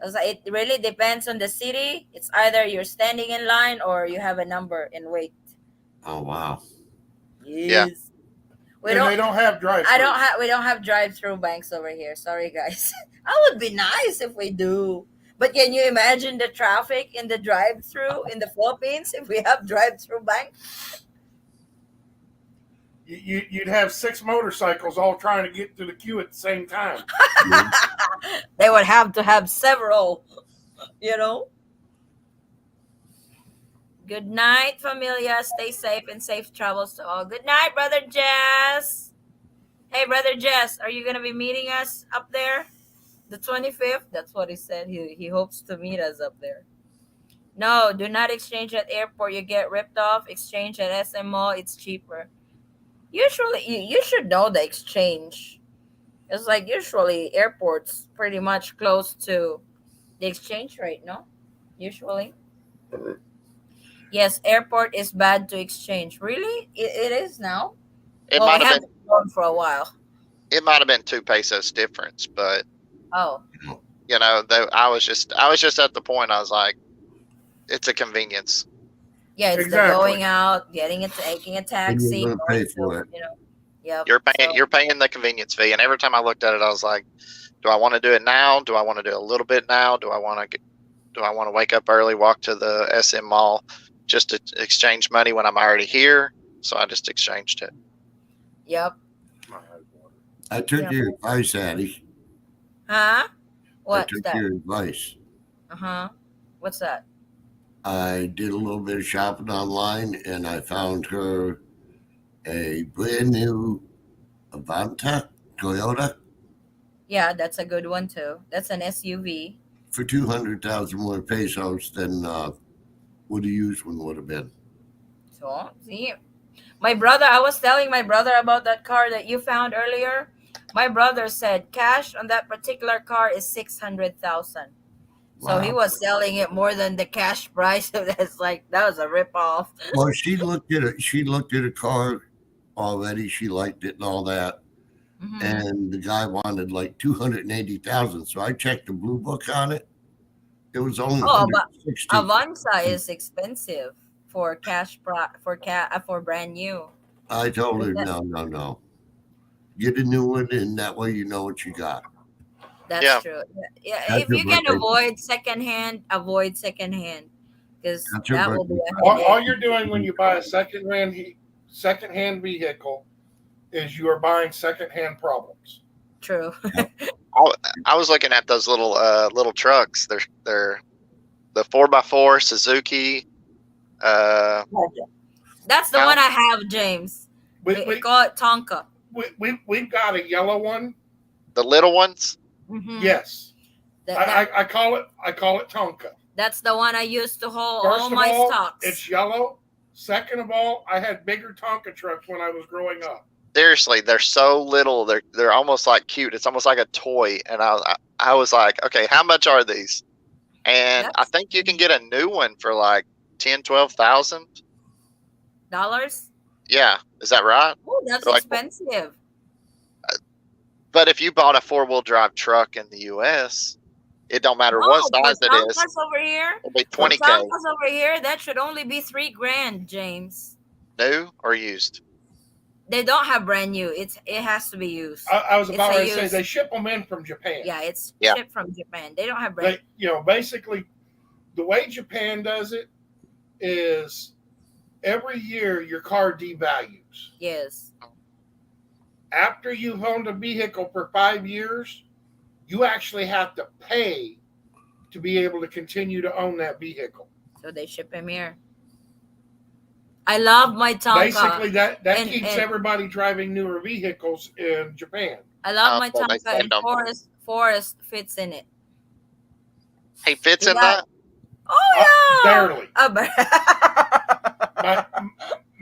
it really depends on the city. It's either you're standing in line or you have a number and wait. Oh wow. Yeah. Yes. We And don't. they don't have drive I don't throughs. have. We don't have drive-through banks over here. Sorry, guys. That would be nice if we do. But can you imagine the traffic in the drive-through in the Philippines if we have drive-through bank? You'd have 6 motorcycles all trying to get to the queue at the same time. Yeah. They would have to have several. You know. Good night, familia. Stay safe and safe travels to all. Good night, brother Jess. Hey, brother Jess, are you gonna be meeting us up there? The 25th? That's what he said. He hopes to meet us up there. No, do not exchange at airport. You get ripped off. Exchange at SMO. It's cheaper. Usually, you should know the exchange. It's like usually airports pretty much close to the exchange rate, no? Usually. Yes, airport is bad to exchange. Really? It is now? It Well, we might have been. haven't gone for a while. It might have been 2 pesos difference, but Oh, I was just at the point. I was like, it's a convenience. yeah, it's the Exactly. going out, taking a And taxi, you're gonna going pay for to, it. Yep. You're paying. So, You're paying the convenience fee, and every time I looked at it, I was like, do I want to do it now? Do I want to do a little bit now? Do I want to wake up early, walk to the SM Mall, just to exchange money when I'm already here? So I just exchanged it. yep. I took Yeah. your advice, Addie. Huh? I What's took that? your advice. Uh-huh. What's that? I did a little bit of shopping online and I found her a brand new Avanta Toyota Yeah, that's a good one too. That's an SUV. for 200,000 more pesos than what a used one would have been. So, see, I was telling my brother about that car that you found earlier. My brother said cash on that particular car is 600,000. So he Wow. was selling it more than the cash price. That's like that was a rip off. Well, she looked at it. She looked at a car already. She liked it and all that. Mm-hmm. And the guy wanted like 280,000. So I checked the blue book on it. It was only Oh, but 160. Avanza is expensive for for brand new. I told her, That- no. Get a new one, and that way you know what you got. That's Yeah. true. Yeah, That's if her you can birthday. avoid secondhand, because That's her that will be birthday. a All headache. you're doing when you buy a secondhand vehicle is you are buying secondhand problems. True. I was looking at those little trucks. They're the 4x4 Suzuki. That's the How- one I have, James. We We, call it Tonka. we've got a yellow one. The little ones. Mm-hmm. Yes, That, I call it Tonka. that's the one I used to hold First all of my all, stocks. it's yellow. Second of all, I had bigger Tonka trucks when I was growing up. Seriously, they're so little. They're almost like cute. It's almost like a toy. And I was like, okay, how much are these? And I That's think you can get a new one for like 10,000-12,000. dollars. Yeah, is that right? Oh, that's Like- expensive. But if you bought a 4-wheel drive truck in the U.S., it don't matter what No, size for it is. Tonkas over here, It'll be for 20K. Tonkas over here, that should only be $3,000, James. New or used? They don't have brand new. It has to be used. I was It's about a to say used. they ship them in from Japan. Yeah, it's Yeah. shipped from Japan. They don't have brand. Basically, the way Japan does it is every year your car devalues. Yes. After you've owned a vehicle for 5 years, you actually have to pay to be able to continue to own that vehicle. So they ship him here. I love my Tonka. Basically, that And- keeps and- everybody driving newer vehicles in Japan. I love my but they Tonka, and send 'em. Forest fits in it. He fits You in got- that? Oh yeah. Barely.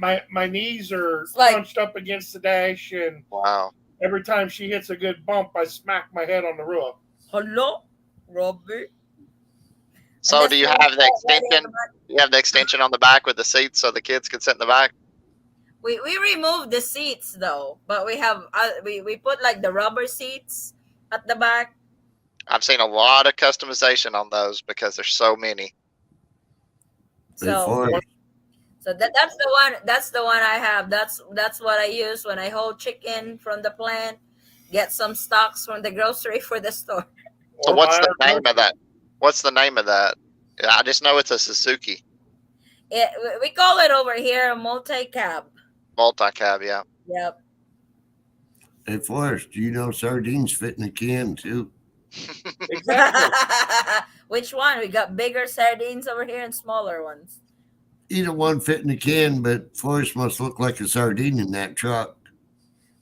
But My knees are like- crunched up against the dash, and Wow. every time she hits a good bump, I smack my head on the roof. Hello, Robert. So do you have the extension? You have the extension on the back with the seats so the kids can sit in the back? We removed the seats though, but we have we put like the rubber seats at the back. I've seen a lot of customization on those because there's so many. Hey, So Forrest, that's the one. That's the one I have. That's what I use when I hold chicken from the plant. Get some stocks from the grocery for the store. So Or what's buy the our name of that? What's the name of that? Yeah, I just know it's a Suzuki We call it over here a multi cab. multi-cab. Yeah. Yep. hey, Forrest, do you know sardines fit in a can too? exactly. Which one? We got bigger sardines over here and smaller ones. Either one fit in a can, but Forrest must look like a sardine in that truck.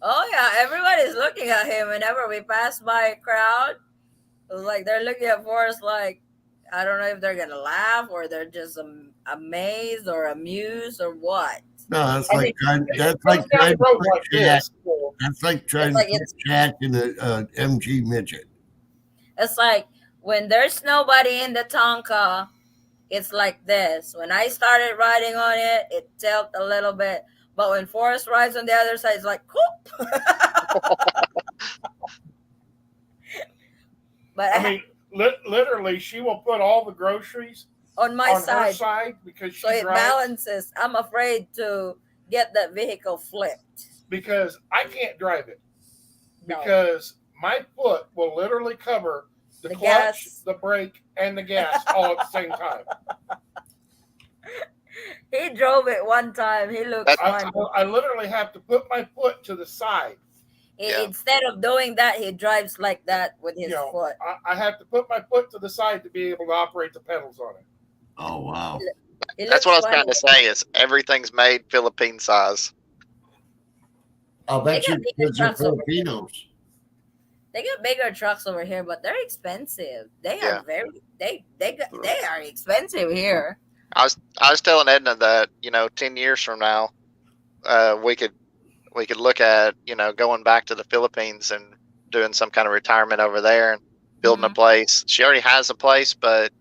Oh yeah, everybody's looking at him whenever we pass by a crowd. It's like they're looking at Forrest like I don't know if they're gonna laugh or they're just amazed or amused or what. No, that's I like mean, trying. it That's comes like down trying to to roads put like Jack. this. So, That's like It's trying to like put Jack in a MG midget. it's like when there's nobody in the Tonka, it's like this. When I started riding on it, it tilt a little bit. But when Forrest rides on the other side, it's like whoop. But I mean, literally, she will put all the groceries on my on her side, side because so she it drives. balances. I'm afraid to get that vehicle flipped. Because I can't drive it No, because my foot will literally cover the the clutch, gas. the brake, and the gas all at the same time. He drove it one time. He looks That I, funny. I literally have to put my foot to the side. yeah. Instead of doing that, he drives like that with You his know, foot. I have to put my foot to the side to be able to operate the pedals on it. Oh wow! He That's what looks I was funny. trying to say. Is everything's made Philippine size. I'll They bet got you bigger because they're trucks over here. Filipinos. They got bigger trucks over here, but they're expensive. They are Yeah. very they are expensive here. I was telling Edna that 10 years from now, we could look at going back to the Philippines and doing some kind of retirement over there and building a Hmm. place. She already has a place, but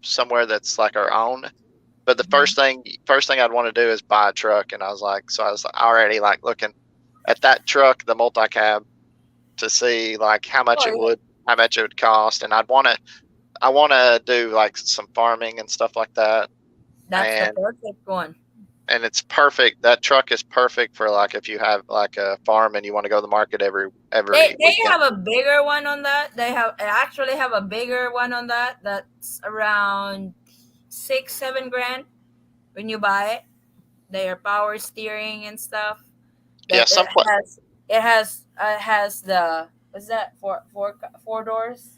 somewhere that's like our own. But the Hmm. first thing I'd want to do is buy a truck, and I was already like looking at that truck, the multi cab, to see like Oh, yeah. how much it would cost, and I want to do like some farming and stuff like that, That's the and perfect one. it's perfect. That truck is perfect for like if you have like a farm and you want to go to the market every They weekend. have a bigger one on that. They actually have a bigger one on that. That's around 6-7 grand when you buy it. They are power steering and stuff. Yeah, That some pla- it has the what's that four doors?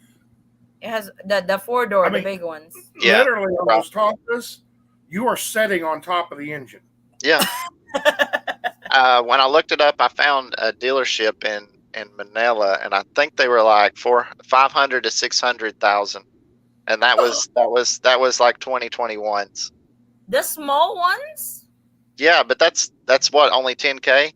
It has the four I door, the mean, big ones. yeah, literally on right, those Tonkas, you are setting on top of the engine. yeah. When I looked it up, I found a dealership in Manila, and I think they were like 500 to 600,000, and that was like 2021's. The small ones, Yeah, but that's what, only 10K.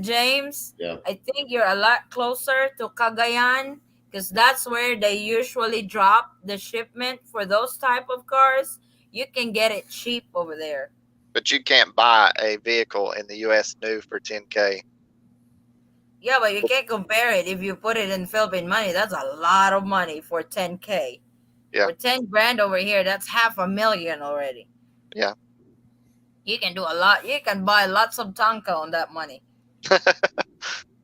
James. Yeah. I think you're a lot closer to Cagayan because that's where they usually drop the shipment for those type of cars. You can get it cheap over there. But you can't buy a vehicle in the U.S. new for 10K. Yeah, but you can't compare it. If you put it in Philippine money, that's a lot of money for 10K. Yeah, For 10 grand over here, that's half a million already. yeah. You can do a lot. You can buy lots of tanka on that money.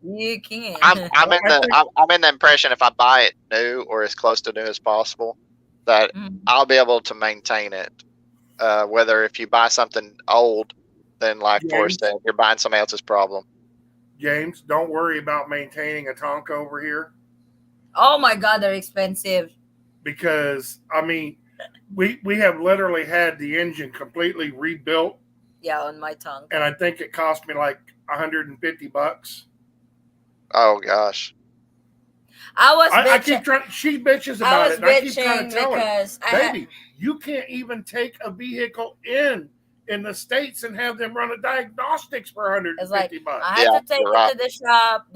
You I'm can. I'm in I the think I'm in the impression if I buy it new or as close to new as possible, that Mhm. I'll be able to maintain it. Whether if you buy something old, then like Forrest James, said, you're buying somebody else's problem. James, don't worry about maintaining a Tonka over here Oh my God, they're expensive. because I mean, we have literally had the engine completely rebuilt, Yeah, on my and tanka. I think it cost me like $150. Oh gosh. I was I bitching. keep trying. She bitches I about was it, and I keep trying bitching to tell her, because I had. baby, you can't even take a vehicle in the states and have them run a diagnostics for It's like 150 I bucks. had Yeah, to take you're it right. to the shop.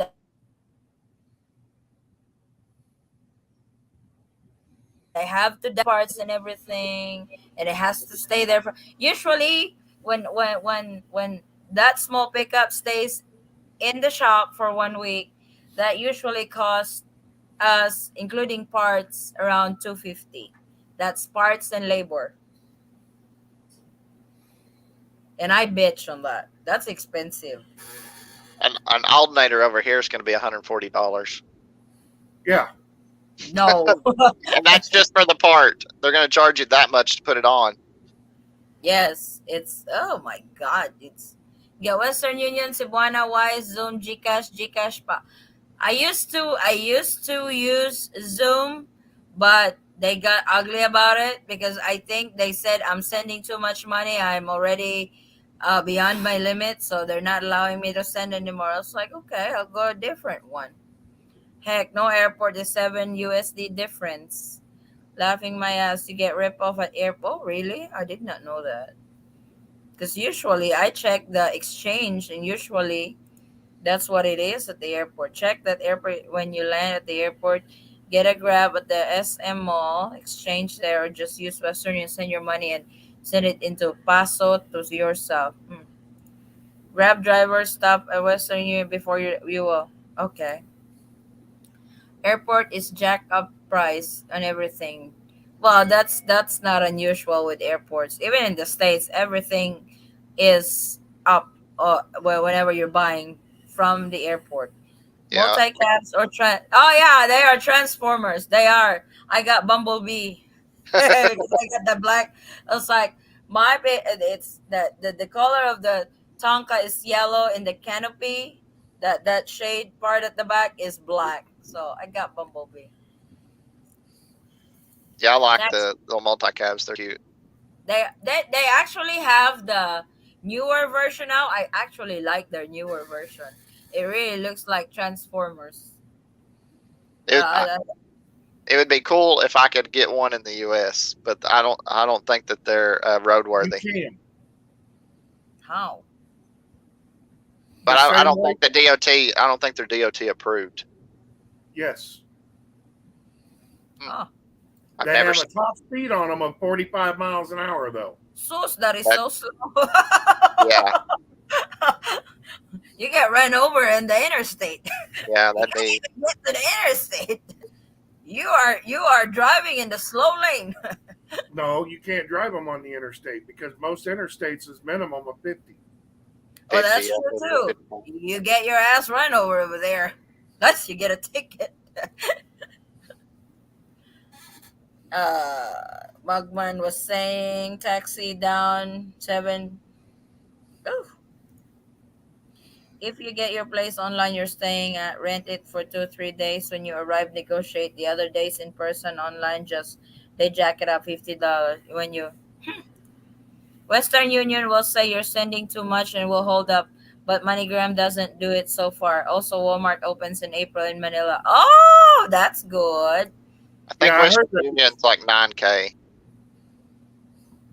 They have to parts and everything, and it has to stay there for. Usually, when that small pickup stays in the shop for 1 week. That usually costs us, including parts, around 250. That's parts and labor. And I bitch on that. That's expensive. An alternator over here is going to be $140, Yeah. No. and that's just for the part. They're going to charge you that much to put it on. Yes, it's, oh my god, it's, yeah, Western Union, Cebuana Wise, Zoom, Gcash, Gcash pa. I used to use Zoom, but they got ugly about it because I think they said I'm sending too much money. I'm already beyond my limit, so they're not allowing me to send anymore. I was like, okay, I'll go a different one. Heck, no airport is 7 USD difference. Laughing my ass, you get rip off at airport. Oh, really? I did not know that. Because usually I check the exchange, and usually that's what it is at the airport. Check that airport when you land at the airport. Get a grab at the SM Mall, exchange there, or just use Western Union, send your money and send it into Paso to yourself. Grab driver, stop at Western Union before you will. Okay. Airport is jack up price on everything. Well, that's not unusual with airports. Even in the States, everything is up well, whenever you're buying from the airport. Yeah, Multi-cabs or oh yeah, they are transformers. They are. I got Bumblebee because I got the black. I was like, it's the color of the Tonka is yellow in the canopy. That shade part at the back is black. So I got Bumblebee. yeah, I like Next, the little multi cabs. They're cute. they actually have the newer version now. I actually like their newer version. It really looks like Transformers. It Uh, it would be cool if I could get one in the U.S., but I don't think that they're You roadworthy. can. how? But The I same don't way. think the DOT. I don't think they're DOT approved. Yes. Huh. I've They never have a seen top speed on them of 45 miles an hour, though. Sus, that is that. so slow. Yeah, You get run over in the interstate. yeah, You that'd can't be. even get to the interstate. You are driving in the slow lane. No, you can't drive them on the interstate because most interstates is minimum of 50. Oh, 50, that's yeah, true 50, too. 55. You get your ass run over there. Unless you get a ticket. Mugman was saying taxi down 7. Ooh. If you get your place online, you're staying at rent it for 2 3 days. When you arrive, negotiate the other days in person. Online, just they jack it up $50 when you. Western Union will say you're sending too much and will hold up, but MoneyGram doesn't do it so far. Also, Walmart opens in April in Manila. Oh, that's good. I think Yeah, I heard Western that. Union's like 9K,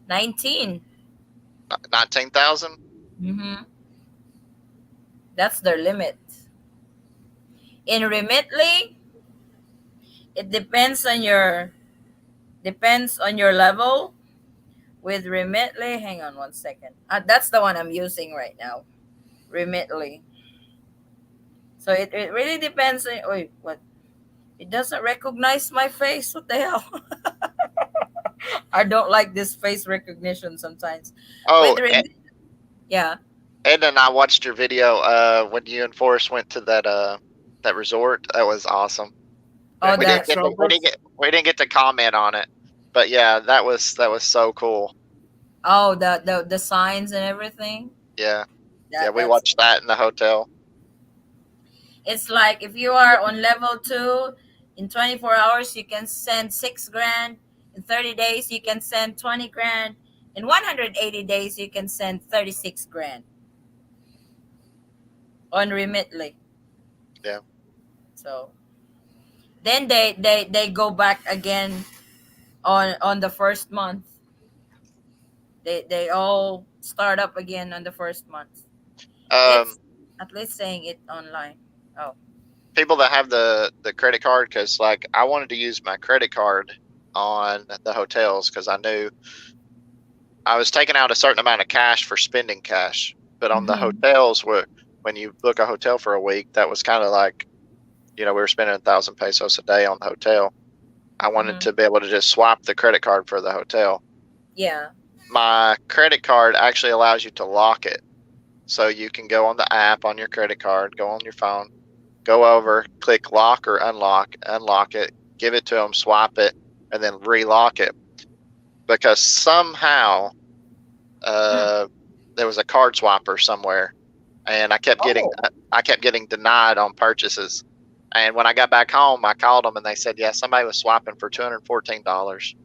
19. 19,000. Mm-hmm. That's their limit. In Remitly, it depends on your level. With Remitly, hang on 1 second. That's the one I'm using right now. Remitly. So it really depends on. Wait, what? It doesn't recognize my face. What the hell? I don't like this face recognition sometimes. Oh, With Remit, yeah. Ed and I watched your video when you and Forrest went to that resort. That was awesome. Oh, That We got didn't that. get to, we didn't sunburst. get we didn't get to comment on it, but yeah, that was so cool. Oh, the signs and everything. Yeah, yeah, That we that's. watched that in the hotel. It's like if you are on level 2, in 24 hours you can send 6 grand. In 30 days you can send 20 grand. In 180 days you can send 36 grand on Remitly. Yeah. So then they go back again on the first month. They all start up again on the first month. Um, It's at least saying it online. Oh, People that have the credit card, because like I wanted to use my credit card on the hotels because I knew I was taking out a certain amount of cash for spending cash. But on the Mm-hmm. hotels, when you book a hotel for a week, that was kind of like, we were spending 1,000 pesos a day on the hotel. I wanted Mm-hmm. to be able to just swap the credit card for the hotel. Yeah. My credit card actually allows you to lock it. So you can go on the app on your credit card, go on your phone, go over, click lock or unlock it, give it to them, swap it, and then relock it. Because somehow Mm. there was a card swapper somewhere, and Oh. I kept getting denied on purchases. And when I got back home, I called them and they said, yeah, somebody was swapping for $214.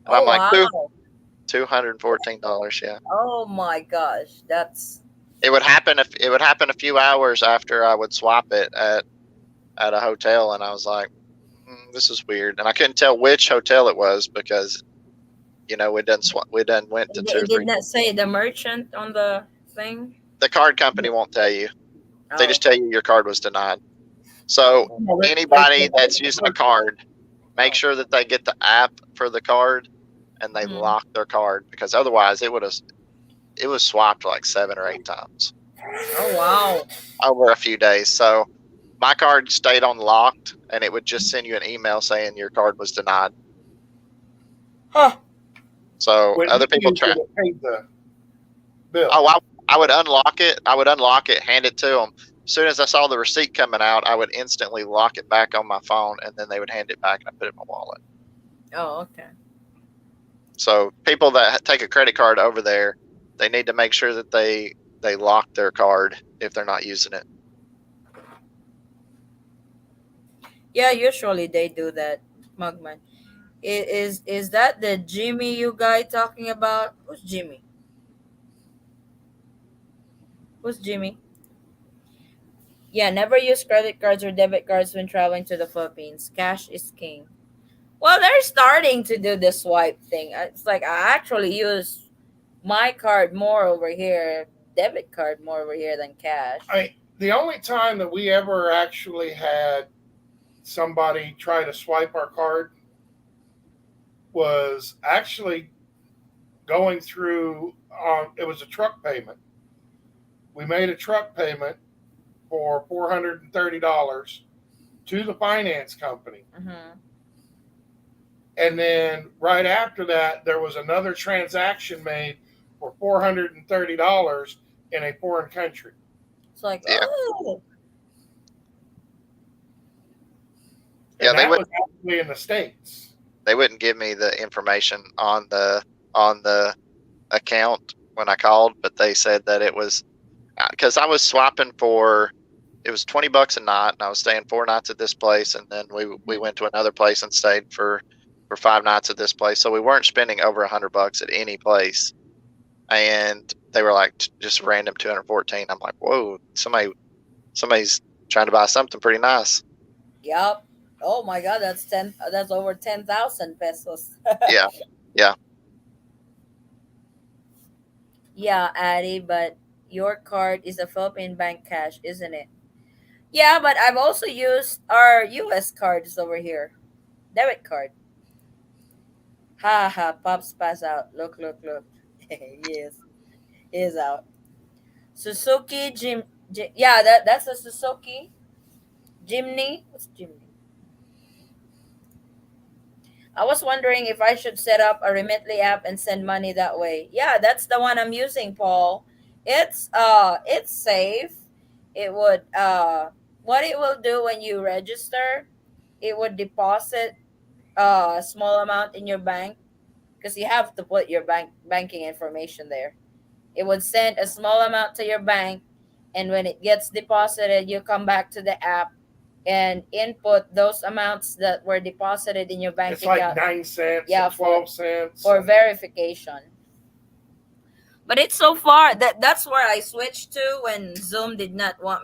And I'm Oh like, wow. $214, yeah. Oh my gosh. That's It would happen a few hours after I would swap it at a hotel, and I was like, this is weird. And I couldn't tell which hotel it was because we done went to two or it did three. not say the merchant on the thing. The card company won't tell you. They Oh. just tell you your card was denied. Oh. So No, anybody that's using a card, make sure that they get the app for the card and they Mm-hmm. lock their card, because otherwise it was swapped like 7 or 8 times Oh wow. over a few days. So my card stayed on locked, and it would just send you an email saying your card was denied. Huh. So when other you people used it, it paid the bill. Oh, I would unlock it. I would unlock it, hand it to them. As soon as I saw the receipt coming out, I would instantly lock it back on my phone, and then they would hand it back, and I put it in my wallet. Oh, okay. So people that take a credit card over there, they need to make sure that they lock their card if they're not using it. Yeah, usually they do that, Mugman. Is that the Jimmy you guy talking about? Who's Jimmy? Who's Jimmy? Yeah, never use credit cards or debit cards when traveling to the Philippines. Cash is king. Well, they're starting to do the swipe thing. It's like I actually use my card more over here, debit card more over here than cash. The only time that we ever actually had somebody try to swipe our card was actually going through. It was a truck payment. We made a truck payment for $430 to the finance company. Mm-hmm. And then right after that, there was another transaction made for $430 in a foreign country. It's like, Yeah, oh, yeah. And that was actually in the States. They wouldn't give me the information on the account when I called, but they said that it was because I was swapping for. It was $20 a night, and I was staying 4 nights at this place, and then we went to another place and stayed for 5 nights at this place. So we weren't spending over $100 at any place. And they were like just random 214. I'm like, whoa, somebody's trying to buy something pretty nice. yep. Oh my God, that's 10. That's over 10,000 pesos. Yeah, yeah. Yeah, Addie, but your card is a Philippine bank cash, isn't it? Yeah, but I've also used our US cards over here. Debit card. Ha ha, Pops pass out. Look, look, look. Yes, he is out. Suzuki yeah, that's a Suzuki Jimny. What's Jimny? I was wondering if I should set up a Remitly app and send money that way. Yeah, that's the one I'm using, Paul. It's safe. It would what it will do when you register, it would deposit a small amount in your bank because you have to put your banking information there. It would send a small amount to your bank, and when it gets deposited, you come back to the app and input those amounts that were deposited in your bank It's like account. 9 cents, Yeah, 12 cents. for verification. But it's so far that's where I switched to when Zoom did not allow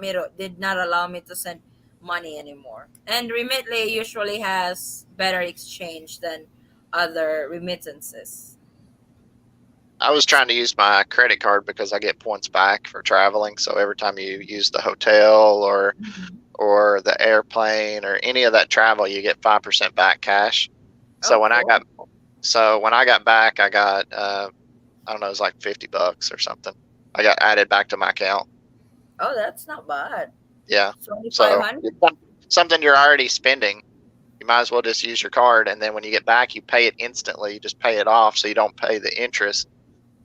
me to send money anymore. And Remitly usually has better exchange than other remittances. I was trying to use my credit card because I get points back for traveling. So every time you use the hotel or the airplane or any of that travel, you get 5% back cash. So Oh, when cool. I got back, I got I don't know, it was like $50 or something. I got added back to my account. Oh, that's not bad. Yeah. So 2,500. something you're already spending, you might as well just use your card, and then when you get back, you pay it instantly. You just pay it off, so you don't pay the interest.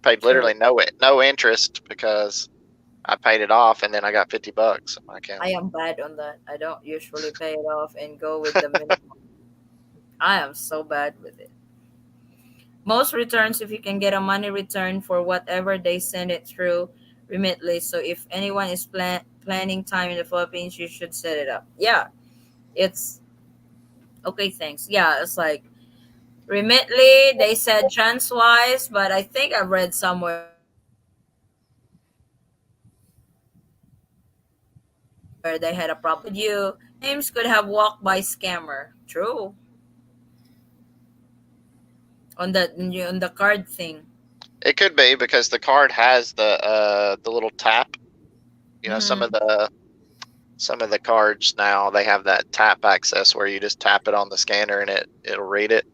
Paid True. literally no interest because I paid it off, and then I got $50 in my account. I am bad on that. I don't usually pay it off and go with the minimum. I am so bad with it. Most returns, if you can get a money return for whatever they send it through Remitly. So if anyone is planning time in the Philippines, you should set it up. Yeah, it's okay. Thanks. Yeah, it's like Remitly. They said Transwise, but I think I've read somewhere they had a problem with you names could have walked by scammer. True. On the card thing. It could be because the card has the little tap. You know, Mm-hmm. some of the cards now they have that tap access where you just tap it on the scanner and it'll read it.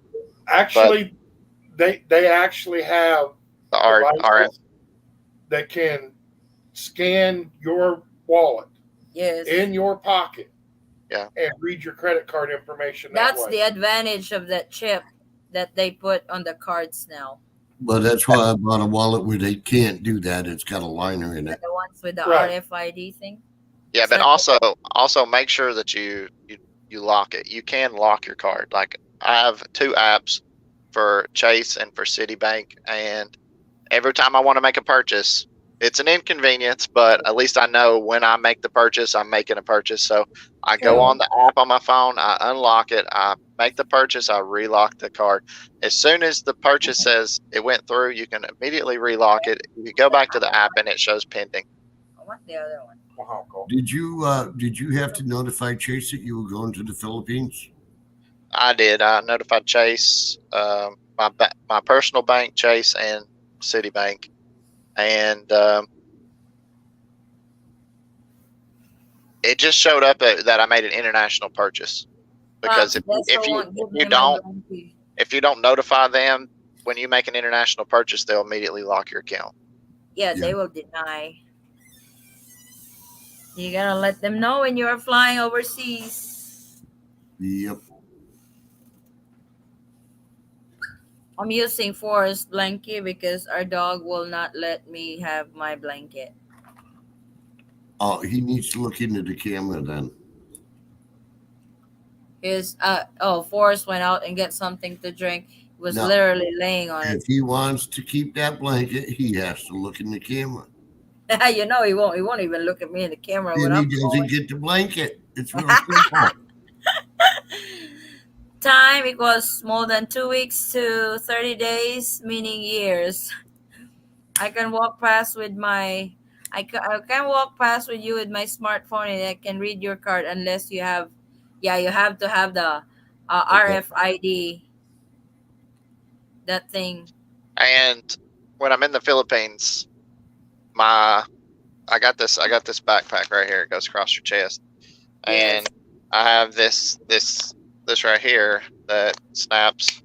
But Actually, they actually have the RF, devices that can scan your wallet Yes. in your pocket yeah, and read your credit card information that That's way. the advantage of that chip that they put on the cards now. But that's why I bought a wallet where they can't do that. It's got a liner in Yeah, it. the ones with the Right. RFID thing. yeah. It's But like also make sure that you lock it. You can lock your card. Like I have two apps for Chase and for Citibank, and every time I want to make a purchase, it's an inconvenience, but at least I know when I make the purchase, I'm making a purchase. So I go true. on the app on my phone, I unlock it, I make the purchase, I relock the card. As soon as the purchase says it went through, you can immediately relock it. You go back to the app and it shows pending. I want the other one. Wow, cool. Did you have to notify Chase that you were going to the Philippines? I did. I notified Chase, my personal bank, Chase, and Citibank, and it just showed up that I made an international purchase. Because Pops, Desper won't give you me my don't blankie. if you don't notify them when you make an international purchase, they'll immediately lock your account. Yeah, Yeah. they will deny. You gotta let them know when you are flying overseas. Yep. I'm using Forest blanket because our dog will not let me have my blanket. Oh, he needs to look into the camera then. Forrest went out and get something to drink. He was No. literally laying on If he wants to keep that blanket, he has to look in the camera. it. You know he won't. He won't even look at me in the camera when Then he I'm doesn't falling. get the blanket. It's real simple. Time equals more than 2 weeks to 30 days, meaning years. I can walk past with my. I can walk past with you with my smartphone and I can read your card unless you have. Yeah, you have to have the RFID. That thing. And when I'm in the Philippines, I got this backpack right here. It goes across your chest, Yes. and I have this right here that snaps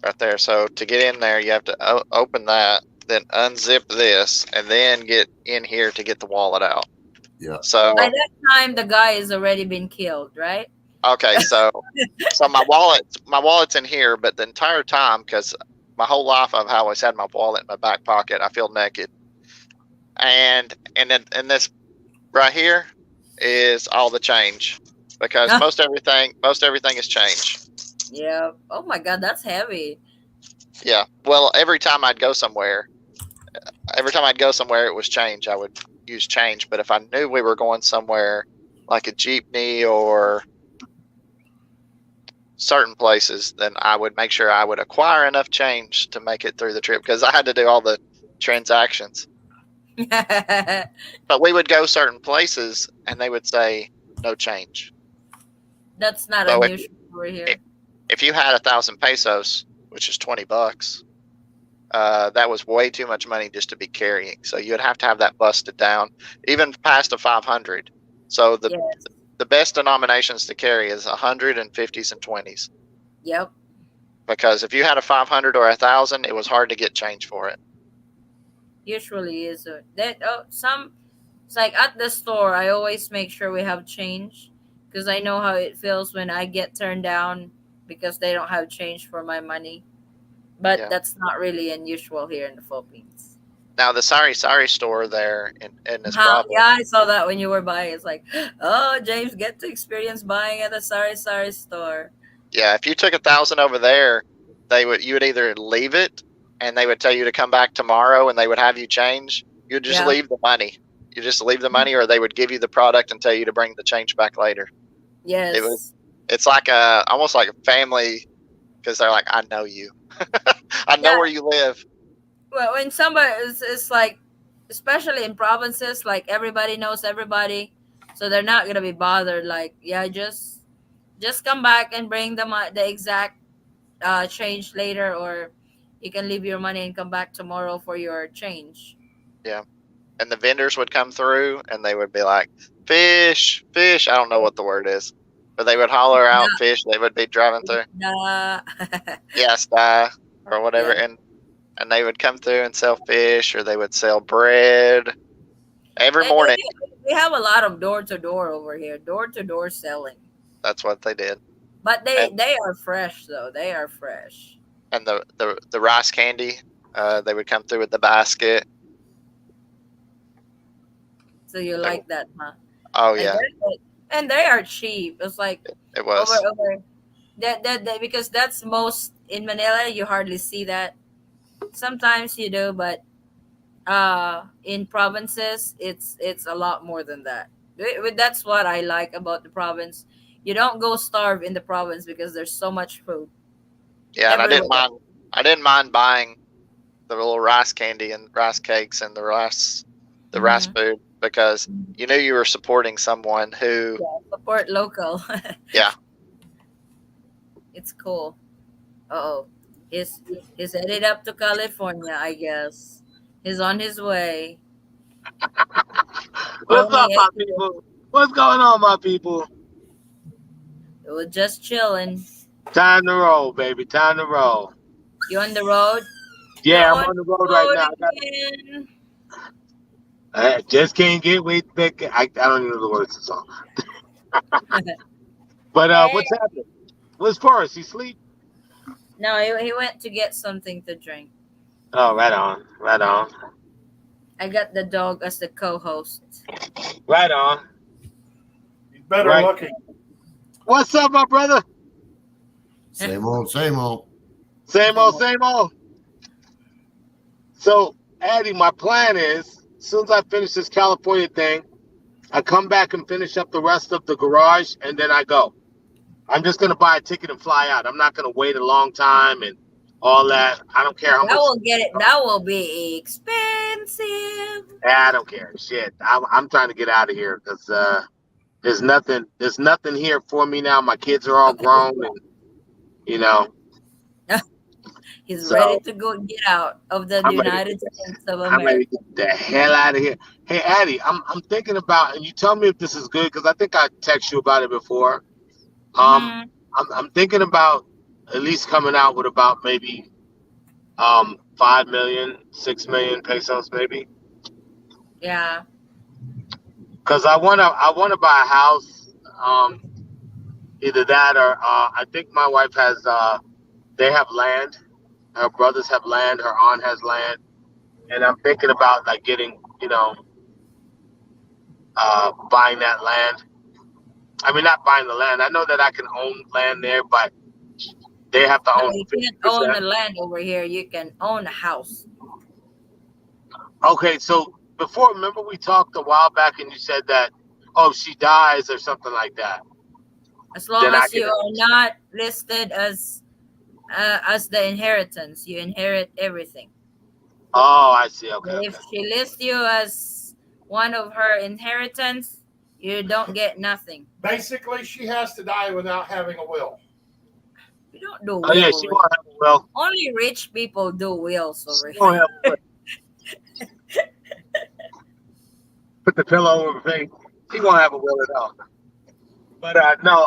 right there. So to get in there, you have to open that, then unzip this, and then get in here to get the wallet out. Yeah. So By that time, the guy has already been killed, right? okay, so my wallet's in here, but the entire time, because my whole life I've always had my wallet in my back pocket. I feel naked, and then this right here is all the change, because Ah, most everything is change. yeah. Oh my God, that's heavy. Yeah. Well, every time I'd go somewhere, it was change. I would use change, but if I knew we were going somewhere like a jeepney or certain places, then I would make sure I would acquire enough change to make it through the trip, because I had to do all the transactions. That's But we would go certain places and they would say no change. not So unusual over here. if you had 1,000 pesos, which is $20, that was way too much money just to be carrying. So you'd have to have that busted down, even past a 500. So Yes. the best denominations to carry is 100 and 50s and 20s. Yep. Because if you had a 500 or 1,000, it was hard to get change for it. Usually is that some. It's like at the store, I always make sure we have change because I know how it feels when I get turned down because they don't have change for my money. But Yeah. that's not really unusual here in the Philippines. Now the Sari store there in this Huh? province. Yeah, I saw that when you were buying. It's like, oh, James, get to experience buying at a sari sari store. Yeah, if you took 1,000 over there, you would either leave it and they would tell you to come back tomorrow and they would have you change. You'd just Yeah. leave the money. You just leave the money, or they would give you the product and tell you to bring the change back later. It was Yes. it's like a almost like a family because they're like, I know you, I know Yeah. where you live. Well, when somebody is like, especially in provinces, like everybody knows everybody, so they're not gonna be bothered. Like, yeah, just come back and bring the exact change later, or you can leave your money and come back tomorrow for your change. Yeah, and the vendors would come through and they would be like, fish, fish. I don't know what the word is, but they would holler out fish. They would be driving through. Uh, Yes, or whatever, yeah. and they would come through and sell fish, or they would sell bread every morning. We have a lot of door to door over here, door to door selling. That's what they did. But And they are fresh though. They are fresh. the rice candy, they would come through with the basket. So you It, like that, huh? oh And yeah, they are cheap. It's like it over was. over that because that's most in Manila. You hardly see that. Sometimes you do, but in provinces, it's a lot more than that. That's what I like about the province. You don't go starve in the province because there's so much food Yeah, and I didn't everywhere. mind. I didn't mind buying the little rice candy and rice cakes and the rice Mm-hmm. food because you knew you were supporting someone who, Yeah, support local. yeah. It's cool. Oh, he's he's headed up to California, I guess. He's on his way. What's Only up, my 8 years. people? What's going on, my people? We're just chilling. Time to roll, baby. Time to roll. You on the road? You're Yeah, I'm on on the road the right road now. again. I just can't get with thick. I don't even know the words of the song. But Hey. what's happening? What's Forrest? He sleep? No, he went to get something to drink. Oh, right on, right on, I got the dog as the co-host. right on. He's better Right. looking. What's up, my brother? Same old, same old. Same old, same old. So, Addie, my plan is, as soon as I finish this California thing, I come back and finish up the rest of the garage, and then I go. I'm just gonna buy a ticket and fly out. I'm not gonna wait a long time and all that. I don't care how That much. will get it. That will be expensive. I don't care. Shit, I'm trying to get out of here because there's nothing here for me now. My kids are all grown, and you know, He's ready so to go get out of the I'm ready. United States of I'm ready America. to get the hell out of here. Hey, Addie, I'm thinking about, and you tell me if this is good because I think I text you about it before. Um, Mm-hmm. I'm thinking about at least coming out with about maybe 5 million, 6 million pesos, maybe, Yeah. because I wanna buy a house. Either that or I think my wife has they have land. Her brothers have land. Her aunt has land, and I'm thinking about like getting buying that land. I mean, not buying the land. I know that I can own land there, but they have to No, own you can't own 50%. the land over here. You can own a house Okay, so before, remember we talked a while back, and you said that, oh, if she dies or something like that, as long then I as can. you are not listed as the inheritance. You inherit everything. Oh, I see. Okay, But okay. if she lists you as one of her inheritance, you don't get nothing. Basically, she has to die without having a will. You don't do Oh yeah, will she over won't have a will. Only rich people do wills over She here. won't have a will. Put the pillow over her face. She won't have a will at all. But no,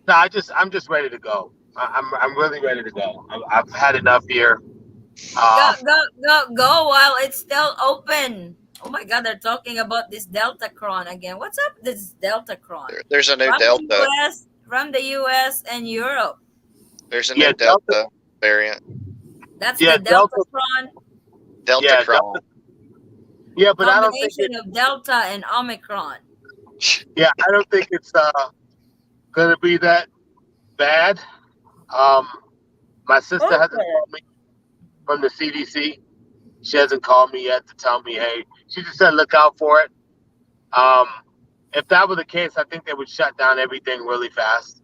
I'm just ready to go. I'm really ready to go. I've had enough here. Go, Um, go, go while it's still open. Oh my God, they're talking about this Delta Cron again. What's up, this Delta Cron? There's a new From the Delta. US and Europe. There's a new yeah, Delta. Delta variant. That's the Yeah, Delta Delta. Cron, Delta Yeah, Delta. Chrome. Yeah, but I don't think combination it. of Delta and Omicron. Yeah, I don't think it's gonna be that bad. Um, my sister hasn't Okay. called me from the CDC. She hasn't called me yet to tell me, hey. She just said look out for it. Um, if that were the case, I think they would shut down everything really fast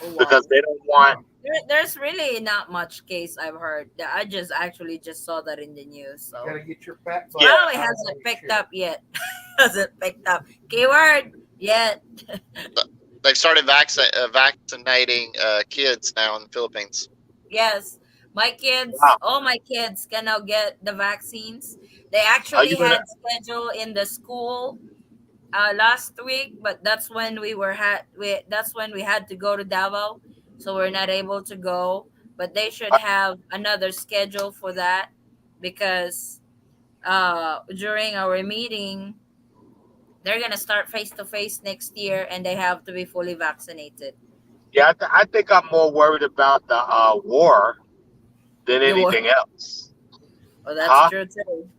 Oh, because wow. they don't want. There's really not much case I've heard. I just actually just saw that in the news. So Gotta get your fat butt. Yeah, probably hasn't picked up yet. Hasn't picked up. Keyword yet. They've started vaccinating kids now in the Philippines. Yes. My kids, wow. all my kids can now get the vaccines. They Are actually you gonna? had schedule in the school last week, but that's when we had to go to Davao, so we're not able to go. But they should have another schedule for that because during our meeting, they're gonna start face to face next year, and they have to be fully vaccinated. Yeah, I think I'm more worried about the war than The war. anything else. Well, that's Huh? true too.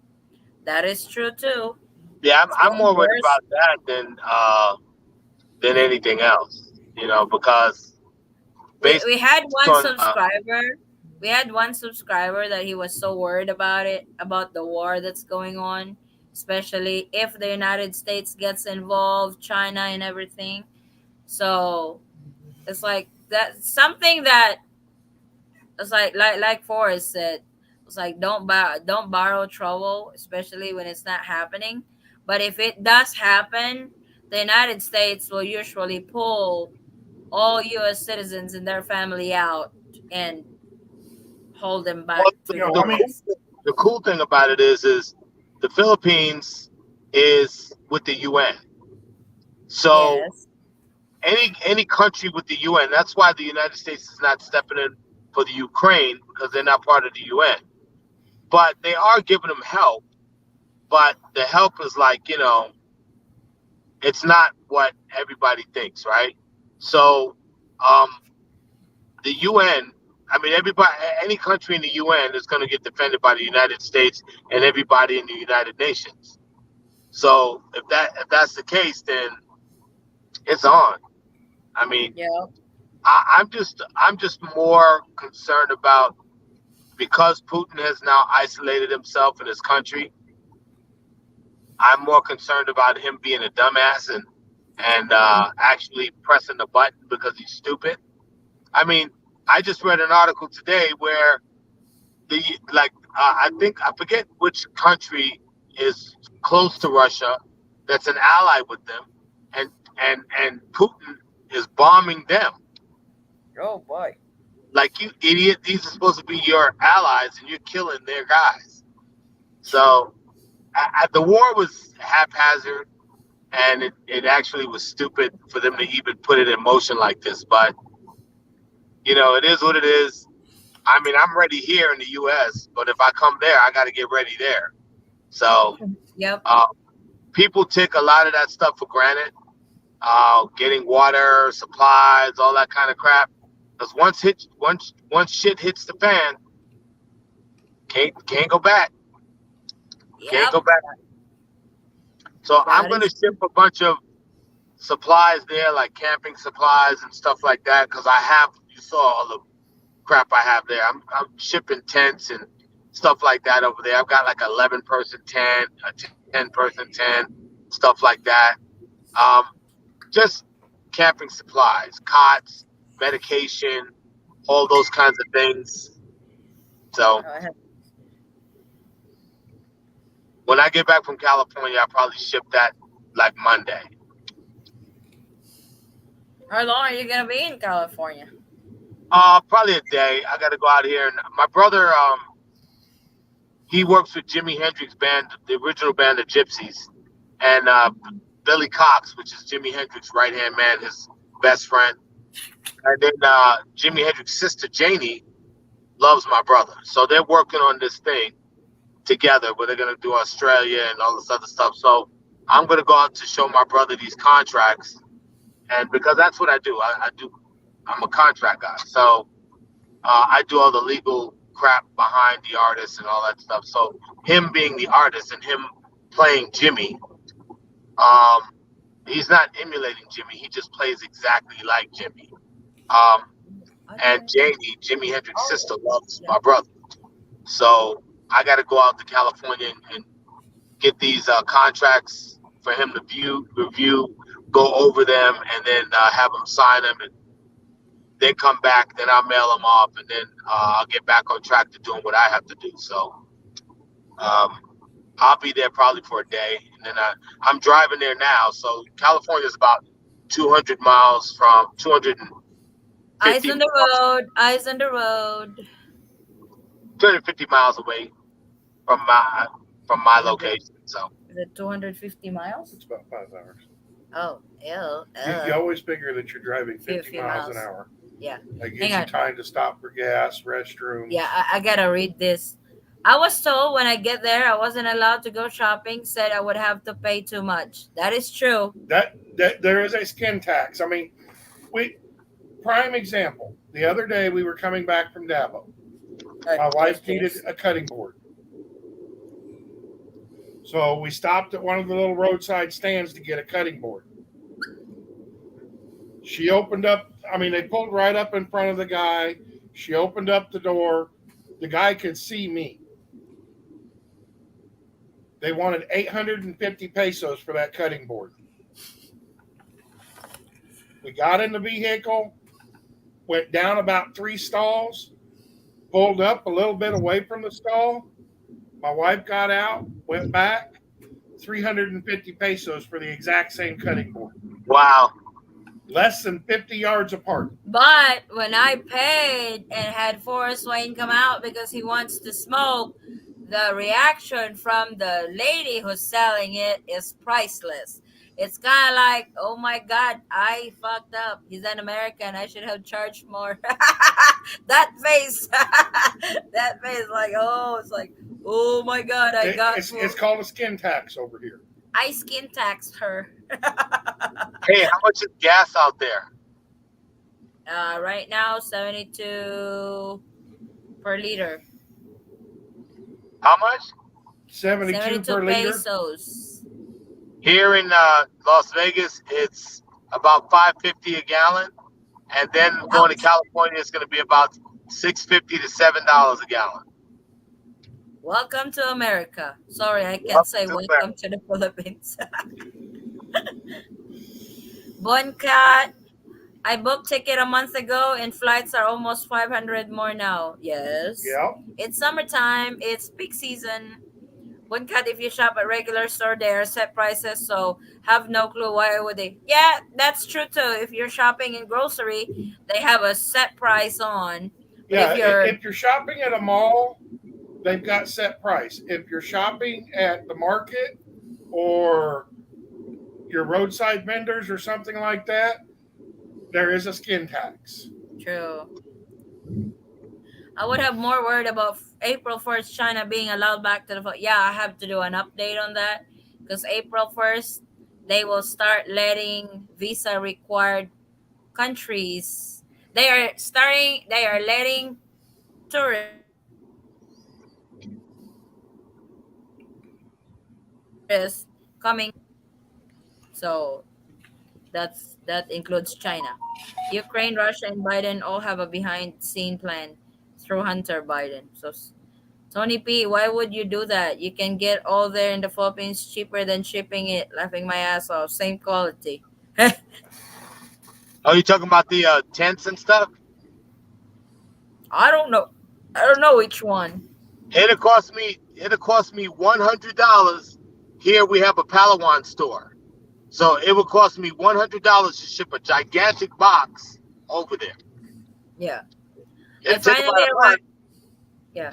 That is true too. Yeah, It's I'm getting more worried worse. about that than anything else. You know, because we based we had one on subscriber we had one subscriber that he was so worried about it, about the war that's going on, especially if the United States gets involved, China and everything. So it's like that something that it's like Forrest said, it's like don't borrow trouble, especially when it's not happening. But if it does happen, the United States will usually pull all US citizens and their family out and hold them well, back You to know, the I mean, US. the cool thing about it is the Philippines is with the UN. So Yes. any country with the UN, that's why the United States is not stepping in for the Ukraine because they're not part of the UN. But they are giving them help. But the help is like, it's not what everybody thinks, right? So um, the UN, I mean, everybody, any country in the UN is going to get defended by the United States and everybody in the United Nations. So if that's the case, then it's on. I mean, Yeah. I'm just more concerned about because Putin has now isolated himself in his country. I'm more concerned about him being a dumbass and actually pressing the button because he's stupid. I mean, I just read an article today where the I think I forget which country is close to Russia that's an ally with them, and and Putin is bombing them. Oh boy. Like you idiot, these are supposed to be your allies, and you're killing their guys. So the war was haphazard, and it actually was stupid for them to even put it in motion like this. But it is what it is. I mean, I'm ready here in the U.S., but if I come there, I got to get ready there. So Yep. uh, people take a lot of that stuff for granted, getting water, supplies, all that kind of crap. Because once shit hits the fan, can't go back. Can't Yep. go back. So I'm That gonna is ship a bunch of supplies there, like camping supplies and stuff like that. Because you saw all the crap I have there. I'm shipping tents and stuff like that over there. I've got like 11-person tent, a 10-person tent, stuff like that. Um, just camping supplies, cots, medication, all those kinds of things. So I have, when I get back from California, I'll probably ship that like Monday. how long are you gonna be in California? Probably a day. I got to go out here, and my brother, he works with Jimi Hendrix band, the original band, the Gypsies, and Billy Cox, which is Jimi Hendrix's right hand man, his best friend, and then Jimi Hendrix's sister Janie loves my brother. So they're working on this thing together where they're going to do Australia and all this other stuff. So I'm going to go out to show my brother these contracts. And because that's what I do, I'm a contract guy. So I do all the legal crap behind the artist and all that stuff. So him being the artist and him playing Jimmy, um, he's not emulating Jimmy. He just plays exactly like Jimmy. Um, and Okay. Jimi Hendrix's Oh, sister, loves yeah. my brother. So I got to go out to California and get these contracts for him to review, go over them, and then have him sign them, and then come back. Then I'll mail them off, and then I'll get back on track to doing what I have to do. So um, I'll be there probably for a day, and then I'm driving there now. So California is about 200 miles from 250 Eyes on the miles, road. Eyes on the road. 250 miles away from my Is it location. So 250 miles? It's about 5 hours. Oh, ew, You always figure that you're driving few 50 few miles an miles. hour. Yeah. That Hang gives you on. time to stop for gas, Yeah, restrooms. I gotta read this. I was told when I get there I wasn't allowed to go shopping, said I would have to pay too much. That is true. That there is a skin tax. I mean, we prime example. The other day we were coming back from Dabo. My Yes, wife needed yes. a cutting board. So we stopped at one of the little roadside stands to get a cutting board. She opened up, I mean, they pulled right up in front of the guy. She opened up the door. The guy could see me. They wanted 850 pesos for that cutting board. We got in the vehicle, went down about 3 stalls, pulled up a little bit away from the stall. My wife got out, went back, 350 pesos for the exact same cutting board. wow. Less than 50 yards apart. But when I paid and had Forrest Wayne come out because he wants to smoke, the reaction from the lady who's selling it is priceless. It's kind of like, oh my God, I fucked up. He's an American. I should have charged more. That face, that face, like, oh, it's like, oh my God, I got It's called a skin tax over here. I skin taxed her. Hey, how much is gas out there? Right now, 72 per liter. How much? 72 72 per liter. pesos. Here in Las Vegas, it's about 5.50 a gallon, and then going to Ouch. California, it's going to be about 6.50 to $7 a gallon. Welcome to America. Sorry, I can't Welcome say to America. welcome to the Philippines. Boncat, I booked ticket a month ago and flights are almost 500 more now. Yes. Yeah. It's summertime. It's peak season. Boncat, if you shop at regular store, they are set prices, so have no clue why would they. Yeah, that's true too. If you're shopping in grocery, they have a set price on. But if Yeah. you're If you're shopping at a mall, they've got set price. If you're shopping at the market or your roadside vendors or something like that, there is a skin tax. true, I would have more worried about April 1st China being allowed back to the yeah, I have to do an update on that because April 1st they will start letting visa required countries. They are letting tourists coming from countries so that includes China. Ukraine, Russia, and Biden all have a behind scene plan through Hunter Biden. So Tony P, why would you do that? You can get all there in the Philippines cheaper than shipping it. Laughing my ass off. Same quality. Oh, you talking about the tents and stuff? I don't know. I don't know which one. It'll cost me $100. Here we have a Palawan store, so it would cost me $100 to ship a gigantic box over there. Yeah. I It'll take finally about a month. arrived. Yeah.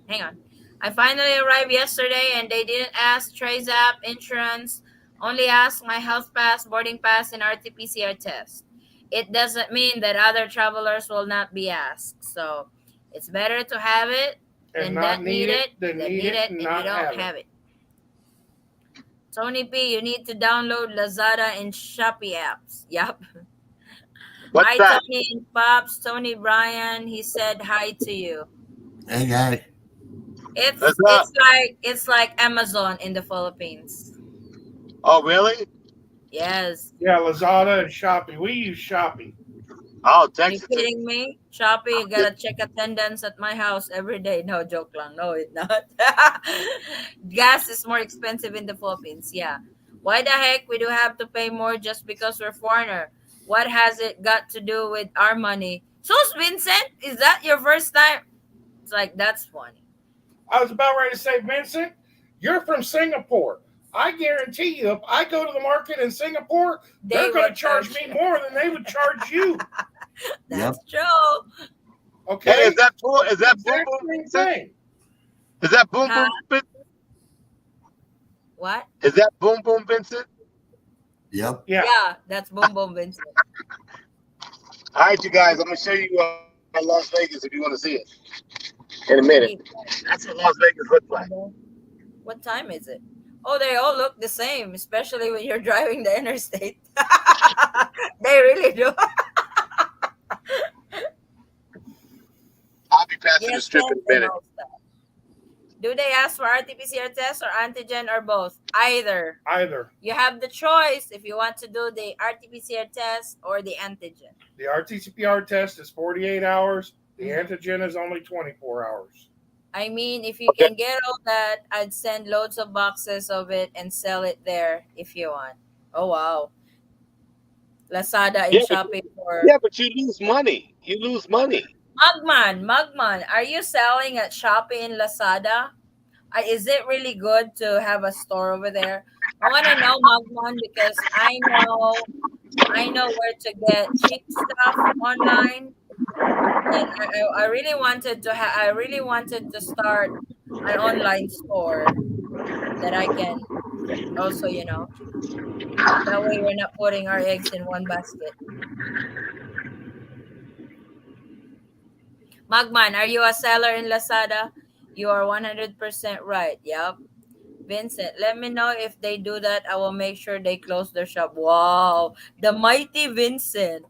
Hang on. I finally arrived yesterday and they didn't ask Trace app, insurance, only asked my health pass, boarding pass, and RT-PCR test. It doesn't mean that other travelers will not be asked. So It's better to have it and than not not need need it, it then than need need it it and and you not don't have it. have it. Tony P, you need to download Lazada and Shopee apps. Yup. What's Hi, that? Tony and Pops. Tony Bryan, he said hi to you. Hey guys, That's not. It's like Amazon in the Philippines. Oh, really? Yes. Yeah, Lazada and Shopee. We use Shopee. Oh, Are you Texas. kidding me? Shopee, you gotta check attendance at my house every day. No joke lang. No, it's not. Gas is more expensive in the Philippines. Yeah. Why the heck we do have to pay more just because we're foreigner? What has it got to do with our money? So, Vincent, is that your first time? It's like that's funny. I was about ready to say, Vincent, you're from Singapore. I guarantee you, if I go to the market in Singapore, They they're going will to charge charge me you. more than they would charge you. yep, That's true. Hey, is Okay? that boom? Is It's the that boom exact boom same Vincent? thing. Is that boom Huh? boom Vincent? What? Is that boom boom Vincent? yep. Yeah. Yeah, that's Boom Boom Vincent. All right, you guys. I'm gonna show you Las Vegas if you want to see it in a minute. Keep That's what Las Vegas looks like. going. What time is it? Oh, they all look the same, especially when you're driving the interstate. They really do. I'll be passing the Yes, strip in tents a and minute. all stuff. Do they ask for RT-PCR test or antigen or both? Either. Either. You have the choice if you want to do the RT-PCR test or the antigen. The RT-PCR test is 48 hours. The Mhm. antigen is only 24 hours. I mean, if you Okay. can get all that, I'd send loads of boxes of it and sell it there if you want. Oh wow. Lazada and Yeah, Shopee for yeah, but you lose money. You lose money. Mugman, are you selling at Shopee and Lazada? Is it really good to have a store over there? I want to know, Mugman, because I know where to get cheap stuff online, and I really wanted to I really wanted to start an online store that I can also, that way we're not putting our eggs in one basket. Magman, are you a seller in Lazada? You are 100% right. Yep. Vincent, let me know if they do that. I will make sure they close their shop. Wow. The mighty Vincent.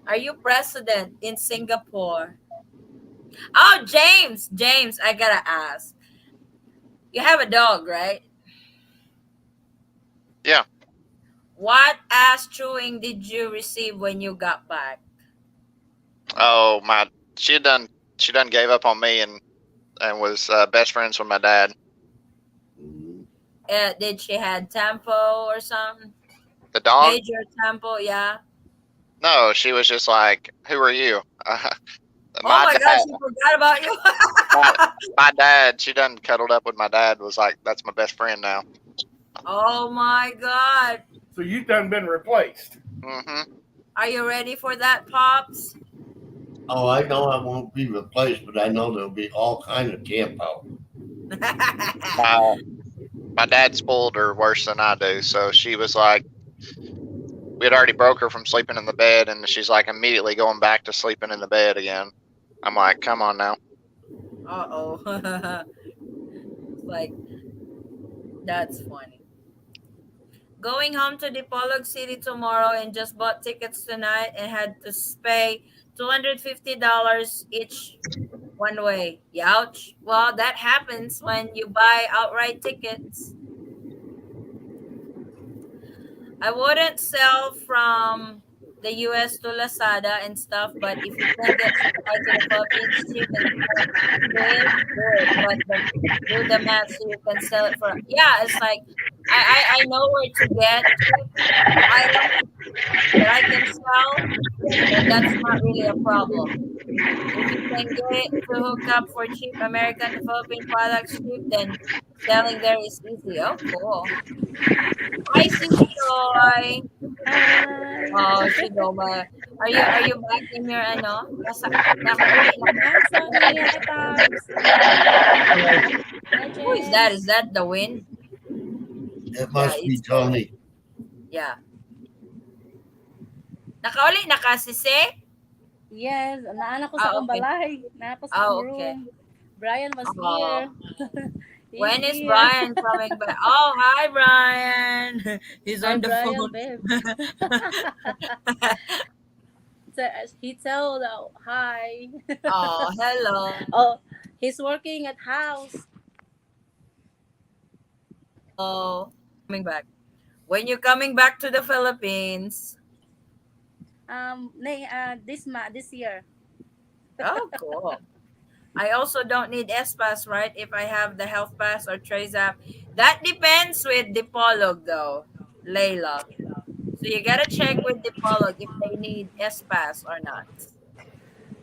Are you president in Singapore? Oh, James. James, I gotta ask. You have a dog, right? Yeah. What ass chewing did you receive when you got back? Oh my, she done she done gave up on me and was best friends with my dad. Mhm. Did she had tempo or something? The dog? Major tempo, yeah. No, she was just like, "Who are you?" Oh My my God, dad, she forgot about you. my, my dad. She done cuddled up with my dad. Was like, "That's my best friend now." Oh my God. So you've done been replaced. Hmm. Are you ready for that, Pops? Oh, I know I won't be replaced, but I know there'll be all kind of tempo. My my dad spoiled her worse than I do. So she was like, we had already broke her from sleeping in the bed, and she's like immediately going back to sleeping in the bed again. I'm like, come on now. Uh-oh. Like, that's funny. Going home to Dipolog City tomorrow and just bought tickets tonight and had to pay $250 each one way. Youch. Well, that happens when you buy outright tickets. I wouldn't sell from the US to Lazada and stuff, but if you can get supplies to the Philippines cheap and do it, do it. But do the math so you can sell it for. Yeah, it's like I know where to get cheap items that I can sell, then that's not really a problem. If you can get it to hook up for cheap American to Philippine products cheap, then selling there is easy. Oh, cool. Hi, Sissy Joy. Hi. Oh, she go ba? Are you back in your ano? Nakauli na ka? Hi, Sonny. Hi, Pops. Hi, Who is that? Is Jess. that the wind? It Yeah, must be it's the wind. Tony. Yeah. Nakauli na ka, Sisi? Yes, naana ko sa Ah, akong okay. balay. Naana ko sa akong Oh, okay. room. Brian was here. Oh, He's when is here. Brian coming back? Oh, hi, Brian. He's Hi, on the Brian, phone. babe. So, he told hi. Oh, hello. Oh, he's working at house. Coming back. When you coming back to the Philippines? This year. Oh, cool. I also don't need S Pass, right? If I have the Health Pass or Trace app. That depends with Dipolog, though, Layla. So you gotta check with Dipolog if they need S Pass or not.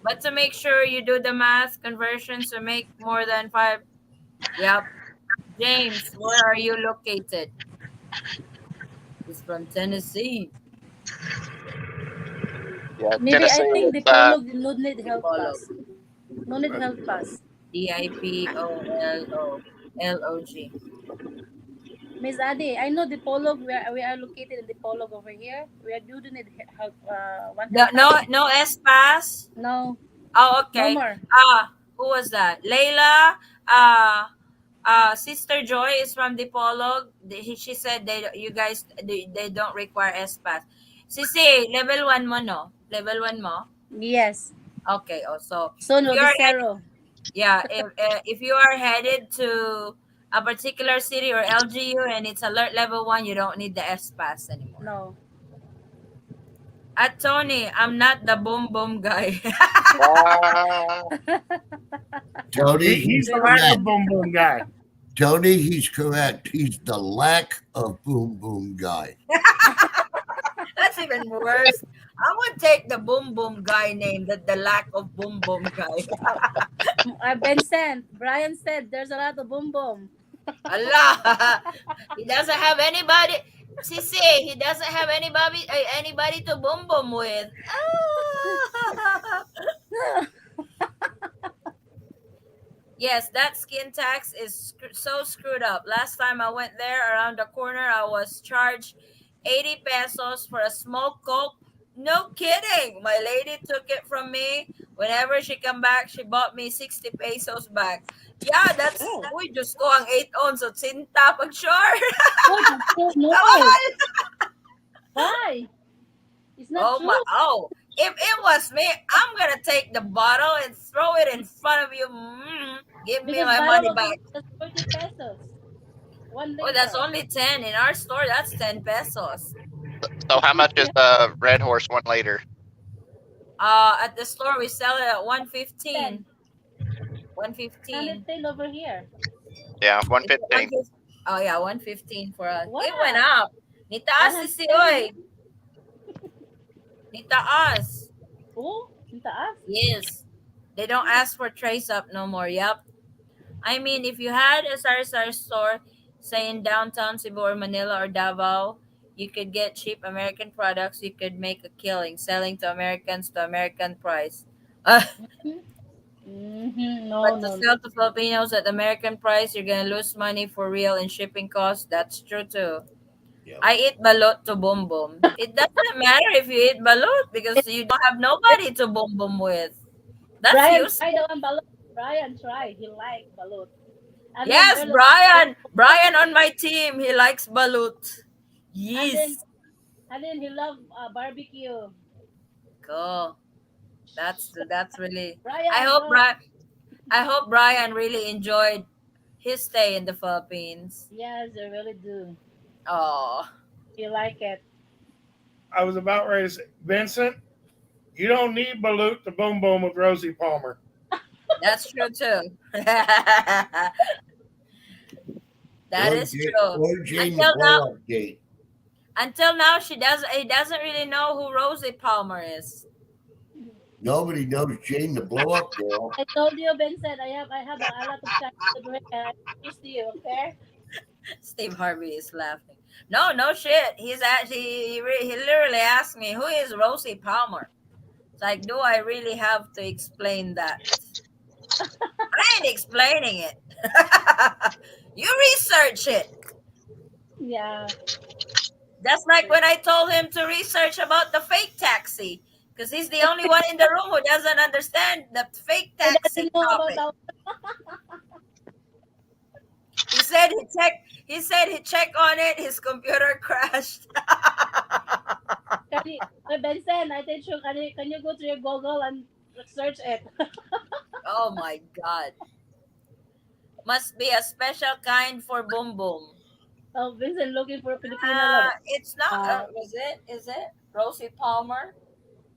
But to make sure you do the math conversions to make more than five. Yep. James, where are you located? He's from Tennessee. Yeah, Maybe I Tennessee think is the Polog no need health Dipolog. pass. No need health pass. Dipolog. Miss Adi, I know the Polog. We are located in the Polog over here. We are do need health one No, health no, pass. no S Pass. No, Oh, no okay. more. Who was that? Layla. Sister Joy is from Dipolog. She said you guys, they don't require S Pass. Sisi, level 1 mo, no? Level 1 mo? Yes. Okay, oh, so Soon if will you be are head, zero. yeah, if you are headed to a particular city or LGU and it's alert level 1, you don't need the S Pass anymore. No. At Tony, I'm not the boom boom guy. wow. Tony, He's he's the Really? lack of correct. boom boom guy. Tony, he's correct. He's the lack of boom boom guy. That's even worse. I would take the boom boom guy name than the lack of boom boom guy. Vincent, Brian said there's a lot of boom boom. Allah, he doesn't have anybody. Sisi, he doesn't have anybody to boom boom with. Ah. Yes, that skin tax is so screwed up. Last time I went there around the corner, I was charged 80 pesos for a smoked coke. No kidding. My lady took it from me. Whenever she come back, she bought me 60 pesos back. Yeah, that's, Oh, uy, Diyos ko, ang 8 ounce of sinta pag sure. oh, no. Kamahal. Why? It's not Oh true. my, oh. If it was me, I'm gonna take the bottle and throw it in front of you. Give me Because my bottle money over back. here is 40 pesos. One Oh, that's liter. only 10. In our store, that's 10 pesos. So how much is Red Horse 1 liter? At the store, we sell it at 10. 115. 115. 110 over here. Yeah, It's 115. 115. Oh, yeah, 115 for us. It went What? up. Nitaas si 110 here? oy. Nitaas. Oh, ang taas. Yes. They don't Oh. ask for trace up no more. Yep. I mean, if you had a sari-sari store, say in downtown Cebu or Manila or Davao, you could get cheap American products. You could make a killing selling to Americans to American price. Mm-hmm. No, But to no, no. sell to Filipinos at American price, you're gonna lose money for real in shipping costs. That's true too. Yep. I eat balot to boom boom. It doesn't matter if you eat balot because you don't have nobody to boom boom with. That's Brian useless. tried the one balut. Brian tried. He liked balut. And then Yes, earlier, Brian. Brian on my team. He likes balut. and then Yes. and then he loved barbecue. Cool. That's really. I Brian, hope no. Brian. I hope Brian really enjoyed his stay in the Philippines. Yes, I really do. Oh, You like it. I was about ready to say, Vincent, you don't need Balut to boom boom with Rosie Palmer. that's true too. That is true. Or Jane the Until now, blow up date. until now, she doesn't. He doesn't really know who Rosie Palmer is. Nobody knows Jane the blow up girl. I told you, Vincent. I have a lot of Chinese over here, and I introduced to you. Okay. Steve Harvey is laughing. No, no shit. He's actually he literally asked me who is Rosie Palmer. It's like, do I really have to explain that? I ain't explaining it. You research it. Yeah. That's like when I told him to research about the fake taxi. Because he's the only one in the room who doesn't understand the fake He taxi doesn't know about topic. our. He said he checked. He said he checked on it. His computer crashed. Can you, Benson, I think you can you go to your Google and search it? Oh my God! Must be a special kind for boom boom. Oh, Vincent looking for Filipino love. It's not. Wow. Was it? Is it Rosie Palmer?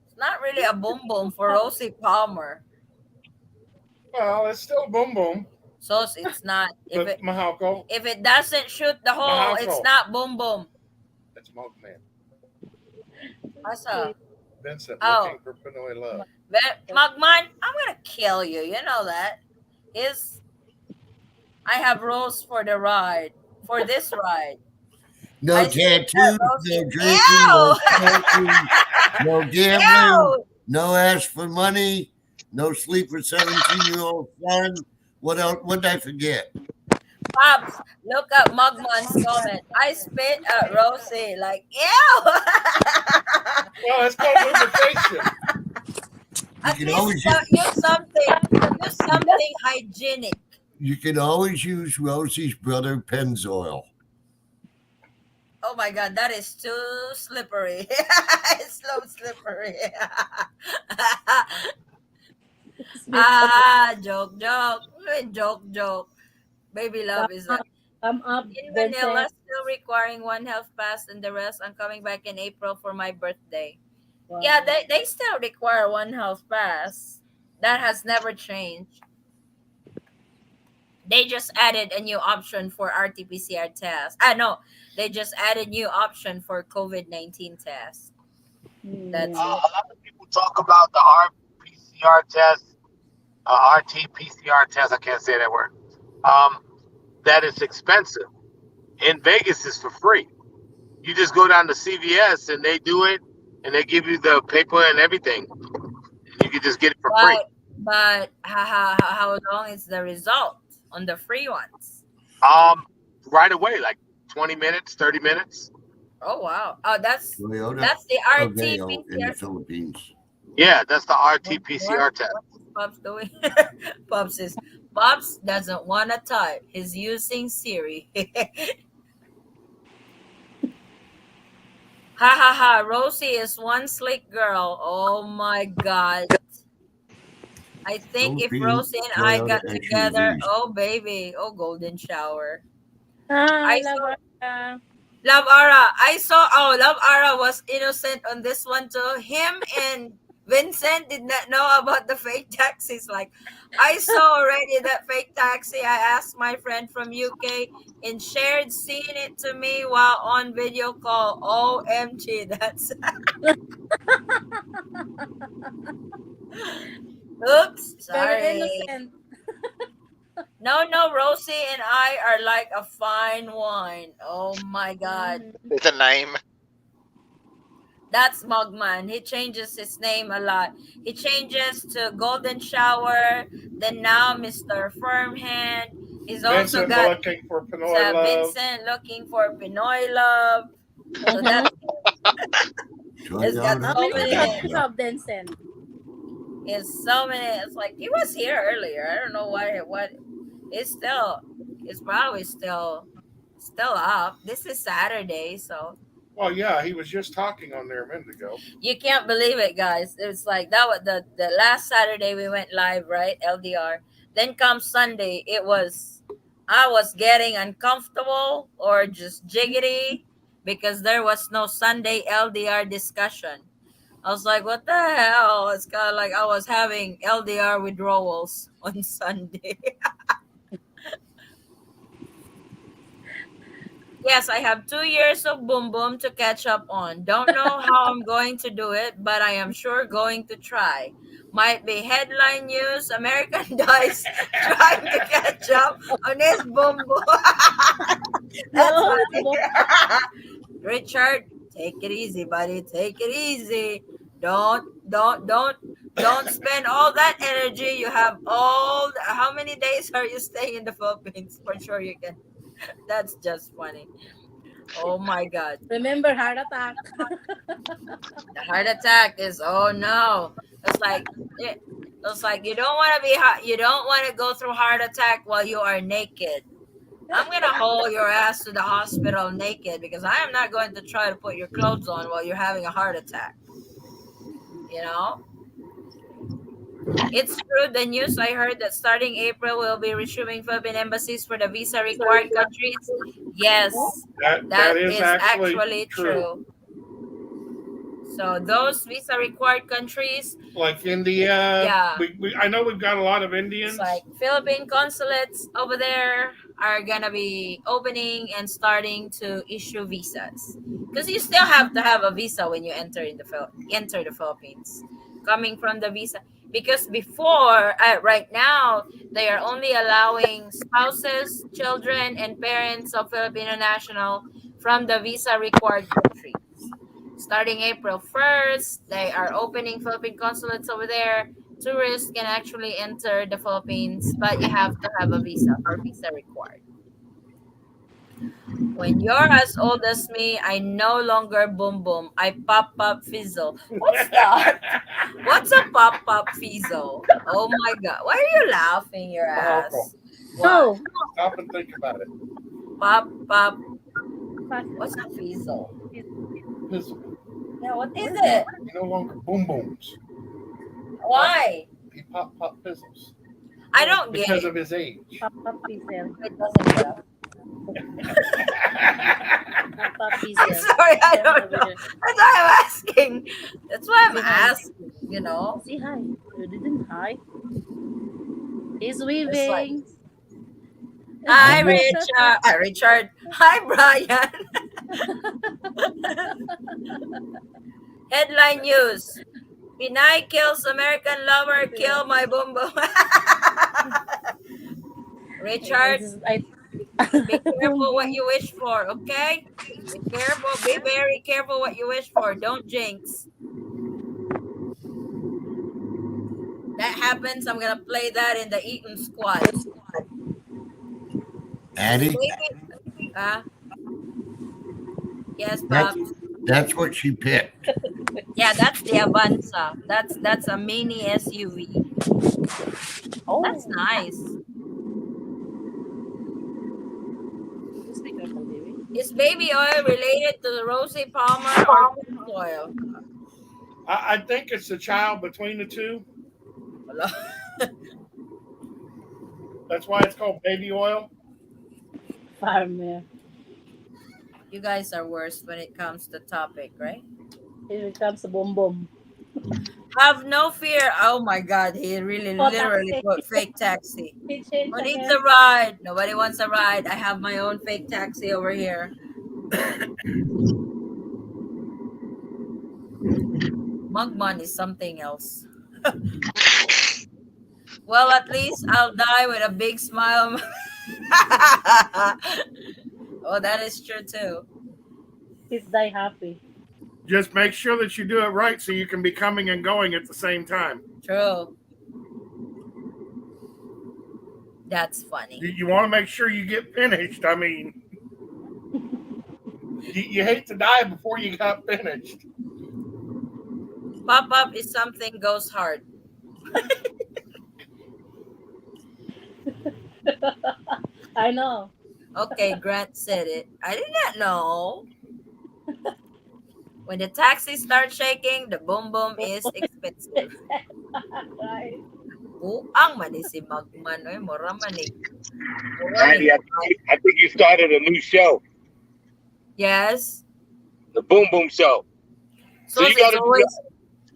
It's not really a boom boom for Rosie Palmer. Well, it's still boom boom, So it's not. but Mahako, If it doesn't shoot the hole, it's Mahako, not boom boom. it's Milkman. Asa? Vincent Oh, looking for Pinoy love. Magman, I'm gonna kill you. You know that. Is I have rules for the ride. For this ride. No I said tattoos, Rosie. no drinking, no smoking, no gambling, Ew! no ask for money, no sleep with 17-year-old son. What else? What did I forget? Pops, look up Mugman's comment. I spit at Rosie like ew. Well, it's called lubrication. You At can least always use something hygienic. you can always use Rosie's brother Pennzoil. Oh my God, that is too slippery. It's so slippery. Joke, joke. Joke, joke. Baby Come love is up, like come up, in Manila, Vincent. still requiring one health pass and the rest. I'm coming back in April for my birthday. Yeah, Wow. they still require one health pass. That has never changed. They just added a new option for RT-PCR test. No, they just added new option for COVID-19 test. That's Hmm. it. A lot of people talk about the RPCR test, RT-PCR test. I can't say that word. Um, that is expensive. In Vegas, is for free. You just go down to CVS and they do it, and they give you the paper and everything. You can just get it for free. But how long is the result on the free ones? Um, right away, like 20 minutes, 30 minutes. Oh wow. Oh, Toyota that's the RT Aveo in the PCR. Philippines. Yeah, that's the What RT-PCR test. what is Pops doing? Pops is Pops doesn't want to type. He's using Siri. Ha ha ha. Rosie is one slick girl. Oh my God. I think if Philippine Rosie and I Toyota got together, SUVs. oh baby, oh golden shower. I I love saw her. Love Ara. Love Ara was innocent on this one too. Him and Vincent did not know about the fake taxis. Like, I saw already that fake taxi. I asked my friend from UK and shared seeing it to me while on video call. OMG, that's oops, Very sorry. innocent. No, no, Rosie and I are like a fine wine. Oh my God. Hmm. It's a name. That's Mugman. He changes his name a lot. He changes to Golden Shower. Then now Mr. Firmhand. He's also Vincent got looking for Pinoy love. Vincent looking for Pinoy love. So Mm-hmm. it's got How Toyota so many jobs many. you Aveo. have, Vincent? It's so many. It's like he was here earlier. I don't know why. What? It's still. It's probably still up. This is Saturday, so Well, yeah, he was just talking on there a minute ago. you can't believe it, guys. It's like that was the last Saturday we went live, right? LDR. Then comes Sunday. I was getting uncomfortable or just jiggity because there was no Sunday LDR discussion. I was like, what the hell? It's kind of like I was having LDR withdrawals on Sunday. Yes, I have 2 years of Boom Boom to catch up on. Don't know how I'm going to do it, but I am sure going to try. Might be headline news. American dies trying to catch up on his Boom Boom. That's No, it's funny. Richard, take it easy, buddy. Take it easy. Don't spend all that energy. You have how many days are you staying in the Philippines? For sure you can. That's just funny. Oh my God. Remember heart attack. The heart attack is, oh no. It's like it's like you don't want to you don't want to go through heart attack while you are naked. I'm gonna haul your ass to the hospital naked because I am not going to try to put your clothes on while you're having a heart attack. You know, it's true. The news I heard that starting April we'll be resuming Philippine embassies for the visa required countries. Yes, That that is is actually actually true. true. So those visa required countries, Like India, yeah, I know we've got a lot of it's Indians. like Philippine consulates over there are gonna be opening and starting to issue visas because you still have to have a visa when you enter enter the Philippines, coming from the visa. Because before, right now, they are only allowing spouses, children, and parents of Filipino national from the visa required countries. Starting April 1st, they are opening Philippine consulates over there. Tourists can actually enter the Philippines, but you have to have a visa for visa required. When you're as old as me, I no longer boom boom. I pop pop fizzle. What's that? What's a pop pop fizzle? Oh my god. Why are you laughing your Uncle, ass? What? No. stop and think about it. Pop pop. Fast. What's a fizzle? Fizzle. Yeah, what is it? He no longer boom booms. Why? He pop fizzles I don't get because it. of his age. Pop Fizzle. It doesn't get up. Pop I'm Fizzle. sorry, I Over don't know. there. That's why I'm asking. That's why I'm Say hi. asking, you know? Say hi. You didn't hi. He's It's like, weaving. hi, I'm more. Richard. Hi, Richard. Hi, Brian. Headline news. Pinay kills American lover, kill my boom boom. Richard, I be boom careful what boom. you wish for, okay? Be careful. Be very careful what you wish for. Don't jinx. That happens, I'm gonna play that in the Eaton squad. Is Addie, baby yes, that's Pops. that's what she picked. Yeah, that's the Avanza. That's a mini SUV. That's Oh, nice. just be careful, baby. Is baby oil related to the Rosie Palmer or Prince oil? I think it's the child between the two. Wala. That's why it's called baby oil. Farmer. You guys are worst when it comes to topic, right? Here comes the boom boom. Have no fear. Oh my god, he really Oh, literally taxi. put fake taxi. He changed Who needs a again. ride? Nobody wants a ride. I have my own fake taxi over here. Mugman is something else. Well, at least I'll die with a big smile. Oh, that is true too. He's die happy. Just make sure that you do it right so you can be coming and going at the same time. True. That's funny. You want to make sure you get finished. I mean, you hate to die before you got finished. Pop up is something goes hard. I know. Okay, Grant said it. I did not know. When the taxi starts shaking, the boom boom is expensive. Right. Buang man ni si Magman. Oy, mura man eh. Mura ni. Andy, I think you started a new show, Yes. the Boom Boom Show. So you it's got to always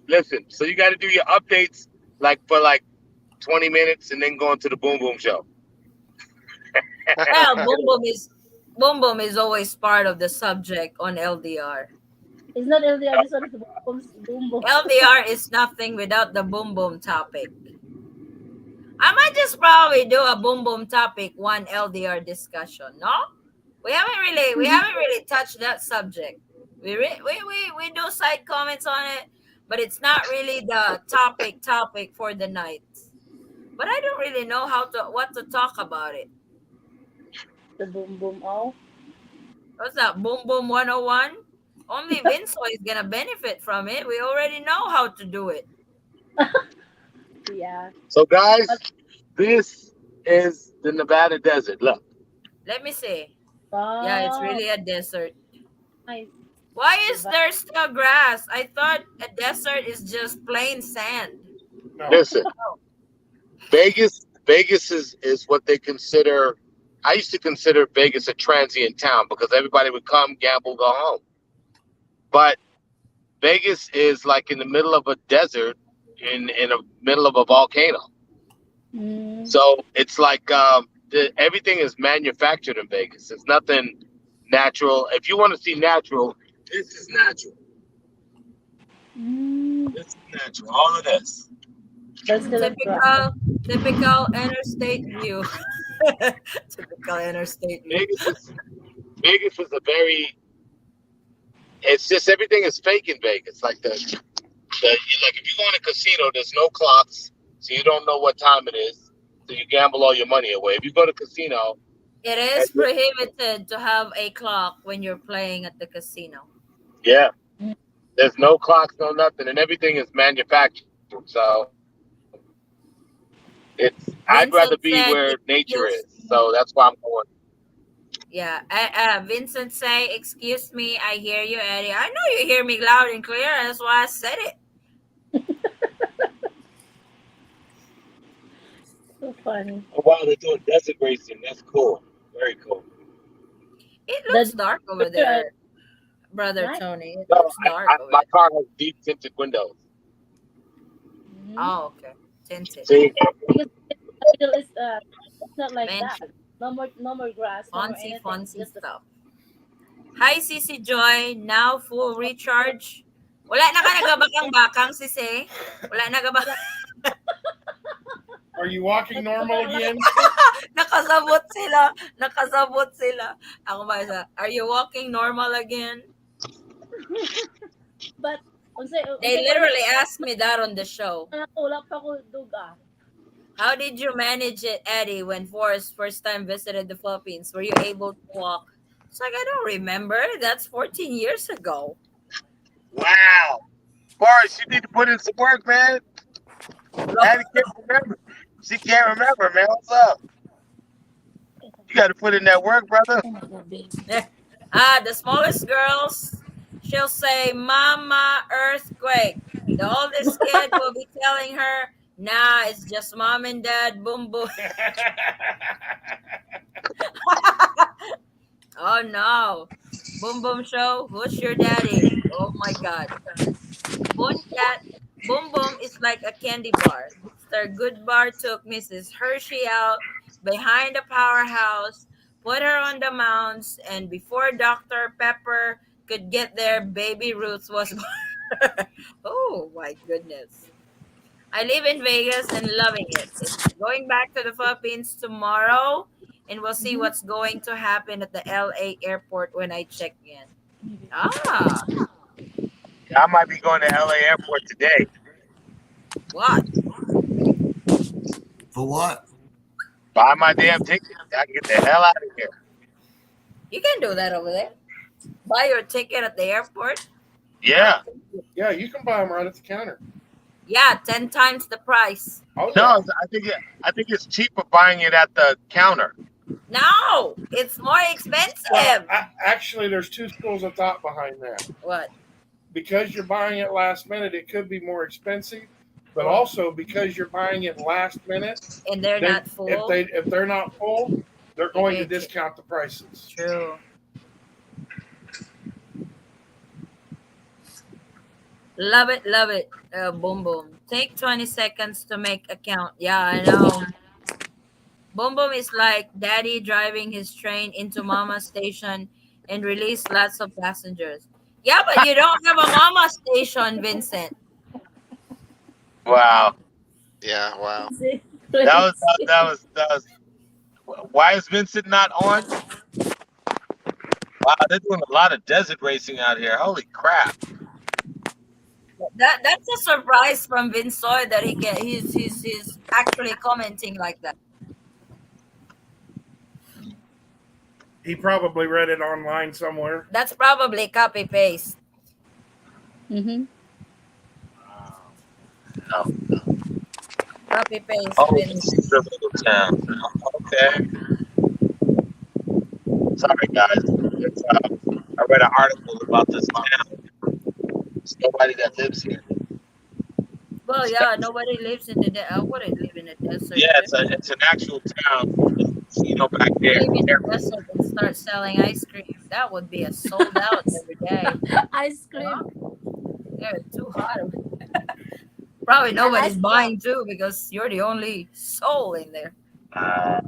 listen. So you got to do your updates like for like 20 minutes, and then go into the Boom Boom Show. well, boom boom is always part of the subject on LDR. It's not LDR. This one is the boom boom. LDR is nothing without the boom boom topic. I might just probably do a boom boom topic one LDR discussion. No, we haven't really touched that subject. We do side comments on it, but it's not really the topic for the night. But I don't really know what to talk about it. The boom boom. Oh, What's that? Boom Boom 101? Only Vinso is gonna benefit from it. We already know how to do it. Yeah. So, guys, But this is the Nevada desert. Look, Let me see. Yeah, it's wow, really a desert. nice. Why The is there still grass? I thought a desert is just plain sand. No. listen, Oh, Vegas is what they consider. I used to consider Vegas a transient town because everybody would come, gamble, go home. But Vegas is like in the middle of a desert, in the middle of a volcano. mm, So it's like everything is manufactured in Vegas. It's nothing natural. If you want to see natural, this is natural. mm, This is natural. All of this. but still a grass. typical, typical interstate view. Typical interstate view. Vegas is Vegas is a very. It's just everything is fake in Vegas. Like if you go in a casino, there's no clocks, so you don't know what time it is. So you gamble all your money away. If you go to casino, It and is prohibited to have a clock when you're playing at the casino. yeah, Mm, there's no clocks, no nothing, and everything is manufactured. So I'd rather be Vincent where said, nature is. "Excuse So me." that's why I'm going. Yeah, Vincent say, "Excuse me, I hear you, Eddie. I know you hear me loud and clear. That's why I said it. so funny. Oh, wow, they're doing desert racing. That's cool. Very cool. It The looks dark over desert are there, brother nice. Tony. It No, looks dark over my there. car has deep tinted windows. Mm, Oh, okay, tinted, See, because the middle is it's not like that. fancy, No more grass, no more fancy, anything. fancy Just the stuff." Hi, Sisi Joy. Now full recharge. Wala na ka nagabakang-bakang, Sisi. Wala na ka ba? wala, Are you walking normal wala. again? Nakasabot sila. Nakasabot sila. Ako ba isa? Are you walking normal again? But They unsay pa rin literally asked me that on the show. ako wala pa ko duga. How did you manage it, Eddie, when Forrest first time visited the Philippines? Were you able to walk? It's like, I don't remember. That's 14 years ago. wow, Boris, you need to put in some work, man. Addie can't remember. She can't remember, man. What's up? You got to put in that work, brother. Oh my god, babe. The smallest girls, she'll say, Mama, earthquake. The oldest kid will be telling her, nah, it's just mom and dad, boom, boom. Oh no. Boom Boom Show, who's your daddy? Oh my god. Boom Cat, Boom Boom is like a candy bar. Sir Goodbar took Mrs. Hershey out behind the powerhouse, put her on the mounds, and before Dr. Pepper could get there, baby Ruth was born. Oh my goodness. I live in Vegas and loving it. It's going back to the Philippines tomorrow, and we'll see Mm-hmm. what's going to happen at the LA airport when I check in. Ah, Yeah, I might be going to LA Airport today. what? For what? Buy my damn ticket. I can get the hell out of here. You can do that over there. Buy your ticket at the airport. Yeah. Okay. Yeah, you can buy them right at the counter. Yeah, 10 times the price. Oh No, yeah. I think it's cheaper buying it at the counter. No, it's more Well, expensive. actually, there's two schools of thought behind that. What? Because you're buying it last minute, it could be more expensive. But Oh, also because you're buying it last minute, and they're they not full. if they're not full, they're going to Okay, discount the prices. true. Love it, love it. Boom boom. Take 20 seconds to make a count. Yeah, I know. Boom boom is like daddy driving his train into mama station and release lots of passengers. Yeah, but you don't have a mama station, Vincent. Wow. Yeah, wow. That was Crazy. that was. Why is Vincent not on? Wow, they're doing a lot of desert racing out here. Holy crap! That's a surprise from Vinsoy that he's actually commenting like that. He probably read it online somewhere. That's probably copy paste. Mm-hmm. No. Copy paste, Oh, this is Vincent. the little town. Okay. Sorry, guys. It's, I read an article about this town. There's nobody that lives here. Well, It's yeah, not, nobody lives in the I wouldn't live in a desert yeah, too. it's an actual town. There's a casino back there. Live in the desert and start selling ice cream. That would be a sold out every day. Ice Huh? cream Yeah, too hot. Probably and nobody's ice drop. buying too because you're the only soul in there. Uh,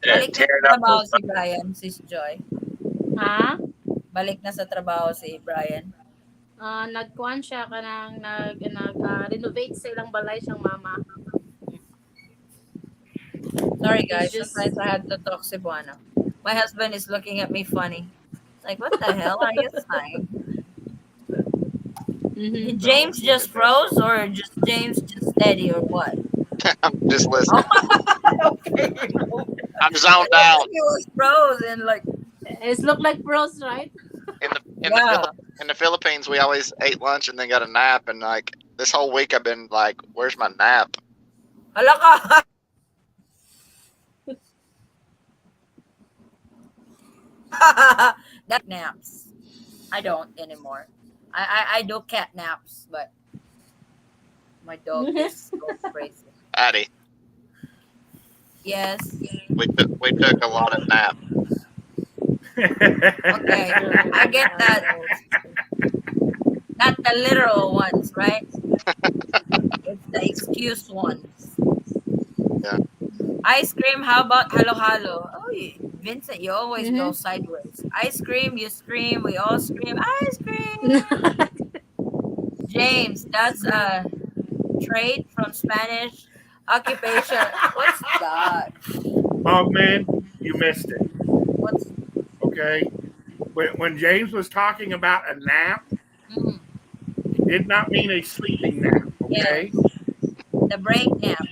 and Balik na sa tearing up trabaho those. si Brian, sis Joy. Ha? Balik na sa trabaho si Brian. Nagkuhan siya ka renovate sa ilang balay siyang mama. Sorry He's guys, just sometimes I had to talk Cebuano. My husband is looking at me funny. It's like, what the hell are you saying? mm-hmm. Did James just froze or just James just steady or what? I'm just Oh, listening. okay. It I'm looked zoned out. like he was frozen. Like, It's look like pros, right? yeah. In the Philippines, we always ate lunch and then got a nap. And like this whole week, I've been like, "Where's my nap?" Hala ka. That naps. I don't anymore. I do cat naps, but my dog just goes crazy. Addie, Yes. we took a lot of nap. Okay. I get that. Not the literal ones, right? It's the excuse ones. Yeah. Ice cream, how about halo halo? Oh, Vincent, you always go Mm-hmm. sideways. Ice cream, you scream, we all scream, ice cream. James, that's a trade from Spanish occupation. What's that? Oh man, you missed it. What's Okay. When James was talking about a nap, mm, he did not mean a sleeping nap. Okay. yes, the break naps.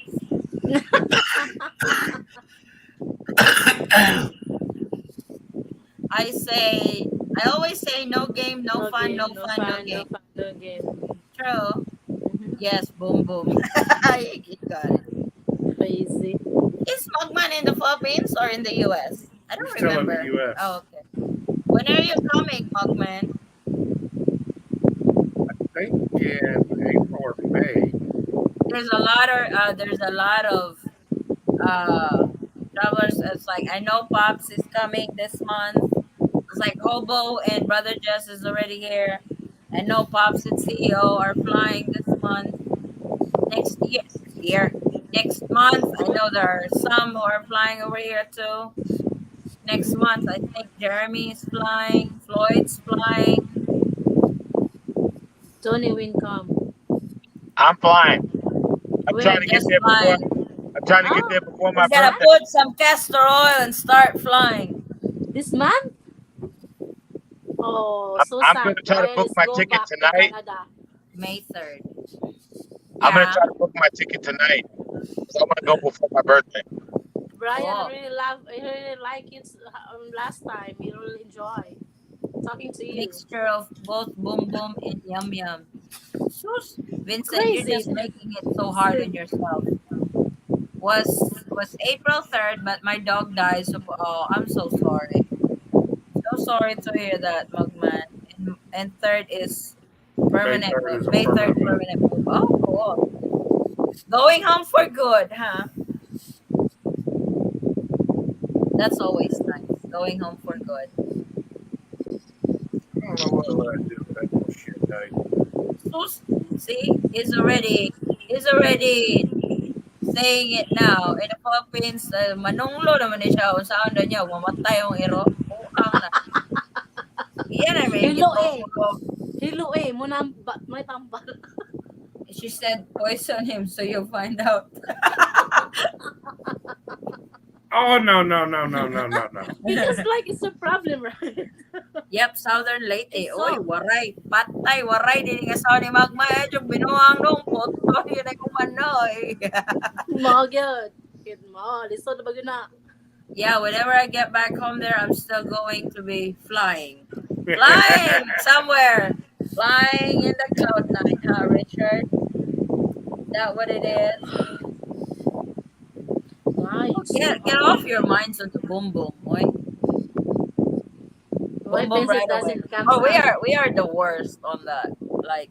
I always say no game, no No fun, no game, no fun, no fun, no game. fun, no game. True. Mm-hmm. Yes, boom boom. You got it. Crazy. Is Mugman in the Philippines or in the US? I He's don't still in the remember. U.S. Oh, okay. When are you coming, Mugman? I think in April or May. There's a lot of uh travelers. It's like I know Pops is coming this month. It's like Hobo and Brother Jess is already here. I know Pops and CEO are flying this month. Next month, I know there are some who are flying over here too. Next month, I think Jeremy is flying, Floyd's flying. Tony will come. I'm flying. I'm trying We're to get just there before. flying. I'm trying to get Oh, there before my We this gotta month? birthday. put some castor oil and start flying. This month? Oh, so I'm gonna sad. try to Brian book is my go ticket back to tonight. Canada. May 3rd. I'm gonna Yeah, try to book my ticket tonight. So I'm gonna go before my birthday. Brian cool. I really like it last time. We really enjoy talking to you. Mixture of both boom boom and yum yum. Sus, Vincent, you're Crazy. just making it so hard on yourself. Was April 3rd, but my dog died. So oh, I'm so sorry. So sorry to hear that, Mugman. And third is May permanent 3rd move. is a May 3rd, permanent move. permanent move. Oh, cool. Going home for good, huh? That's always nice. Going home for good. I don't know what I do with that little shit day. Sus, see, he's already saying it now. In the Philippines, manunglo naman ni siya. Unsaon na niya, mamatay yung iro. Buang na. Iyan na may Hilo eh. gitunglo. Hilo eh. May tambal. She said, poison him so you'll find out. Oh no. Because like it's a problem, right? Yep, Southern Leyte. It's Oy, so waray. Patay, waray. Dili nga sa ni Magma. Yung binuang nung puto. Yun ay kumanoy. mga good. bukid mo. Lisod na bagyo na. Yeah, whenever I get back home there, I'm still going to be flying. Flying somewhere. Flying in the cloud nine, huh, Richard? That what it is? Oh, Nice. get off your minds on the boom boom, boy. Why Boom boom Princess right away. doesn't comes Oh, up? we are the worst on that. Like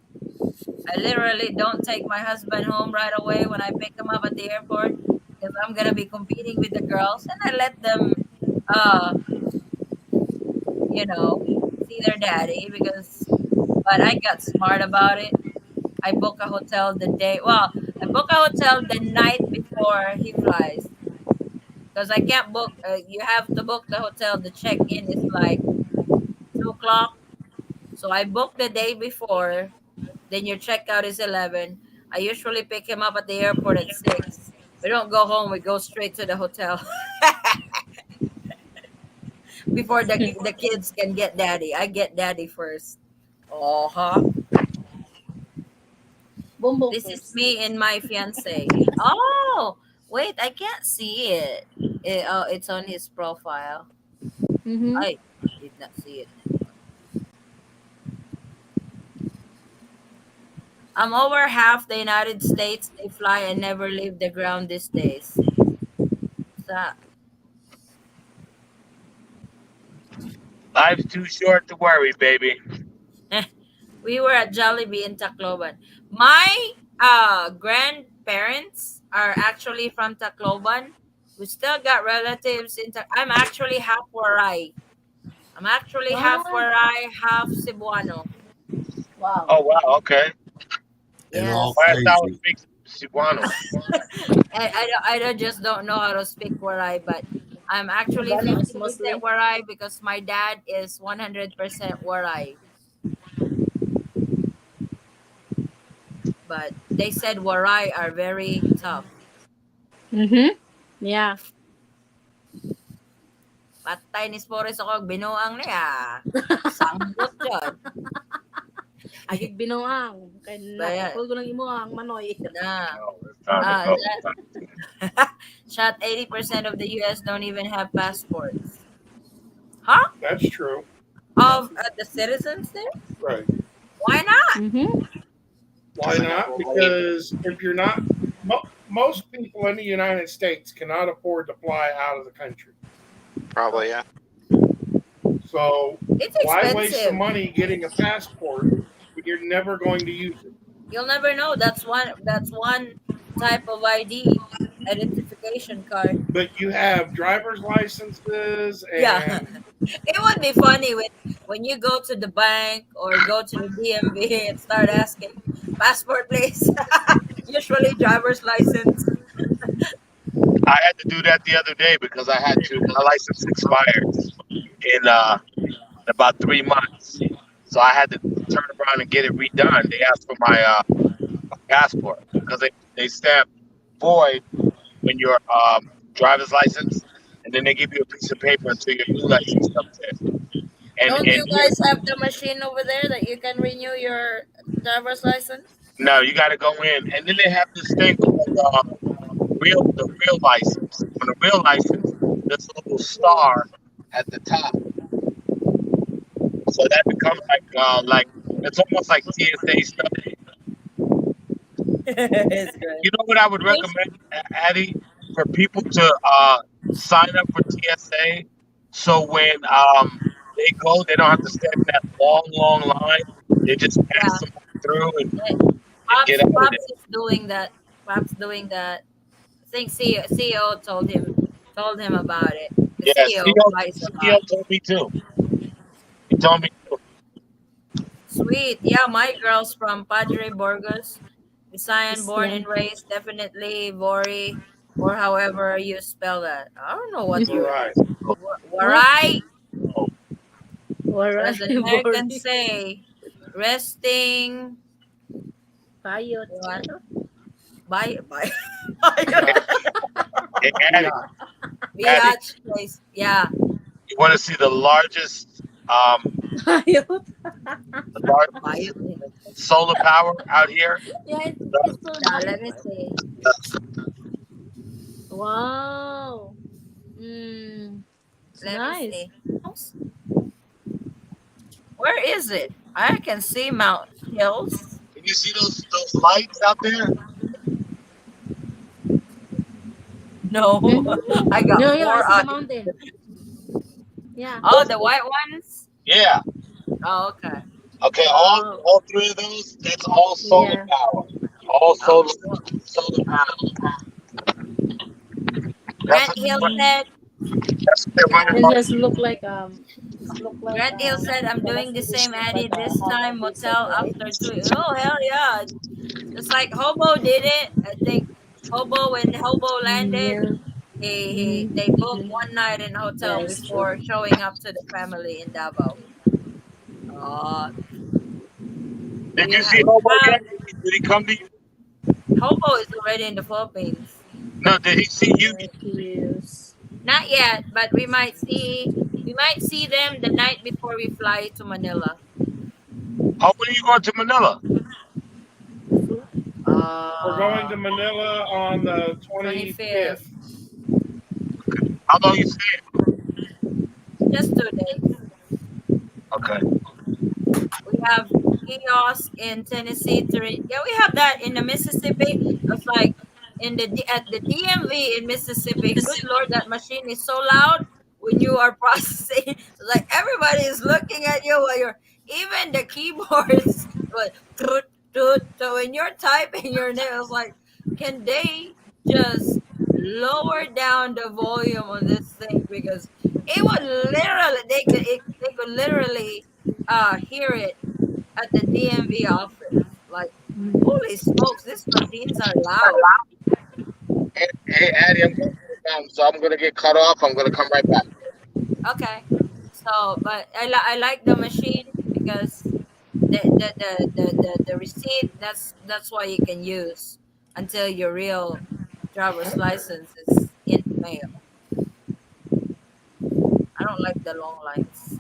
I literally don't take my husband home right away when I pick him up at the airport because I'm gonna be competing with the girls, and I let them, uh, you know, see their daddy because. But I got smart about it. I book a hotel the day. Well, I book a hotel the night before he flies because I can't book. You have to book the hotel. The check in is like 2 o'clock. So I book the day before. Then your checkout is 11. I usually pick him up at the airport at 6. We don't go home. We go straight to the hotel before the kids can get daddy. I get daddy first. Oh, huh. Boom boom This is first. me and my fiance. Oh, wait, I can't see it. Oh, it's on his profile. Mm-hmm. I did not see it. I'm over half the United States. They fly and never leave the ground these days. So, Life's too short to worry, baby. we were at Jollibee in Tacloban. My grandparents are actually from Tacloban. We still got relatives in I'm actually half Waray. I'm actually half Ah, Waray, half Cebuano. wow. Oh wow, okay. And all Yes. Last I was crazy. speaking Cebuano. I don't just don't know how to speak Waray, but I'm actually Cebuano is 50% mostly. Waray because my dad is 100% Waray. But they said Waray are very tough. Mm-hmm. Yeah. Patay ni Spores ako, binuang niya. Sanggot yun. Agig binuang. Kay But, natukol ko ng imo ang manoy. nah. Oh, it's time to go. That shot 80% of the US don't even have passports. Huh? That's true. Of the citizens there? Right. Why not? Mm-hmm. Why not? Because if you're not, most people in the United States cannot afford to fly out of the country. Probably, yeah. So It's why waste the expensive. money getting a passport when you're never going to use it? You'll never know. That's one type of ID, identification card. But you have driver's licenses Yeah. and It would be funny when you go to the bank or go to the DMV and start asking passport please. Usually driver's license. I had to do that the other day because I had to. My license expires in about 3 months, so I had to turn around and get it redone. They asked for my passport because they stamp void when your driver's license, and then they give you a piece of paper until your new license comes in. Don't And you here, guys have the machine over there that you can renew your driver's license? no, you got to go in, and then they have this thing called the real license. On the real license, there's a little star at the top, so that becomes like it's almost like TSA stuff. It's good. You know what I would Thanks. recommend, Addie, for people to sign up for TSA, so when they go, they don't have to stand in that long, long line. They just pass Yeah. them through Eh, and get out of Pops there. is doing that. Pops doing that. I think CEO told him about it. The Yeah, CEO CEO, flies a CEO lot. told me too. He told me too. Sweet. Yeah, my girls from Padre Burgos, Visayan, born and Island. raised, definitely Vori, or however you spell that. I don't know what all you right. What? Warai, Waray as the Americans Bori. say, resting. Payot. What? Ano? Bye. Yeah. Hey, Addie, Yeah. Addie, Biatch place. Yeah. you want to see the largest, Payot. the Bye. largest solar power out here? Yeah, The, it's so Yeah, nice. let me see. Wow. Mm, it's Let me nice. see. How's- Where is it? I can see Mount Hills. Can you see those lights out there? No, I Mm-hmm. got No, yeah, I four see the eyes. mountain. Yeah. Oh, the white ones. Yeah. Oh, okay. Okay. Wow. All three of those. That's all solar Yeah. power. All Oh, solar cool. solar panels. That's Grant what they Hill run. said. That's what they're running It on. just look like Grant Hill said, "I'm doing the same, Addy. This time, motel after 2." Oh hell yeah! Just like Hobo did it. I think Hobo when Hobo landed, yeah. they booked Mm-hmm. one night in a hotel That is true. before showing up to the family in Davao. Uh, Did you see we Hobo have yet? Did he come to you? Hobo is already in the Philippines. No. Did he see you? Like years. Not yet, but we might see them the night before we fly to Manila. Oh, when are you going to Manila? We're going Uh, to Manila on the 25th, 25th. How long you staying? just 2 days. Okay. We have kiosk in Tennessee. Yeah, we have that in the Mississippi. It's like at the DMV in Mississippi. Good Lord, that machine is so loud when you are processing. It's like everybody is looking at you while you're even the keyboards. Like, toot, toot. So when you're typing your name, it's like, can they just lower down the volume on this thing because it would literally they could literally hear it at the DMV office. Like, holy smokes, these machines are loud. Hey, Addie, I'm going to the mountain, so I'm gonna get cut off. I'm gonna come right back. Okay. So, but I like the machine because the receipt, that's why you can use until your real driver's license is in the mail. I don't like the long lines.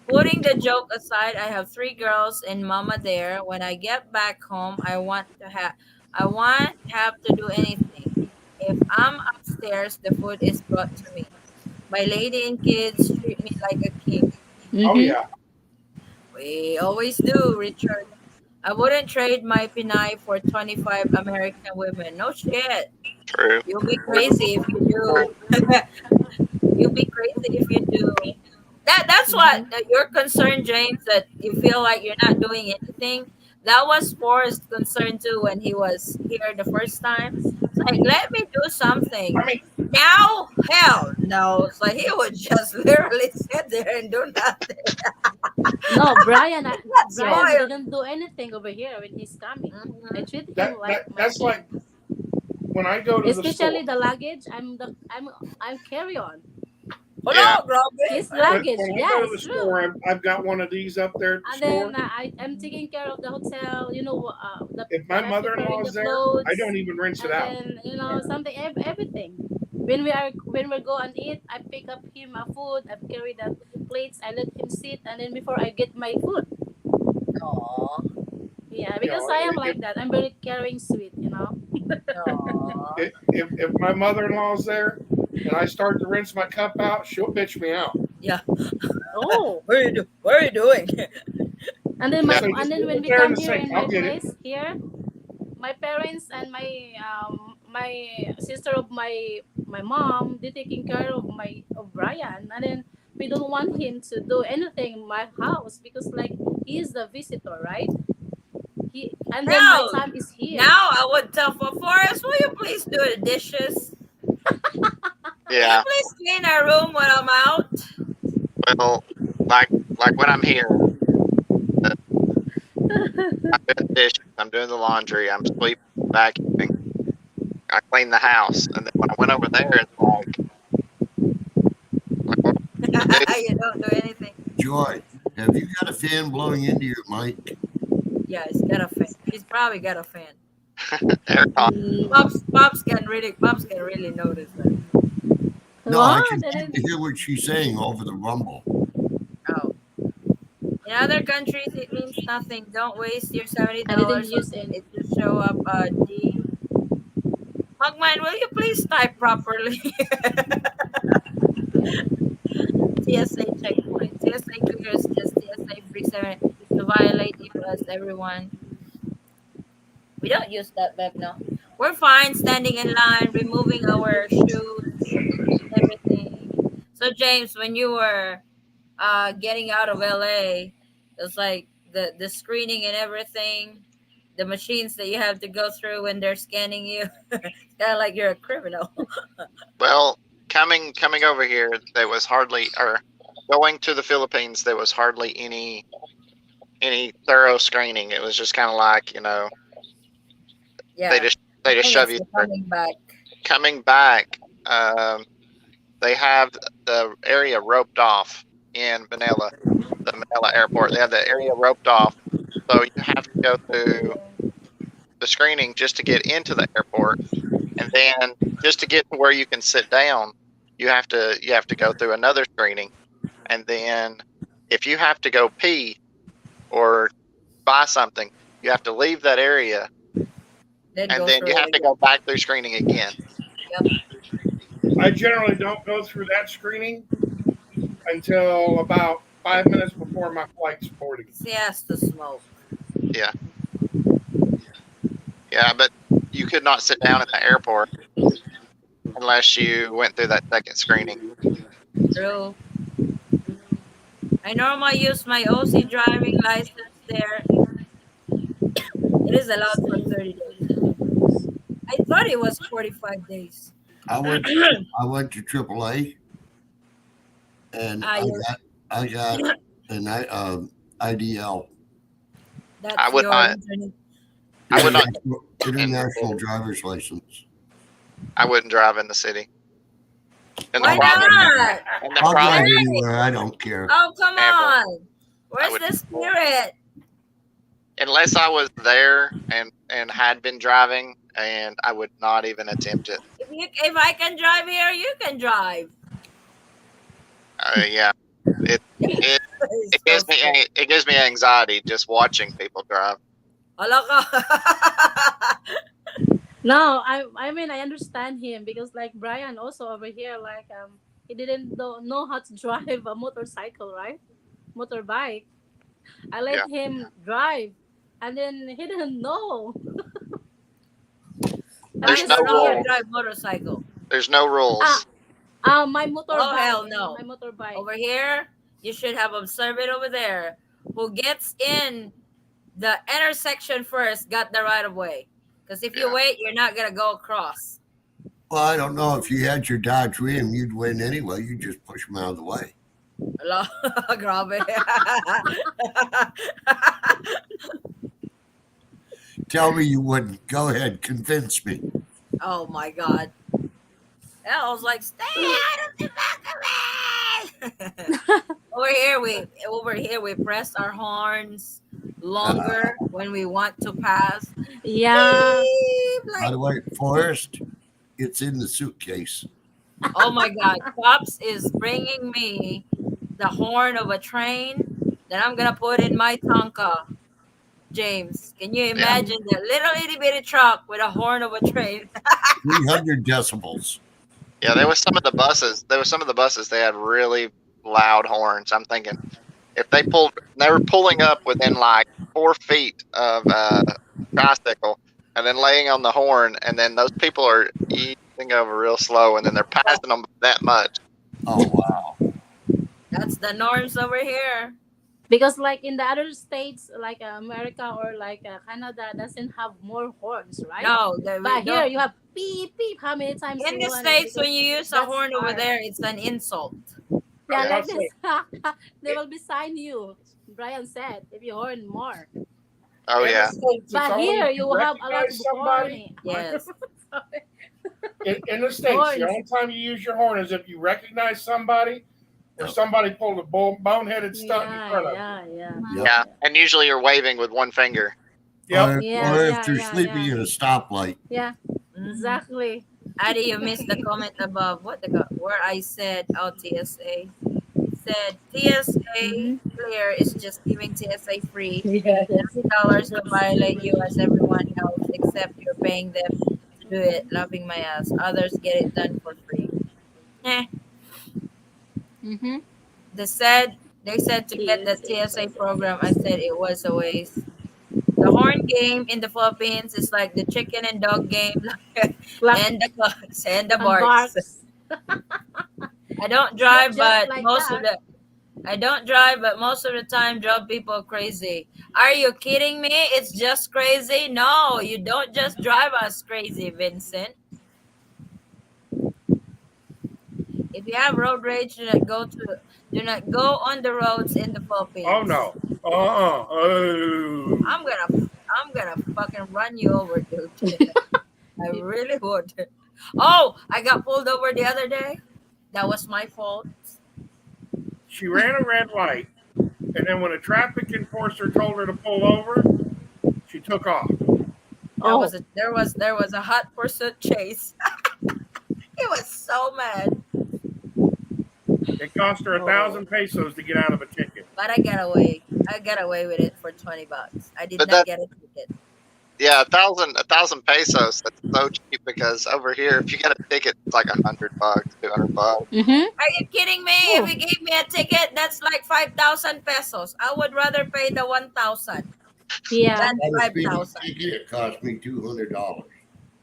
Putting the joke aside, I have three girls and mama there. When I get back home, I want have to do anything. If I'm upstairs, the food is brought to me. My lady and kids treat me like a king. Oh Mm-hmm. yeah. We always do, Richard. I wouldn't trade my Pinay for 25 American women. No shit. True. You'll be crazy if you do. You'll be crazy if you do. That's what Mm-hmm. you're concerned, James. That you feel like you're not doing anything. That was Forrest's concern too when he was here the first time. It's like, let me do something. I mean, Now, hell no. It's like he would just literally sit there and do nothing. No, Brian. That's Brian spoiled. didn't do anything over here when he's coming. I Mhm. treat him like my that's like king. when I go to the store. Especially the luggage. I'm carry on. Yeah. Hello, Robin. His When, luggage. when I Yeah, go to the it's true. store, I've got one of these up there at the And then store. I'm taking care of the hotel. If my I'm mother in preparing law the is there, I clothes, don't even rinse it and out. then something everything. When we go and eat, I pick up him a food. I carry the plates. I let him sit, and then before I get my food. Aw, Yeah, You because know, I am like that. I'm very caring, sweet. aw. if my mother in law is there and I start to rinse my cup out, she'll bitch me out. Yeah. Oh, What are you doing? She'll Yeah. say, and just then leave when it we there in come the here sink. in I'll my get it. place here, my parents and my sister of my mom, they taking care of Brian, and then we don't want him to do anything in my house because like he is the visitor, right? He and then my Now, time is here. now I would tell for Forrest, will you please do the dishes? Can you Yeah. please clean our room when I'm out? Well, like when I'm here, uh, I'm doing the dishes, I'm doing the laundry, I'm sweeping, vacuuming, I clean the house, and then when I went over there, it's like what am I gonna do? You don't do anything. Joy, have you got a fan blowing into your mic? Yeah, he's got a fan. She's probably got a fan. Aircon. Mm, Pops can really notice that. No, I what? can And seem then to hear what she's saying over the rumble. Oh. In other countries, it means nothing. Don't waste your seventy I didn't dollars on use any. it to show up. Hogman, will you please type properly? TSA checkpoint. TSA clears just TSA free 7 to violate US, everyone. We don't use that back now. We're fine standing in line, removing our shoes, everything. So James, when you were getting out of LA, it's like the screening and everything, the machines that you have to go through when they're scanning you. It's kind of like you're a criminal. Well, coming over here, there was hardly, or going to the Philippines, there was hardly any thorough screening. It was just kind of like, they Yeah, just I they just think shove it's you the through. coming back. Coming back, they have the area roped off in Manila, the Manila airport. They have the area roped off, so you have to go through the screening just to get into the airport, and then just to get to where you can sit down, you have to go through another screening, and then if you have to go pee or buy something, you have to leave that area, Then and go then through you it have to again. go back through screening again. Yep. I generally don't go through that screening until about 5 minutes before my flight's boarding. 'Cause he has to smoke. Yeah, yeah, but you could not sit down at the airport unless you went through that second screening. True. I normally use my OC driving license there. It is allowed for 30 days. I thought it was 45 days. I went I went to AAA and Ah, you I got an IDL, I that's would your not. internet. I would not. In, international driver's license. I wouldn't drive in the city. And the Why I'll problem, drive, not? and the I'll drive problem, Hey! anywhere. I don't care. Oh, come never. on. I Where's would, the spirit? unless I was there and had been driving, and I would not even attempt it. If I can drive here, you can drive. Yeah, it it It's it so gives me sad. it gives me anxiety just watching people drive. Hala ka. No, I mean I understand him because like Brian also over here like he didn't know how to drive a motorcycle, right? Motorbike. I let Yeah, him drive and then he didn't know. I'm there's I no just don't know how to scared. rules. drive motorcycle. There's no Ah, rules. my Oh, motorbike. hell no. My motorbike. Over here, you should have observed it over there. Who gets in the intersection first got the right of way. Because if you Yeah, wait, you're not going to go across. Well, I don't know if you had your Dodge Ram, you'd win anyway. You just push them out of the way. Hala, grabe. Tell me you wouldn't. Go ahead, convince me. Oh my God. Yeah, I was like, stay out of the back of me. Over here we press our horns Uh, longer when we want to pass. Yeah. Beep, by like, the way, Forrest, it's in the suitcase. oh my God, Pops is bringing me the horn of a train that I'm gonna put in my Tonka. James, can you yeah. imagine that little itty bitty truck with a horn of a train? 300 decibels. Yeah, there was some of the buses. There was some of the buses. They had really loud horns. I'm thinking if they were pulling up within like 4 feet of tricycle, and then laying on the horn, and then those people are easing over real slow, and then they're passing them that much. Oh, wow. That's the norms over here. Because like in the other states like America or like Canada doesn't have more horns, right? No, we But here don't. you have beep beep. How many times In you the want it? States, when Because you use a that's horn over our there, it's an insult. I yeah was Yeah, about like to this. say, They will beside you. Brian said if you horn more. oh in the yeah, States, it's But only here if you you have a lot of recognize somebody. Yes. In the States, the horns. only time you use your horn is if you recognize somebody or somebody pulled a boneheaded stunt in Yeah, front of you. yeah, yeah, Yep. yeah. And usually you're waving with one finger. Yep. yeah, Or if yeah, they're yeah, sleeping yeah, at a stoplight. yeah. Mhm. Exactly. Adi, you missed the comment above. Where I said, oh, TSA. It said TSA Mm-hmm. clear is just giving TSA free Yes. $30 to violate you as everyone else except you're paying them to do it, laughing my ass. Others get it done for free. Eh, Mm-hmm. they said to get the TSA TSA program. I facilities. said it was a waste. The horn game in the Philippines is like the chicken and dog game, Clap and the clucks and the and barks. barks. I don't It's not drive, just but like most of that. the I don't drive, but most of the time drive people crazy. Are you kidding me? It's just crazy. No, you don't just drive us crazy, Vincent. If you have road rage, do not go on the roads in the Oh Philippines. no. Oh. I'm gonna fucking run you over, dude. I really would. Oh, I got pulled over the other day. That was my fault. She ran a red light, and then when a traffic enforcer told her to pull over, she took off. Oh, There was a hot pursuit chase. He was so mad, It cost her a oh. thousand pesos to get out of a ticket. but I got away. I got away with it for $20. I did But not that, get a ticket. yeah, a thousand pesos. That's so cheap because over here, if you get a ticket, it's like $100, $200. Mm-hmm. Are you kidding me? If Oh, you gave me a ticket, that's like 5,000 pesos. I would rather pay the 1,000 yeah. than I was speeding 5,000. ticket. It cost me $200.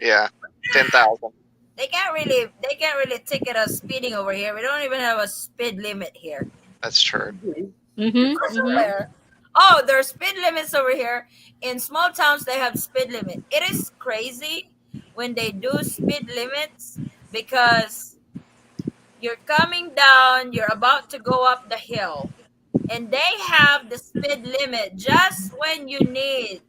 Yeah, 10,000. They can't really ticket us speeding over here. We don't even have a speed limit here. That's true. Mm-hmm. Mm-hmm. Where? Oh, there's speed limits over here. In small towns, they have speed limit. It is crazy when they do speed limits because you're coming down, you're about to go up the hill, and they have the speed limit just when you need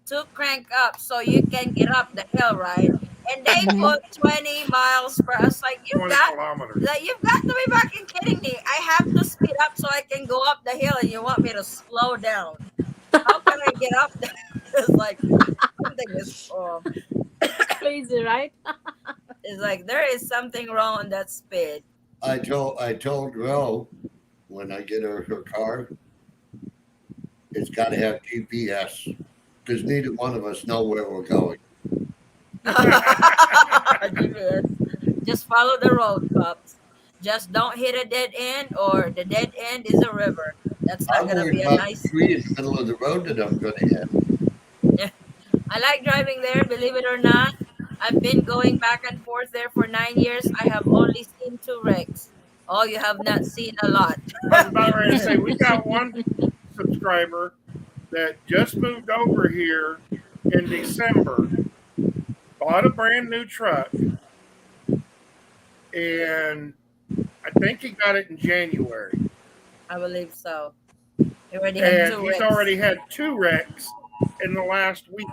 to crank up so you can get up the hill, right? And they Mm-hmm. put 20 miles per hour. It's 20 kilometers. you've got to be fucking kidding me. I have to speed up so I can go up the hill, and you want me to slow down. How can I get up there? It's like something is It's crazy, right? it's like there is something wrong on that speed. I told Ro when I get her car, it's got to have GPS because neither one of us know where we're going. GPS. Just follow the road, pups. Just don't hit a dead end, or the dead end is a river. That's not I'm gonna worried be a about the nice. tree in the middle of the road that I'm going to hit. I like driving there, believe it or not. I've been going back and forth there for 9 years. I have only seen two wrecks. Oh, you have not seen a lot. I was about ready to say we got one subscriber that just moved over here in December, bought a brand new truck, and I think he got it in January. I believe so. You already had And two he's wrecks. already had two wrecks in the last week.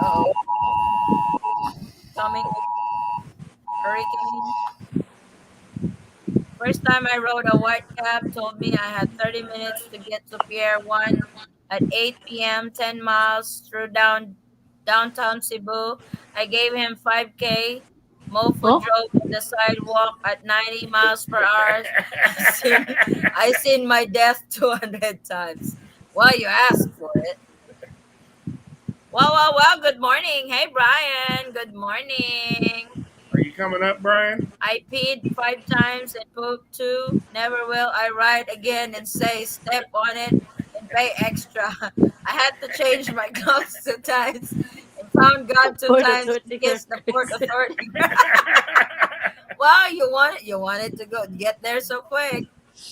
Oh, coming hurricane. First time I rode a white cab told me I had 30 minutes to get to Pier 1 at 8 p.m., 10 miles through downtown Cebu. I gave him 5K. Mofo Oh, drove on the sidewalk at 90 miles per hour. I seen my death 200 times. Well, you asked for it. Well. Good morning. Hey, Brian. Good morning. Are you coming up, Brian? I peed 5 times and pooped two. Never will I ride again and say step on it and pay extra. I had to change my clothes 2 times and found God two for the times and 30 you're kissed the fourth crazy. authority. Wow, you wanted to go get there so quick.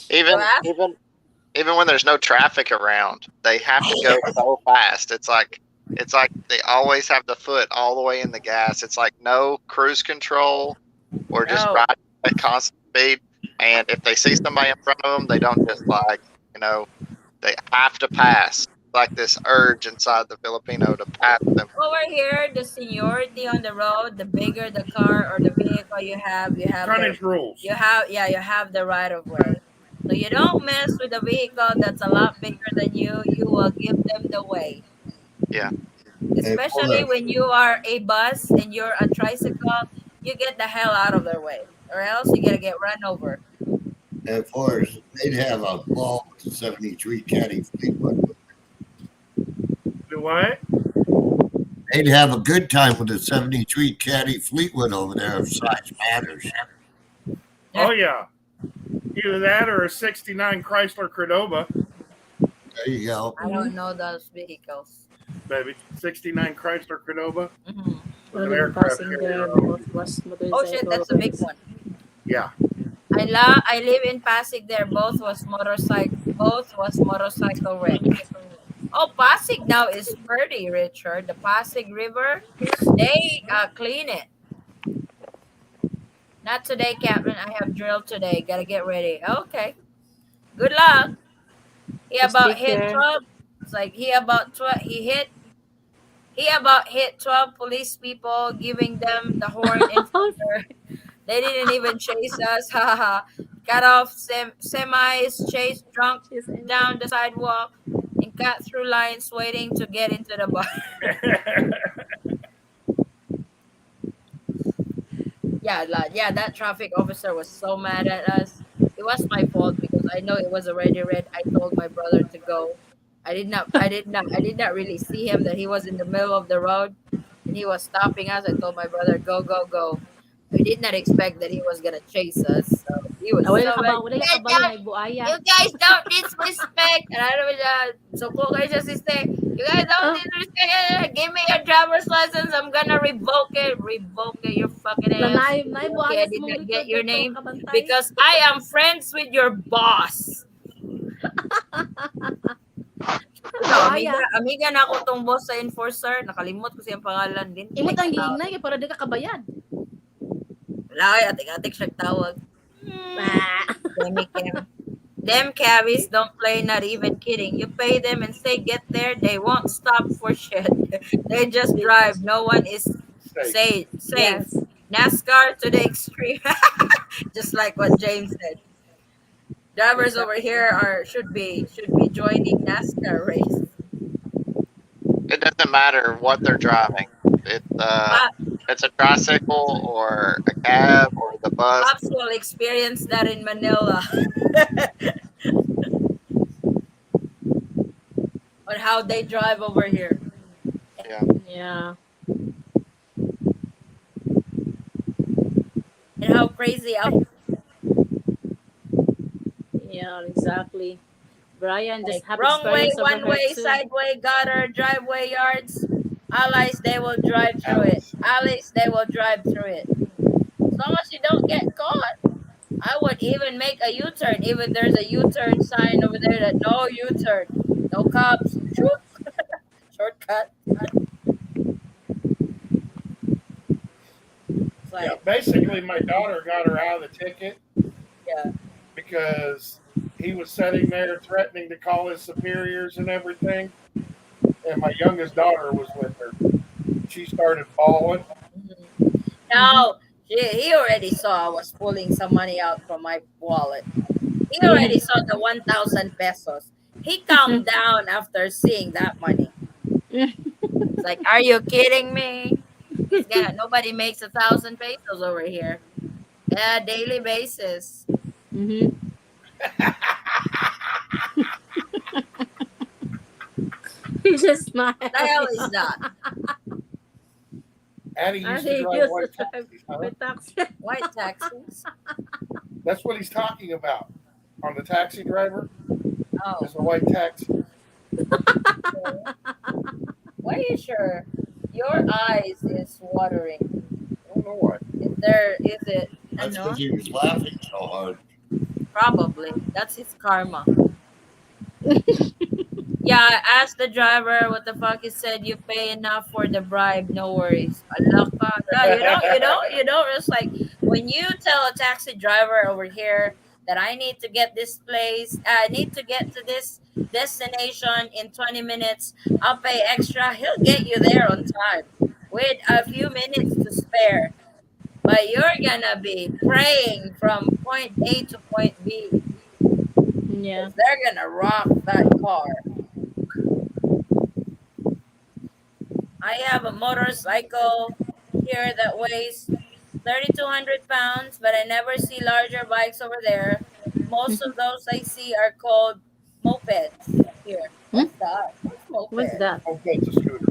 You Even asked. even even when there's no traffic around, they have to go so fast. It's like they always have the foot all the way in the gas. It's like no cruise control or just No. riding at constant speed. And if they see somebody in front of them, they don't just you know, they have to pass. Like this urge inside the Filipino to pass them. Over here, the seniority on the road, the bigger the car or the vehicle you have the Tonnage rules. you have the right of way. So you don't mess with a vehicle that's a lot bigger than you will give them the way. Yeah. And Especially Forrest, when you are a bus and you're a tricycle, you get the hell out of their way. Or else you're gonna get run over. and Forrest, they'd have a ball with the 73 Caddy Fleetwood. Do what? They'd have a good time with the 73 Caddy Fleetwood over there if size matters. Oh yeah, either that or a '69 Chrysler Cordoba, There you go. I don't Mm-hmm. know those vehicles. baby. '69 Chrysler Cordoba Hmm. was I an live in aircraft Passenger, carrier. both was Oh shit, motorcycle that's a big wrecks. one. Yeah, I live in Pasig there. Both was motorcycle wrecks. Oh, Pasig now is pretty, Richard. The Pasig River, they clean it. Not today, Captain. I have drill today. Gotta get ready. Okay. Good luck. He Just about take hit care. 12. It's like he about hit 12 police people, giving them the horn in front of her. They didn't even chase us. Haha. Got off semis, chased drunk She's angry. down the sidewalk, and cut through lines waiting to get into the bar. Yeah, yeah, that traffic officer was so mad at us. It was my fault because I know it was already red. I told my brother to go. I did not really see him that he was in the middle of the road and he was stopping us. I told my brother, go, go, go. I did not expect that he was gonna chase us. So he was so mad. Wala ka You kabalo guys na buaya. you guys don't disrespect. And I don't so po kayo siya sister. You guys don't Oh, disrespect. Give me your driver's license. I'm gonna revoke it. Revoke it, your fucking ass. nanay Okay, buaya I sa did mong not get likod your dito name makabantay. because I am friends with your boss. No, amiga, Buaya. amiga na ako tong boss sa enforcer. Nakalimot ko siyang pangalan din. Imot Like, ang giignay kay para di ka kabayad. wala kay atik-atik siya tawag. Ah. Demi-cam. Them cabbies don't play, not even kidding. You pay them and say get there, they won't stop for shit. They just drive. No one is safe. safe. Yes. NASCAR to the extreme. Just like what James said. Drivers over here should be joining NASCAR race. It doesn't matter what they're driving. It Pop, it's a tricycle or a cab or the bus. Pops will experience that in Manila on how they drive over here Yeah. Yeah. and how crazy up Yeah, exactly. Brian just like have wrong way, experience over one her way, too. sideway, gutter, driveway, yards. Allies, they will drive through it. Alice. Allies, they will drive through it. As long as you don't get caught. I would even make a U-turn. Even there's a U-turn sign over there that no U-turn, no cops. Shoot, shortcut. It's Yeah, like, basically, my daughter got her out of the ticket yeah. because he was sitting there threatening to call his superiors and everything. And my youngest daughter was with her. She started bawling. Mhm. Mm-hmm. No, he already saw I was pulling some money out from my wallet. He already saw the 1,000 pesos. He calmed down after seeing that money. It's like, are you kidding me? He's got nobody makes 1,000 pesos over here. Yeah, daily basis. Mm-hmm. He just smiled. The hell is that? Addie And used to he drive used to white drive taxis, huh? with taxi. White taxis? That's what he's talking about. On the taxi driver Oh, is a white taxi. okay. Why are you sure? Your eyes is watering. I don't know why. Is it That's because ano? he was laughing so hard. Probably. That's his karma. Yeah, I asked the driver what the fuck he said. You pay enough for the bribe, no worries. Allah ka. Yeah, you don't. It's like when you tell a taxi driver over here that I need to get this place, I need to get to this destination in 20 minutes. I'll pay extra. He'll get you there on time with a few minutes to spare. But you're gonna be praying from point A to point B Yeah. because they're gonna rock that car. I have a motorcycle here that weighs 3,200 pounds, but I never see larger bikes over there. Most of those I see are called mopeds here. Hmm? What's that? What's What's moped? that? Okay, it's a scooter.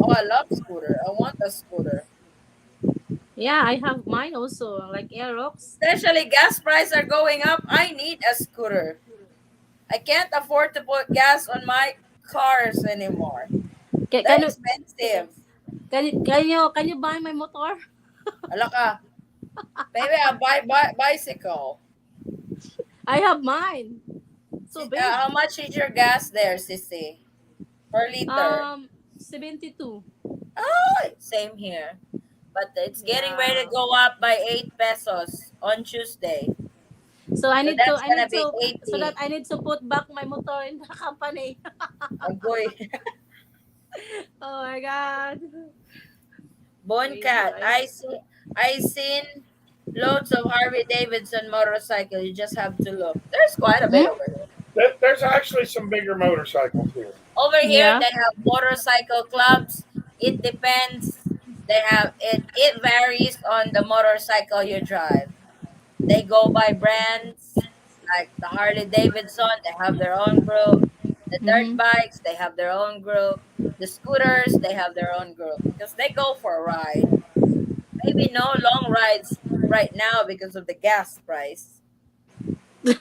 Oh, I love scooter. I want a scooter. Yeah, I have mine also, like Aerox. Especially gas prices are going up. I need a scooter. I can't afford to put gas on my cars anymore. Can, They're can you expensive. can you buy my motor? Ala ka. Maybe I'll buy bicycle. I have mine. So big. How much is your gas there, sissy? Per liter? 72. Oh, same here. But it's getting ready Yeah. to go up by 8 pesos on Tuesday. So I So need to that's I gonna need be to so that 80. I need to put back my motor in the company. Agoy. Oh my god. Bone Crazy, cat. right? I seen loads of Harley Davidson motorcycle. You just have to look. There's quite a bit Hmm? over here. There's actually some bigger motorcycles here. Over here Yeah. they have motorcycle clubs. It depends. They have it varies on the motorcycle you drive. They go by brands like the Harley Davidson, they have their own group. The dirt Mm-hmm. bikes, they have their own group. The scooters, they have their own group because they go for a ride. Maybe no long rides right now because of the gas price.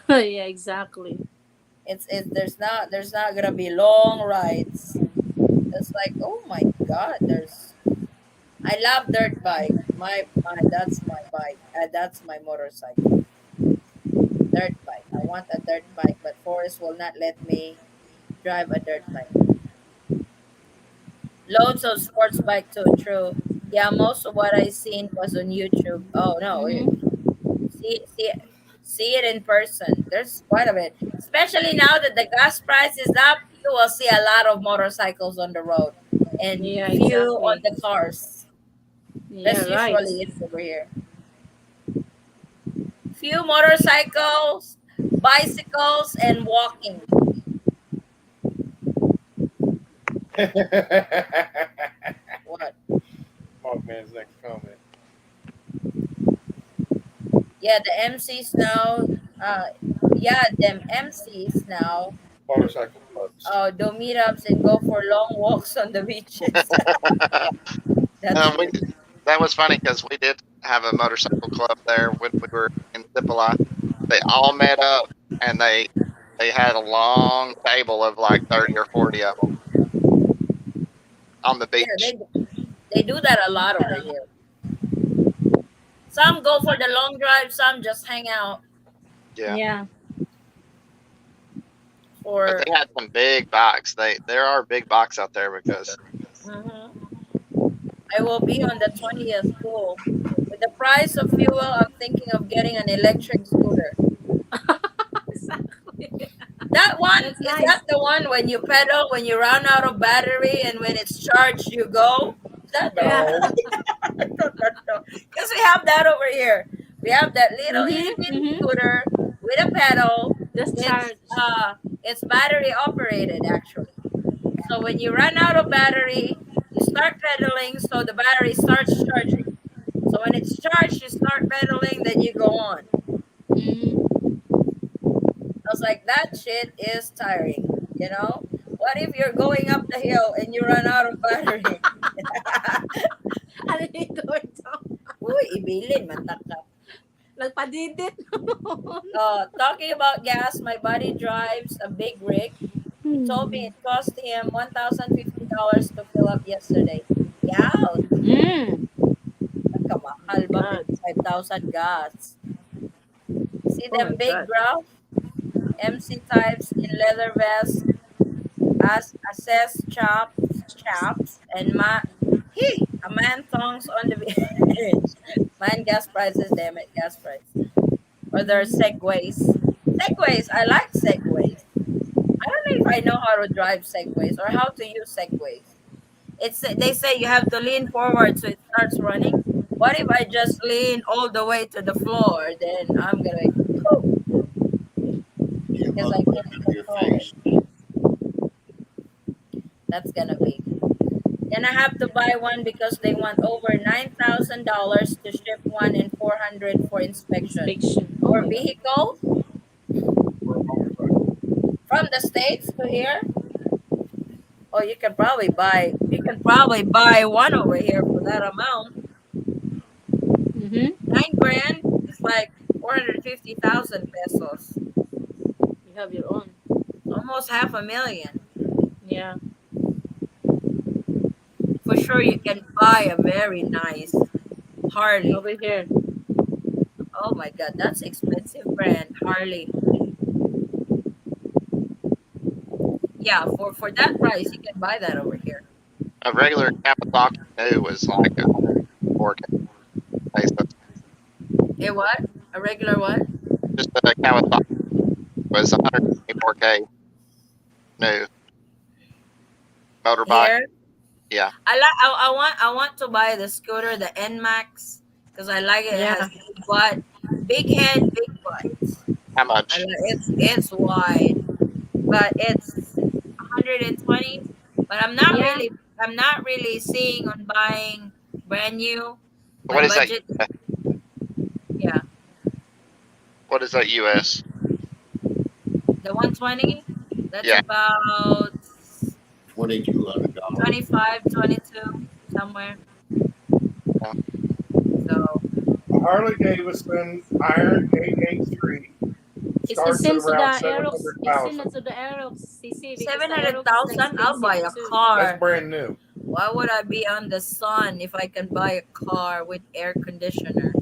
Yeah, exactly. It's there's not gonna be long rides. It's like, oh my god, there's I love dirt bike. My That's my bike. That's my motorcycle. Dirt bike. I want a dirt bike, but Forrest will not let me drive a dirt bike. Loads of sports bike too. True. Yeah, most of what I seen was on YouTube. Oh no, Mm-hmm. see see it in person. There's quite a bit, especially now that the gas price is up. You will see a lot of motorcycles on the road, and Yeah, few on exactly. the cars. Yeah, That's right. usually it over here. Few motorcycles, bicycles, and walking. What? Mogman's next comment. Yeah, the MCs now. Uh, yeah, them MCs now. Motorcycle clubs. Do meetups and go for long walks on the beaches. That's We funny. that was funny because we did have a motorcycle club there when we were in Cipoli. They all met up and they had a long table of like 30 or 40 of them on the Yeah, beach. they do that a lot over here. Some go for the long drive. Some just hang out Yeah, Yeah. but for. they had some big bikes. There are big bikes out there because Mhm. I will be on the 20th. Cool. With the price of fuel, I'm thinking of getting an electric scooter. Exactly. That one, That's is nice. that the one when you pedal, when you run out of battery, and when it's charged, you go? Is that the Yeah. No. I don't know. Because we have that over here. We have that little itty Mm-hmm. bitty Mm-hmm. scooter with a pedal. Just charge. It's battery operated actually. So when you run out of battery, you start pedaling, so the battery starts charging. So when it's charged, you start pedaling, then you go on. Mm. I was like, that shit is tiring. You know? What if you're going up the hill and you run out of battery? Ano yung going down? Uy, ibilin, matakap. Nagpadidit. Talking about gas, my buddy drives a big rig. He told me it cost him $1,050 to fill up yesterday. Yeah, Mm. Oh nakamahal my ba god. 55,000 gas? See Oh my them big god. graph? MC types in leather vest as assess chaps and a man tongs on the beach. Man, gas prices, damn it, gas price. Or there are Mm-hmm. segways. Segways, I like segways. I don't know if I know how to drive segways or how to use segways. They say you have to lean forward so it starts running. What if I just lean all the way to the floor? Then I'm gonna be, You because look I right can't in your control it. face. That's gonna be. Then I have to buy one because they want over $9,000 to ship one and 400 for inspection. Inspection. Oh For my god. vehicle For a motorcycle. from the States to here, Oh, you can probably buy one over here for that amount. Mm-hmm. 9 grand is like 450,000 pesos. You have your own. Almost half a million. Yeah. For sure you can buy a very nice Harley. Over here. Oh my god, that's expensive brand, Harley. Yeah, for that price you can buy that over here. A regular Kawasaki new was like 104K pesos. A what? A regular what? Just a Kawasaki was 124K new motorbike. Here? Yeah. I want to buy the scooter, the Nmax, because I like it. It Yeah. has big butt, big head, big butt. How I much? like it's wide, but it's 120. But Yeah. I'm not really seeing on buying brand new. My What is that? budget, yeah, What is that US? the 120. That's Yeah. about $2,200. 25, 22 somewhere. Yeah. So A Harley Davidson Iron 883 It starts at seems to the around Aerox. It's 700,000. similar to the Aerox CC because the Aerox is 700,000. I'll buy expensive a too. That's car. brand new. Why would I be on the sun if I can buy a car with air conditioner?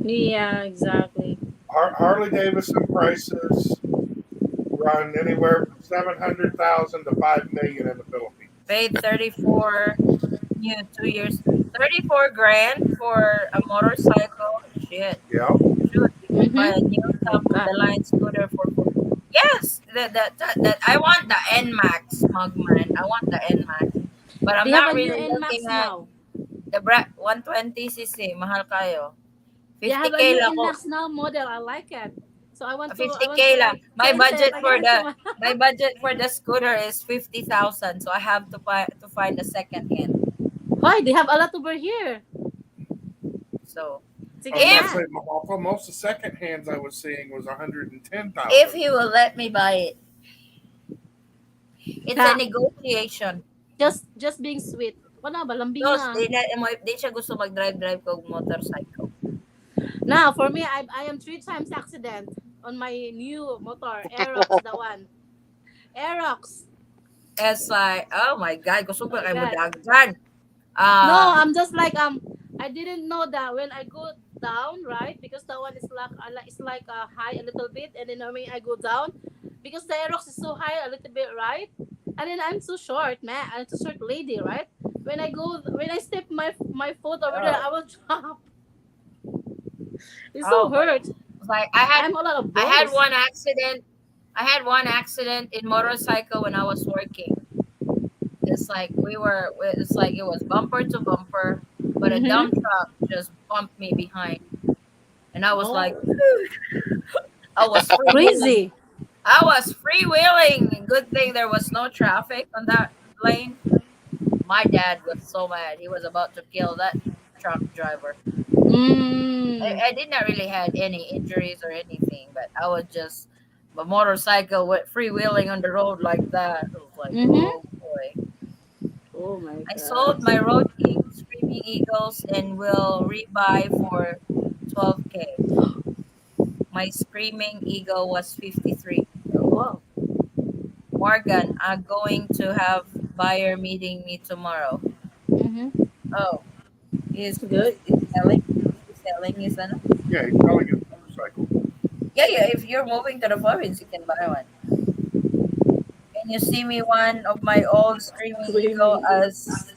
Yeah, exactly. Harley Davidson prices run anywhere from 700,000 to 5 million in the Philippines. Paid 34 new 2 years. 34 grand for a motorcycle. Shit. Yeah. Shoot, you can buy a new Mm-hmm. Oh top of God. the line scooter for four. Yes, that I want the Nmax, Mugman. I want the Nmax. But I'm They have not a new really looking Nmax at now. the 120cc. Mahal kayo. They have a 50K new lang ko. Nmax now model. I like it. So I want to 50K lang. like chance it. I want to. My budget for the scooter is 50,000. So I have to find a second hand. Why they have a lot over here? So Take I a was about to if say, man. most of the second hands I was seeing was if 110,000. he will let me buy it, it's a Ha, negotiation. just being sweet. Wala ba lambing Dos, na. di siya gusto mag-drive kog motorcycle. Now for me, I am three times accident on my new motor Aerox the one Aerox. It's like, oh my God, gusto Oh ba my kayo mo god. dagdan? No, Ah, I'm just like I didn't know that when I go down, right? Because that one is it's like high a little bit, and then when I go down, because the Aerox is so high a little bit, right? And then I'm too short, man. I'm too short lady, right? When I step my foot over there, oh, I will drop. It's so oh my. hurt. It's like I'm a lot of I had bruise. one accident. I had one accident in motorcycle when I was working. It's like it was bumper to bumper, but a dump Mm-hmm. truck just bumped me behind. And I was like, Oh, I was freewheeling. crazy. I was freewheeling. Good thing there was no traffic on that lane. My dad was so mad. He was about to kill that truck driver. Mm. I did not really had any injuries or anything, but I was just a motorcycle with freewheeling on the road like that. I was like, oh Mm-hmm. boy. Oh my I sold my god. Road King Screaming Eagles and will rebuy for 12K. My Screaming Eagle was 53. So Wow. Morgan, I'm going to have buyer meeting me tomorrow. Mm-hmm. Oh, is Good. is selling? Is he selling his ano? Yeah, he's selling his motorcycle. Yeah, yeah. If you're moving to the province, you can buy one. Can you see me one of my old Screaming Eagle Swimming. as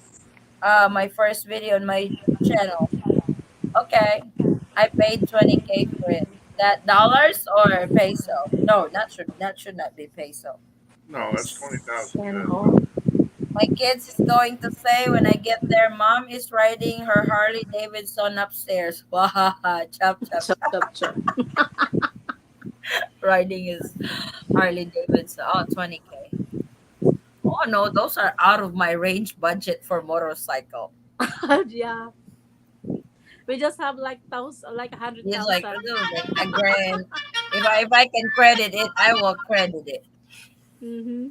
my first video on my channel? Okay. I paid 20K for it. That dollars or peso? No, that should not be peso. No, that's 20,000 Send US. home. My kids is going to say when I get there, mom is riding her Harley Davidson upstairs. Wow, chop chop Chop, chop. chop, chop. Riding his Harley Davidson. Oh, 20K. Oh no, those are out of my range budget for motorcycle. Yeah. We just have like thousand, like a hundred It's like thousand. like a grand. If I can credit it, I will credit it. Mm-hmm.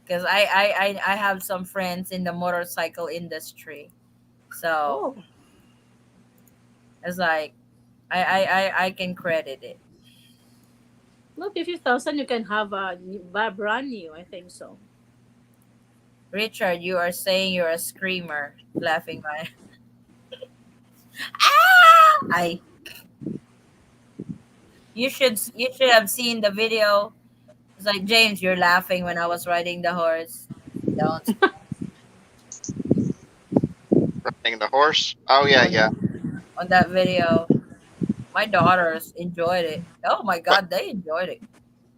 because I have some friends in the motorcycle industry, so Oh, it's like I can credit it. look, 50,000, you can have brand new. I think so. Richard, you are saying you're a screamer, laughing my ah! I you should have seen the video. It's like James, you're laughing when I was riding the horse. Don't Riding the horse. Oh yeah, on yeah. on that video. My daughters enjoyed it. Oh my What god, they enjoyed it.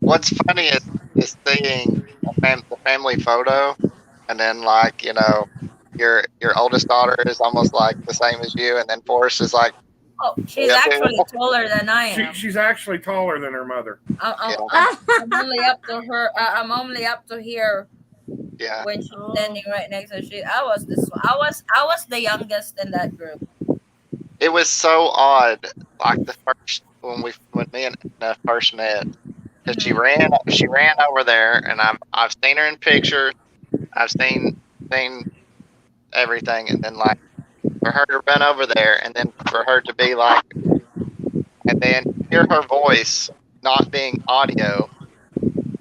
What's funny is seeing the family photo, and then like your oldest daughter is almost like the same as you, and then Forrest is like Oh, way she's up here. actually taller than I am. She's actually taller than her mother. I, I, Yeah, I'm I'm only up to her. I'm only up to here yeah. when she's Oh. standing right next to she. I was the youngest in that group. It was so odd. Like the first when me and Anna first met, because Hmm. she ran over there, and I've seen her in pictures. I've seen everything, and then like for her to run over there, and then for her to be like, and then hear her voice not being audio,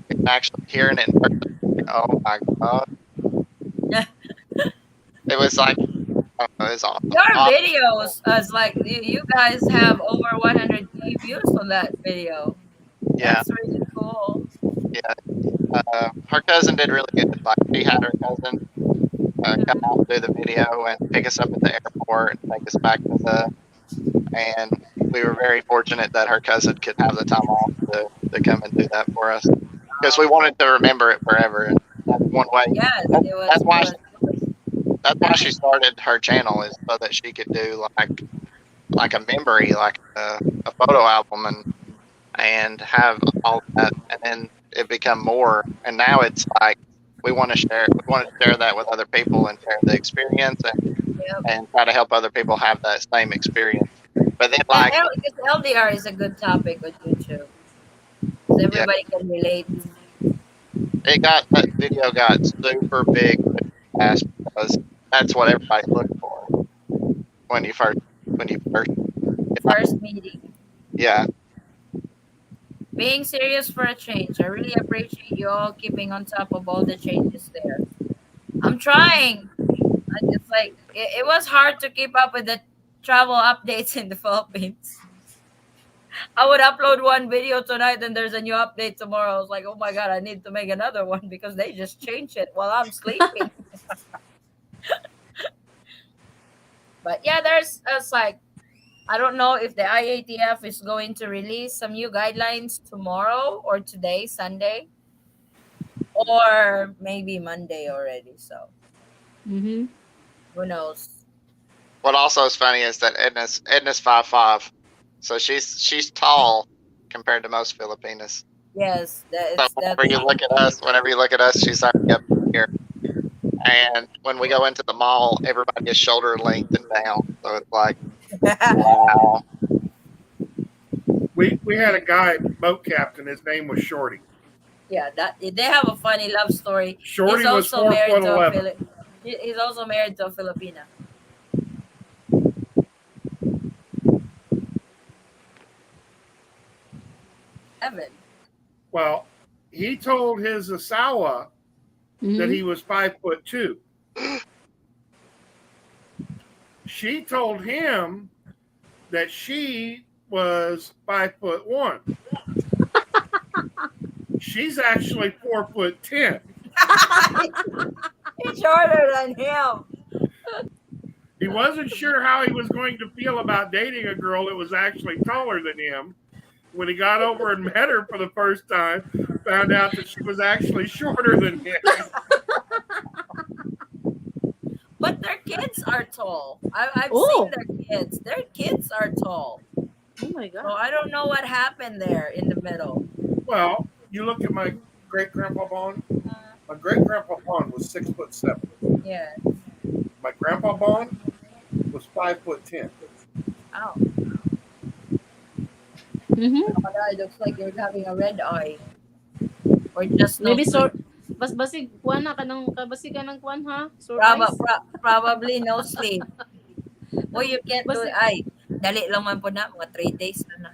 and actually hearing it in person. Like, oh my god! It was like it was awesome. Your Awesome. videos, as like you guys have over 100K views on that video. Yeah, That's really cool. yeah. Her cousin did really good. Like she had her cousin come Mhm. out and do the video and pick us up at the airport and take us back to the. And we were very fortunate that her cousin could have the time off to come and do that for us because we wanted to remember it forever. And that's one way. Yes, That, it was. that's It why was. It was that's why she nice. started her channel is so that she could do like a memory, like a photo album and have all that, and then it become more. And now it's like we want to share that with other people and share the experience Yep. and try to help other people have that same experience. But then And like because LDR is a good topic on YouTube, because yeah, everybody can relate. it got that video got super big fast because that's what everybody's looking for when you first when you first First meeting. yeah. Being serious for a change. I really appreciate you all keeping on top of all the changes there. I'm trying. It's like it was hard to keep up with the travel updates in the Philippines. I would upload one video tonight and there's a new update tomorrow. I was like, oh my god, I need to make another one because they just changed it while I'm sleeping. But yeah, there's it's like I don't know if the IATF is going to release some new guidelines tomorrow or today, Sunday, or maybe Monday already. So Mm-hmm. who knows? What also is funny is that Edna's 5'5", so she's tall compared to most Filipinas. Yes, So that's whenever you look at us, she's already up here. And when we go into the mall, everybody is shoulder length and down. So it's like, wow. We had a guy boat captain. His name was Shorty. yeah. That they have a funny love story. He's Shorty was also four married foot to a 11. He's also married to a Filipina. Evan. Well, he told his Asawa that Mm-hmm. he was 5'2". She told him that she was 5'1". She's actually 4'10". He's shorter than him. He wasn't sure how he was going to feel about dating a girl that was actually taller than him. When he got over and met her for the first time, found out that she was actually shorter than him. But their kids are tall. I've seen Oh, their kids. Their kids are tall. oh my So God. I don't know what happened there in the middle. Well, you look at my great grandpa Bond. My great grandpa Bond was 6'7". Yeah. My grandpa Bond was 5'10". Oh, Mm-hmm. my God, it looks like you're having a red eye. Or just no Maybe sleep. Bas basig kuan na kanang kabasi ka ng kuan ha? Sore eyes. Probably no sleep. Well, you can't do Basig ay dali lang man po na mga 3 days na na.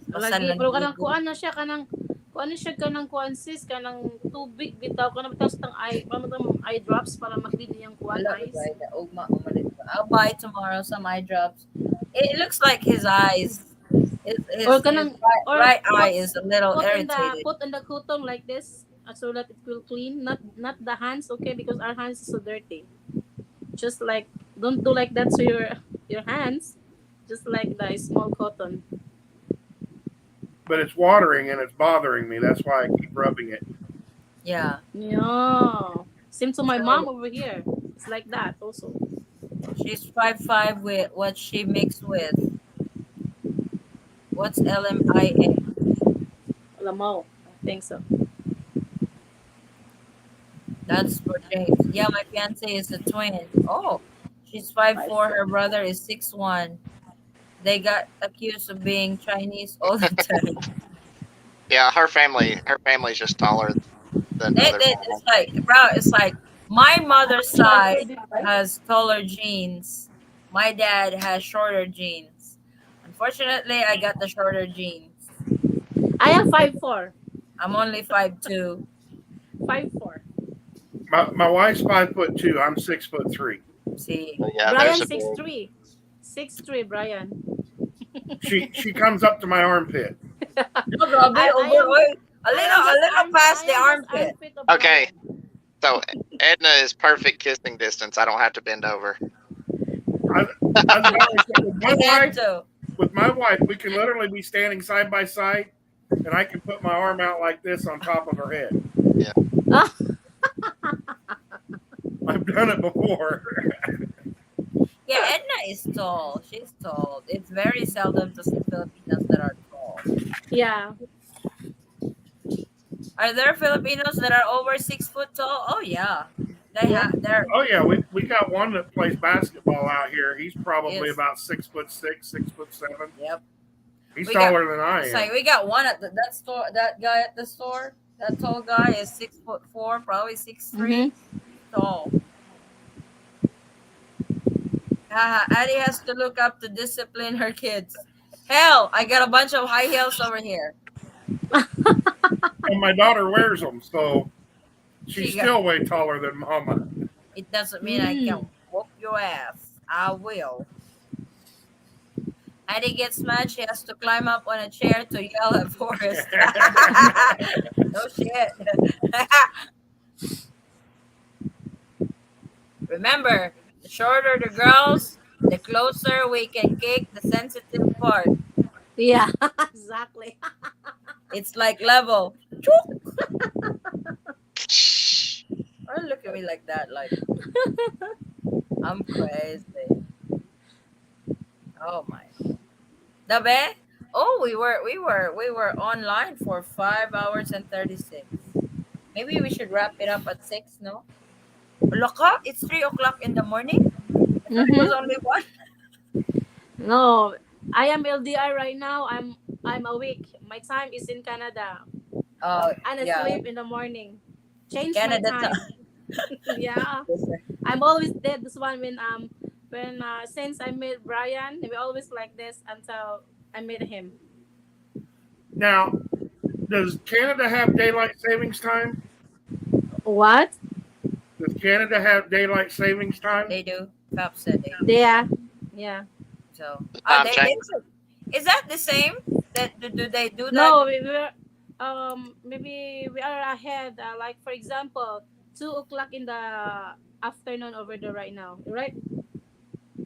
Basta lagi lang pero kanang ligo. kuan na siya kanang kuan na siya kanang kuan sis kanang tubig bitaw kanang bitaw sa tang eye para mo eye drops para maklin niyang kuan Wala ba eyes. the ugma umalit pa. I'll buy tomorrow some eye drops. It looks like his eyes, Or his kanang or right eye is a little irritated. put in the cotton like this so that it will clean not the hands okay because our hands is so dirty. Just like don't do like that to your hands. Just like the small cotton. But it's watering and it's bothering me. That's why I keep rubbing it. Yeah. Yeah. Same to my mom So over here. It's like that also. she's 5'5" with what she mixed with. What's LMIA? Lamo. I think so. That's for James. Yeah, my fiance is a twin. Oh, she's five Five four. four. Her brother is 6'1". They got accused of being Chinese all the time. Yeah, her family's just taller than other It's families. like, bro, it's like my mother's Five side four did right? has taller genes. My dad has shorter genes. Unfortunately, I got the shorter genes. I am 5'4". I'm only 5'2". 5'4". My wife's 5'2". I'm 6'3". See, So yeah, Brian there's a six big. three. 6'3", Brian. She comes up to my armpit. no, grabe, I am a little I past the am just armpit. armpit of Okay, Brian. so Edna is perfect kissing distance. I don't have to bend over. I, I'm honest, with I my had wife, to. we can literally be standing side by side, and I can put my arm out like this on top of her head. Yeah. Ah, I've done it before. Yeah, Edna is tall. She's tall. It's very seldom to see Filipinos that are tall. yeah. Are there Filipinos that are over 6 foot tall? Oh yeah, they Yeah. have. There Oh yeah, we got one that plays basketball out here. He's probably is. about 6'6", 6'7". Yep. He's We got. taller than I It's am. like we got one at that store. That guy at the store. That tall guy is 6'4", probably 6'3". Mhm. Tall. Addie has to look up to discipline her kids. Hell, I got a bunch of high heels over here. And my daughter wears them, so she's She got. still way taller than Mama. It doesn't mean I can Mm. whoop your ass. I will. Addie gets mad. She has to climb up on a chair to yell at Forrest. No shit. Remember, the shorter the girls, the closer we can kick the sensitive part. Yeah. Exactly. It's like level. Chook. Or look at me like that, like I'm crazy. Oh my. Dabe? Oh, we were online for 5 hours and 36. Maybe we should wrap it up at 6. No, look up. It's 3 o'clock in the morning. I thought it was Mhm. only one. No, I am LDR right now. I'm awake. My time is in Canada. Oh And I yeah, sleep in the morning. Change my Canada time. time. Yeah. I'm always dead. This one when since I met Brian, we always like this until I met him. Now, does Canada have daylight savings time? What? Does Canada have daylight savings time? They do. Fab said they do. Yeah. Yeah. So Time they change. do. Is that the same? That do they do that? No, we were maybe we are ahead. Like for example, 2 o'clock in the afternoon over there right now. Right?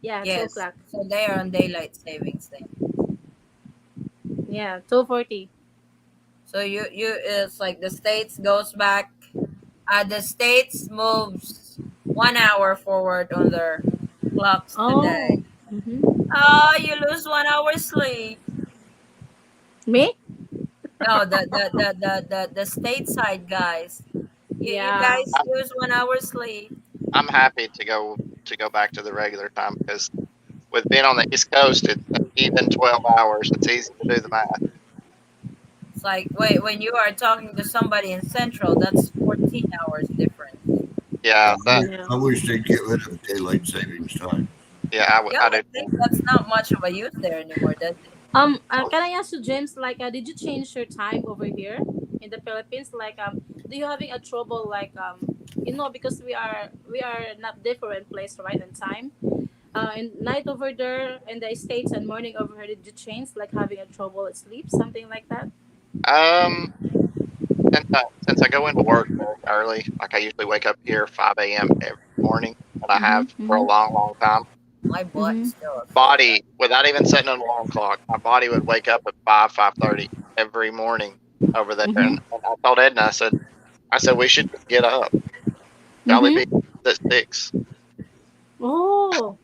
Yeah, two Yes. o'clock. So they are on daylight savings then. Yeah, 2:40. So you it's like the states goes back. The states moves 1 hour forward on their clocks Oh. today. Mm-hmm. Oh, you lose 1 hour sleep. Me? No, the stateside guys. You Yeah. guys lose 1 hour sleep. I'm happy to go back to the regular time because with being on the East Coast, it's an even 12 hours. It's easy to do the math. It's like wait, when you are talking to somebody in Central, that's 14 hours difference. Yeah, that Yeah. I wish they'd get rid of daylight savings time. yeah, Yeah, I I do. think that's not much of a use there anymore, does it? Can I ask you, James? Like, did you change your time over here in the Philippines? Like, do you having a trouble like because we are not different place, right? And time. In night over there in the states and morning over here, did you change like having a trouble at sleep, something like that? Um, since I go into work very early, like I usually wake up here 5 a.m. every morning, and I have Mhm. for a Mhm. long, long time. My butt Mhm. still feels that. Body, without even setting an alarm clock, my body would wake up at 5:30 every morning over there. Mhm. And I told Edna, I said we should just get up. Jolly Mhm. be at 6. Oh.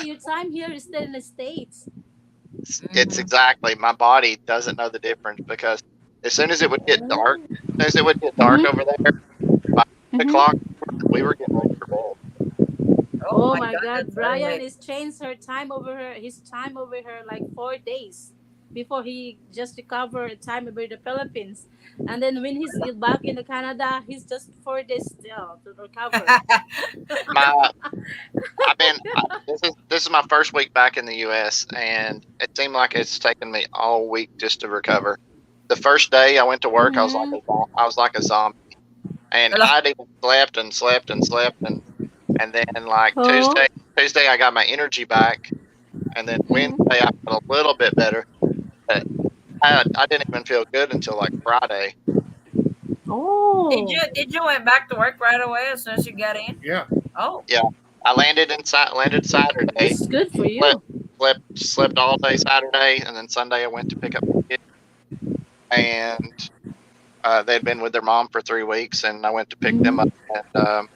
Your time here is still in the states. It's Mm-hmm. exactly my body doesn't know the difference because as soon as it would get dark, Oh. as soon as it would get dark over Mhm. there by Mhm. 8 o'clock, we were getting ready for bed. Oh Oh my my god, God, that's Brian early. is changed her time over her. His time over here like 4 days before he just recovered time over the Philippines, and then when he's back in the Canada, he's just 4 days still to recover. My this is my first week back in the U.S. and it seemed like it's taken me all week just to recover. The first day I went to work, Mhm. I was like a zombie, and Hello. I'd even slept and slept and slept and then like Oh. Tuesday I got my energy back, and then Wednesday Mhm. I felt a little bit better, but I didn't even feel good until like Friday. Oh. Did you went back to work right away as soon as you got in? Yeah. Oh. Yeah, I landed Saturday, This is good for slept you. slept all day Saturday, and then Sunday I went to pick up my kids, and they'd been with their mom for 3 weeks, and I went to pick them up, Mhm.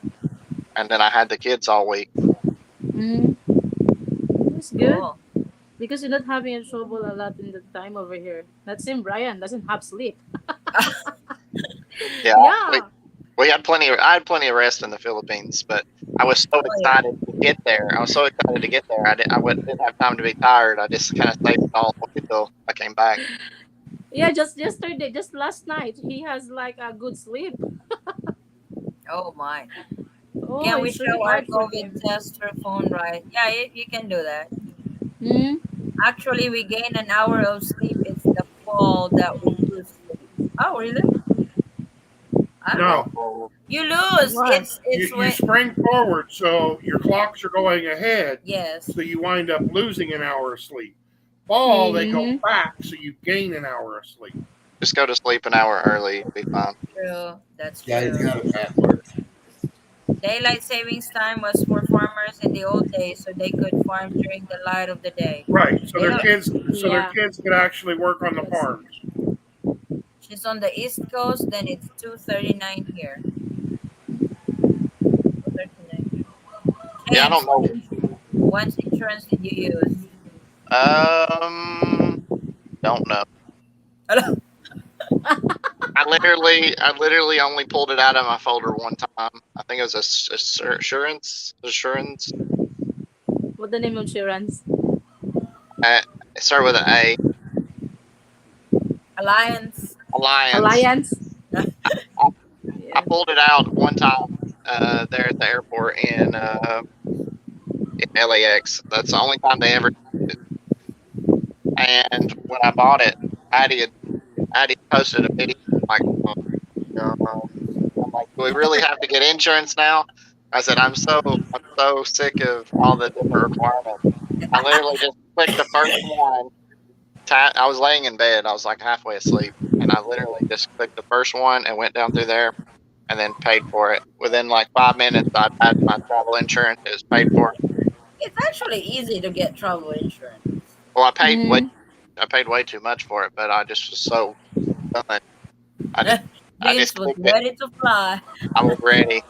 and then I had the kids all week. Mhm. That's good Cool. because you're not having a trouble a lot in the time over here. That's him. Brian doesn't have sleep. Yeah, we Yeah. we had plenty. I had plenty of rest in the Philippines, but I was so Oh yeah. excited to get there. I was so excited to get there. Didn't have time to be tired. I just kind of saved it all until I came back. Yeah, just yesterday, just last night, he has like a good sleep. Oh my. Oh, Can we it's really show our hard for COVID him. test her phone right? Yeah, you can do that. Hmm. Actually, we gain an hour of sleep. It's the fall that we lose sleep. Oh, really? I don't know. No. Oh, You lose. Why? It's You when spring forward, so your clocks are going ahead, yes. so you wind up losing an hour of sleep. Fall, they go Mm-hmm. back, so you gain an hour of sleep. just go to sleep an hour early. You'll be fine. True. That's Yeah, you true. got it backwards. Daylight savings time was for farmers in the old days, so they could farm during the light of the day. Right. So They their don't. kids, Yeah. could actually work on the Yes. farms. She's on the East Coast. Then it's 2:39 here. 2:39. Yeah, I don't James, know. what insurance did you use? Um, don't know. Hello? I literally only pulled it out of my folder one time. I think it was assurance. What the name of insurance? It started with an A. Alliance. Alliance. Alliance. I, I Yeah. pulled it out one time there at the airport in LAX. That's the only time they ever. And when I bought it, Addie Addie posted a video like, oh, God. I'm like, do we really have to get insurance now? I said, I'm so sick of all the different requirements. I literally just clicked the first one. I was laying in bed. I was like halfway asleep, and I literally just clicked the first one and went down through there, and then paid for it. Within like 5 minutes, I had my travel insurance. It was paid for. It's actually easy to get travel insurance. Well, Mm-hmm. I paid way too much for it, but I just was so done. I just, I James just was clicked it. ready to fly. I was ready.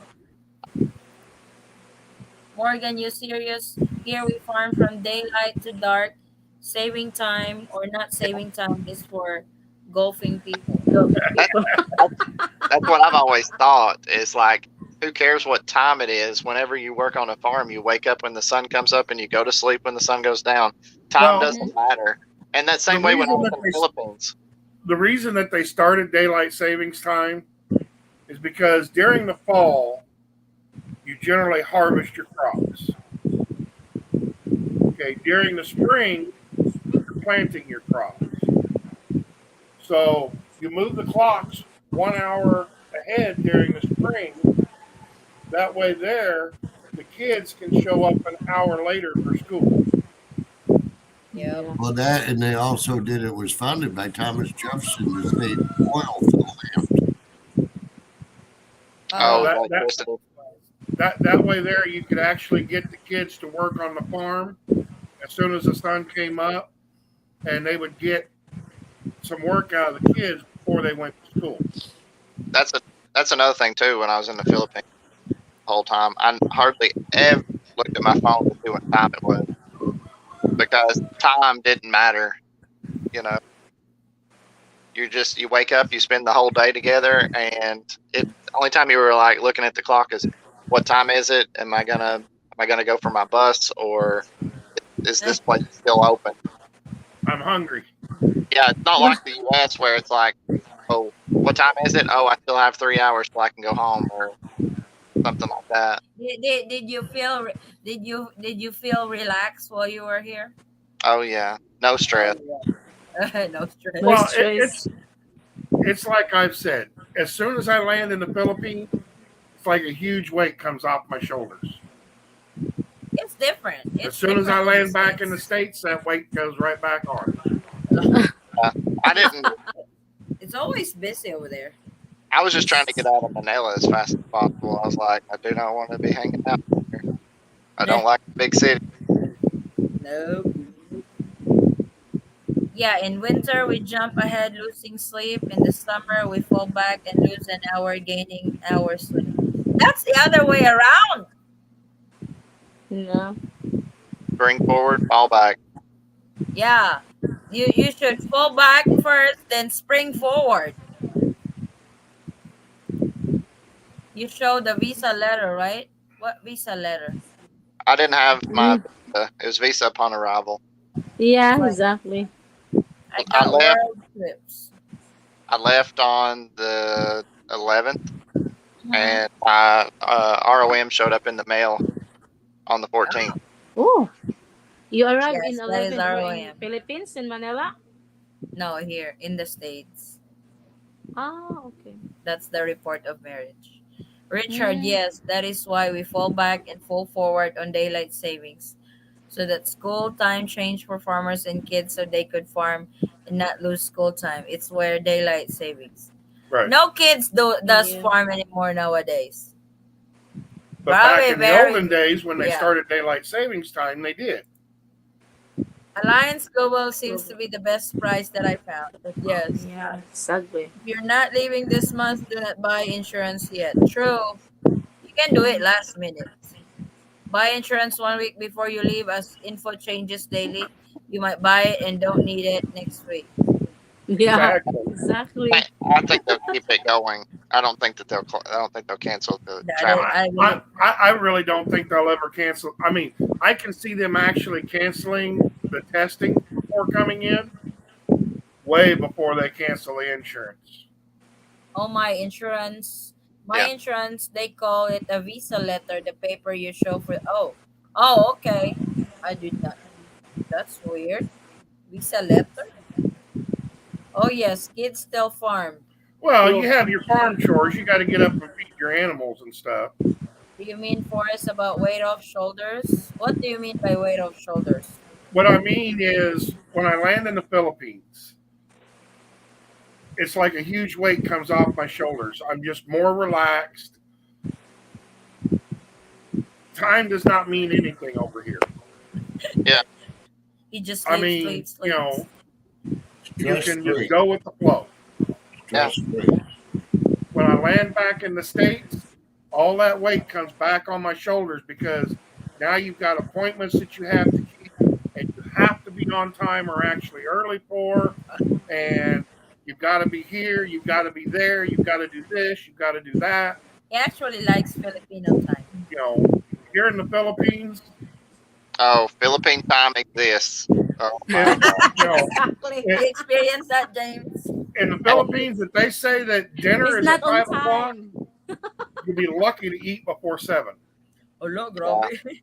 Morgan, you serious? Here we farm from daylight to dark. Saving time or not Yeah, saving time is for golfing people. Golfing that, people. that's that's what I've always thought. Is like, who cares what time it is? Whenever you work on a farm, you wake up when the sun comes up and you go to sleep when the sun goes down. Time Well, doesn't Mm-hmm. matter. And that the same way when I reason was that in the Philippines. the reason that they started daylight savings time is because during the fall you generally harvest your crops. Okay, during the spring you're planting your crops. So you move the clocks 1 hour ahead during the spring. That way, there the kids can show up an hour later for school. Yep. Yeah. Well, that and they also did it was founded by Thomas Jefferson to save oil for the land. Oh, That Oh, that electricity. that way, there you could actually get the kids to work on the farm as soon as the sun came up, and they would get some work out of the kids before they went to school. That's a that's another thing too. When I was in the Philippines the whole time, I hardly ever looked at my phone to see what time it was because time didn't matter. You know, you wake up, you spend the whole day together, and it the only time you were like looking at the clock is what time is it? Am I gonna go for my bus, or is this place still open? I'm hungry. Yeah, it's not like the U.S. where it's like, oh, what time is it? Oh, I still have 3 hours till I can go home, or something like that. did you feel did you feel relaxed while you were here? Oh yeah, no stress. Oh yeah. No stress. No Well, stress. it's like I've said. As soon as I land in the Philippines, it's like a huge weight comes off my shoulders. It's different. As It's soon as I different in the land back in the States. states, that weight goes right back on. Uh, I didn't. It's always busy over there. I was just trying to get out of Manila as fast as possible. I was like, I do not want to be hanging out here. I don't like the big city. Nope. Yeah, in winter we jump ahead losing sleep. In the summer we fall back and lose an hour gaining our sleep. That's the other way around. Yeah. Spring forward, fall back. Yeah. You should fall back first, then spring forward. You show the visa letter, right? What visa letter? I didn't have my Mm. visa. It was visa upon arrival. Yeah, Like exactly. I I got left. world trips. I left on the 11th, Mhm. and my ROM showed up in the mail on the 14th. Oh, Oh, you arrived in yes, that is 11th where in ROM. Philippines, in Manila? No, here in the States. Ah, okay. That's the report of marriage. Richard, Mm. yes, that is why we fall back and fall forward on daylight savings. So that school time changed for farmers and kids so they could farm and not lose school time. It's where daylight savings. Right. No kids does Yeah. farm anymore nowadays. But back Probably in the very olden days when they yeah. started daylight savings time, they did. Alliance Global seems to be the best price that I found. But yes, Yeah, exactly. if you're not leaving this month, do not buy insurance yet. True. You can do it last minute. Buy insurance 1 week before you leave as info changes daily. You might buy it and don't need it next week. Yeah, Exactly. I, exactly. I think they'll keep it going. I don't think they'll cancel the That is, travel. I, I I, believe. I really don't think they'll ever cancel. I mean, I can see them actually canceling the testing before coming in, way before they cancel the insurance. Oh, my Yeah, insurance, they call it a visa letter, the paper you show for. Oh, okay. I did not. That's weird. Visa letter. Oh yes, kids still farm. Well, you True. have your farm chores. You got to get up and feed your animals and stuff. Do you mean Forrest about weight off shoulders? What do you mean by weight off shoulders? What I mean is, when I land in the Philippines, it's like a huge weight comes off my shoulders. I'm just more relaxed. Time does not mean anything over here. yeah. He just I sleeps, mean, sleeps, sleeps. you Stress can just free. go with the flow. Yeah. Stress free. When I land back in the States, all that weight comes back on my shoulders because now you've got appointments that you have to keep and you have to be on time or actually early for. And you've got to be here, you've got to be there, you've got to do this, you've got to do that. He actually likes Filipino time. You know, here in the Philippines, Oh, Philippine time exists. Oh my it, God. you know, Exactly. it, You experience that, James? in the And Philippines, if they say that dinner It's is at not on 5 o'clock, time. you'll be lucky to eat before 7. Hello, yeah, grabe.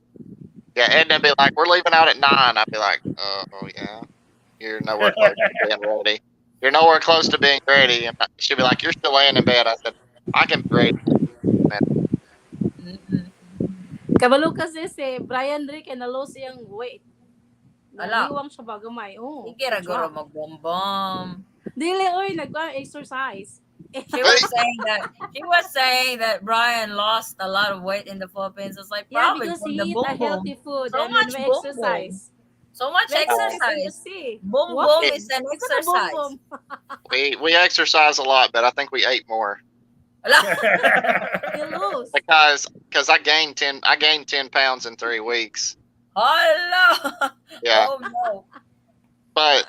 yeah, Edna'd be like, "We're leaving out at 9." I'd be like, "Oh yeah, you're nowhere close to being ready. You're nowhere close to being ready." And she'd be like, "You're still laying in bed." I said, "I can be ready." Man, Mm-mm. Kabalo kasi si Brian Rick na low siyang weight. Ala, Naliwang siya ba gamay? Oh, sige ra guro drop. magbombom. Dili, oy, nag-exercise. She but was saying that Brian lost a lot of weight in the Philippines. It's like Yeah, probably because from the he eat a boom boom. healthy food So and then much we boom boom. exercise. So much We exercise in the exercise. sea. Boom boom we, Walking. is an It's not a boom exercise. boom. we exercise a lot, but I think we ate more Ala. You lose. because I gained 10 pounds in 3 weeks. Hello. Yeah, Oh no. but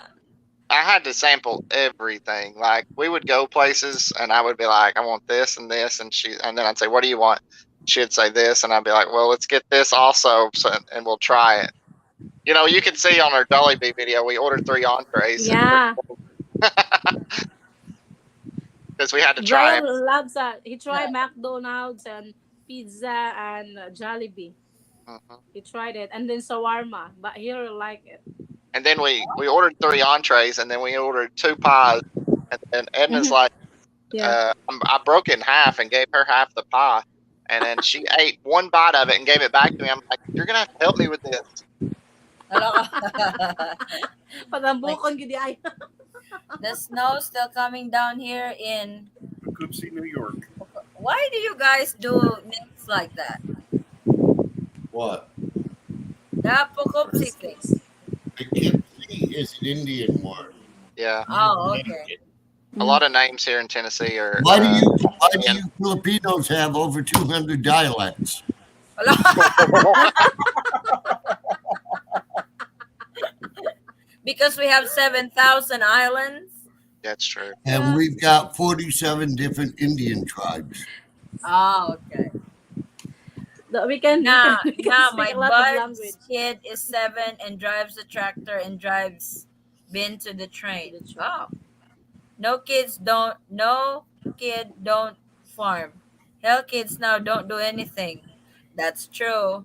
I had to sample everything. Like we would go places, and I would be like, "I want this and this," and then I'd say, "What do you want?" She'd say this, and I'd be like, "Well, let's get this also, and we'll try it." You can see on our Jollibee video, we ordered 3 entrees Yeah. because we had to try Brian it. loves that. He Yeah. tried McDonald's and pizza and Jollibee. Mhm. He tried it. And then shawarma. But he really like it. And then we ordered 3 entrees, and then we ordered 2 pies, and then Edna's Hmm. like, Yeah. I broke it in half and gave her half the pie. And then she ate one bite of it and gave it back to me. I'm like, "You're gonna have to help me with this." Hello. Like Patambukon gid ay. the snow still coming down here in. Poughkeepsie, New York. Why do you guys do names like that? What? The Poughkeepsie thing. Poughkeepsie is an Indian word. Yeah, Oh, okay. a lot of names here in Tennessee are. Why do you Filipinos have over 200 dialects? Hello. Because we have 7,000 islands. That's true. And Yeah. we've got 47 different Indian tribes. Oh, okay. We Now, can now speak my a lot of bud's language. kid is 7 and drives a tractor and drives been to the train. The train. Oh, no kid don't farm. Hell, kids now don't do anything. That's true.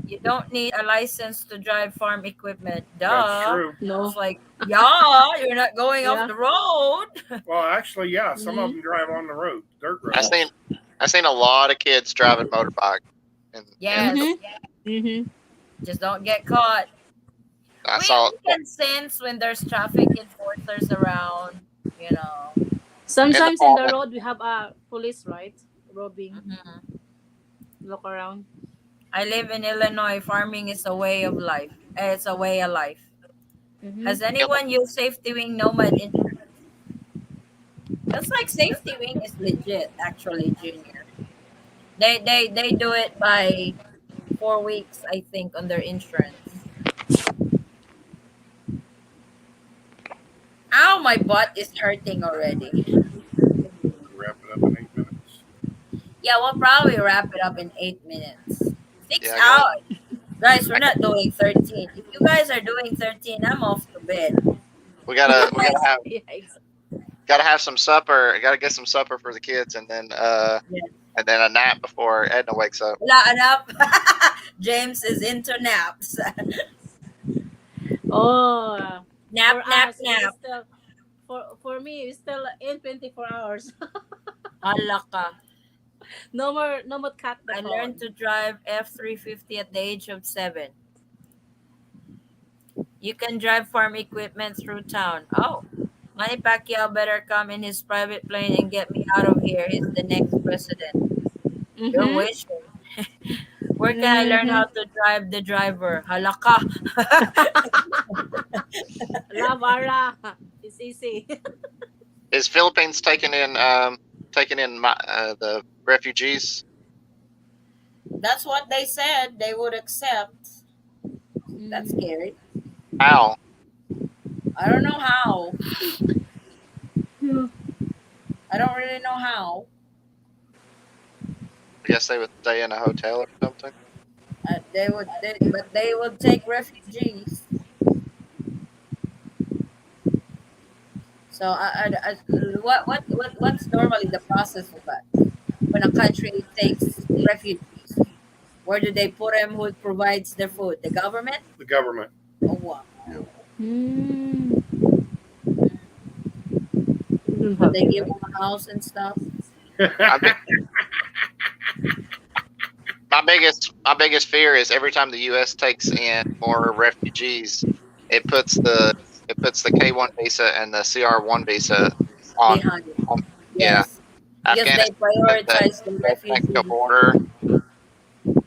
You don't need a license to drive farm equipment. That's Duh. true. No. It's like, yeah, you're not going off Yeah. the road. Well, actually, yeah, some of Hmm. them drive on the road, dirt I roads. seen I seen a lot of kids driving motorbike, and Yes, Hmm. just don't get caught. I We, saw. we can sense when there's traffic enforcers around, you know. In the Sometimes in the moment. road we have a police, right? Robbing. Mhm. Look around. I live in Illinois. Farming is a way of life. It's a way of life. Hmm. Has anyone used Safety Wing Nomad insurance? Looks like Safety Wing is legit, actually, Junior. They do it by 4 weeks, I think, on their insurance. Ow, my butt is hurting already. Wrap it up in 8 minutes. Yeah, we'll probably wrap it up in 8 minutes. Six Yeah, I got. hours. Guys, we're not doing 13. If you guys are doing 13, I'm off to bed. We If you gotta we gotta guys, have Yeah, exactly. gotta have some supper. Gotta get some supper for the kids, yeah, and then a nap before Edna wakes up. wala nap. James is into naps. Oh, Nap, for nap, us, we nap. still for me, it's still in 24 hours. Hala ka. No more cut the I phone. learned to drive F-350 at the age of 7. You can drive farm equipment through town. Oh, Manny Pacquiao better come in his private plane and get me out of here. He's the next president. You're Mm-hmm. wishing. Where can I learn Mm-hmm. how to drive the driver? Halaka. Love Ara. It's easy. Is Philippines taking in the refugees? That's what they said they would accept. That's Mm. scary. How? I don't know how. Yeah. I don't really know how. I guess they would stay in a hotel or something. But they would take refugees. So, what's normally the process of that when a country takes refugees? Where do they put them? Who provides their food? The government? The government. Oh wow. Yeah. Mm. We didn't So have they that, give right? them a house and stuff. My big, my biggest fear is every time the U.S. takes in more refugees, it puts the K-1 visa and the CR-1 visa on, Behind. on yeah, Yes, because they Afghanistan has that prioritize the Mexico refugee. border.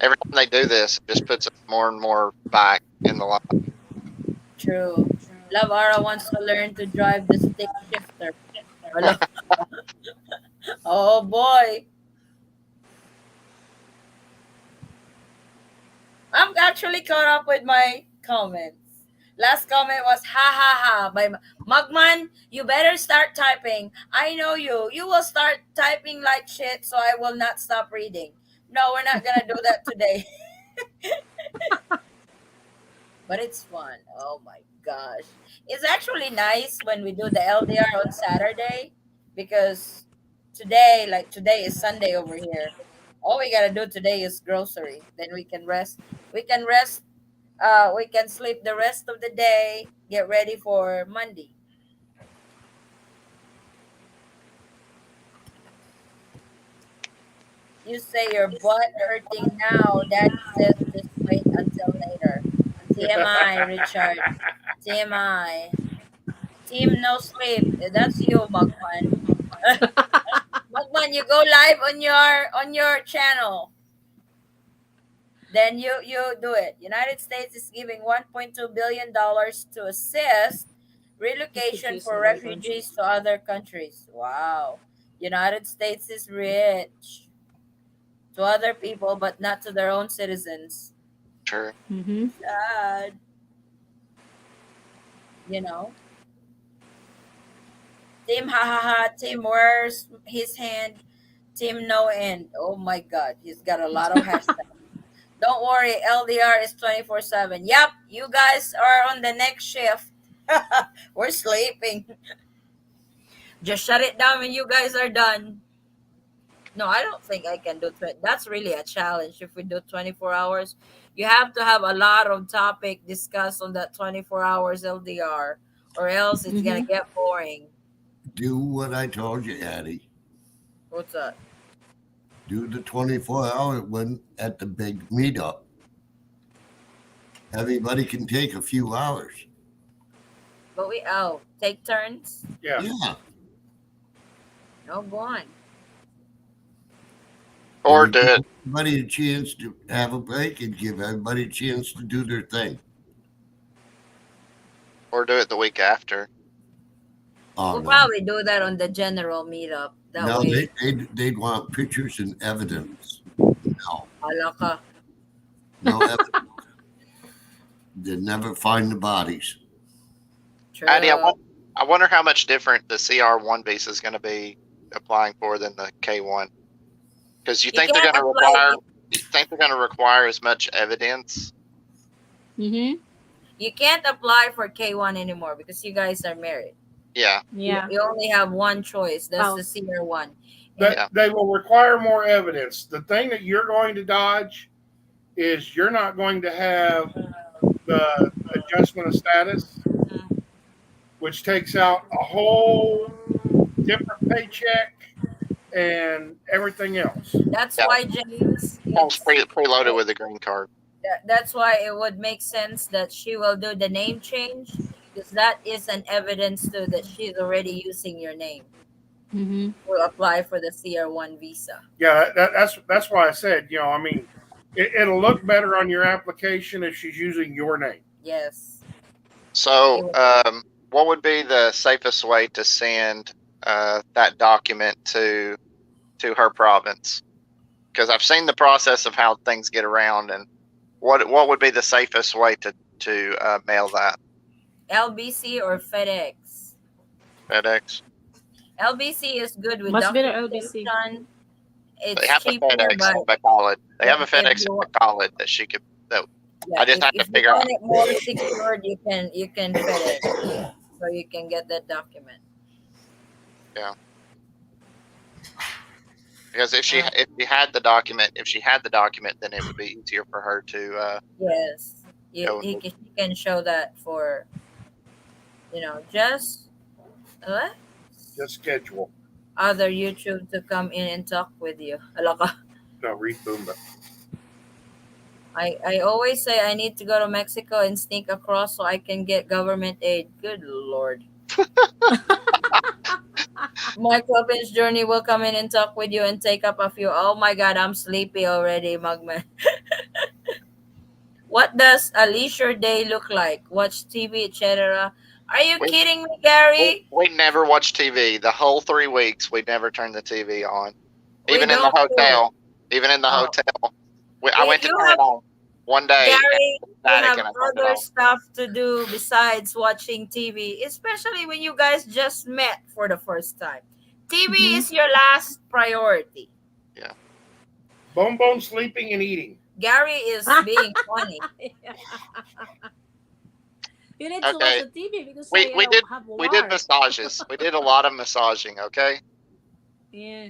Every time they do this, it just puts us more and more back in the line. True. Lavara wants to learn to drive the stick shifter. Hello. Oh boy. I'm actually caught up with my comments. Last comment was ha ha ha by Mugman. You better start typing. I know you. You will start typing like shit, so I will not stop reading. No, we're not gonna do that today. But it's fun. Oh my gosh. It's actually nice when we do the LDR on Saturday because today is Sunday over here. All we gotta do today is grocery. Then we can rest. We can rest. We can sleep the rest of the day. Get ready for Monday. You say your butt hurting now. Daddy says just wait until later. TMI, Richard. TMI. Team no sleep. That's you, Mugman. Mugman, you go live on your channel. Then you do it. United States is giving $1.2 billion to assist relocation Refugees in for other countries. refugees to other countries. Wow. United States is rich to other people but not to their own citizens. True. Mm-hmm. Sad, you know. Team ha ha ha, team wears his hand, team no end. Oh my god, he's got a lot of hashtags. Don't worry, LDR is 24/7. Yep, you guys are on the next shift. We're sleeping. Just shut it down when you guys are done. No, I don't think I can do 20. That's really a challenge if we do 24 hours. You have to have a lot of topic discussed on that 24 hours LDR or else it's going Mm-hmm. to get boring. Do what I told you, Addie. What's that? Do the 24-hour one at the big meetup. Everybody can take a few hours. But we take turns. Yeah. Yeah. No, go on. Or And do give it, everybody a chance to have a break and give everybody a chance to do their thing. the week after. Oh, We'll no. probably do that on the general meetup. That No, way, they'd want pictures and evidence. No, alaka. no evidence. They'd never find the bodies. Addie, True. I wonder how much different the CR-1 visa is going to be applying for than the K-1. Because You can't apply. you think they're going to require as much evidence? Mm-hmm. You can't apply for K1 anymore because you guys are married. Yeah, Yeah. You only have one choice. That's the Spouse. senior one. And That yeah, they will require more evidence. The thing that you're going to dodge is you're not going to have the adjustment of status, mm, which takes out a whole different paycheck and everything else. that's yeah. why James, Comes it's preloaded with a green card. that's why it would make sense that she will do the name change because that is an evidence too that she's already using your name Mm-hmm. to apply for the CR1 visa. Yeah, that's why I said, I mean, it'll look better on your application if she's using your name. Yes. So, It would. what would be the safest way to send that document to her province? Because I've seen the process of how things get around, and what would be the safest way to mail that? LBC or FedEx. FedEx. LBC is good with Much better LBC. documentation. They It's have a cheaper, FedEx but in Bacolod. They have a if FedEx you in Bacolod that she could. That yeah, I just have to if you figure out. want it more secured, you can FedEx so you can get that document. Yeah, because Uh, if she had the document, then it would be easier for her to yes, go and move. she can show that for just let Just schedule. other YouTube to come in and talk with you. Alaka. No, read Boomba. I always say I need to go to Mexico and sneak across so I can get government aid. Good lord. My Philippines journey will come in and talk with you and take up a few. Oh my god, I'm sleepy already, Magman. What does a leisure day look like? Watch TV, etc. Are you We, kidding me, we Gary? we never watched TV the whole 3 weeks. We never turned the TV on, We even in the don't do. hotel. Even in the Oh, hotel, I went to you turn have it on one day and Gary. it was You static, have and I turned it other on. stuff to do besides watching TV, especially when you guys just met for the first time. TV Mhm. is your last priority. Yeah. Bone Bone sleeping and eating. Gary is being funny. Yeah. You need to watch Okay. the TV because We I we did have we did war. massages. We did a lot of massaging. Okay. Yeah.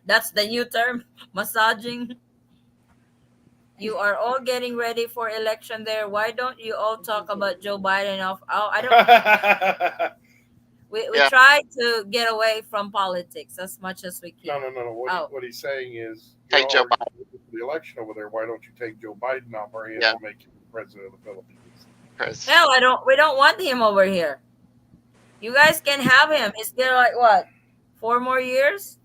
That's the new term, massaging. You are all getting ready for election there. Why don't you all talk about Joe Biden? Oh, I don't. We Yeah. try to get away from politics as much as we No, can. no, no, no. Oh, What he's saying is, Take y'all Joe are Biden. looking for the election over there. Why don't you take Joe Biden off our hands Yeah. and make him the president of the Philippines? Because hell, I don't. We don't want him over here. You guys can have him. Is there like what, 4 more years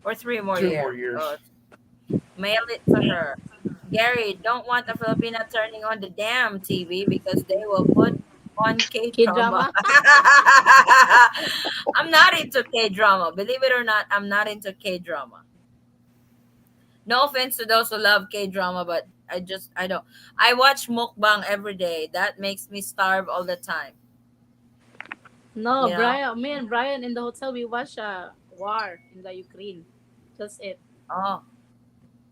or 3 more Two more years? Oh, years. mail it to her. Gary, don't want a Filipina turning on the damn TV because they will put on K Kid drama. drama. I'm not into K drama. Believe it or not, I'm not into K drama. No offense to those who love K drama, but I don't. I watch mukbang every day. That makes me starve all the time. No, You know? Brian. Me and Brian in the hotel we watch war in the Ukraine. That's it. Oh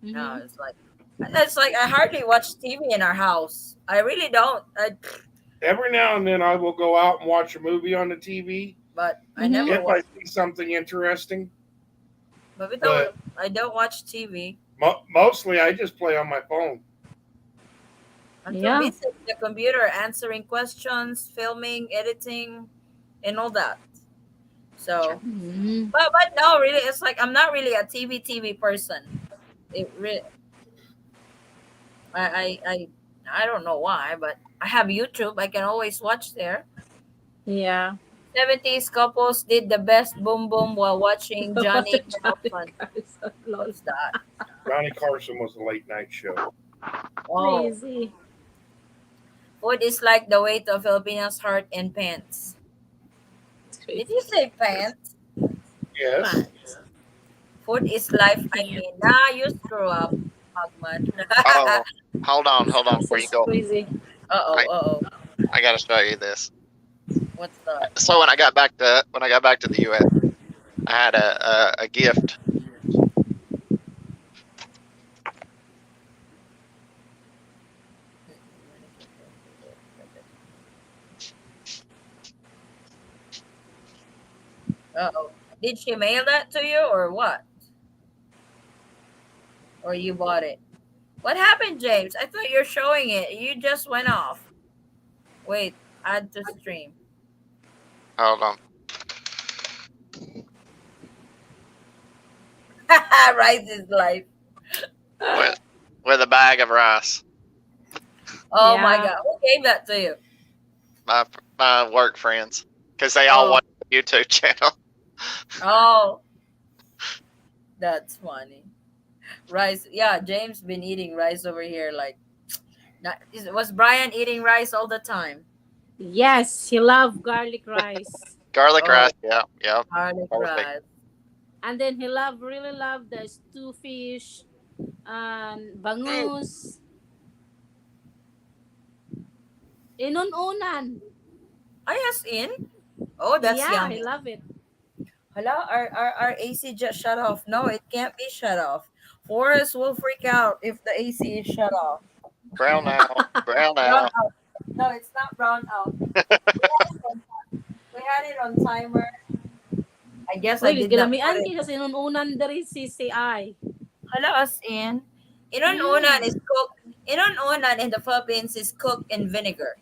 no, Mhm. it's like I hardly watch TV in our house. I really don't. Every now and then, I will go out and watch a movie on the TV But I Mhm. never if watch. I see something interesting. But we don't. But I don't watch TV. mostly, I just play on my phone. I'm too Yeah. busy with the computer answering questions, filming, editing, and all that. So, Mhm. but no, really, it's like I'm not really a TV person. It really, I don't know why, but I have YouTube. I can always watch there. Yeah. 70s couples did the best boom boom while watching What Johnny the Johnny Carlson. Carson lol. What's that? Johnny Carson was a late night show. Oh, Crazy. food is like the weight of Filipinos' heart and pants. It's Did you crazy. say pants? Yes. Fans. Food is life. I Yeah. mean, nah, you screw up, Hogman. oh, hold on This before you is go. crazy. Uh-oh, I uh-oh. I gotta show you this. What's that? So when I got back to the U.S., I had a gift. Uh-oh. Did she mail that to you or what? Or you bought it? What happened, James? I thought you're showing it. You just went off. Wait, add to stream. Hold on. Rice is life. with with a bag of rice. Oh my Yeah. god. Who gave that to you? My work friends, because they all Oh, watch the YouTube channel. oh, that's funny. Rice. Yeah, James been eating rice over here. Like, was Brian eating rice all the time? Yes, he love garlic rice. Garlic rice, Oh, yeah, yeah, garlic perfect. rice. And then he really love the stew fish and Mm, bangus. Inununan. I yes in. Oh, that's Yeah, he yummy. love it. Hello, our AC just shut off. No, it can't be shut off. Forrest will freak out if the AC is shut off. brown out, brown Brown out. out. No, it's not brown out. We had it on, we had it on timer. I guess I Uy, did not put ginamian it. kay sa sinununan diri CCI. Hello, as in. Inununan is Mm. cooked. Inununan in the Philippines is cooked in vinegar.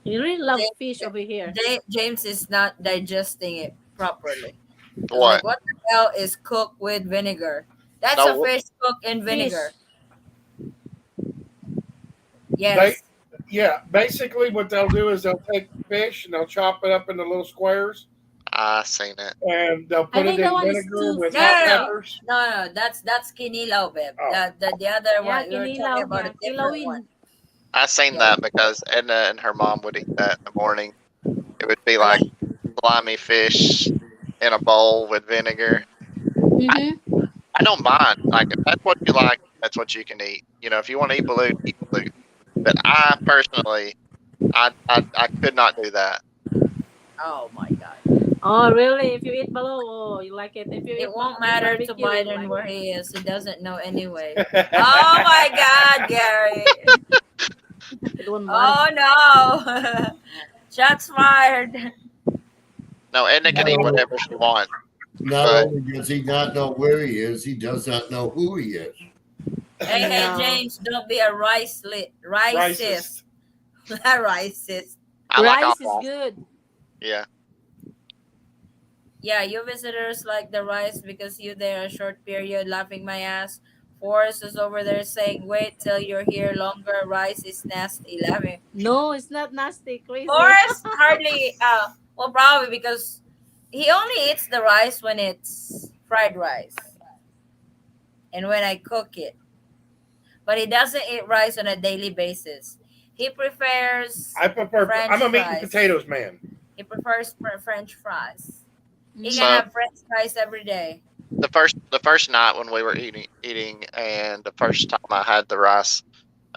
You really love James, fish over here. James is not digesting it properly. It's like, What? what the hell is cooked with vinegar? That's a No, fish cooked in vinegar. Fish. They, Yes. yeah, basically what they'll do is they'll take fish and they'll chop it up into little squares I seen it. and they'll I put it think that in one is vinegar too with No, hot no, spicy. peppers. no, no, no. That's kinilaw, babe. Oh, The other Yeah, one we were talking kinilaw. about a Yeah, different one. kilawin. I seen Yeah. that because Edna and her mom would eat that in the morning. It would be like Ala- slimy fish in a bowl with vinegar. I, Mm-hmm. I don't mind. Like if that's what you like, that's what you can eat. You know, if you want to eat balut. But I personally, I could not do that. Oh my god. Oh, really? If you eat below, oh, you like it. If you It eat won't beef matter to barbecue, you Biden like where it. he is. He doesn't know anyway. Oh yeah. my god, Gary. It won't matter. Oh no. Shots fired. No, Edna can Not eat only, whatever she wants, not but only does he not know where he is, he does not know who he is. Hey, hey, No. James, don't be a racist. Racist. Racist. I like Rice is all. good. Yeah, Yeah, you visitors like the rice because you there a short period laughing my ass. Forrest is over there saying, wait till you're here longer. Rice is nasty. Laughing. No, it's not nasty. Crazy. Forrest hardly, well, probably because he only eats the rice when it's fried rice and when I cook it. But he doesn't eat rice on a daily basis. He prefers I prefer. French I'm a meat and fries. potatoes man. He prefers French fries. He can Mm. so have French fries every day. the first night when we were eating, and the first time I had the rice,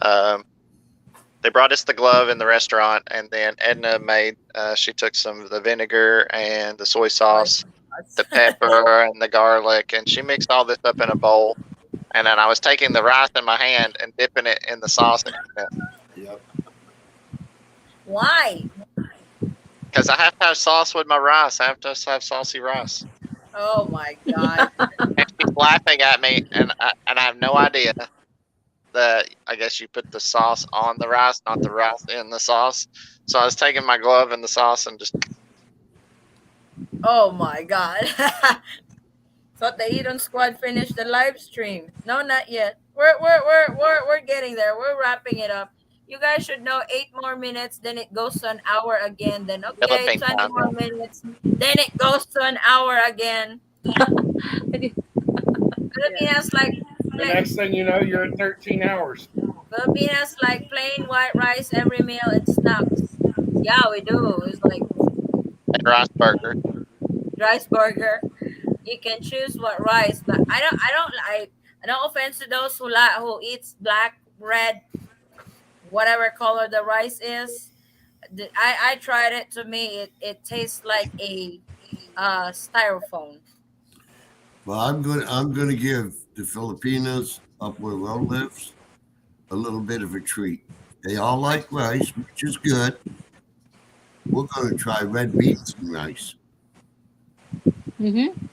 um, they brought us the glove in the restaurant, and then Edna made. She took some of the vinegar and the soy Soy sauce, sauce. the pepper and the garlic, and she mixed all this up in a bowl. And then I was taking the rice in my hand and dipping it in the sauce and eating it. Yep. Why? Because I have to have sauce with my rice. I have to have saucy rice. Oh my god. And she's laughing at me, and I have no idea that I guess you put the sauce on the rice, not the rice in the sauce. So I was taking my glove in the sauce and just Oh my god. Thought the Eden Squad finished the live stream. No, not yet. We're getting there. We're wrapping it up. You guys should know 8 more minutes, then it goes to an hour again. Then okay, Philippine 20 time. more minutes. Then it goes to an hour again. Yeah. Filipinas like The next thing you know, you're at 13 hours. Filipinas like plain white rice every meal and snacks. Yeah, we do. It's like And rice burger. rice burger. You can choose what rice, but I don't like. No offense to those who eats black, red, whatever color the rice is. I tried it. To me, it tastes like a styrofoam. Well, I'm gonna give the Filipinos up where Ro lives a little bit of a treat. They all like rice, which is good. We're gonna try red beans and rice. Mm-hmm.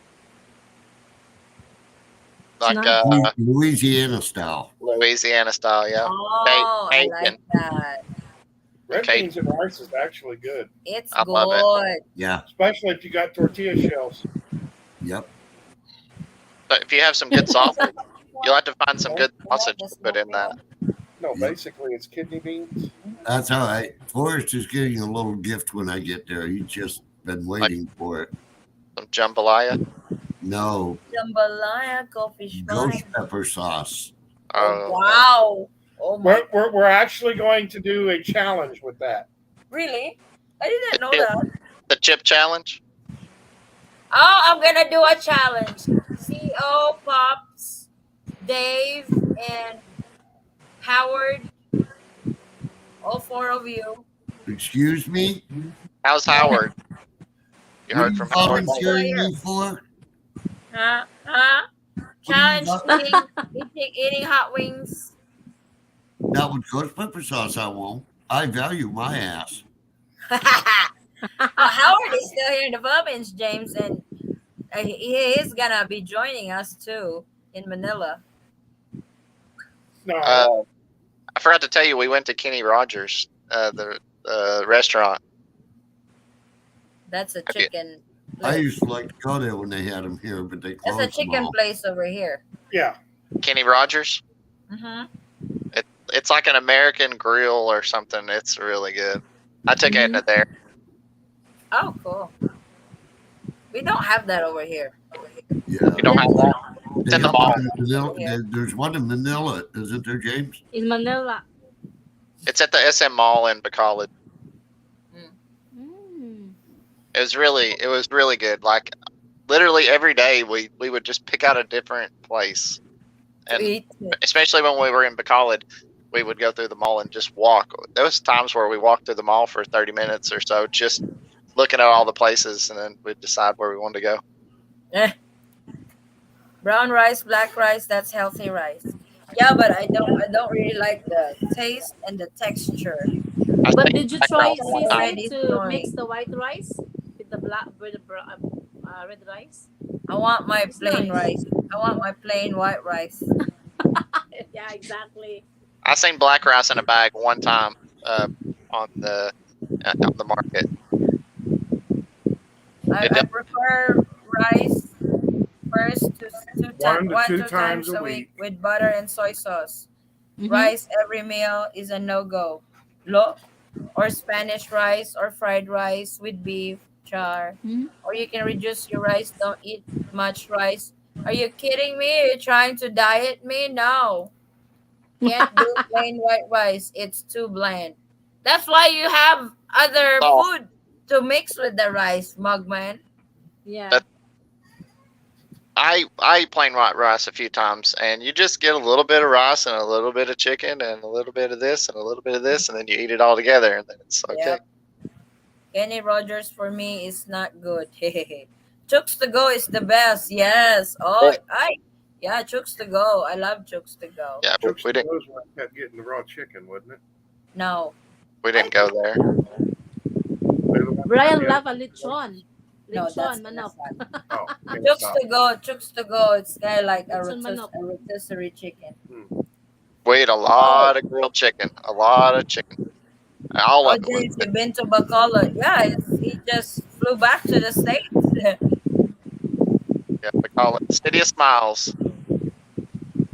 It's Like nice. Louisiana style. Louisiana style, yeah. Oh, I like Cajun. that. Red Okay. beans and rice is actually good, It's I love it. good. Yeah. especially if you got tortilla shells. Yep. But if you have some good sausage, you'll have to find some good sausage to Just put in that. No, Yeah. basically it's kidney beans. That's all right. Forrest is getting a little gift when I get there. He's just been waiting for it. Some jambalaya. No, Jambalaya coffee fish ghost fry. pepper sauce. Oh Oh, wow! Oh my! We're actually going to do a challenge with that. Really? I didn't know the chip, that. the chip challenge. Oh, I'm gonna do a challenge. CO, Pops, Dave, and Howard. All four of you. Excuse me? How's Howard? You What are heard you from Howard? volunteering me for? Huh? Huh? What are you Challenge vol- eating hot wings. Not with ghost pepper sauce, I won't. I value my ass. Howard is still here in the Philippines, James, and he is gonna be joining us too in Manila. No, Uh, I forgot to tell you, we went to Kenny Rogers, the restaurant. That's a Okay. chicken I place. used to like to go there when they had them here, but they That's a closed them chicken all. place over here. yeah. Kenny Rogers. Mm-hmm. It's like an American grill or something. It's really good. I took Mhm. Edna there. Oh, cool. We don't have that over here. Yeah, You don't have that? It's they in the have one mall. in Manila. Over here. There's one in Manila, isn't there, James? In Manila. It's at the SM Mall in Bacolod. Mm. It was really good. Like literally every day we would just pick out a different place. To And eat. especially when we were in Bacolod, we would go through the mall and just walk. There was times where we walked through the mall for 30 minutes or so, just looking at all the places, and then we'd decide where we wanted to go. Eh, brown rice, black rice, that's healthy rice. Yeah, but I don't really like the taste and the texture. I But think did you black try rice one time. Sisig Already to mix throwing. the white rice with the black with the red rice? I want my It's plain nice. rice. I want my plain white rice. Yeah, exactly. I seen black rice in a bag one time on the market. I, It I does, prefer rice first to One to one two two times times a a week week. with butter and soy sauce. Mm-hmm. Rice every meal is a no go. Lo or Spanish rice or fried rice with beef, char. Mm-hmm. Or you can reduce your rice. Don't eat much rice. Are you kidding me? Are you trying to diet me? No. Can't do plain white rice. It's too bland. That's why you have other oh, food to mix with the rice, Mugman. Yeah. that I eat plain white rice a few times, and you just get a little bit of rice and a little bit of chicken and a little bit of this and a little bit of this, and then you eat it all together, and then it's okay. Yep. Kenny Rogers for me is not good. Chooks to go is the best. Yes. Oh, yeah, Chooks to go. I love Chooks to go. Yeah, Chooks we to didn't goes where I kept getting the raw chicken, wasn't it? No. we I didn't go think there. They're the ones that have Brian the love other a lechon. no, that's Lechon manok. inasal. Oh, and Chooks stop. to go. Chooks to go. It's kind of like Lechon manok. a rotisserie chicken. We ate a Oh, lot of grilled chicken, a lot of chicken. All oh, of it was James, good. you've been to Bacolod. Yeah, he just flew back to the States. Yeah, we call it City of Smiles.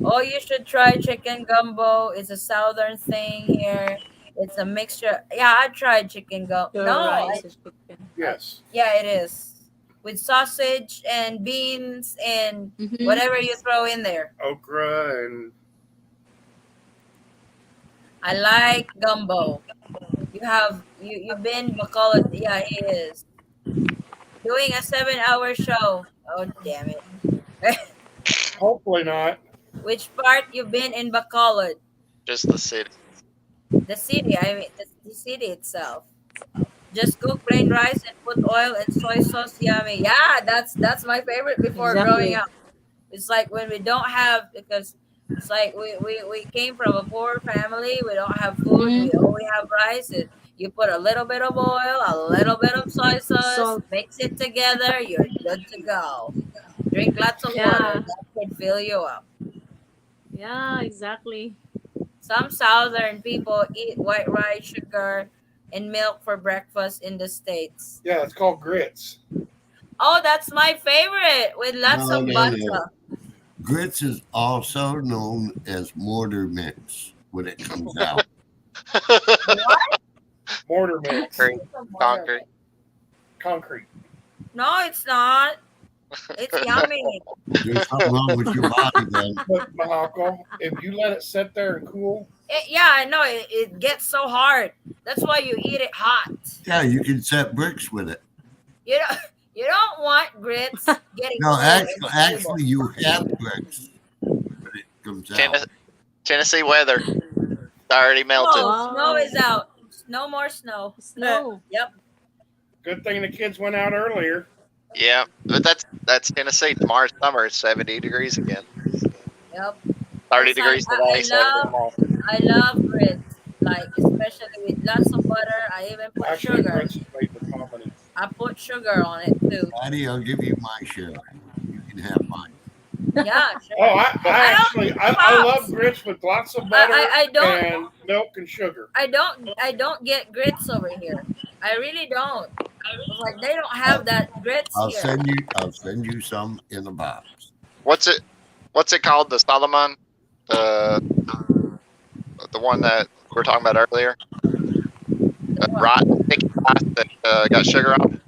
Oh, you should try chicken gumbo. It's a southern thing here. It's a mixture. Yeah, I tried chicken gumbo. Your No, rice and chicken. Yes. yeah, it is with sausage and beans and Mm-hmm. whatever you throw in there. Okra and I like gumbo. You've been Bacolod. Yeah, he is doing a 7 hour show. Oh damn it! hopefully not. Which part you've been in Bacolod? Just the city. The city. I mean, the city itself. Just cook plain rice and put oil and soy sauce. Yummy. Yeah, that's my favorite before growing Exactly. up. It's like when we don't have because it's like we came from a poor family. We don't have food. We Mm-hmm. only have rice. You put a little bit of oil, a little bit of soy sauce, Salt. mix it together. You're good to go. Drink lots of water. Yeah. That could fill you up. Yeah, exactly. Some southern people eat white rice, sugar, and milk for breakfast in the states. Yeah, it's called grits. Oh, that's my favorite with lots No, of no, no. butter. Grits is also known as mortar mix when it comes out. What? Mortar mix. Concrete. Concrete. Concrete. No, it's not. It's yummy. There's something wrong with your body, then. But Mahako, if you let it sit there and cool, Yeah, I know. It gets so hard. That's why you eat it hot. Yeah, you can set bricks with it. You don't. You don't want grits getting No, cold and stable. actually, you have bricks when it comes out. Tennessee weather. It's already melted. Oh, snow Wow. is out. No more snow. Snow. Yep. good thing the kids went out earlier. Yeah, but that's Tennessee. Tomorrow's summer. It's 70 degrees again. Yep. 30 It's like degrees today. 70 tomorrow. I love grits. Like especially with lots of butter. I even put Actually, sugar. grits is made with common I put sugar on it too. Daddy, I'll give you my share. You can have mine. Yeah, Oh, sure. I I don't actually I love pops. grits with lots of I, butter I I don't and milk and sugar. I don't get grits over here. I really don't. It's like they don't I'll, have that grits I'll here. send you. I'll send you some in a box. What's it? What's it called? The Solomon, the the one that we were talking about earlier. The what? Right, sticky rice that got sugar on.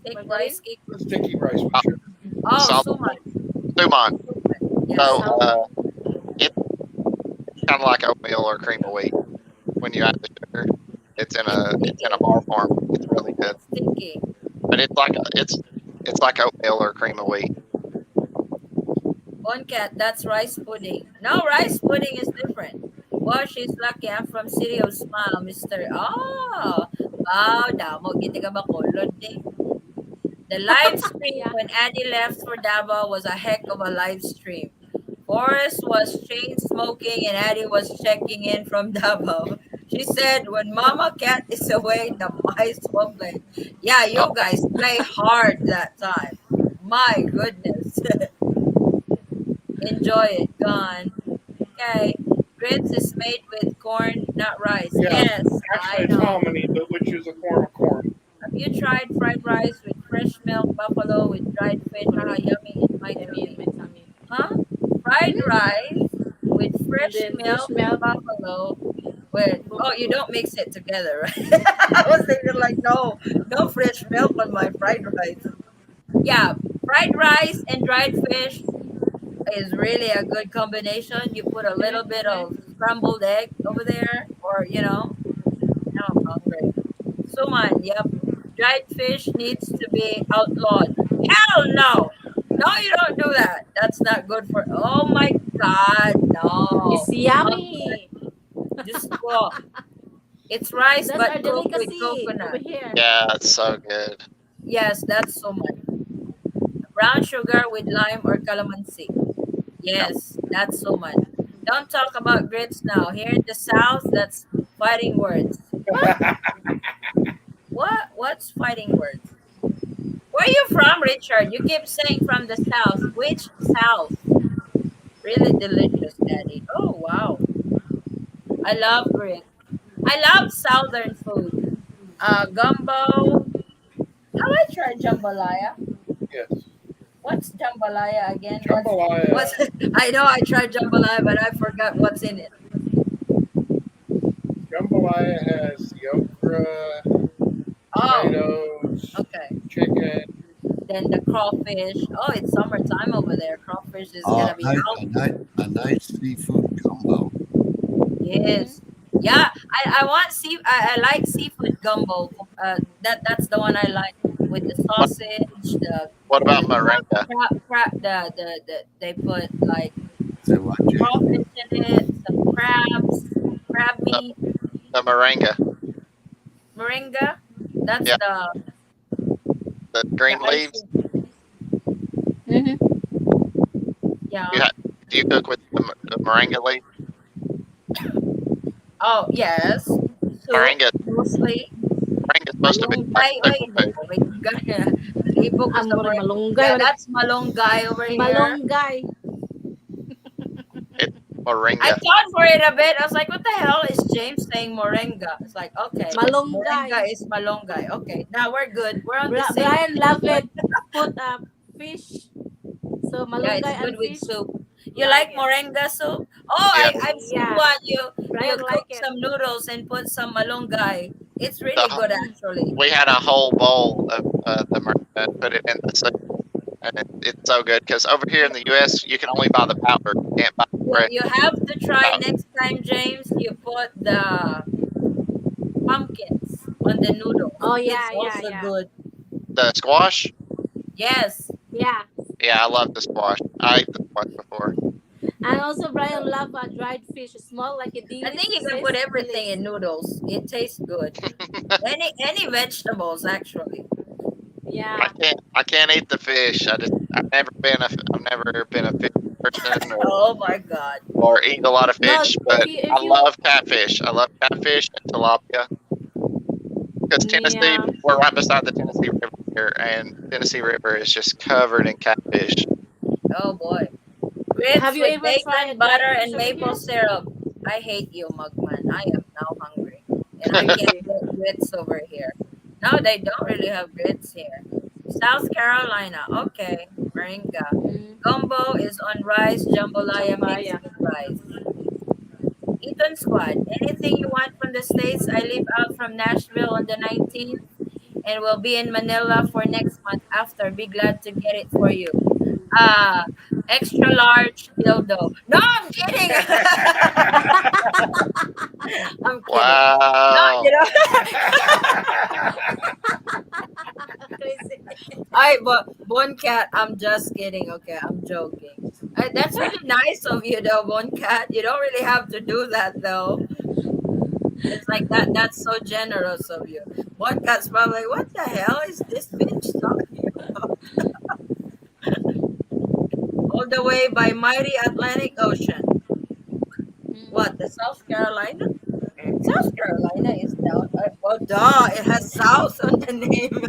Thick Margarine? rice cake. Sticky rice with Uh, sugar. Oh, Solomon, suman. Sumon. Suman. Yes. So Salmon. it's kind of like oatmeal or cream of wheat when you add the sugar. It's It's in a sticky. bar form. It's really good, It's sticky. but it's like oatmeal or cream of wheat. One cat, that's rice pudding. No, rice pudding is different. Well, she's lucky. I'm from City of Smile, Mr. Oh, wow, damo, giti ka ba kulod ni? The live stream Yeah. when Addie left for Davao was a heck of a live stream. Forrest was chain smoking and Addie was checking in from Davao. She said, when Mama Cat is away, the mice will play. Yeah, Oh, you guys play hard that time. My goodness. Enjoy it. Gone. Okay. Grits is made with corn, not rice. Yeah, Yes, actually I it's know. hominy, which is a form of corn. Have you tried fried rice with fresh milk buffalo with dried fish? Haha, yummy in my Yummy in tummy. my tummy. Huh? Fried rice with And fresh then fish milk melt. buffalo with oh you Buffalo. don't mix it together, right? I was thinking like no, no fresh milk on my fried rice. Yeah, fried rice and dried fish is really a good combination. You put a little bit Mm-hmm. of scrambled egg over there, or now I'm hungry. Suman, yep. Dried fish needs to be outlawed. Hell no! No, you don't do that. That's not good for. Oh my God, no. It's yummy. Just go. It's rice That's but our cooked with delicacy over coconut. here. yeah, it's so good. Yes, that's Suman. Brown sugar with lime or calamansi. Yeah. Yes, that's Suman. Don't talk about grits now. Here in the South, that's fighting words. What? What? What's fighting words? Where are you from, Richard? You keep saying from the South. Which South? Really delicious, Daddy. Oh, wow. I love grits. I love Southern food. Gumbo. Have I tried jambalaya? Yes. What's jambalaya again? What's Jambalaya. I know I tried jambalaya, but I forgot what's in it. Jambalaya has the okra, Oh, tomatoes, okay. chicken. Then the crawfish. Oh, it's summertime over there. Crawfish is gonna be out. A nice seafood gumbo. Yes. Yeah, I want I like seafood gumbo. That's the one I like with the What sausage, What the about moringa? they put like Say what, Jay? crawfish in it, some crabs, crab The, meat, the moringa. moringa. That's Yeah, the the green leaves. icy. Mm-hmm. You Yeah. ha- do you cook with the moringa leaf? Oh yes. Soup Moringa mostly. Moringa is supposed to be like Malunggay. a Ay, staple hindi food. ko maintindihan. Libo ko sa Murag moringa. malunggay. Yeah, that's malunggay over here. Malunggay. It's I moringa. thought for it a bit. I was like, what the hell is James saying moringa? It's like, okay, Malunggay. moringa is malunggay. Okay, now we're good. We're on the same Brian page. love it. Put fish. So Yeah, it's malunggay good and with fish. soup. You Like like it. moringa soup? Oh, Yeah, I've seen Yeah. one. You Brian cook like it. some noodles and put some malunggay. It's the, really wh- good Mm. actually. we had a whole bowl of the moringa and put it in the soup, and it's so good because over here in the U.S. you can only buy the powder. You can't buy the fresh You have to try powder. next time, James. You put the pumpkins on the noodles. Oh It's yeah, yeah, also yeah. good. The squash. Yes. Yeah. Yeah, I love the squash. I ate the squash before. And also Brian love dried fish. Small like a I dilis. think you can put Says everything dilis. in noodles. It tastes good. Any vegetables actually. Yeah. I can't eat the fish. I've never been a fish person Oh my god. or eat a lot of No, fish, but if I you love catfish. I love catfish and tilapia because Tennessee, Yeah. we're right beside the Tennessee River here, and Tennessee River is just covered in catfish. Oh boy. Have Grits you with ever bacon, tried butter, blackfish and over maple here? syrup. I hate you, Mugman. I am now hungry. And I can't Crazy. get grits over here. No, they don't really have grits here. South Carolina. Okay. Moringa. Mm, Gumbo is on rice, jambalaya mixed jambalaya. with rice. Eton Squad. Anything you want from the States, I leave out from Nashville on the 19th and will be in Manila for next month after. Be glad to get it for you. Uh, extra large dildo. No, I'm kidding. I'm kidding. No, Wow. you know, Crazy. but Bon Cat, I'm just kidding. Okay, I'm joking. That's really nice of you, though, Bon Cat. You don't really have to do that, though. It's like that. That's so generous of you. Bon Cat's probably like, what the hell is this bitch talking about? All the way by mighty Atlantic Ocean. What, the South Carolina? South Carolina is down. Well, duh, it has South on the name.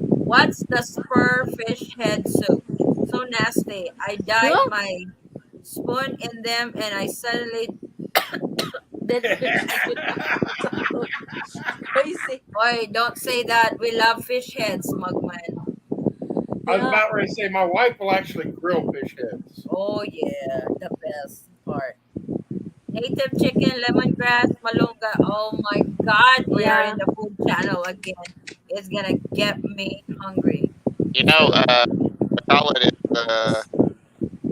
What's the spur fish head soup? So nasty. I died Huh? my spoon in them and I suddenly. Dead fish spit out of the food. Crazy. Oi, don't say that. We love fish heads, Mugman. I was Yeah. about ready to say my wife will actually grill fish heads. Oh, yeah, the best part. Native chicken, lemongrass, malunga. Oh my God, we are in Yeah. the food channel again. It's gonna get me hungry. You know,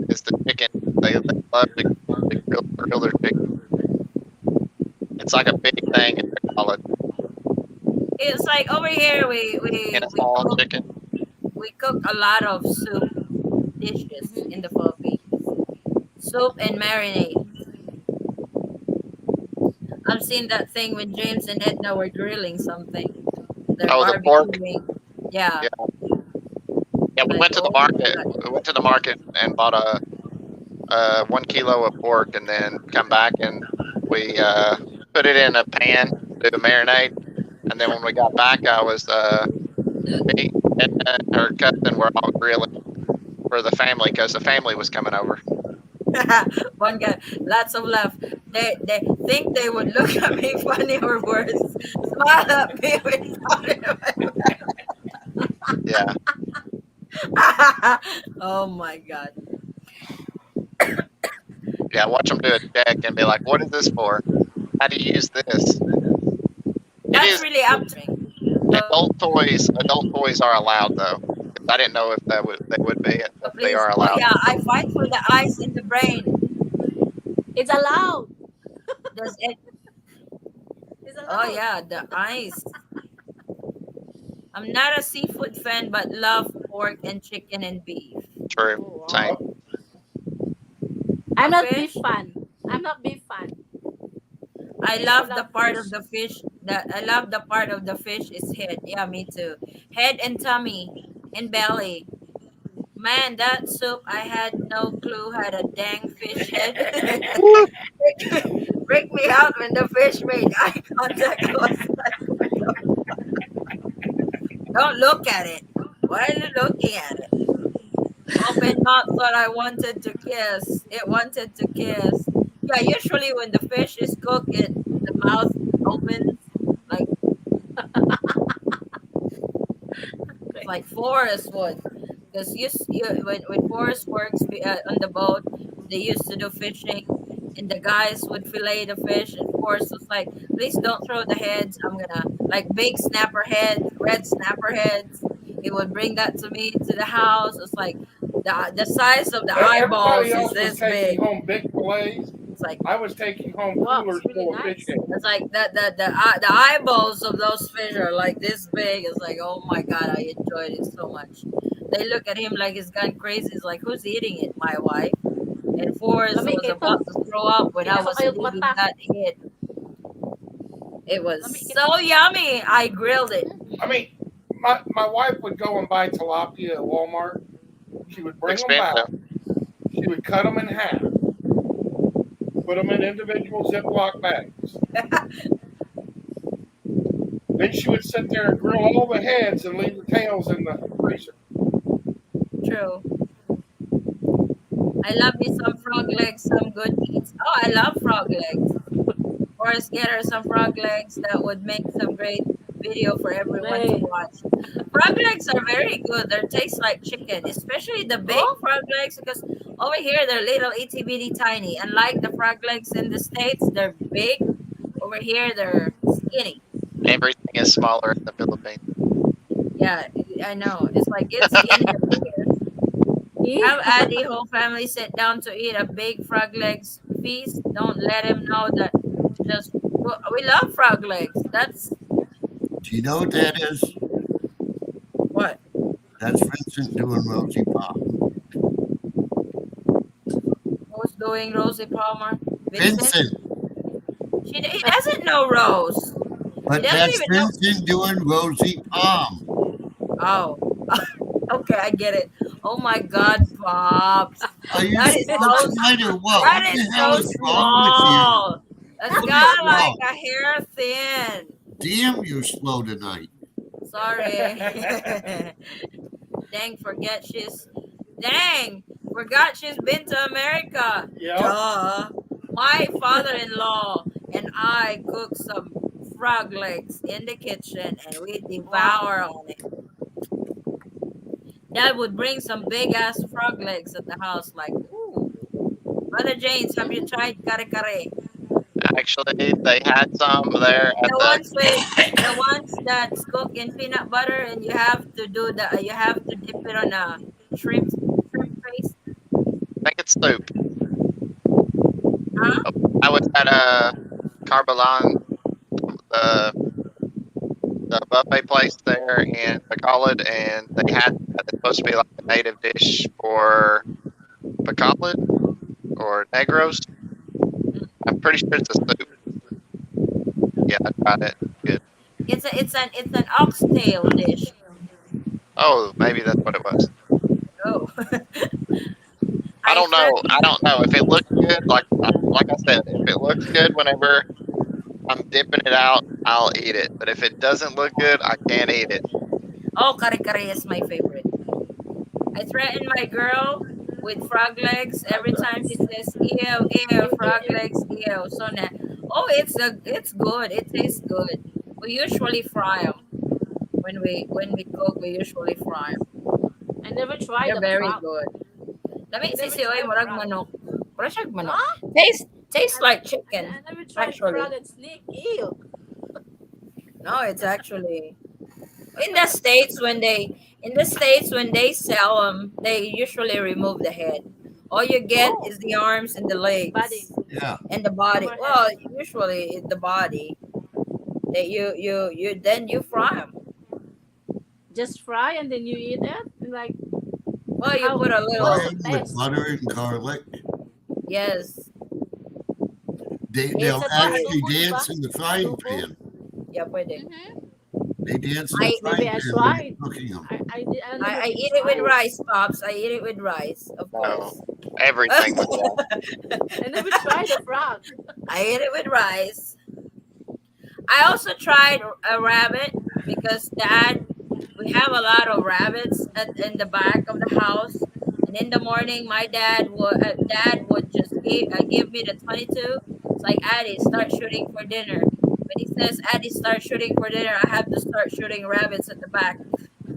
is the chicken. They love to grill their chicken. It's like a big thing in Tagalog, It's like over here Kennesaw chicken. we cook a lot of soup dishes in the Philippines. Soup and marinade. I've seen that thing when James and Edna were grilling something. They're Oh, the pork. barbecuing. Yeah. Yeah, yeah. It's like, oh my God. We went to the market and bought a 1 kilo of pork, and then come back and we put it in a pan, do the marinade, and then when we got back, I was me and her cousin were all grilling for the family because the family was coming over. One guy, lots of laugh. They think they would look at me funny or worse. Smile at me without Yeah, Oh my God. yeah. Watch them do a check and be like, "What is this for? How do you use this?" It That's is really up to me. adult toys. Adult toys are allowed though. I didn't know if they would be, So but they please, are oh allowed. yeah, I fight for the eyes in the brain. It's allowed. Does it? It's Oh allowed. yeah, the eyes. I'm not a seafood fan, but love pork and chicken and beef. True. Oh Same. wow. I'm A not beef fish? fan. I'm not beef fan. I I just love the love part of fish. the fish that I love the part of the fish is head. Yeah, me too. Head and tummy and belly. Man, that soup I had no clue had a dang fish head. Break me out when the fish made eye contact. I was like, don't look at it. Why are you looking at it? Open mouth thought I wanted to kiss. It wanted to kiss. Yeah, usually when the fish is cooked, the mouth opens like Crazy. Forrest would. Because when Forrest works on the boat, they used to do fishing, and the guys would fillet the fish, and Forrest was like, "Please don't throw the heads. I'm gonna like big snapper heads, red snapper heads." He would bring that to me to the house. It's like the size of the Everybody eyeballs is else was this taking big. home big fillets. It's like I was taking home Wow, coolers it's really full of fish nice. heads. it's like the eyeballs of those fish are like this big. It's like, oh my God, I enjoyed it so much. They look at him like he's gone crazy. It's like, who's eating it? My wife. And Forrest Lami was kito. about to throw up when I Kinsa was kayog leaving mata. that hit. It was Lami kito. so yummy. I grilled it. I mean, my wife would go and buy tilapia at Walmart. She would bring them back. Expensive. She would cut them in half. put them in individual Ziploc bags. Then she would sit there and grill all the heads and leave the tails in the freezer. True. I love me some frog legs, some good eats. Oh, I love frog legs. Of course, get her some frog legs. That would make some great video for everyone to Hey. watch. Frog legs are very good. They taste like chicken, especially the big Oh, frog legs because over here they're little itty bitty tiny. Unlike the frog legs in the States, they're big. Over here they're skinny. Everything is smaller in the Philippines. Yeah, I know. It's like it's skinny over here. yeah. Have Addy whole family sit down to eat a big frog legs feast. Don't let him know that just well, we love frog legs. That's Do you know what that is? what That's Vincent doing Rosie Pop. who's doing Rosie Palmer. Vincent. Vincent, He doesn't know Rose. He but doesn't that's even know. Vincent doing Rosie Palm. Oh, okay, I get it. Oh my God, Pops, Are you that is slow so tonight or what? What that is the hell so is wrong with you? small. That's What is got like wrong? a hair thin. Damn, you're slow tonight. Sorry. Dang, forgot she's been to America. Yep. Duh. My father-in-law and I cook some frog legs in the kitchen and we Wow. devour on it. Dad would bring some big ass frog legs at the house, like, ooh. Brother James, have you Mhm. tried kare kare? Actually, they had some there at The the. ones with the ones that's cooked in peanut butter and you have to dip it on a shrimp paste. I think it's soup. Huh? I was at a Carbalon, the the buffet place there in Bacolod, and they had that. It's supposed to be like a native dish for Bacolod or Negros. I'm pretty sure it's a soup. Yeah, I tried it. Good. It's an oxtail dish. Oh, maybe that's what it was. Oh. I I don't know. I threatened don't know if it looks good. Like I said, if it looks good whenever I'm dipping it out, I'll eat it. But if it doesn't look good, I can't eat it. Oh, kare kare is my favorite. I threaten my girl with frog legs every time she says ew, ew, Ew, ew, frog ew. legs, ew. So now, oh, it's good. It tastes good. We usually fry them when we cook. We usually fry them. I never tried They're the very frog. good. Lami I never sisiyoy tried murag frog. manok. Wala siyang manok. Huh? Tastes like I chicken never tried actually. frog and snake. Ew. No, it's actually in the states when they sell them, they usually remove the head. All you get Oh, is the arms and the body. legs Yeah. and the No body. more head. Well, usually it's the body that you then you fry them. Just fry and then you eat it. And like Well, you how put a how's little the Fry 'em with taste? butter and garlic. yes. Is They'll it It's like it, actually adobo, dance diba? in the frying Adobo. pan. yeah, pwede. Mm-hmm. They dance in the I frying Maybe I pan when tried. you're cooking them. I never I did eat it with try. Ooh, rice, pops. I eat it with rice, of no, course. everything with rice. I never tried the frog. I eat it with rice. I also tried a rabbit because dad, we have a lot of rabbits in the back of the house. And in the morning, my dad would just give me the 22. It's like, Addie, start shooting for dinner. When he says, Addie, start shooting for dinner, I have to start shooting rabbits at the back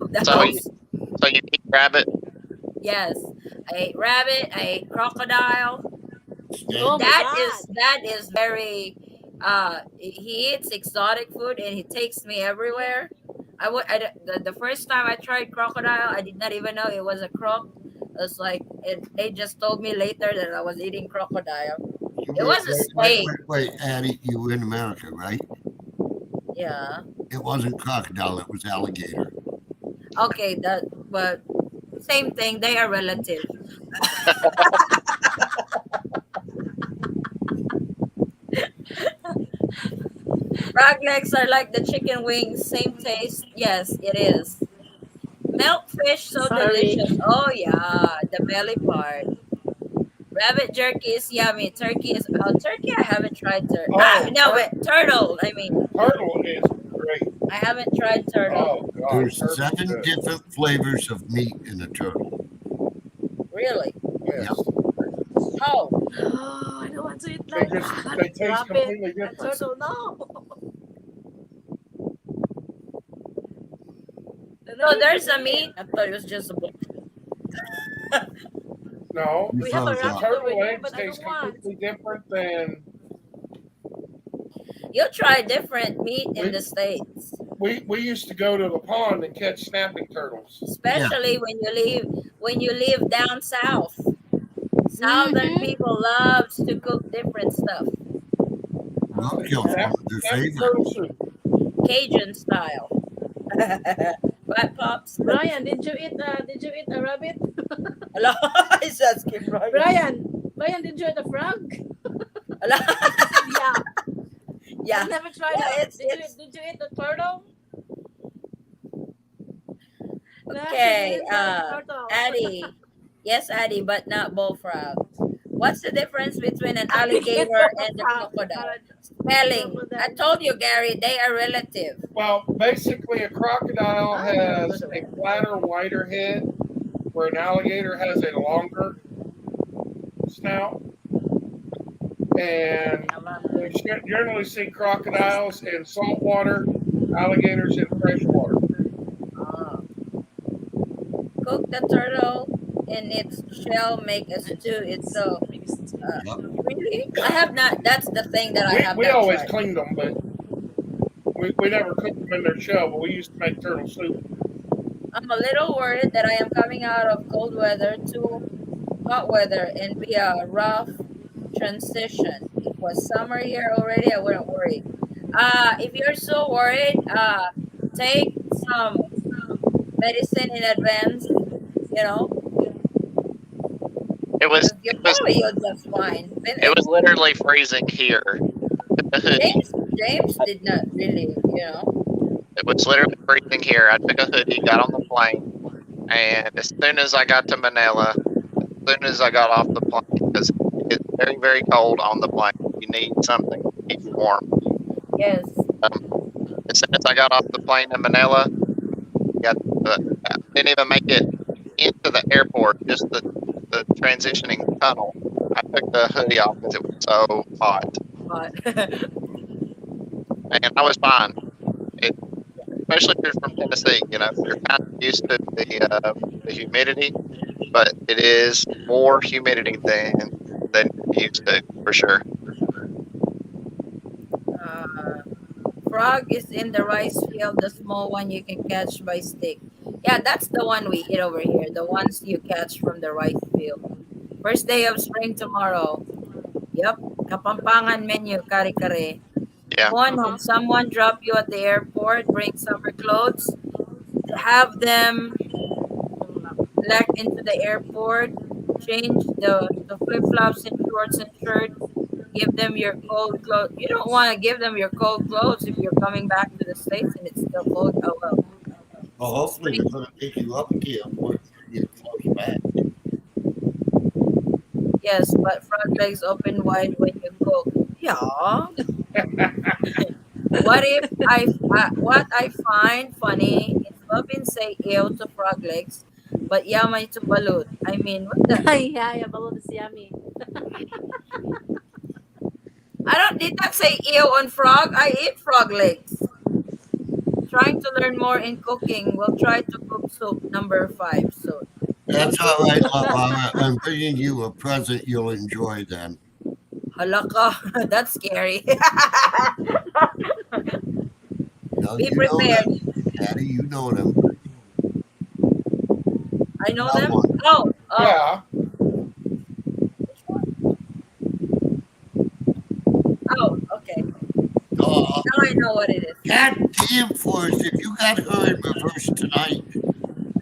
of the So you house. so you eat rabbit. Yes, I ate rabbit. I ate crocodile. Oh Snake. my That is god. that is very he eats exotic food and he takes me Mm. everywhere. The first time I tried crocodile, I did not even know it was a croc. It's like they just told me later that I was eating crocodile. You It were, was a snake. wait, Addie, you were in America, right? Yeah. It wasn't crocodile, it was alligator. Okay, that but same thing. They are relative. Frog legs are like the chicken wings, same taste. Yes, it is. Melt fish, so Sorry. delicious. Oh yeah, the belly part. Rabbit jerky is yummy. Turkey is turkey. I haven't tried turkey. Oh, No, but turtle. I mean, turtle is great. I haven't tried turtle. Oh God, There's turtle's 7 good. different flavors of meat in a turtle. Really? Yep. Yes, Oh, Oh, I don't want to eat they like just that. they taste Rabbit completely and different. turtle, no. And so again, there's a again. meat. I thought it was just a book. No, You We have a froze the up. rabbit over turtle here, eggs but I taste don't want. completely different than You try different meat in we the states, we used to go to the pond and catch snapping turtles. Yeah. especially when you live down south. Southern Mm-hmm. people loves to cook different stuff, Oh, Roadkill's one Snap, of their snapping turtle favorites. soup. Cajun style. Right, pops? Brian, did you eat a rabbit? Hello, is asking Brian. Brian, did you eat a frog? Hello? He said, yeah. Yeah, I've never tried yeah. a. It's Did you it's did you eat the turtle? No, he okay. didn't love turtle. Addie. Yes, Addie, but not bullfrog. What's the difference between an alligator Alligator and a frog. crocodile? Spelling. I Crocodile. told you, Gary, they are relative. Well, basically, a crocodile I never has heard of a it. flatter, wider head, where an alligator has a longer snout. And we generally see crocodiles in saltwater, alligators in freshwater. Uh, Cook the turtle in its shell, make a stew. It's so Yep. really. I have not. That's the thing that I have We not always tried. cleaned them, but we never cooked them in their shell. But we used to make turtle soup. I'm a little worried that I am coming out of cold weather to hot weather and be a rough transition. It was summer here already. I wouldn't worry. If you're so worried, take some medicine in advance. You know, It was because it you're was probably you're just fine. it was literally freezing here. A hoodie. James did not really. It was literally freezing here. I took a hoodie, got on the plane, and as soon as I got to Manila, as soon as I got off the plane, because it's very, very cold on the plane. You need something to keep you warm. Yes. Um, as soon as I got off the plane in Manila, got didn't even make it into the airport, just the transitioning tunnel. I took the hoodie off because it was so hot, But and I was fine. It, especially if you're from Tennessee, you're kind of used to the humidity, but it is more humidity than you're used to for sure. uh, frog is in the rice field, the small one you can catch by stick. Yeah, that's the one we eat over here. The ones you catch from the rice field. First day of spring tomorrow. Yep. Kapampangan menu, kare-kare. Yeah, One, Uh-huh. have someone drop you at the airport, bring summer clothes, have them lack into the airport, change the flip flops and shorts and shirt, give them your cold clothes. You don't want to give them your cold clothes if you're coming back to the States and it's still cold. Oh, well. Well, hopefully Spring. they're going to pick you up at the airport and get close back. Yes, but front legs open wide when you cook. Yeah. What I find funny is Robin say ew to frog legs, but yamay to balut. I mean, what the? Yeah, yeah, balloon is yummy. I don't did not say ew on frog. I eat frog legs. Trying to learn more in cooking. We'll try to cook soup number 5 soon. That's all right, Lavara. I'm bringing you a present you'll enjoy then. Halaka, that's scary. Now, Be you know prepared. them, Daddy. You know them. I know That them. one. Oh, Yeah, which one? Oh, okay. Oh, Now I know what it is. God damn, Forrest, if you got her in reverse tonight,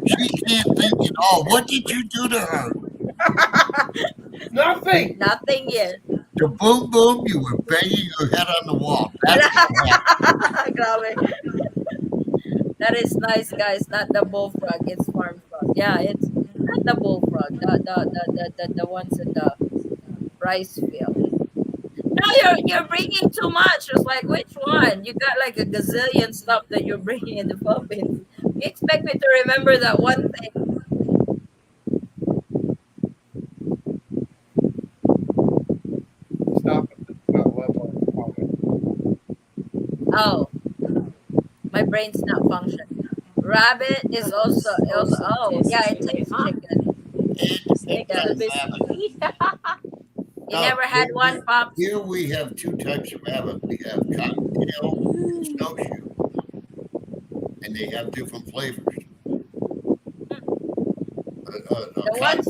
she can't think at all. What did you do to her? nothing. Nothing yet. The boom boom, you were banging her head on the wall. That's what happened. Grabe. That is nice, guys. Not the bullfrog. It's farm frog. Yeah, it's not the bullfrog. The ones in the. rice field. No, you're bringing too much. It's like which one? You got like a gazillion stuff that you're bringing in the Philippines. You expect me to remember that one thing? Stop at the level of comment. Oh, my brain's not functioning. Rabbit is also Rabbits also. also Oh yeah, taste it chicken, tastes huh? chicken. It Snake is the does. best cookie. You Now, never had one, pops? here we have two types of rabbit. We have cottontail and snowshoe, and they have different flavors.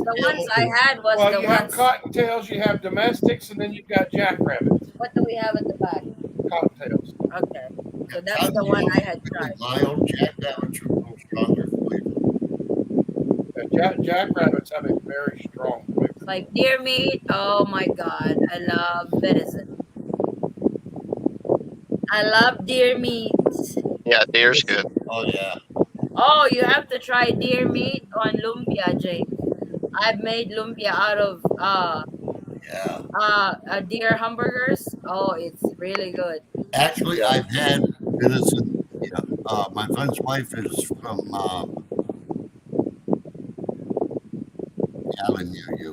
The ones Cottontail I is had was Well, the you have ones. cottontails, you have domestics, and then you've got jackrabbits. What do we have at the back? Cottontails. Okay, so that's the one cottontails I are had really tried. mild. Jackrabbits are a little stronger flavor. Jackrabbits have a very strong It's flavor. like deer meat. Oh my god, I love venison. I love deer meat. Yeah, deer's good. Oh yeah, Oh, you have to try deer meat on lumpia, James. I've made lumpia out of yeah. deer hamburgers. Oh, it's really good. Actually, I've had venison. Yeah. My friend's wife is from island near you.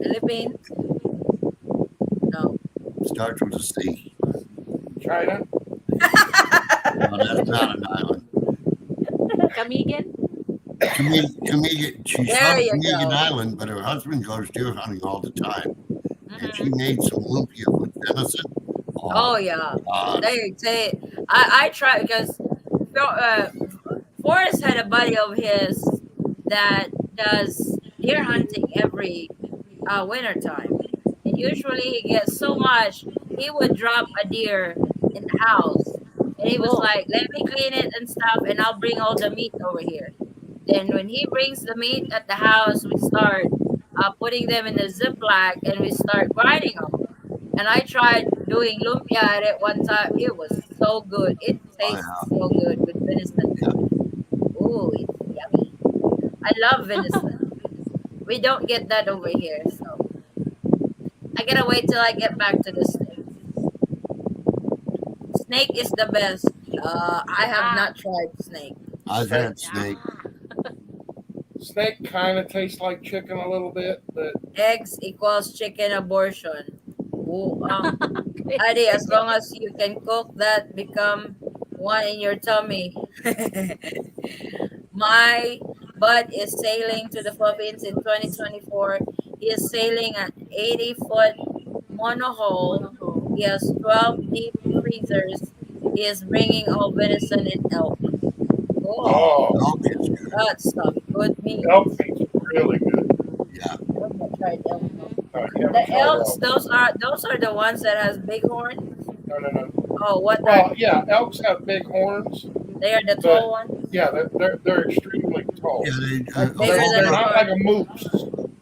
Philippines? No. Starts with a C. China? No, that's not an island. Kamigan. She's There from you Kamigan go. Island, but her husband goes deer hunting all the time. And she Hmm. made some lumpia with venison. Oh Oh my yeah. gosh. They say I try because Forrest had a buddy of his that does deer hunting every winter time, and usually he gets so much he would drop a deer in the house, and he was Oh, like, "Let me clean it and stuff, and I'll bring all the meat over here." Then when he brings the meat at the house, we start putting them in a ziploc and we start grinding them. And I tried doing lumpia at it one time. It was so good. It Oh tastes yeah. so good with venison Yeah. meat. Ooh, it's yummy. I love venison. We don't get that over here, so I gotta wait till I get back to the States. Snake is the best. I have yeah, not tried snake. I've had snake. yeah. Snake kind of tastes like chicken a little bit, but Eggs equals chicken abortion. Ooh, Adi, Crazy. as long as you can cook that, become one in your tummy. My bud is sailing to the Philippines in 2024. He is sailing an 80-foot monohull. Monoho. He has 12 deep freezers. He is bringing all venison and elk. Cool. Oh, oh, elk is good. That's some good meat. elk meat's really good. Yeah. I've not tried elk though. No, you haven't The tried elks, elk. those are the ones that has big horns. No, no, no. Oh, what are Well, yeah, elks have big horns, they? Are the but tall ones? yeah, they're extremely tall. Yeah, Like a bigger They're than a not car? like a moose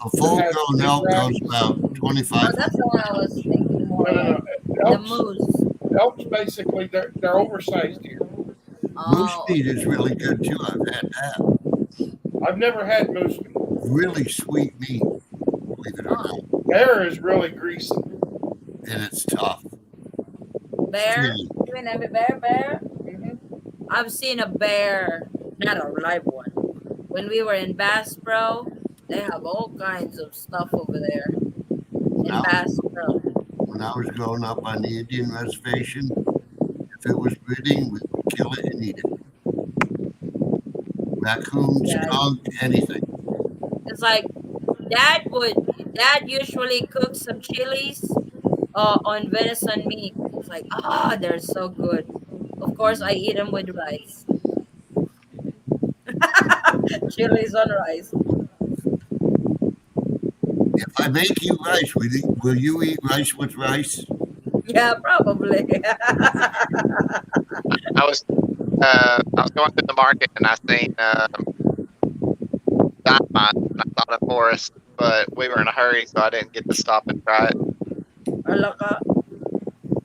a that full has grown big elk goes rashes. about Oh, 2,500 that's the one I was pounds. thinking more No, no, of. no. The Elks, moose. elks basically they're oversized deer. Moose Oh, meat is really good too. I've had that. I've never had moose meat. Really sweet meat, believe it or oh. not. Bear is really greasy. And it's tough. Bear? Skinny. You mean a bear? Hmm. I've seen a bear, not a live one. When we were in Bass Pro, they have all kinds of stuff over there When in I was Bass Pro. when I was growing up on the Indian reservation, if it was breeding, we would kill it and eat it. Raccoon, Yeah, skunk, anything. it's like dad usually cooks some chilies on venison meat. It's like they're so good. Of course, I eat them with rice. Chilies on rice. If I make you rice, will you eat rice with rice? Yeah, probably. I was going through the market and I seen dynamite and I thought of Forrest, but we were in a hurry, so I didn't get to stop and try it. Alaka. So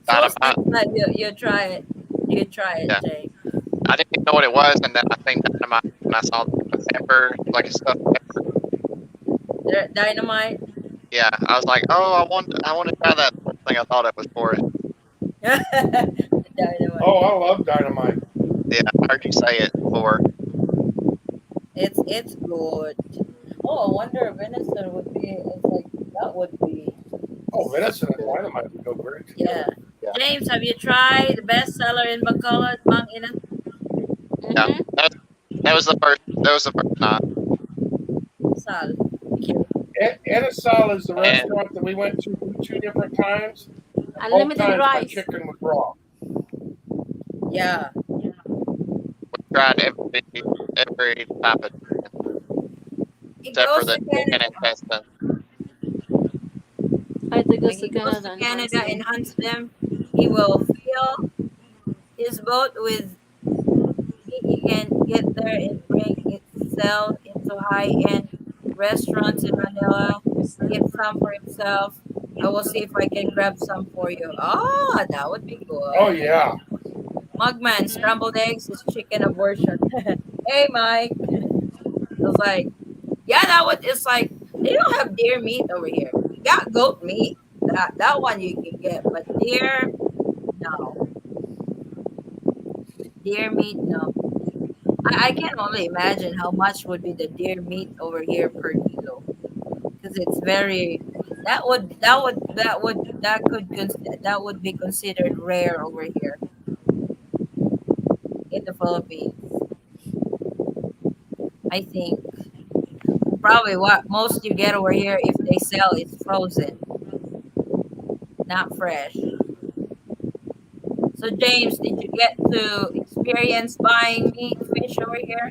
Dynamite, next time you try it. You try it, yeah. Jay. I didn't even know what it was, and then I seen dynamite and I saw the pepper, like a stuffed pepper. Dynamite. Yeah, I was like, oh, I want to try that thing. I thought it was for it. Oh, Dynamite. I love dynamite. Yeah, I heard you say it before. It's good. Oh, I wonder venison would be. It's like that would be. Oh, venison and dynamite would go great Yeah. together. Yeah, James, have you tried the bestseller in Bacolod, Mang Ina? yeah. Mm-hmm. That was the first. That was the first night, Sal. Thank you. Enosal is the and restaurant that we went to two different times, and both Unlimited times my rice. chicken was raw. Yeah. tried every type of chicken He except for goes the to chicken Canada. intestine. I think When it's to he goes Canada to and Canada Huntsville. and hunts them, he will fill his boat with meat. He can get there and bring it, sell into high-end restaurants in Manila. Keep some for himself. I will see if I can grab some for you. Ah, that would be Oh good. yeah. Mugman, Mm-hmm. scrambled eggs is chicken abortion. Hey, Mike. I was like, yeah, that would. It's like they don't have deer meat over here. We got goat meat. That one you can get, but deer, no. Deer meat, no. I can only imagine how much would be the deer meat over here per kilo, because it's very. That would be considered rare over here in the Philippines. I think probably what most you get over here if they sell is frozen, not fresh. So James, did you get to experience buying meat fish over here?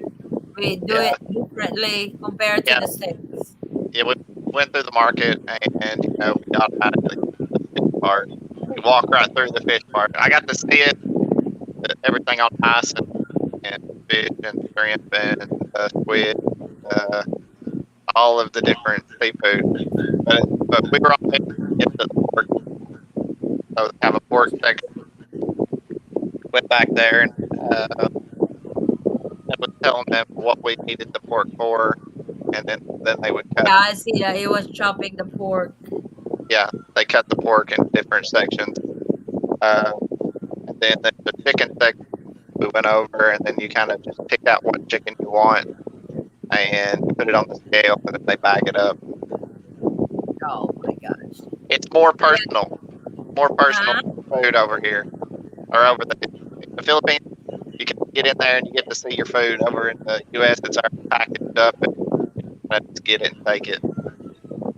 We do Yeah, it differently compared to yeah, the States. yeah. We went through the market, and we automatically the fish part. We walk right through the fish part. I got to see it, everything on ice and fish and shrimp and squid, uh, all of the different seafood. But we were only able to get to the pork, so they have a pork section. Went back there and was telling them what we needed the pork for, and then they would cut. Yeah, I see that he was chopping the pork. Yeah, they cut the pork in different sections. Uh, and then the chicken section we went over, and then you kind of just pick out what chicken you want, and you put it on the scale, and then they bag it up. Oh my gosh. It's more Yeah. personal, more personal Huh? food over here, or over in the Philippines. You can get in there and you get to see your food. Over in the U.S., it's already packaged up, and let's get it and take it.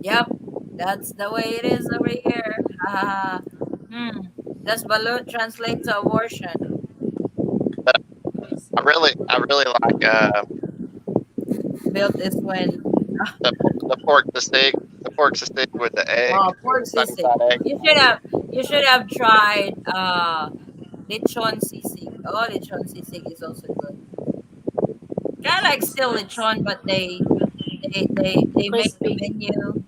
Yep. That's the way it is over here. Hmm. Does balut translate to abortion? But Yes. I really like Built is when the pork to stick with the egg, pork sunny sisig. side egg. You should have tried lechon sisig. Oh, lechon sisig is also good. Kind of like It's still nice. lechon, but they make a Crispy. menu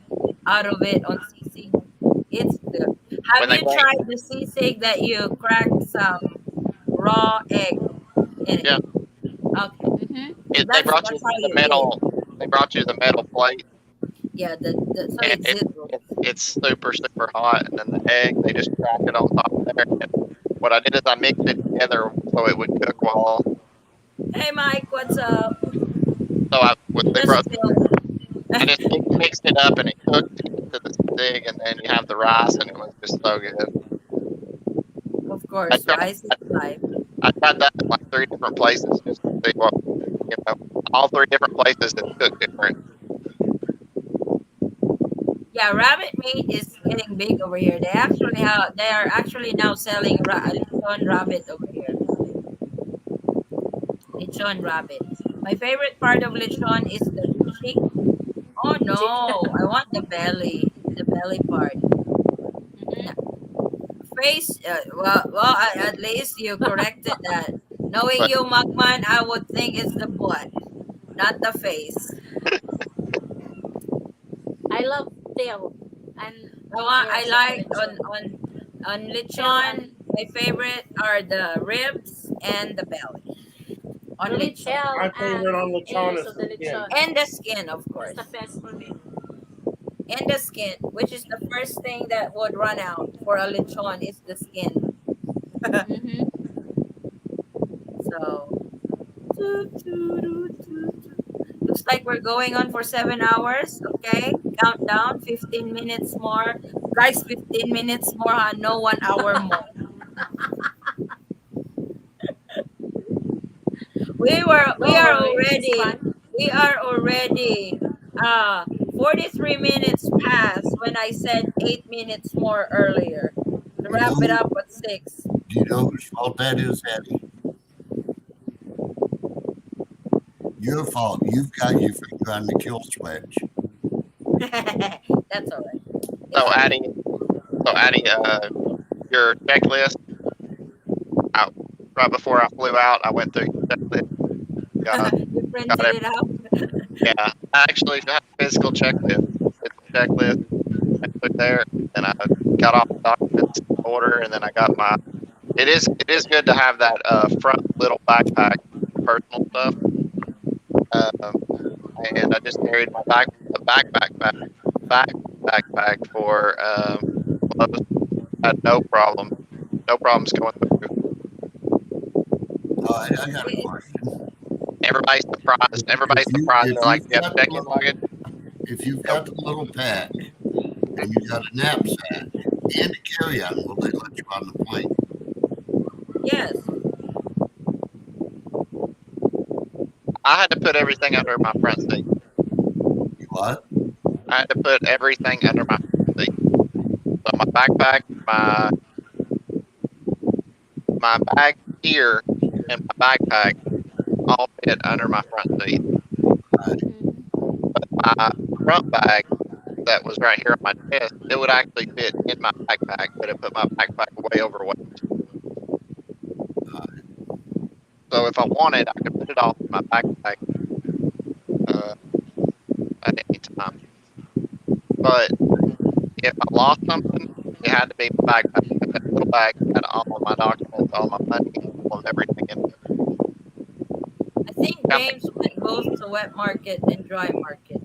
out of it on sisig. It's good. When Have they you bring, tried the sisig that you crack some raw egg in it? yeah, Okay, Mm-hmm. so they that's brought you that's how the you eat it. metal. They brought you the metal plate, Yeah, so and it's zero. it's super hot, and then the egg they just crack it on top there. And what I did is I mixed it together so it would cook while. Hey, Mike, what's up? So they Just brought chill. I just mixed it up and it cooked into the stick, and then you have the rice, and it was just so good. Of I course, tried rice is life. I tried that in like three different places just to see what you know. All three different places it cooked different. Yeah, rabbit meat is getting big over here. They are actually now selling lechon rabbit over here. Lechon rabbit. My favorite part of lechon is the cheek. Oh Chick. no, I want the belly part. No, Mm-hmm. face. At least you corrected that. Knowing But you, Magman, I would think it's the butt, not the face. I love tail and I ears of the like lechon. on Tail lechon. and My favorite are the ribs and the belly on for me, lechon, tail My favorite and on lechon ears is of the the skin. lechon. and the skin, of That's the course. best for me. and the skin, which is the first thing that would run out for a lechon is the skin. Mm-hmm. So, toot, toot, toot, toot, toot. Looks like we're going on for 7 hours. Okay, countdown. 15 minutes more, guys. 15 minutes more. Huh? No, 1 hour more. We Don't are worry, it's already fun. we are already 43 minutes past when I said 8 minutes more earlier to You wrap it know, up at six. do you know whose fault that is, Eddie? Your fault. You've got your finger on the kill switch. That's all right. So It's okay. adding, so adding, your checklist. I, right before I flew out, I went through your checklist. Got You got printed it. it out. Yeah, I actually have a physical checklist. It's a checklist. I put there, and I got all the documents in order, and then I got my. It is good to have that front little backpack for personal stuff. Um, and I just carried my back backpack for clothes. I had no problem, no problems going through. I got a question. Everybody's surprised. Everybody's surprised. They're like, "You have check-in luggage?" If you've Nope. got the little pack and you got a knapsack and a carry-on, will they let you on the plane? Yes. I had to put everything under my front seat. You what? I had to put everything under my front seat. So my backpack, my bag here, and my backpack all fit under my front seat. Mm-hmm. My front bag that was right here on my chest, it would actually fit in my backpack, but it put my backpack way overweight. So if I wanted, I could put it all in my backpack uh, at any time. But if I lost something, it had to be my backpack. That little bag had all of my documents, all my money, all of everything in it. I think Got me. James went both to wet market and dry market.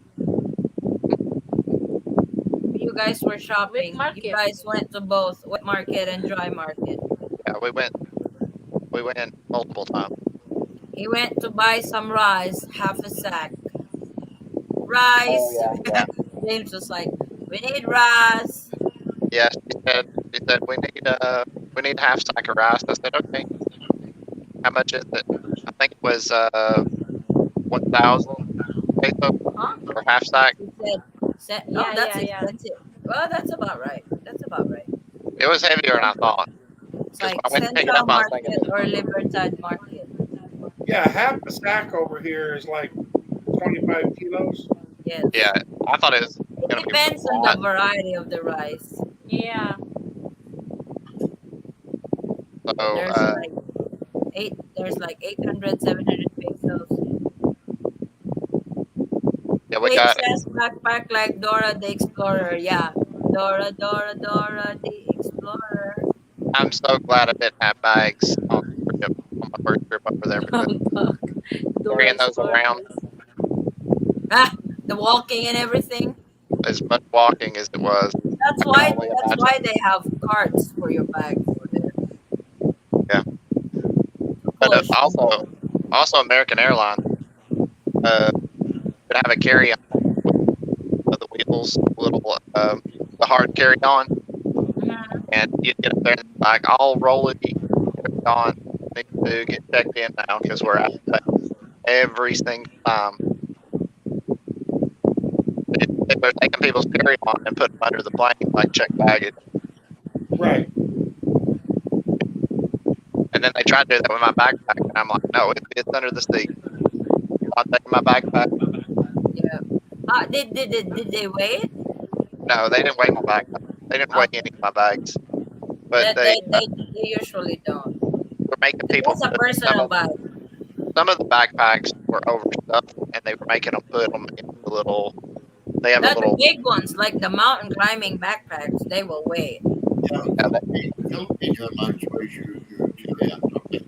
You guys were Wet shopping. You market. guys went to both wet market and dry market. Yeah, we went multiple times. He went to buy some rice, half a sack. Oh Rice. yeah, yeah. James was like, "We need rice." Yeah, she said we need half sack of rice. I said, okay, how much is it? I think it was 1,000 pesos Huh? for half sack. He said, "Oh, Yeah, that's yeah, yeah. expensive." Well, that's about right. That's about right. It was heavier than I thought It's because when like I went to pick it Central up, I was thinking, Market or Libertad Market. Yeah, half a sack over here is like 25 kilos. Yes. yeah, I thought it was It gonna be really depends on the light. variety of the rice. Yeah. So There's like there's like 800, 700 pesos. yeah, we got. Princess backpack like Dora the Explorer. Yeah. Dora, Dora, Dora the Explorer. I'm so glad I didn't have bags on the trip on my first trip over there because Fuck. Dora carrying those Explorer, around please. Ah, the walking and everything. as much walking as it was, That's I can why only that's imagine. why they have carts for your bag over there Yeah, to but push and pull. also American Airlines would have a carry on of the wheels, little the hard carry on, Mhm. and you'd get up there and like, I'll roll it, on, need to get checked in now because we're out of every single time. They're taking people's carry on and putting them under the plane like check baggage, Right. and then they tried to do that with my backpack, and I'm like, no, it's under the seat. You're not taking my backpack. Yeah. Did they weigh it? No, they didn't weigh my backpack. They didn't weigh any Okay. of my bags, but That they they usually don't. were making It people was a put personal bag. some of the backpacks were overstuffed, and they were making them put them in the little. They have a The little. big ones, like the mountain climbing backpacks, they will weigh it. Yeah, Yeah, Philippine Airlines weighs your carry-on, don't they?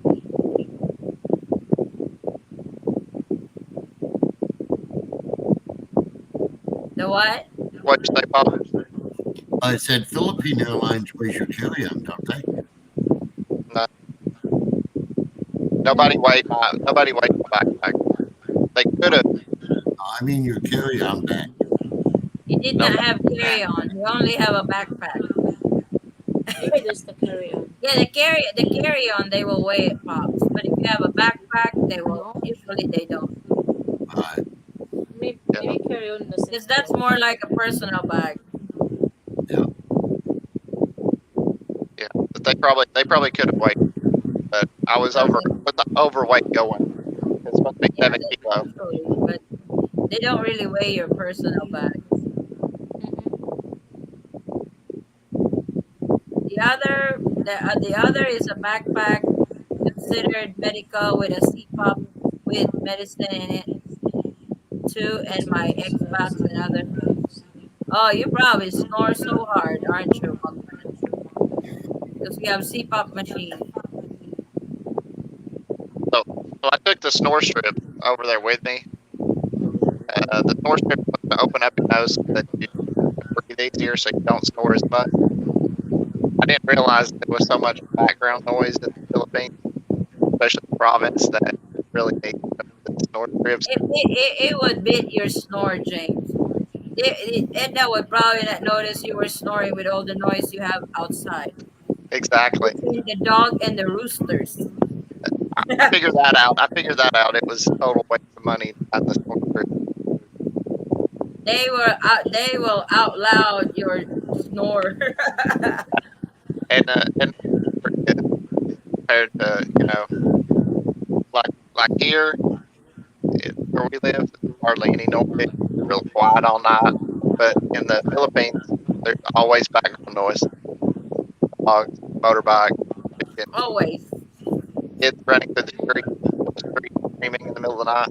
The what? What'd you say, Paul? I said Philippine Airlines weighs your carry-on, don't they? No, nobody weighed my backpack. They could have. I mean your carry-on bag. He did not Nobody. have carry on. He only have a backpack. Maybe there's the carry on. Yeah, the carry on they will weigh it, pops. But if you have a backpack, they will No, usually they don't. Right. Yeah, maybe carry on Because doesn't that's weigh. more like a personal bag. Yeah. yeah. But they probably could have weighed, but I was But overweight going. It's supposed to be yeah, 7 kilo. usually, but they don't really weigh your personal bag. Mm-hmm. The other is a backpack considered medical with a CPAP with medicine in it too, and my Xbox and other things. Oh, you probably snore so hard, aren't you, Mugman? Because we have CPAP machine. So I took the snore strip over there with me. The snore strip was to open up your nose so that you can breathe easier, so you don't snore as much. I didn't realize there was so much background noise in the Philippines, especially the province, that you really need the snore strips. It would bit your snore, James. Edna would probably not notice you were snoring with all the noise you have outside Exactly. between the dog and the roosters. I figured that out. It was a total waste of money to buy the snore strip. They will out loud your snore. And pretty good compared to, like here where we live, hardly any noise. It's real quiet all night. But in the Philippines, there's always background noise. Dogs, motorbike, chicken, Always. kids running through the street screaming in the middle of the night.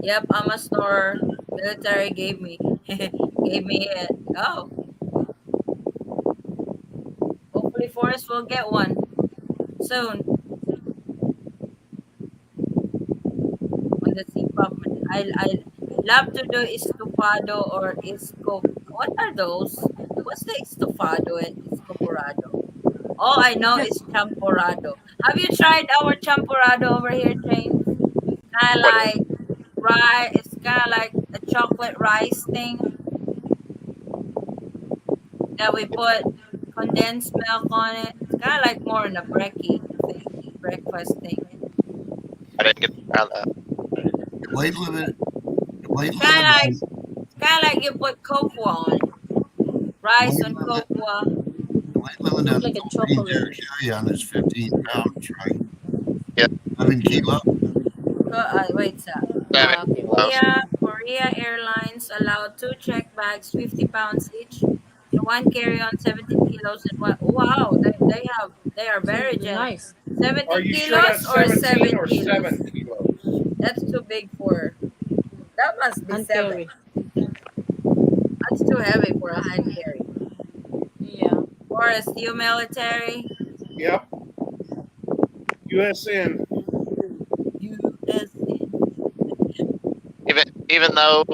Yep, I'm a snorer. Military gave me gave me it. Oh, hopefully Forrest will get one soon on the CPAP. I love to do estufado or esco. What are those? What's the estufado and escoporado? All I know is champorado. Have you tried our champorado over here, James? Kind of What is like rye. It's kind of like a chocolate rice thing that we put condensed milk on it. It's kind of like more in a brekkie thing, breakfast thing. I didn't get to try that. The weight limit. The weight It's kind limit of like on it's kind of like you put cocoa on it, the rice weight on limit. cocoa. The weight limit Look on the like a Philippines chocolate. air carry-on is 15 pounds, right? Yeah, 7 kilo. Wait, sir. 7 kilos. Korea Airlines allowed two check bags, 50 pounds each, and one carry-on, 17 kilos. And one, wow, they are Seems very to be generous. nice. Are 17 you sure kilos that's or 17 7 or kilos? 7 kilos? That's too big for. That must be Hand 7. carry. That's too heavy for a hand carry. Yeah. Forrest, you military? Yep. USN. USN. Even though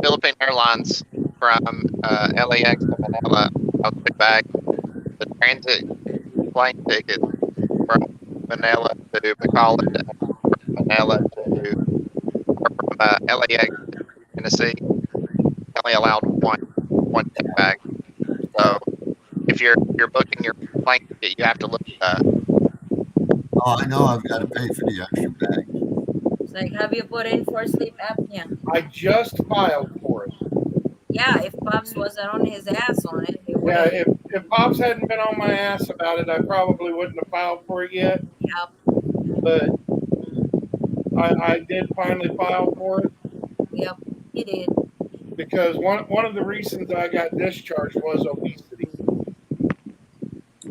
Philippine Airlines from LAX to Manila was too bag, the transit plane ticket from Manila to Bacolod and from Manila to or from LAX to Tennessee only allowed one check bag. So if you're booking your plane ticket, you have to look at that. Oh, I know. I've got to pay for the extra bag. It's like, have you put in for sleep apnea? I just filed for it. Yeah, if Pops wasn't on his ass on it, he would Yeah, have. if Pops hadn't been on my ass about it, I probably wouldn't have filed for it yet. Yep, But I did finally file for it yep, he did. because one of the reasons I got discharged was obesity.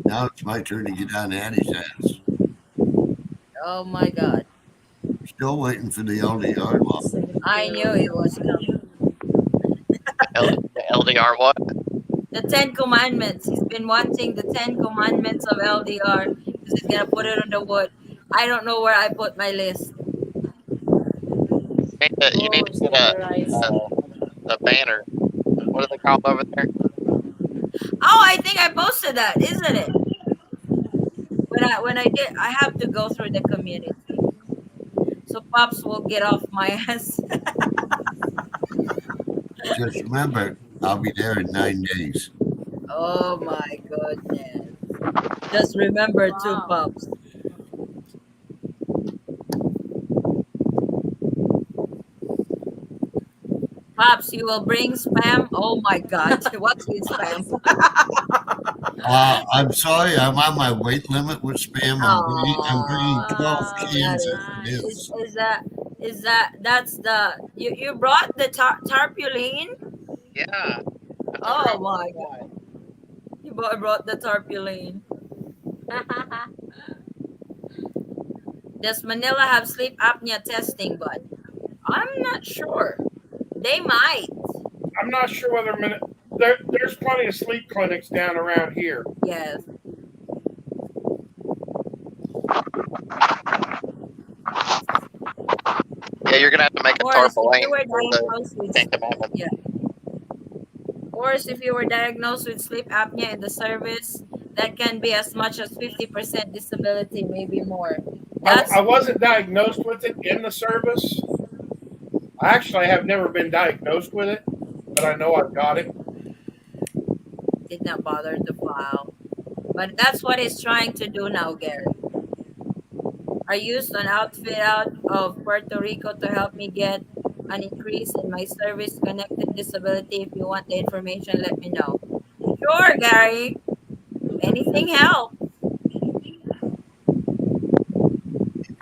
Now it's my turn to get on Addie's ass. Oh my God. Still waiting for the LDR law. I knew it was coming. The LDR what? The Ten Commandments. He's been wanting the Ten Commandments of LDR because he's going to put it on the wood. I don't know where I put my list. You need Oh, to get standardized. a banner what do they call over there? Oh, I think I posted that, isn't it? When I did, I have to go through the community, so Pops will get off my ass. Just remember, I'll be there in 9 days. Oh my goodness! Just remember two Wow. Pops. Pops, you will bring spam. Oh my God, what's with spam? I'm sorry, I'm on my weight limit with spam. I'm bringing 12 Oh, that cans is of Nice. this. that's the you brought the tarpaulin? Yeah, I told her I Oh wanted my one. God, you brought the tarpaulin. Does Manila have sleep apnea testing? But I'm not sure. They might. I'm not sure whether there's plenty of sleep clinics down around here. Yes. Yeah, you're gonna have to make Of a course, if you tarpaulin were for the diagnosed with Ten Commandments. yeah, of course, if you were diagnosed with sleep apnea in the service, that can be as much as 50% disability, maybe more. I That's wasn't diagnosed with it in the service. I actually have never been diagnosed with it, but I know I've got it. did not bother to file. But that's what he's trying to do now, Gary. I used an outfit out of Puerto Rico to help me get an increase in my service connected disability. If you want the information, let me know. Sure, Gary. Anything helps. He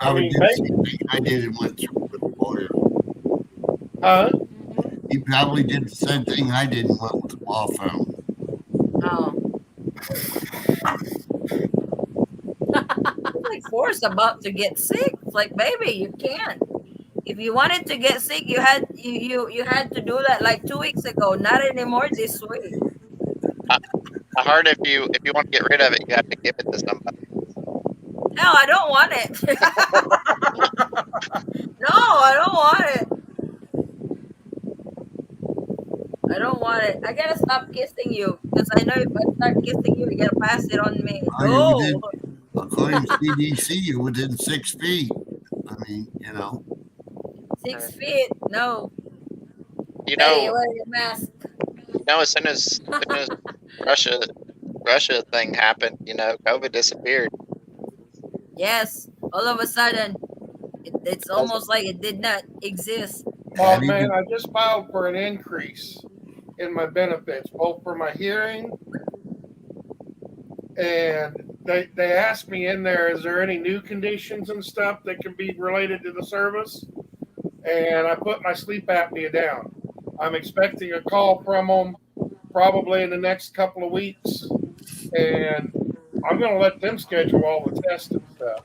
I probably mean, did the same thing I did and went through with a lawyer. huh? Mhm. He probably did the same thing I did and went with a law firm. Oh, it's like Forrest about to get sick. It's like, baby, you can't. If you wanted to get sick, you had to do that like 2 weeks ago. Not anymore this week. I, I heard if you want to get rid of it, you have to give it to somebody. Hell, I don't want it. No, I don't want it. I don't want it. I gotta stop kissing you because I know if I start kissing you, you're gonna pass it on me. Are you No, within, according to CDC, you're within 6 feet. I mean, 6 feet. No, You Betty, know, wear your mask. as soon as Russia Russia thing happened, COVID disappeared. Yes. All of a sudden, it's That's almost like it did not exist. Well, and man, even I just filed for an increase in my benefits, both for my hearing and they asked me in there, is there any new conditions and stuff that can be related to the service? And I put my sleep apnea down. I'm expecting a call from them probably in the next couple of weeks, and I'm going to let them schedule all the tests and stuff.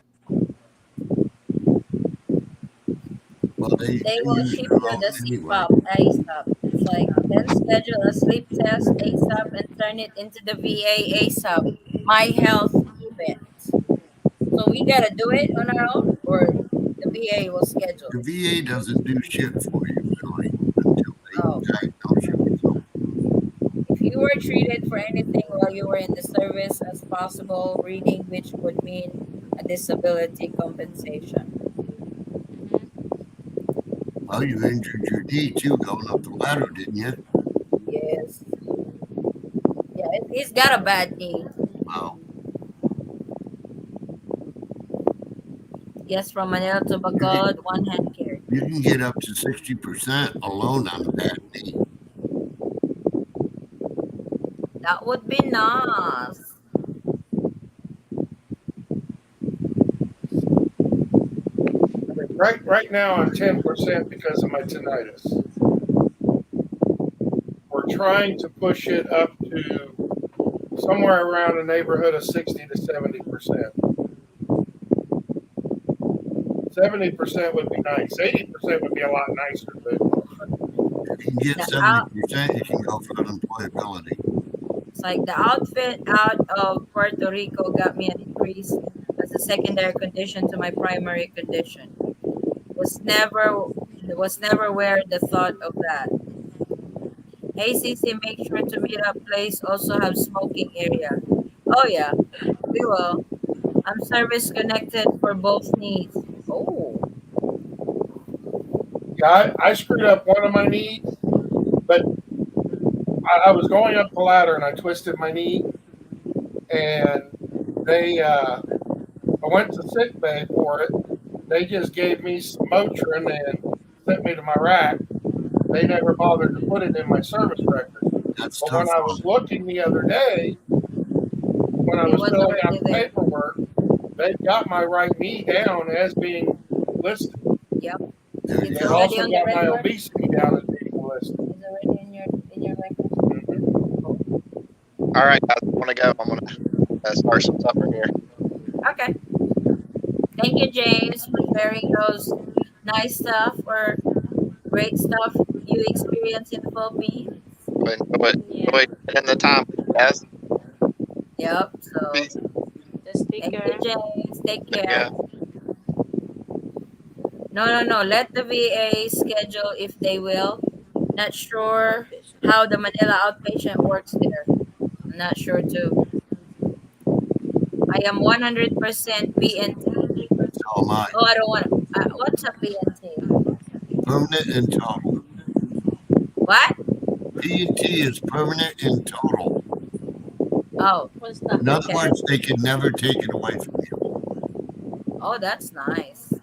well, they They will use ship their you own the anyway. CPAP ASAP. It's like then schedule a sleep test ASAP and turn it into the VA ASAP. My health event. So we gotta do it on our own, or the VA will schedule The it. VA doesn't do shit for you really until they Oh, diagnose you with something. if you were treated for anything while you were in the service as possible reading, which would mean a disability compensation. Mhm. Well, you injured your knee too going up the ladder, didn't you? Yes. Yeah, he's got a bad knee. Well, Yes, from Manila to you can, Bagod, one hand carry. you can get up to 60% alone on a bad knee. That would be nice. I mean, right now I'm 10% because of my tinnitus. We're trying to push it up to somewhere around a neighborhood of 60 to 70%. 70% would be nice. 80% would be a lot nicer, but If you can get The out, 70%, you can go for unemployability. it's like the outfit out of Puerto Rico got me an increase as a secondary condition to my primary condition. Was never was never where the thought of that. Hey, Cece, make sure to meet up place also have smoking area. Oh, yeah, we will. I'm service connected for both knees. Oh, Yeah, I screwed up one of my knees, but I was going up the ladder and I twisted my knee, and they I went to sick bay for it. They just gave me some Motrin and sent me to my rack. They never bothered to put it in my service record. That's But when tough I on was looking the other day, when I it was was filling out already the there. paperwork, they got my right knee down as being listed. Yep, There it's you They go. already also on the got my record. obesity down as being listed. It's already in your record. Mhm. Oh, All right, guys, I want to go. I'm gonna start some supper here. okay. Thank you, James, for sharing those nice stuff or great stuff you experience in the Philippines. Enjoy it. Yeah. Enjoy spending the time, guys. Yep. So Peace. Just take thank you, care. James. Take Yeah. care. No, no, no. Let the VA schedule if they will. Not sure Outpatient. how the Manila outpatient works there. I'm not sure too. I am 100% PNT. So am I. Oh, I don't want. What's a PNT? Permanent and total. What? P&T is permanent and total. Oh, What's that? In other okay. words, they can never take it away from you. Oh, that's nice.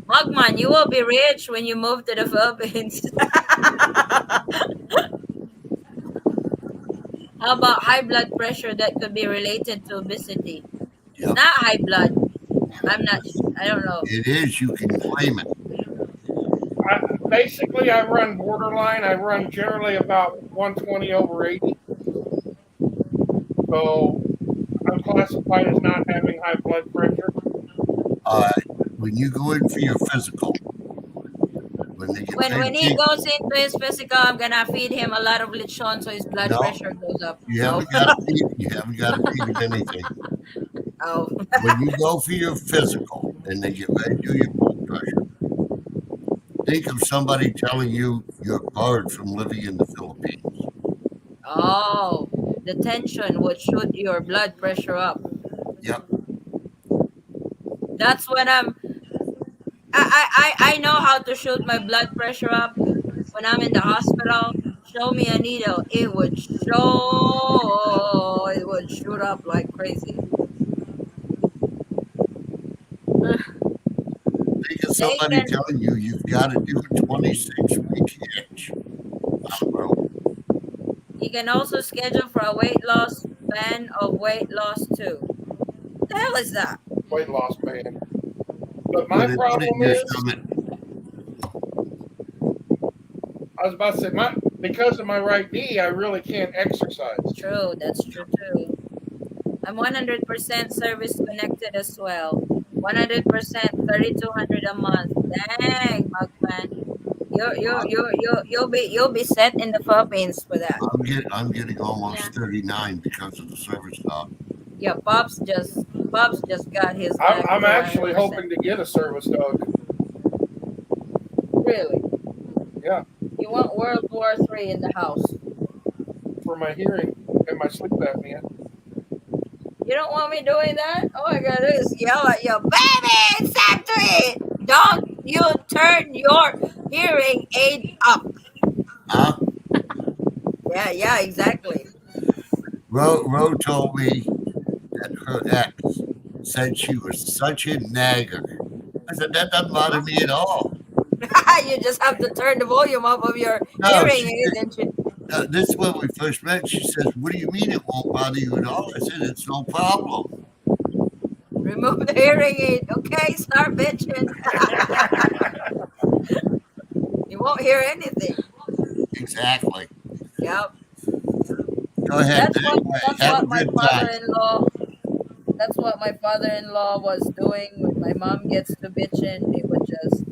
Mugman, you will be rich when you move to the Philippines. How about high blood pressure that could be related to obesity? It's Yep. not high blood. I'm not. I don't know. It is. You can claim it. Basically, I run borderline. I run generally about 120 over 80. So I'm classified as not having high blood pressure. Uh, when you go in for your physical, when they get ready When to he take, goes into his physical, I'm gonna feed him a lot of lechon so his blood no, pressure goes up. you No. haven't got to feed. You haven't got to feed them anything. Oh. When you go for your physical and they get ready to do your blood pressure, think of somebody telling you you're barred from living in the Philippines. Oh. Mhm. The tension would shoot your blood pressure up. Yep. That's when I know how to shoot my blood pressure up when I'm in the hospital. Show me a needle. It would shoot up like crazy. Think of They somebody can telling you you've got to do a 26-week hitch on a rope. You can also schedule for a weight loss ban of weight loss too. The hell is that? Weight loss band. But my Put it problem in your is, stomach. I was about to say, because of my right knee, I really can't exercise. True, that's true too. I'm 100% service connected as well. 100% 3,200 a month. Dang, Mugman. You'll be set in the Philippines for that. I'm getting Yeah. almost 39 because of the service dog. Yeah, Pops just got his I'm full actually 100%. hoping to get a service dog. Really? Yeah, You want World War III in the house? for my hearing and my sleep apnea. You don't want me doing that? All I gotta do is yell at you, baby, it's time to eat. Don't you turn your hearing aid up. Huh? Yeah, yeah, exactly. Ro told me that her ex said she was such a nagger. I said, that doesn't bother me at all. You just have to turn the volume up of your No, hearing aid and this is when we first met. She says, what do you mean it won't bother you at all? I said, it's no problem. remove the hearing aid. Okay, start bitching. You won't hear anything. Exactly. Yep. Go ahead, That's what Nick. that's Have a what my good time. father-in-law that's what my father-in-law was doing when my mom gets to bitching. He would just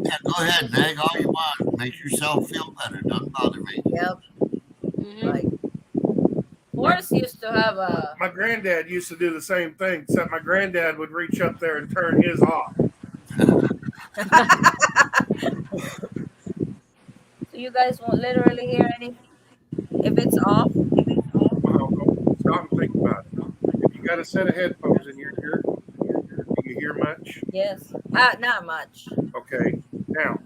Yeah, go ahead, nag all you want. Make yourself feel better. Doesn't bother me. yep, Mhm. like My Forrest used to have a my granddad used to do the same thing, except my granddad would reach up there and turn his off. So you guys won't literally hear anything if it's off? Well, stop and think about it. If you got a set of headphones in your ear, do you hear much? Yes. Not much. Okay. Now,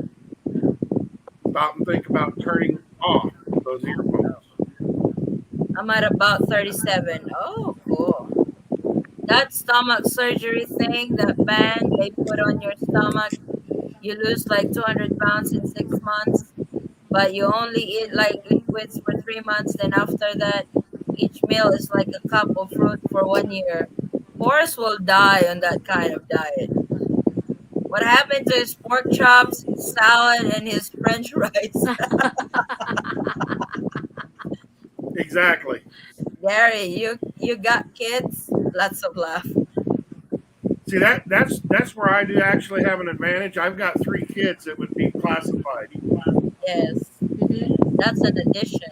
stop and think about turning off those earphones. I'm at about 37. Oh, cool. That stomach surgery thing, that band they put on your stomach, you lose like 200 pounds in 6 months, but you only eat like liquids for 3 months. Then after that, each meal is like a cup of fruit for 1 year. Horse will die on that kind of diet. What happened to his pork chops, his salad, and his French fries? Exactly. Gary, you got kids? Lots of laugh. See that's where I do actually have an advantage. I've got three kids that would be classified. Yes, Mm-hmm. that's an addition.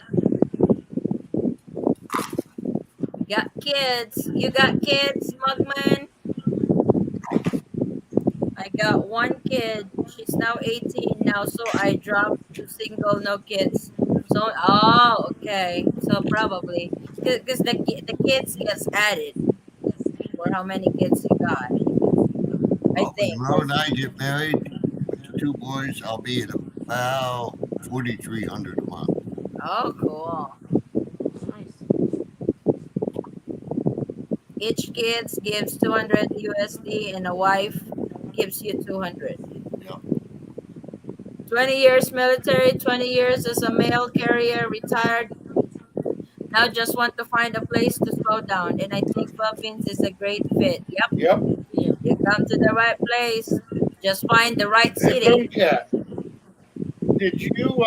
Got kids. You got kids, Mugman? I got one kid. She's now 18 now, so I dropped to single, no kids. So, oh, okay. So probably because the kids gets added for how many kids you got. I Well, when think. Ro and I get married with the two boys, I'll be at about 4,300 a month. Oh, cool. Nice. Each kids gives 200 USD, and a wife gives you 200. Yep. 20 years military, 20 years as a mail carrier, retired. Now just want to find a place to slow down. And I think Philippines is a great fit. Yep, Yep. Yeah. you come to the right place. Just find the right Hey, city. Boomcat, did you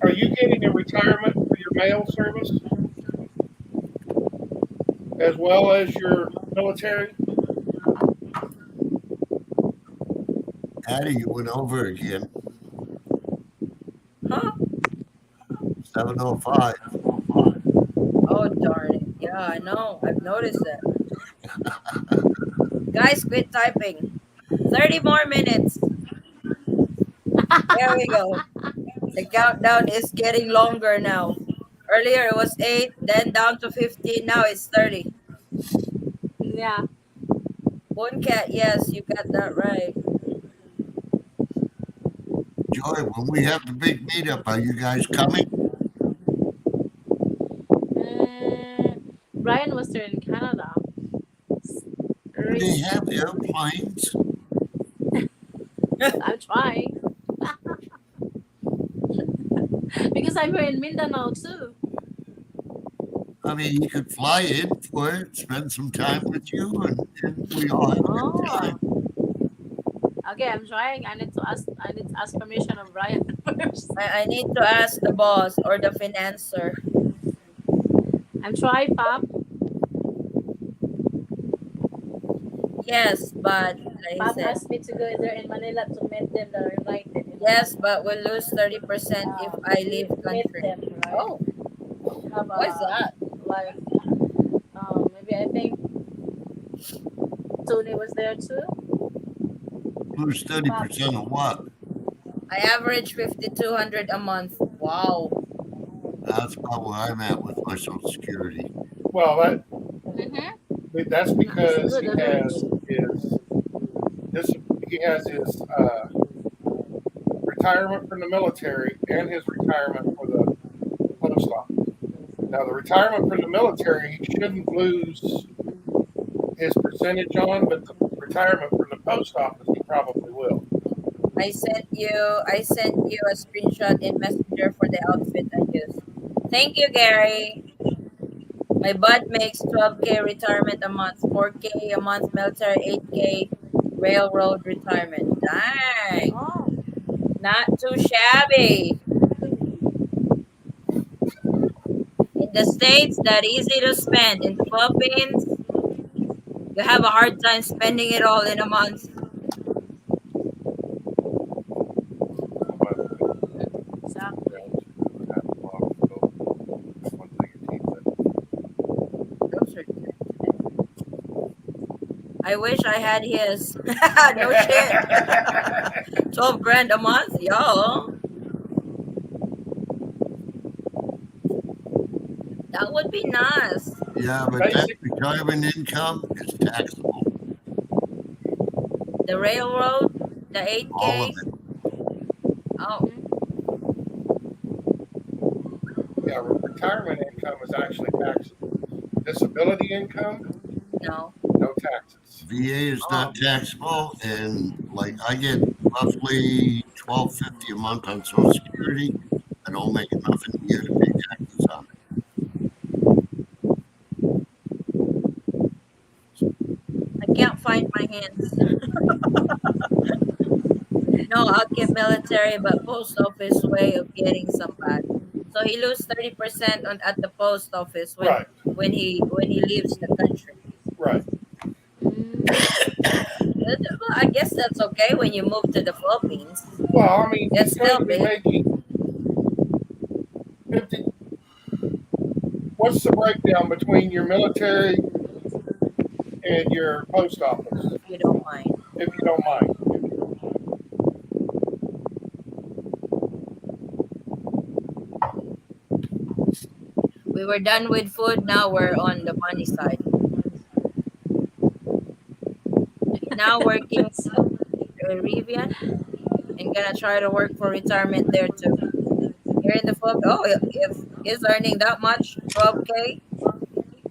are you getting a retirement for your mail service as well as your military? Addie, you went over again. Huh? 705. Oh, darn it. Yeah, I know. I've noticed that. Guys, quit typing. 30 more minutes. There we go. The countdown is getting longer now. Earlier it was 8, then down to 15. Now it's 30. Yeah. One cat, yes, you got that right. Joy, when we have the big meetup, are you guys coming? Brian was there in Canada. Do they Rich. have airplanes? I'm trying because I'm here in Mindanao too. I mean, you could fly in for it, spend some time with you, and we all have a good time. Oh, okay. I'm trying. I need to ask. I need to ask permission of Brian first. I need to ask the boss or the financer. I'm trying, Pop. Yes, but like he Pop said, asked me to go there in Manila to meet them that are invited in yes, Manila. but we'll lose 30% if I We leave meet country. them, right? Oh, Have what's a that? like maybe I think Tony was there too. Lose Pop. 30% of what? I average 5,200 a month. Wow. That's about where I'm at with my Social Security. Well, Mm-hmm. that's It's because good, very good. this he has his retirement from the military and his retirement for the post office. Now, the retirement from the military, he shouldn't lose his percentage on, but the retirement from the post office, he probably will. I sent you a screenshot in Messenger for the outfit I use. Thank you, Gary. My bud makes 12K retirement a month, 4K a month military, 8K railroad retirement. Dang. Oh, Not too shabby. In the States, that easy to spend. In the Philippines, you have a hard time spending it all in a month. Oh, by the way, exactly. down to half a block, so one thing of tea, Those are good today. I wish I had his. No shit. but 12 grand a month, y'all. That would be nice. Yeah, but that Basic. retirement income is taxable. The railroad, the All of 8K. it. Oh, Yeah, retirement income is actually taxable. Disability income, no. no taxes. VA is Oh, not taxable, and like I get roughly $12.50 a month on Social Security. I don't make enough in a year to pay taxes on it. I can't find my hands. No, I'll keep military, but post office way of getting some back. So he lose 30% on at the post office Right, when he leaves the country. right. Mm. Well, I guess that's okay when you move to the Philippines. Well, I mean, It's he's going still to be big. making 50. What's the breakdown between your military and your post office, If you don't mind. if you don't mind? We were done with food. Now we're on the money side. Now working at Rivian and gonna try to work for retirement there too. Here in the Philippines, oh, if he's earning that much, 12K,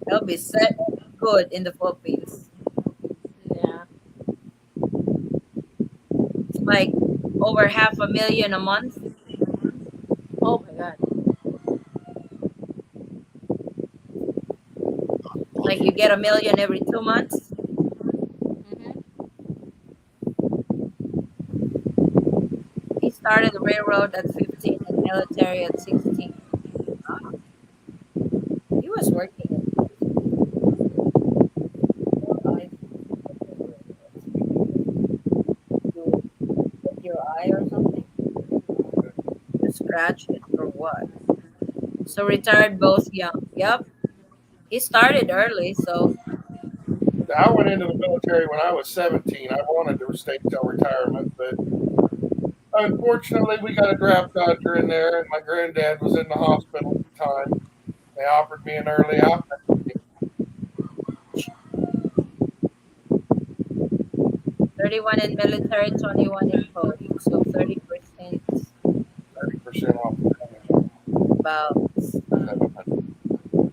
he'll be set good in the Philippines. Yeah. It's like over 500,000 a month. Oh my God. Like you get 1 million every 2 months. Mm-hmm. He started the railroad at 15 and military at 16. Ah, he was working at your eye. You hit your eye or something? You scratch it or what? So retired both young. Yep. He started early, so I went into the military when I was 17. I wanted to stay till retirement, but unfortunately, we got a draft dodger in there, and my granddad was in the hospital at the time. They offered me an early out. 31 in military, 21 in post. So 30% 30% off of about, 700.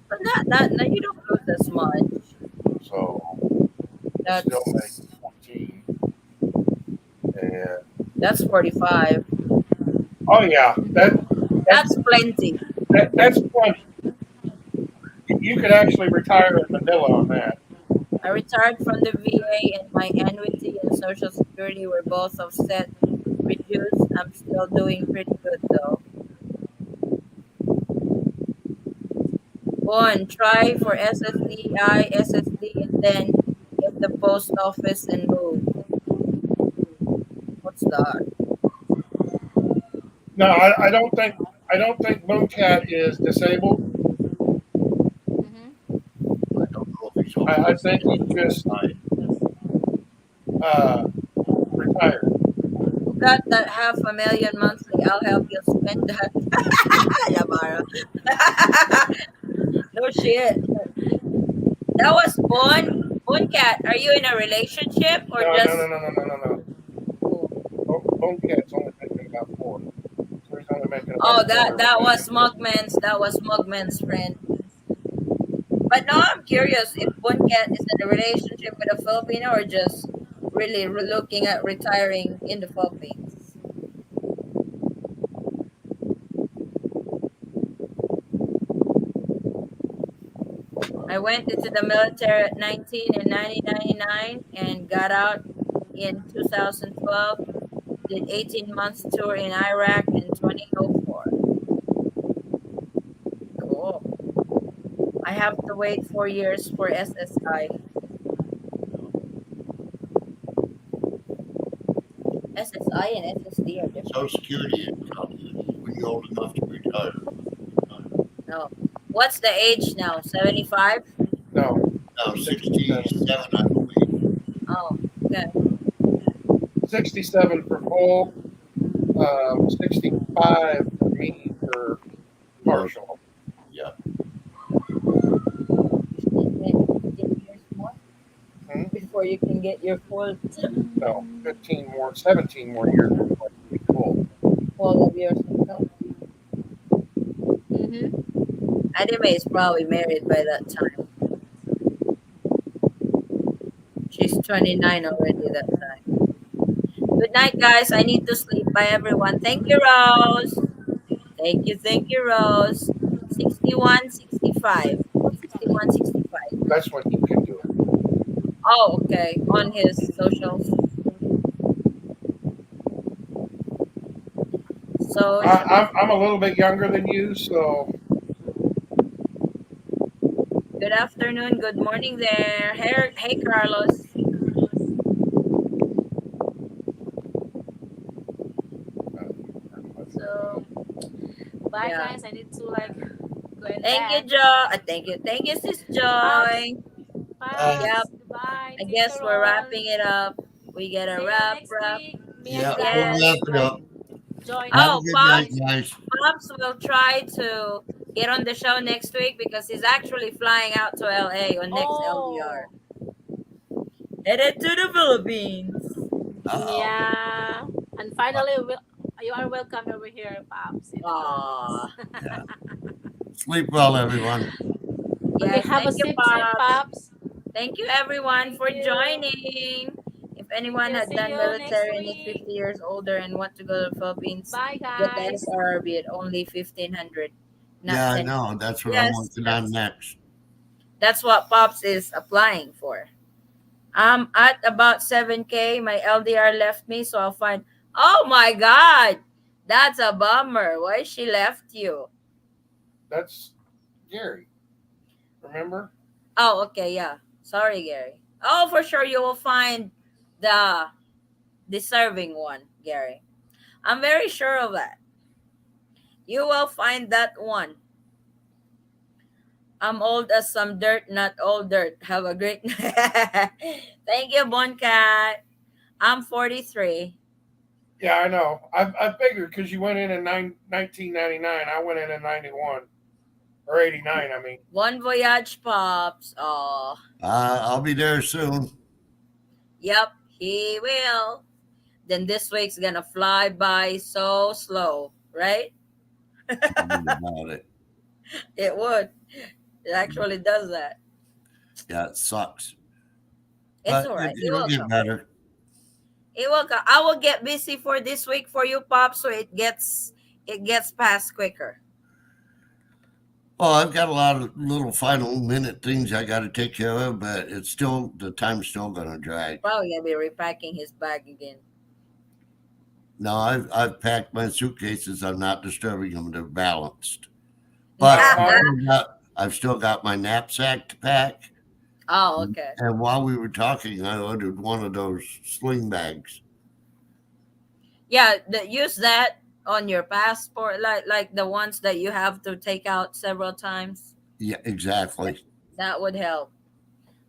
but not, no, you don't lose as much. So I still make That's 14. And that's 45. oh yeah, that That's plenty. that's plenty. You could actually retire in Manila on that. I retired from the VA and my annuity and Social Security were both offset reduced. I'm still doing pretty good though. One, try for SSD, and then get the post office and move. What's that? No, I don't think Mooncat is disabled. Mm-hmm. I don't know if he's I hoping think he's just to uh, retired. Who got that 500,000 monthly? I'll help you spend that. Lamara. No shit. That was Bon Cat. Are you in a relationship or No, no, no, just no, no, no, no, no. cool? Mooncat's only making about 4, so he's only making about Oh, a that quarter of a that was million. Smugman's. That was Smugman's friend. But now I'm curious if Bon Cat is in a relationship with a Filipino or just really looking at retiring in the Philippines. I went into the military at 19 in 1999 and got out in 2012. Did 18 months tour in Iraq in 2004. Cool. I have to wait 4 years for SSI. SSI and SSD are different. Social Security income when you're old enough to retire. No. What's the age now? 75? No, Now, 67. 67, I believe. Oh, okay. 67 for full, 65 for me for Or, partial. yeah. before you can get your full No, 15 more, 17 more years before I can be full. full of your no. Mm-hmm. Anime is probably married by that time. She's 29 already that time. Good night, guys. I need to sleep. Bye, everyone. Thank you, Rose. Thank you, Rose. 61, 65. 61, 65. That's when he can do it. Oh, okay. On his socials. Social. I'm a little bit younger than you, so Good afternoon. Good morning there. Hey, Carlos. So, Bye, yeah. guys. I need to like go in Thank you, bed. Joy. Thank you. Thank you, Sis Pops, Joy. Bye. Yep. Pops. Goodbye. I Take guess care we're all. wrapping it up. We get a See you wrap, next wrap. week. Me and Yeah, we'll Brian Yes. wrap will it like up. join Have a Oh, you good night, guys. guys. Pops will try to get on the show next week because he's actually flying out to LA on next LDR. Oh, Headed to the Philippines. Uh-oh. yeah. And finally, you are welcome over here, Pops, in the Philippines. Aw. Yeah. Sleep well, everyone. Okay, Yes, have a thank you, safe trip, Pops. Pops. Thank you, everyone, Thank for you. joining. If Thank anyone you. had See done you next military and is week. 50 years older and want to go to the Philippines, Bye, get the guys. SRB at only 1,500, not Yeah, I 10. know. That's what I'm Yes, working on next. that's what Pops is applying for. I'm at about 7K. My LDR left me, so I'll find. Oh my God! That's a bummer. Why she left you? that's Gary. Remember? Oh, okay, yeah. Sorry, Gary. Oh, for sure you will find the deserving one, Gary. I'm very sure of that. You will find that one. I'm old as some dirt, not all dirt. Have a great Thank you, Boncat. I'm 43. Yeah, I know. I figured because you went in 1999. I went in 91 or 89. I mean, Bon voyage, Pops. Oh, I'll be there soon. yep, he will. Then this week's gonna fly by so slow, right? Tell me about it. It would. It actually does that. Yeah, it sucks. It's But all right. It it'll will get come. better. It will come. I will get busy for this week for you, Pop, so it gets past quicker. Well, I've got a lot of little final minute things I got to take care of, but it's still, the time's still going to drag. Probably gonna be repacking his bag again. No, I've packed my suitcases. I'm not disturbing them. They're balanced. But my I've still got my knapsack to pack. Oh, okay. And while we were talking, I ordered one of those sling bags. Yeah, use that on your passport, like the ones that you have to take out several times. Yeah, exactly. That would help.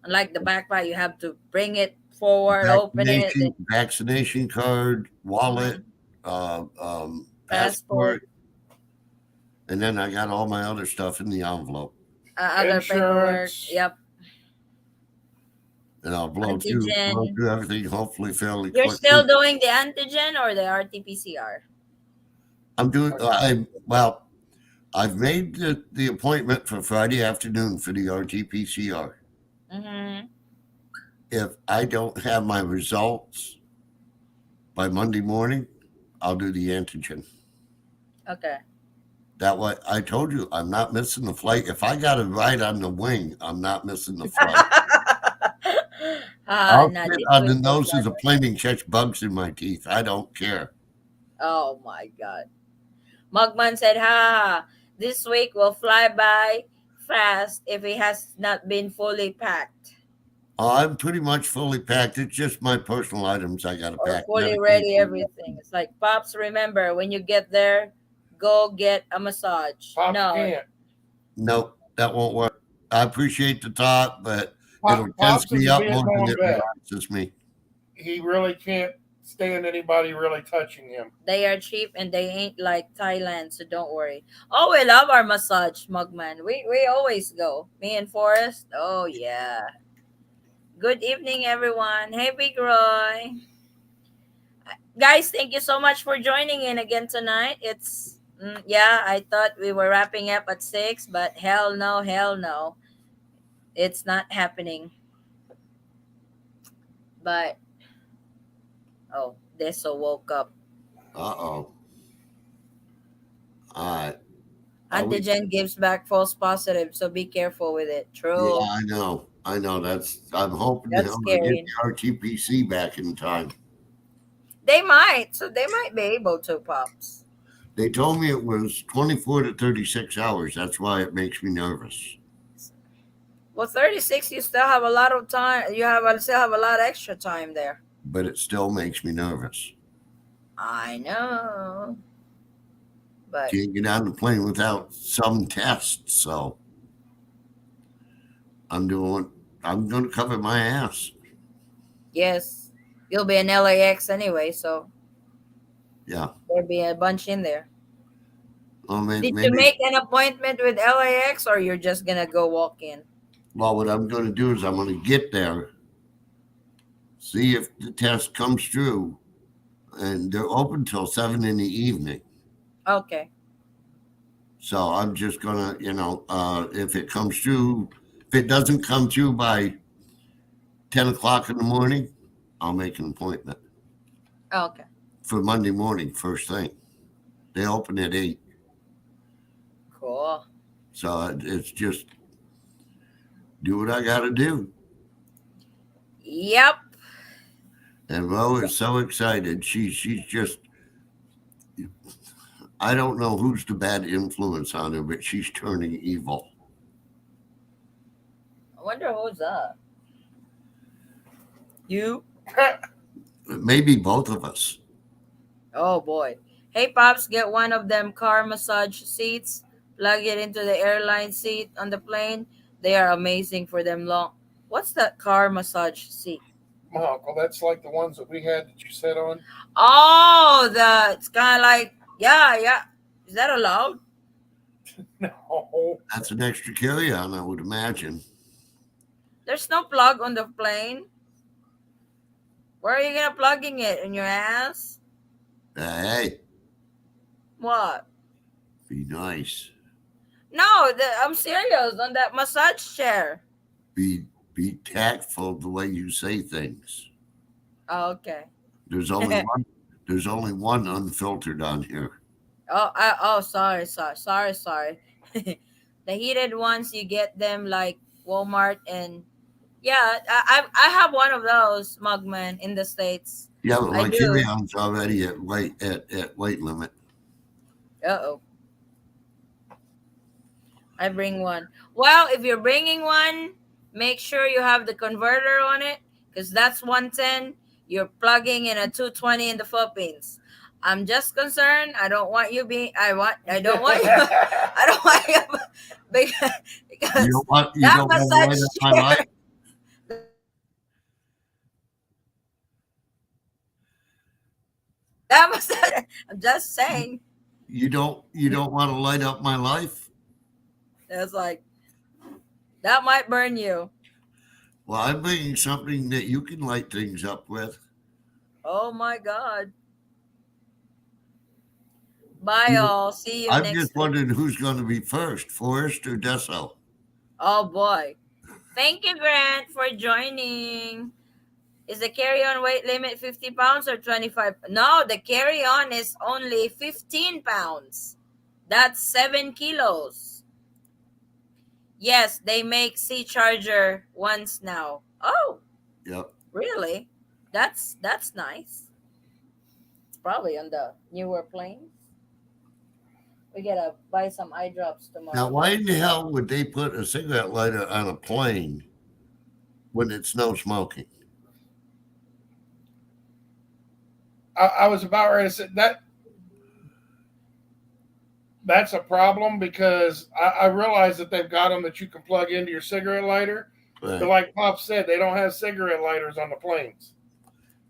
Unlike the backpack, you have to bring it forward, open it, then Vaccination card, wallet, mhm, passport, passport, and then I got all my other stuff in the envelope. other paperwork. insurance. Yep, And I'll blow antigen. through everything hopefully fairly You're quickly. still doing the antigen or the RT-PCR? I'm doing. Well, I've made the appointment for Friday afternoon for the RT-PCR. Mm-hmm. If I don't have my results by Monday morning, I'll do the antigen. Okay. That way, I told you I'm not missing the flight. If I got it right on the wing, I'm not missing the flight. I'll Nah, sit this on the week will nose fly as a by. plane and catch bugs in my teeth. I don't care. Oh my God. Mugman said, ha, this week will fly by fast if it has not been fully packed I'm pretty much fully packed. It's just my personal items I got to or pack. fully ready Medication. everything. It's like, Pops, remember, when you get there, go get a massage. Pops No, can't. Nope, that won't work. I appreciate the thought, but it'll tense Pops is me a up more than Vietnam it vet. relaxes me. He really can't stand anybody really touching him. they are cheap and they ain't like Thailand, so don't worry. Oh, we love our massage, Mugman. We always go. Me and Forrest. Oh, yeah. Good evening, everyone. Hey, Big Roy. Guys, thank you so much for joining in again tonight. Yeah, I thought we were wrapping up at 6, but hell no, hell no. It's not happening. But, oh, Deso woke up. Uh-oh. All right. Are we? Antigen gives back false positive, so be careful with it. Yeah, True. I know. I know. I'm hoping That's to get scary. the RTPC back in time. They might be able to, Pops. They told me it was 24 to 36 hours. That's why it makes me nervous. Well, 36, you still have a lot of time. Still have a lot of extra time there. But it still makes me nervous. I know. But Can't get on the plane without some tests. So I'm going to cover my ass. yes, you'll be in LAX anyway, so Yeah. there'll be a bunch in there. Well, Did you maybe. make an appointment with LAX or you're just gonna go walk in? Well, what I'm going to do is I'm going to get there, see if the test comes through, and they're open till 7 in the evening. Okay. So I'm just gonna, if it comes through, if it doesn't come through by 10 o'clock in the morning, I'll make an appointment Okay. for Monday morning, first thing. They open at 8. Cool. So it's just do what I got to do. Yep. And Ro is so excited. She's just, I don't know who's the bad influence on her, but she's turning evil. I wonder who's up. You? Maybe both of us. Oh boy. Hey Pops, get one of them car massage seats. Plug it into the airline seat on the plane. They are amazing for them long. What's that car massage seat? My uncle, that's like the ones that we had that you sat on. Oh, it's kind of like, yeah, yeah. Is that allowed? No. That's an extra carry-on, I would imagine. There's no plug on the plane. Where are you gonna plugging it? In your ass? Hey, What? be nice. No, I'm serious. On that massage chair. Be tactful the way you say things. Oh, okay. There's only one. There's only one unfiltered on here. Sorry. The heated ones, you get them like Walmart and yeah, I have one of those, Mugman, in the States. Yeah, but I my do. carry-on's already at weight limit. Uh-oh. I bring one. Well, if you're bringing one, make sure you have the converter on it because that's 110. You're plugging in a 220 in the Philippines. I'm just concerned. I don't want you being. I don't want you. I don't want you because, You because don't want that to light massage up my life. chair. That massage. I'm just saying. You don't want to light up my life. It's like that might burn you. Well, I'm bringing something that you can light things up with. Oh my God. Bye, all. See you I'm next just week. wondering who's going to be first, Forrest or Deso. Oh boy. Thank you, Grant, for joining. Is the carry-on weight limit 50 pounds or 25? No, the carry-on is only 15 pounds. That's 7 kilos. Yes, they make C charger ones now. Oh, Yep. really? That's nice. It's probably on the newer planes. We gotta buy some eye drops tomorrow. Now, why in the hell would they put a cigarette lighter on a plane when it's no smoking? I was about ready to say that. That's a problem because I realize that they've got them that you can plug into your cigarette lighter. Right. But like Pop said, they don't have cigarette lighters on the planes.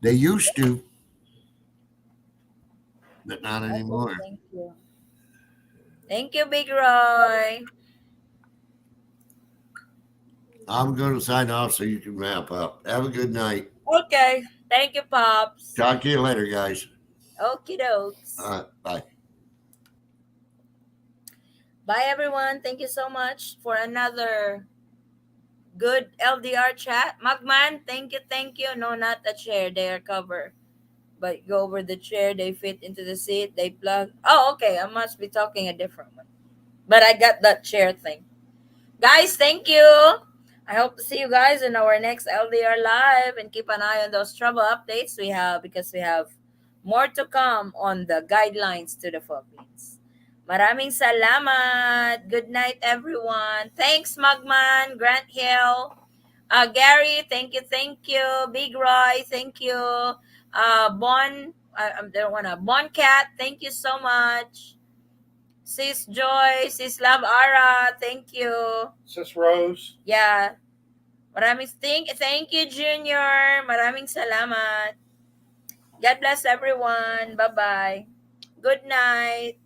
They used to, but not Okay, anymore. thank you. Thank you, Big Roy. I'm going to sign off so you can wrap up. Have a good night. Okay. Thank you, Pops. Talk to you later, guys. Okie dokes. Bye. Bye, everyone. Thank you so much for another good LDR chat. Magman, thank you, thank you. No, not the chair. They are covered. But go over the chair. They fit into the seat. They plug. Oh, okay. I must be talking a different one. But I got that chair thing. Guys, thank you. I hope to see you guys in our next LDR live and keep an eye on those travel updates we have because we have more to come on the guidelines to the Philippines. Maraming salamat. Good night, everyone. Thanks, Magman, Grant Hill, Gary. Thank you, thank you. Big Roy, thank you. Bon, I don't wanna Bon Cat. Thank you so much. Sis Joy, Sis Love Ara, thank you. Sis Rose. Yeah. Thank you, Junior. Maraming salamat. God bless everyone. Bye-bye. Good night.